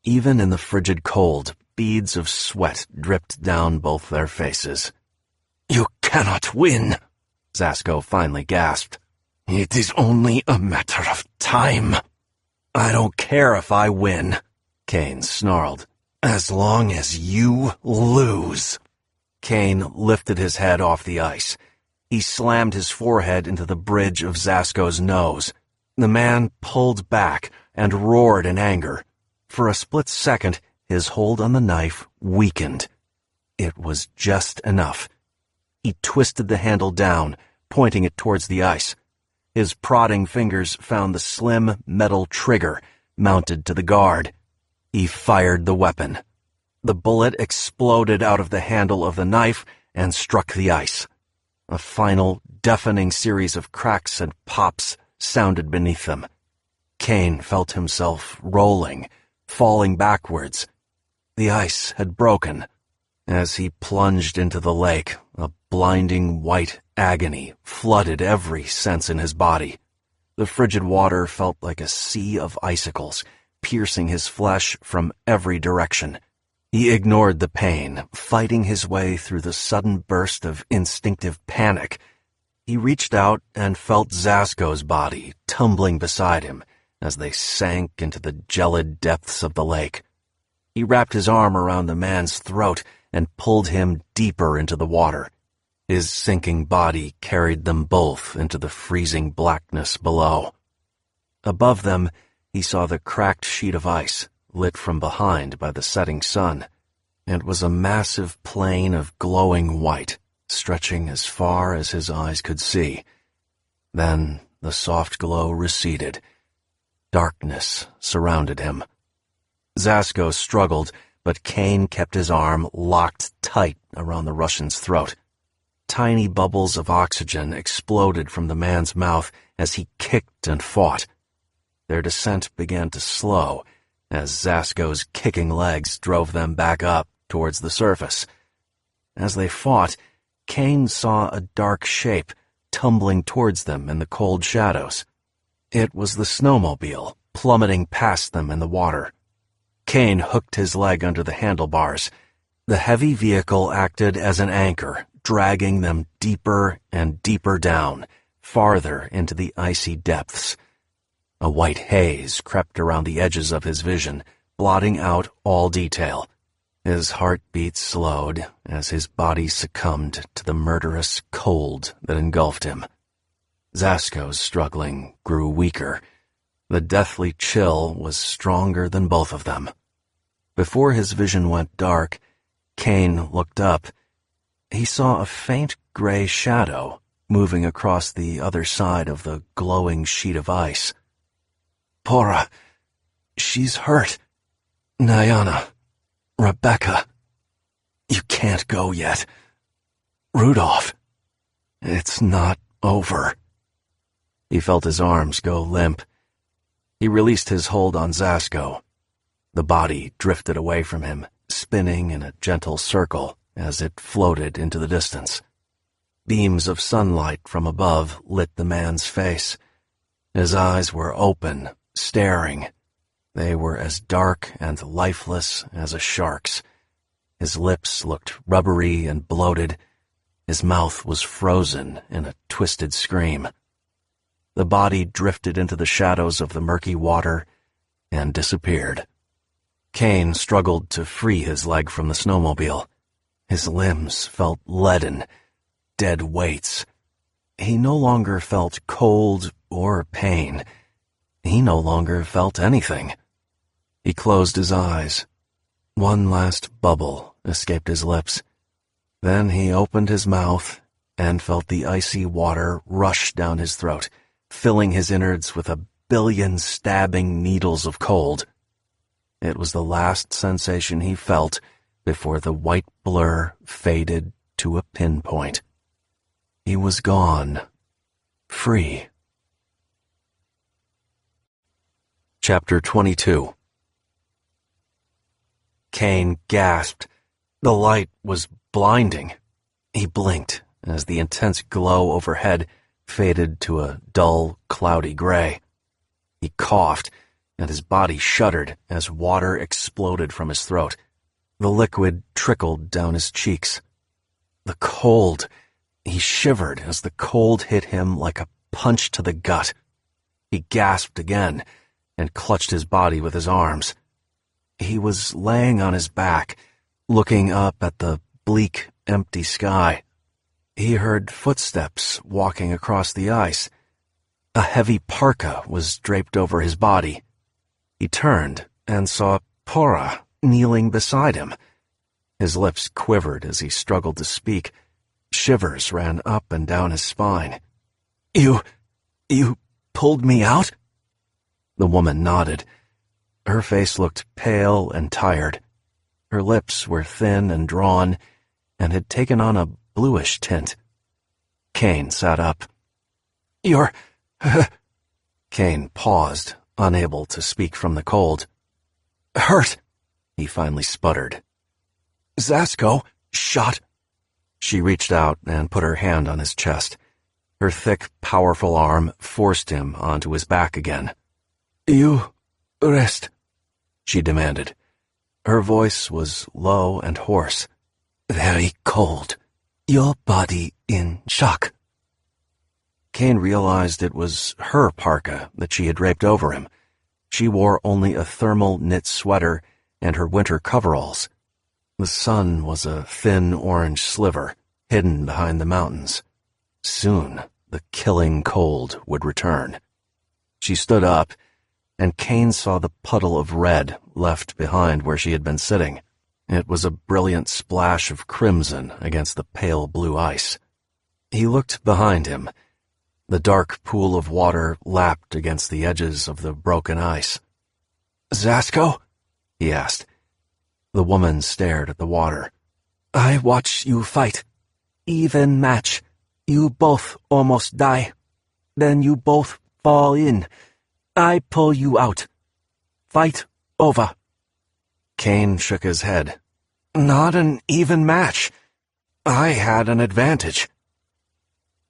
Even in the frigid cold, beads of sweat dripped down both their faces. "You cannot win," Zasko finally gasped. "It is only a matter of time." "I don't care if I win," Caine snarled. "As long as you lose." Caine lifted his head off the ice. He slammed his forehead into the bridge of Zasko's nose. The man pulled back and roared in anger. For a split second, his hold on the knife weakened. It was just enough. He twisted the handle down, pointing it towards the ice. His prodding fingers found the slim metal trigger mounted to the guard. He fired the weapon. The bullet exploded out of the handle of the knife and struck the ice. A final, deafening series of cracks and pops sounded beneath them. Caine felt himself rolling, falling backwards. The ice had broken. As he plunged into the lake, a blinding white agony flooded every sense in his body. The frigid water felt like a sea of icicles, piercing his flesh from every direction. He ignored the pain, fighting his way through the sudden burst of instinctive panic. He reached out and felt Zasko's body tumbling beside him as they sank into the gelid depths of the lake. He wrapped his arm around the man's throat and pulled him deeper into the water. His sinking body carried them both into the freezing blackness below. Above them, he saw the cracked sheet of ice, lit from behind by the setting sun. It was a massive plain of glowing white, stretching as far as his eyes could see. Then the soft glow receded. Darkness surrounded him. Zasko struggled, but Caine kept his arm locked tight around the Russian's throat. Tiny bubbles of oxygen exploded from the man's mouth as he kicked and fought. Their descent began to slow as Zasko's kicking legs drove them back up towards the surface. As they fought, Caine saw a dark shape tumbling towards them in the cold shadows. It was the snowmobile plummeting past them in the water. Caine hooked his leg under the handlebars. The heavy vehicle acted as an anchor, dragging them deeper and deeper down, farther into the icy depths. A white haze crept around the edges of his vision, blotting out all detail. His heartbeat slowed as his body succumbed to the murderous cold that engulfed him. Zasko's struggling grew weaker. The deathly chill was stronger than both of them. Before his vision went dark, Caine looked up. He saw a faint gray shadow moving across the other side of the glowing sheet of ice. Pora, she's hurt. Nyana, Rebecca, you can't go yet. Rudolph, it's not over. He felt his arms go limp. He released his hold on Zasko. The body drifted away from him, spinning in a gentle circle as it floated into the distance. Beams of sunlight from above lit the man's face. His eyes were open, staring. They were as dark and lifeless as a shark's. His lips looked rubbery and bloated. His mouth was frozen in a twisted scream. The body drifted into the shadows of the murky water and disappeared. Caine struggled to free his leg from the snowmobile. His limbs felt leaden, dead weights. He no longer felt cold or pain. He no longer felt anything. He closed his eyes. One last bubble escaped his lips. Then he opened his mouth and felt the icy water rush down his throat, filling his innards with a billion stabbing needles of cold. It was the last sensation he felt before the white blur faded to a pinpoint. He was gone. Free. Chapter 22. Caine gasped. The light was blinding. He blinked as the intense glow overhead faded to a dull, cloudy gray. He coughed, and his body shuddered as water exploded from his throat. The liquid trickled down his cheeks. The cold. He shivered as the cold hit him like a punch to the gut. He gasped again and clutched his body with his arms. He was laying on his back, looking up at the bleak, empty sky. He heard footsteps walking across the ice. A heavy parka was draped over his body. He turned and saw Pora kneeling beside him. His lips quivered as he struggled to speak. Shivers ran up and down his spine. You pulled me out?" The woman nodded. Her face looked pale and tired. Her lips were thin and drawn and had taken on a bluish tint. Caine sat up. "You're—" Caine paused, unable to speak from the cold. "Hurt," he finally sputtered. "Zasko shot." She reached out and put her hand on his chest. Her thick, powerful arm forced him onto his back again. "You rest," she demanded. Her voice was low and hoarse. "Very cold. Your body in shock." Caine realized it was her parka that she had draped over him. She wore only a thermal knit sweater and her winter coveralls. The sun was a thin orange sliver, hidden behind the mountains. Soon, the killing cold would return. She stood up, and Caine saw the puddle of red left behind where she had been sitting. It was a brilliant splash of crimson against the pale blue ice. He looked behind him. The dark pool of water lapped against the edges of the broken ice. "Zasko?" he asked. The woman stared at the water. "I watch you fight. Even match. You both almost die. Then you both fall in. I pull you out. Fight over." Caine shook his head. "Not an even match. I had an advantage."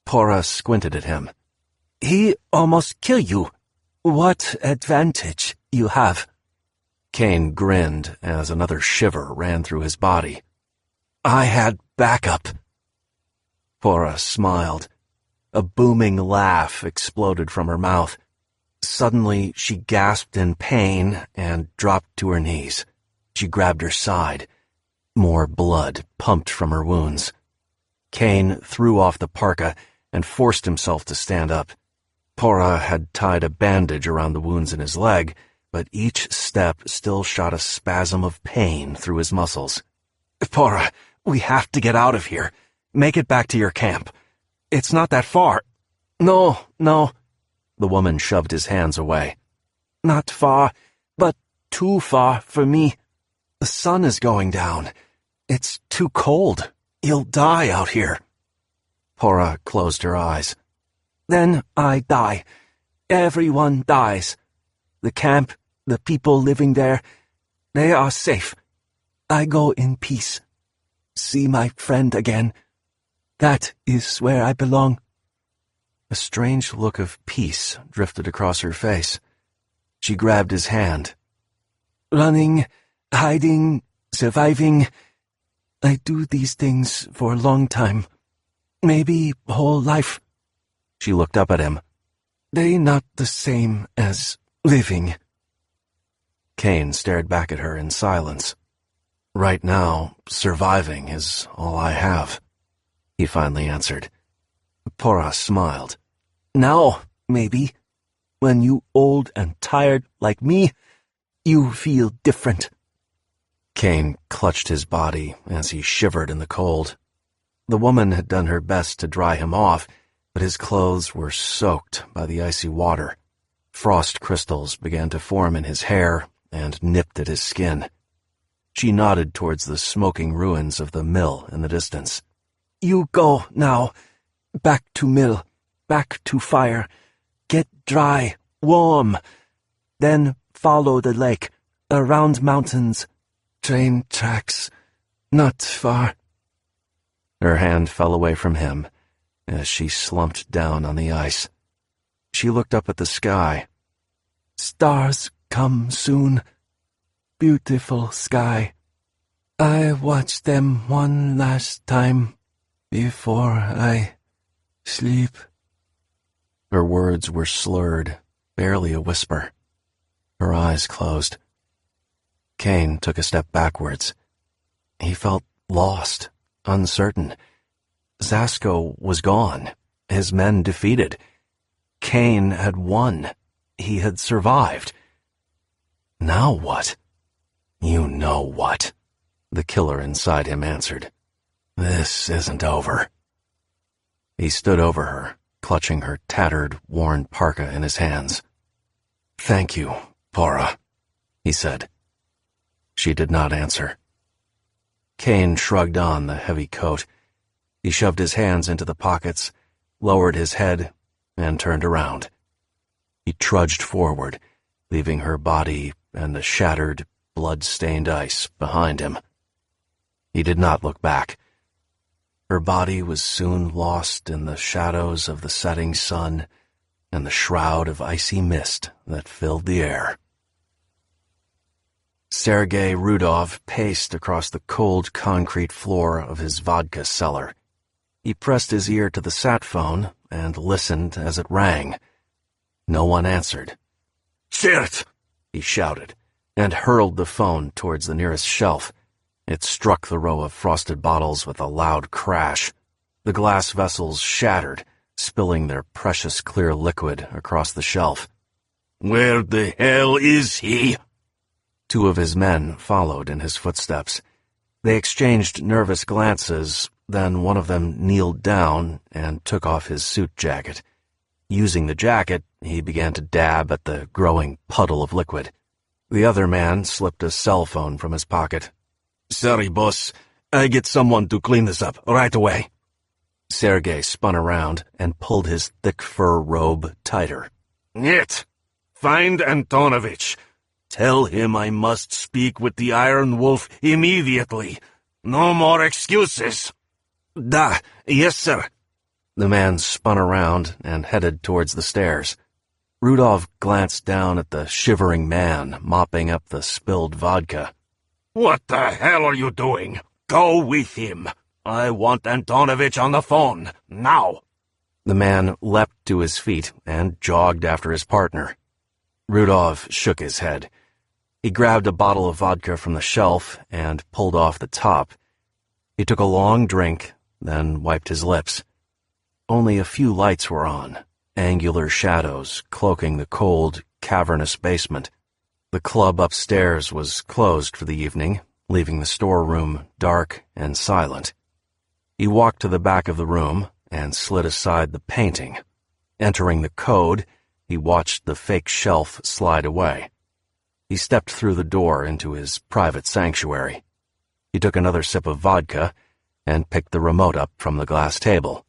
Pora squinted at him. "He almost kill you. What advantage you have?" Caine grinned as another shiver ran through his body. "I had backup." Pora smiled. A booming laugh exploded from her mouth. Suddenly, she gasped in pain and dropped to her knees. She grabbed her side. More blood pumped from her wounds. Caine threw off the parka and forced himself to stand up. Pora had tied a bandage around the wounds in his leg, but each step still shot a spasm of pain through his muscles. "Pora, we have to get out of here. Make it back to your camp. It's not that far." No. The woman shoved his hands away. "Not far, but too far for me. The sun is going down. It's too cold. You'll die out here." Pora closed her eyes. "Then I die. Everyone dies. The camp, the people living there, they are safe. I go in peace. See my friend again. That is where I belong." A strange look of peace drifted across her face. She grabbed his hand. "Running, hiding, surviving. I do these things for a long time. Maybe whole life." She looked up at him. "They not the same as living." Caine stared back at her in silence. "Right now, surviving is all I have," he finally answered. Pora smiled. "Now, maybe, when you old and tired like me, you feel different." Caine clutched his body as he shivered in the cold. The woman had done her best to dry him off, but his clothes were soaked by the icy water. Frost crystals began to form in his hair and nipped at his skin. She nodded towards the smoking ruins of the mill in the distance. "You go now. Back to mill. Back to fire. Get dry, warm. Then follow the lake, around mountains. Train tracks. Not far." Her hand fell away from him as she slumped down on the ice. She looked up at the sky. "Stars come soon. Beautiful sky. I watch them one last time before I sleep." Her words were slurred, barely a whisper. Her eyes closed. Caine took a step backwards. He felt lost, uncertain. Zasko was gone, his men defeated. Caine had won. He had survived. Now what? "You know what," the killer inside him answered. "This isn't over." He stood over her, clutching her tattered, worn parka in his hands. "Thank you, Pora," he said. She did not answer. Caine shrugged on the heavy coat. He shoved his hands into the pockets, lowered his head, and turned around. He trudged forward, leaving her body and the shattered, blood-stained ice behind him. He did not look back. Her body was soon lost in the shadows of the setting sun and the shroud of icy mist that filled the air. Sergei Rudov paced across the cold concrete floor of his vodka cellar. He pressed his ear to the sat phone, and listened as it rang. No one answered. "Shit!" he shouted, and hurled the phone towards the nearest shelf. It struck the row of frosted bottles with a loud crash. The glass vessels shattered, spilling their precious clear liquid across the shelf. "Where the hell is he?" Two of his men followed in his footsteps. They exchanged nervous glances, then one of them kneeled down and took off his suit jacket. Using the jacket, he began to dab at the growing puddle of liquid. The other man slipped a cell phone from his pocket. "Sorry, boss. I get someone to clean this up right away." Sergei spun around and pulled his thick fur robe tighter. "Нет. Find Antonovich. Tell him I must speak with the Iron Wolf immediately. No more excuses." "Da, yes, sir." The man spun around and headed towards the stairs. Rudolph glanced down at the shivering man mopping up the spilled vodka. "What the hell are you doing? Go with him. I want Antonovich on the phone, now." The man leapt to his feet and jogged after his partner. Rudolph shook his head. He grabbed a bottle of vodka from the shelf and pulled off the top. He took a long drink, then wiped his lips. Only a few lights were on, angular shadows cloaking the cold, cavernous basement. The club upstairs was closed for the evening, leaving the storeroom dark and silent. He walked to the back of the room and slid aside the painting. Entering the code, he watched the fake shelf slide away. He stepped through the door into his private sanctuary. He took another sip of vodka and picked the remote up from the glass table.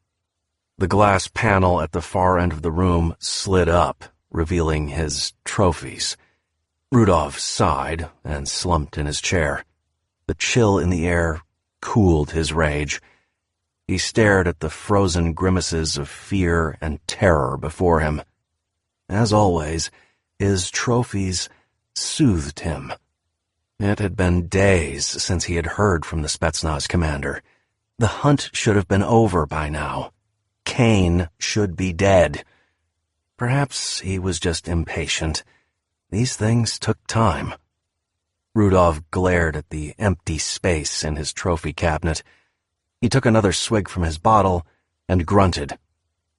The glass panel at the far end of the room slid up, revealing his trophies. Rudolph sighed and slumped in his chair. The chill in the air cooled his rage. He stared at the frozen grimaces of fear and terror before him. As always, his trophies soothed him. It had been days since he had heard from the Spetsnaz commander. The hunt should have been over by now. Caine should be dead. Perhaps he was just impatient. These things took time. Rudolph glared at the empty space in his trophy cabinet. He took another swig from his bottle and grunted.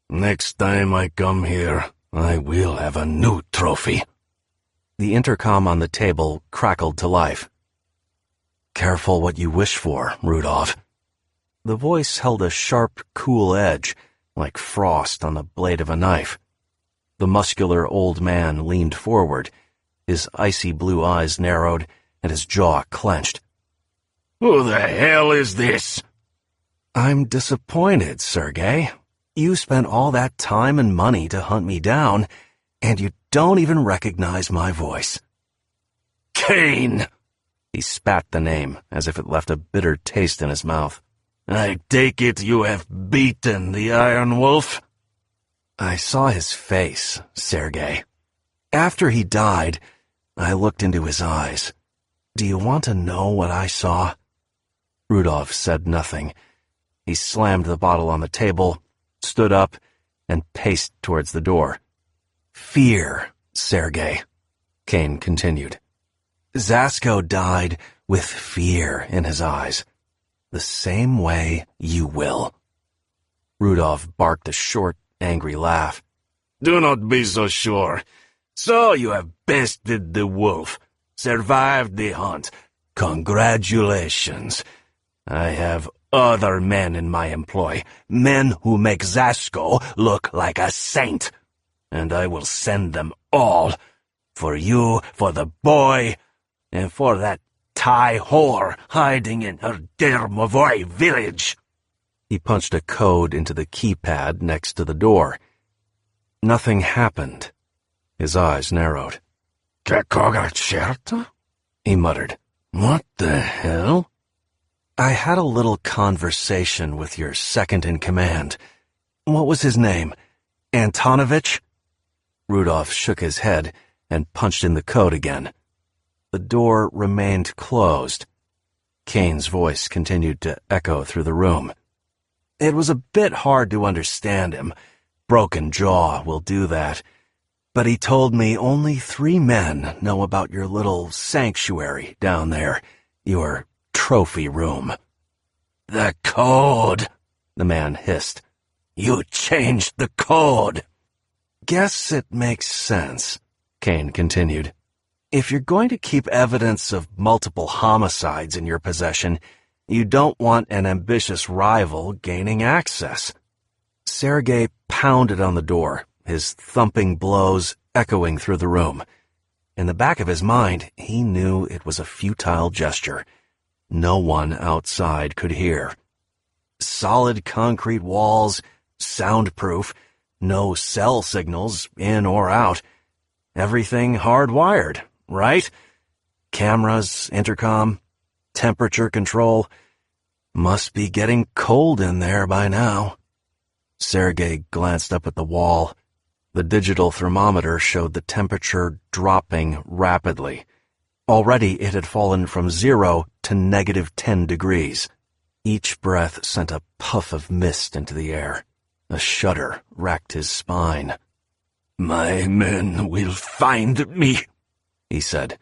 "Next time I come here, I will have a new trophy." The intercom on the table crackled to life. "Careful what you wish for, Rudolph." The voice held a sharp, cool edge, like frost on the blade of a knife. The muscular old man leaned forward. His icy blue eyes narrowed, and his jaw clenched. "Who the hell is this?" "I'm disappointed, Sergei. You spent all that time and money to hunt me down, and you don't even recognize my voice." "Caine!" He spat the name as if it left a bitter taste in his mouth. "I take it you have beaten the Iron Wolf?" I saw his face, Sergei. After he died, I looked into his eyes. Do you want to know what I saw? Rudolph said nothing. He slammed the bottle on the table, stood up, and paced towards the door. "Fear, Sergei," Caine continued. "Zasko died with fear in his eyes. The same way you will." Rudolph barked a short, angry laugh. "Do not be so sure. So you have bested the wolf, survived the hunt. Congratulations. I have other men in my employ, men who make Zasko look like a saint. And I will send them all. For you, for the boy, and for that Thai whore hiding in her Dermovoy village." He punched a code into the keypad next to the door. Nothing happened. His eyes narrowed. "Kakogacherta?" he muttered. "What the hell?" "I had a little conversation with your second-in-command. What was his name? Antonovich?" Rudolph shook his head and punched in the code again. The door remained closed. Caine's voice continued to echo through the room. It was a bit hard to understand him, broken jaw will do that. But he told me only 3 men know about your little sanctuary down there, your trophy room." "The code," the man hissed. "You changed the code." "Guess it makes sense," Caine continued. "If you're going to keep evidence of multiple homicides in your possession, you don't want an ambitious rival gaining access." Sergei pounded on the door, his thumping blows echoing through the room. In the back of his mind, he knew it was a futile gesture. No one outside could hear. Solid concrete walls, soundproof, no cell signals in or out. Everything hardwired, right? Cameras, intercom, temperature control. Must be getting cold in there by now. Sergei glanced up at the wall. The digital thermometer showed the temperature dropping rapidly. Already it had fallen from 0 to -10 degrees. Each breath sent a puff of mist into the air. A shudder racked his spine. "My men will find me," he said.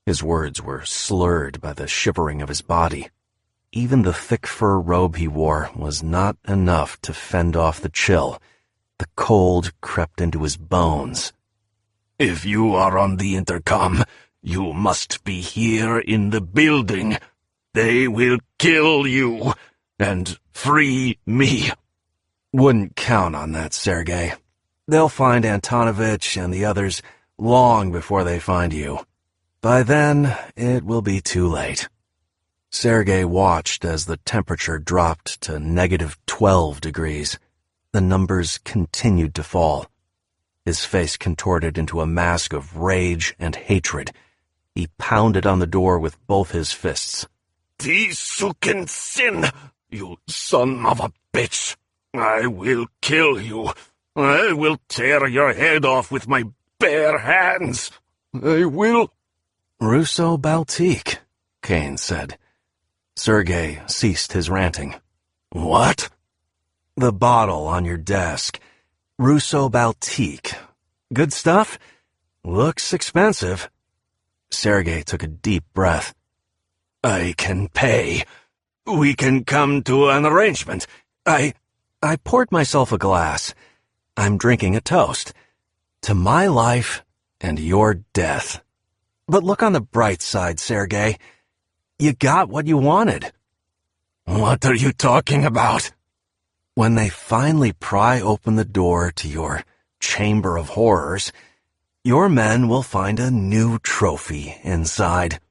His words were slurred by the shivering of his body. Even the thick fur robe he wore was not enough to fend off the chill. The cold crept into his bones. "If you are on the intercom, you must be here in the building. They will kill you and free me." "Wouldn't count on that, Sergei. They'll find Antonovich and the others long before they find you. By then, it will be too late." Sergei watched as the temperature dropped to -12 degrees. The numbers continued to fall. His face contorted into a mask of rage and hatred. He pounded on the door with both his fists. "Die Sukin Sin, you son of a bitch! I will kill you. I will tear your head off with my bare hands. I will—" "Russo Baltique," Caine said. Sergei ceased his ranting. "What?" "The bottle on your desk. Russo Baltique. Good stuff? Looks expensive." Sergei took a deep breath. "I can pay. We can come to an arrangement. I poured myself a glass. I'm drinking a toast. To my life and your death. But look on the bright side, Sergei. You got what you wanted." "What are you talking about?" "When they finally pry open the door to your chamber of horrors, your men will find a new trophy inside."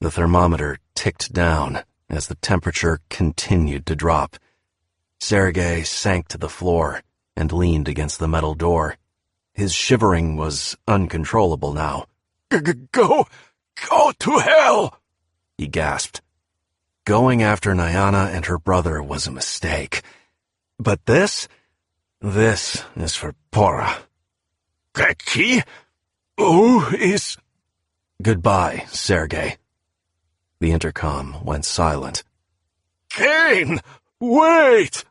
The thermometer ticked down as the temperature continued to drop. Sergei sank to the floor and leaned against the metal door. His shivering was uncontrollable now. Go to hell!" he gasped. Going after Nyana and her brother was a mistake. But this is for Pora. "Keki? Who is—" "Goodbye, Sergei." The intercom went silent. "Caine, wait!"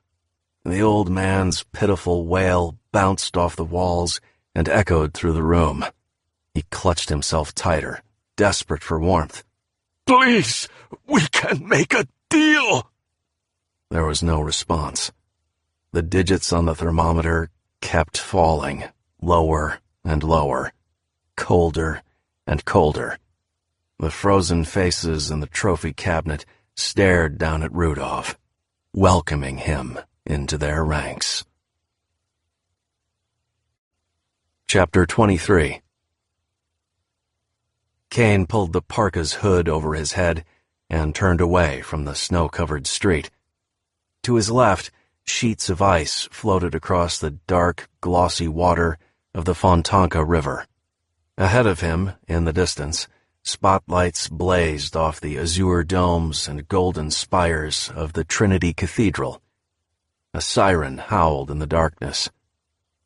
The old man's pitiful wail bounced off the walls and echoed through the room. He clutched himself tighter, desperate for warmth. "Please, we can make a deal!" There was no response. The digits on the thermometer kept falling, lower and lower, colder and colder. The frozen faces in the trophy cabinet stared down at Rudolph, welcoming him into their ranks. Chapter 23. Caine pulled the parka's hood over his head and turned away from the snow-covered street. To his left, sheets of ice floated across the dark, glossy water of the Fontanka River. Ahead of him, in the distance, spotlights blazed off the azure domes and golden spires of the Trinity Cathedral. A siren howled in the darkness.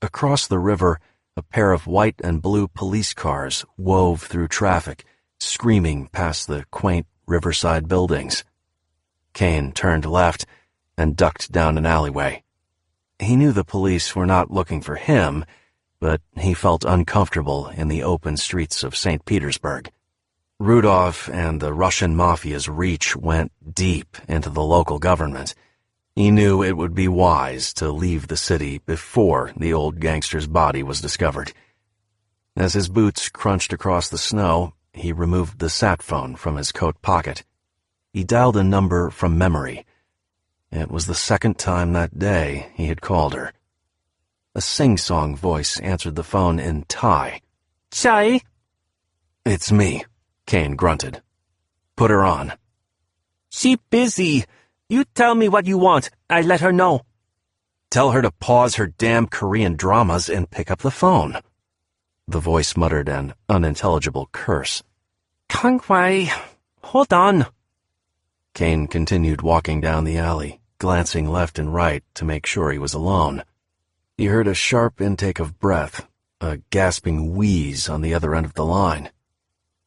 Across the river, a pair of white and blue police cars wove through traffic, screaming past the quaint riverside buildings. Caine turned left and ducked down an alleyway. He knew the police were not looking for him, but he felt uncomfortable in the open streets of St. Petersburg. Rudolph and the Russian mafia's reach went deep into the local government. He knew it would be wise to leave the city before the old gangster's body was discovered. As his boots crunched across the snow, he removed the sat phone from his coat pocket. He dialed a number from memory. It was the second time that day he had called her. A sing-song voice answered the phone in Thai. Chai? "It's me," Caine grunted. "Put her on." She busy. You tell me what you want. I let her know. "Tell her to pause her damn Korean dramas and pick up the phone." The voice muttered an unintelligible curse. Kangwei, hold on. Caine continued walking down the alley, glancing left and right to make sure he was alone. He heard a sharp intake of breath, a gasping wheeze on the other end of the line.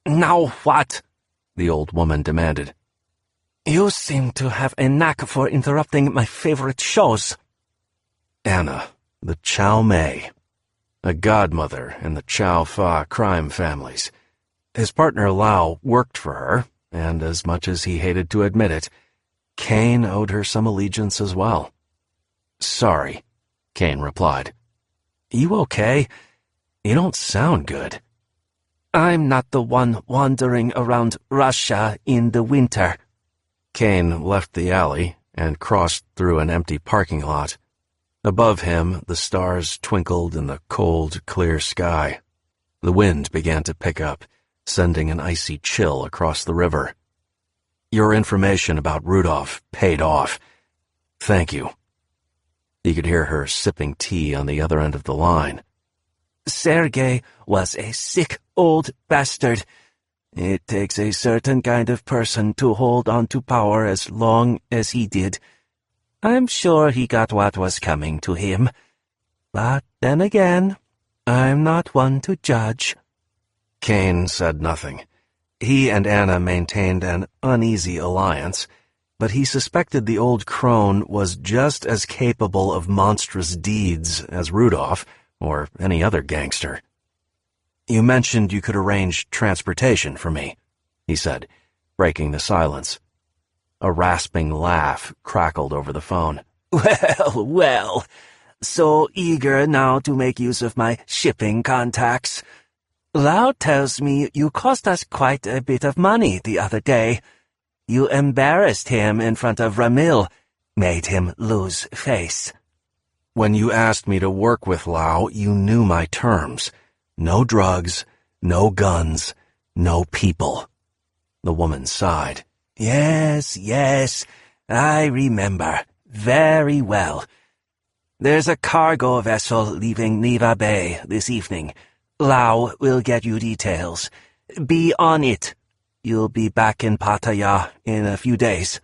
Now what? The old woman demanded. You seem to have a knack for interrupting my favorite shows. Anna, the Chow Mei, a godmother in the Chow Fa crime families. His partner Lau worked for her, and as much as he hated to admit it, Caine owed her some allegiance as well. "Sorry," Caine replied. "You okay? You don't sound good." I'm not the one wandering around Russia in the winter. Caine left the alley and crossed through an empty parking lot. Above him, the stars twinkled in the cold, clear sky. The wind began to pick up, sending an icy chill across the river. "Your information about Rudolph paid off. Thank you." He could hear her sipping tea on the other end of the line. Sergei was a sick old bastard. It takes a certain kind of person to hold on to power as long as he did. I'm sure he got what was coming to him. But then again, I'm not one to judge. Caine said nothing. He and Anna maintained an uneasy alliance, but he suspected the old crone was just as capable of monstrous deeds as Rudolph or any other gangster. "You mentioned you could arrange transportation for me," he said, breaking the silence. A rasping laugh crackled over the phone. Well, so eager now to make use of my shipping contacts. Lau tells me you cost us quite a bit of money the other day. You embarrassed him in front of Ramil, made him lose face. "When you asked me to work with Lau, you knew my terms. No drugs, no guns, no people." The woman sighed. Yes, I remember. Very well. There's a cargo vessel leaving Neva Bay this evening. Lau will get you details. Be on it. You'll be back in Pattaya in a few days.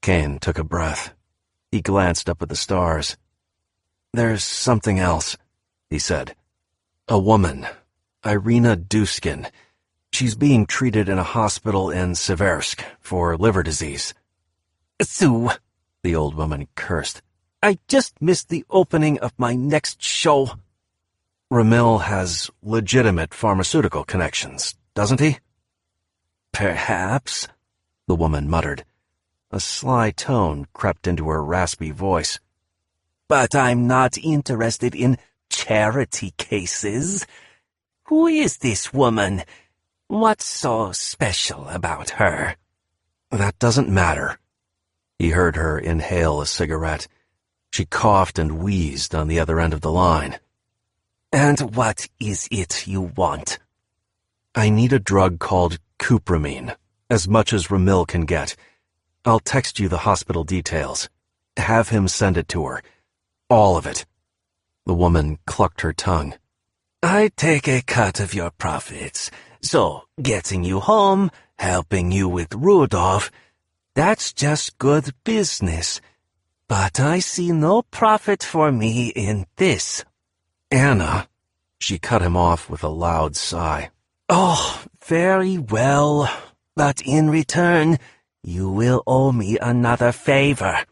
Caine took a breath. He glanced up at the stars. "There's something else," he said. "A woman, Irina Duskin. She's being treated in a hospital in Seversk for liver disease." Sue, the old woman cursed. I just missed the opening of my next show. Ramil has legitimate pharmaceutical connections, doesn't he? Perhaps, the woman muttered. A sly tone crept into her raspy voice. But I'm not interested in charity cases. Who is this woman? What's so special about her? That doesn't matter. He heard her inhale a cigarette. She coughed and wheezed on the other end of the line. And what is it you want? I need a drug called cupramine, as much as Ramil can get. I'll text you the hospital details. Have him send it to her. All of it. The woman clucked her tongue. I take a cut of your profits, so getting you home, helping you with Rudolph, that's just good business. But I see no profit for me in this. Anna, she cut him off with a loud sigh. Oh, very well, but in return, you will owe me another favor.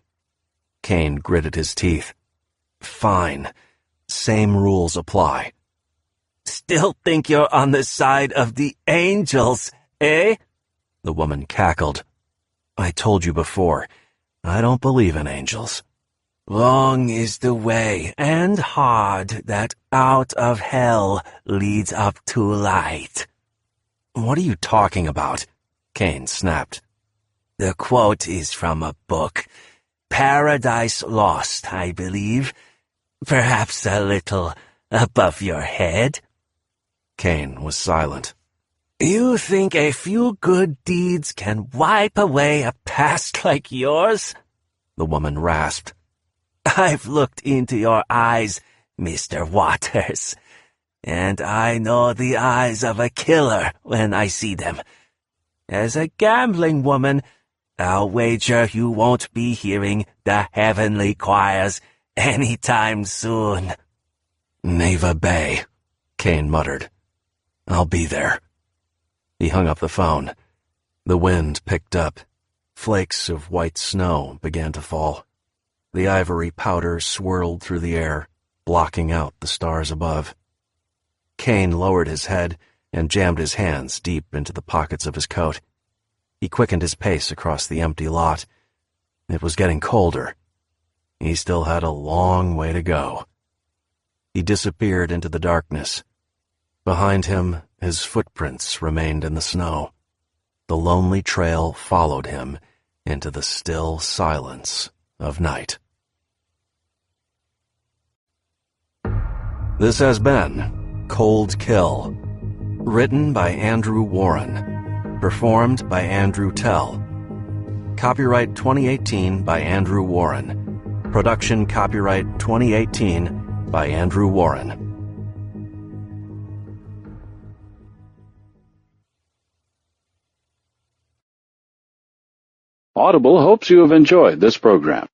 Caine gritted his teeth. Fine. Same rules apply. Still think you're on the side of the angels, eh? The woman cackled. I told you before, I don't believe in angels. Long is the way, and hard, that out of hell leads up to light. What are you talking about? Caine snapped. The quote is from a book. Paradise Lost, I believe. Perhaps a little above your head. Caine was silent. You think a few good deeds can wipe away a past like yours? The woman rasped. I've looked into your eyes, Mr. Waters, and I know the eyes of a killer when I see them. As a gambling woman, I'll wager you won't be hearing the heavenly choirs anytime soon. Neva Bay, Caine muttered. I'll be there. He hung up the phone. The wind picked up. Flakes of white snow began to fall. The ivory powder swirled through the air, blocking out the stars above. Caine lowered his head and jammed his hands deep into the pockets of his coat. He quickened his pace across the empty lot. It was getting colder. He still had a long way to go. He disappeared into the darkness. Behind him, his footprints remained in the snow. The lonely trail followed him into the still silence of night. This has been Cold Kill, written by Andrew Warren, performed by Andrew Tell. Copyright 2018 by Andrew Warren. Production copyright 2018 by Andrew Warren. Audible hopes you have enjoyed this program.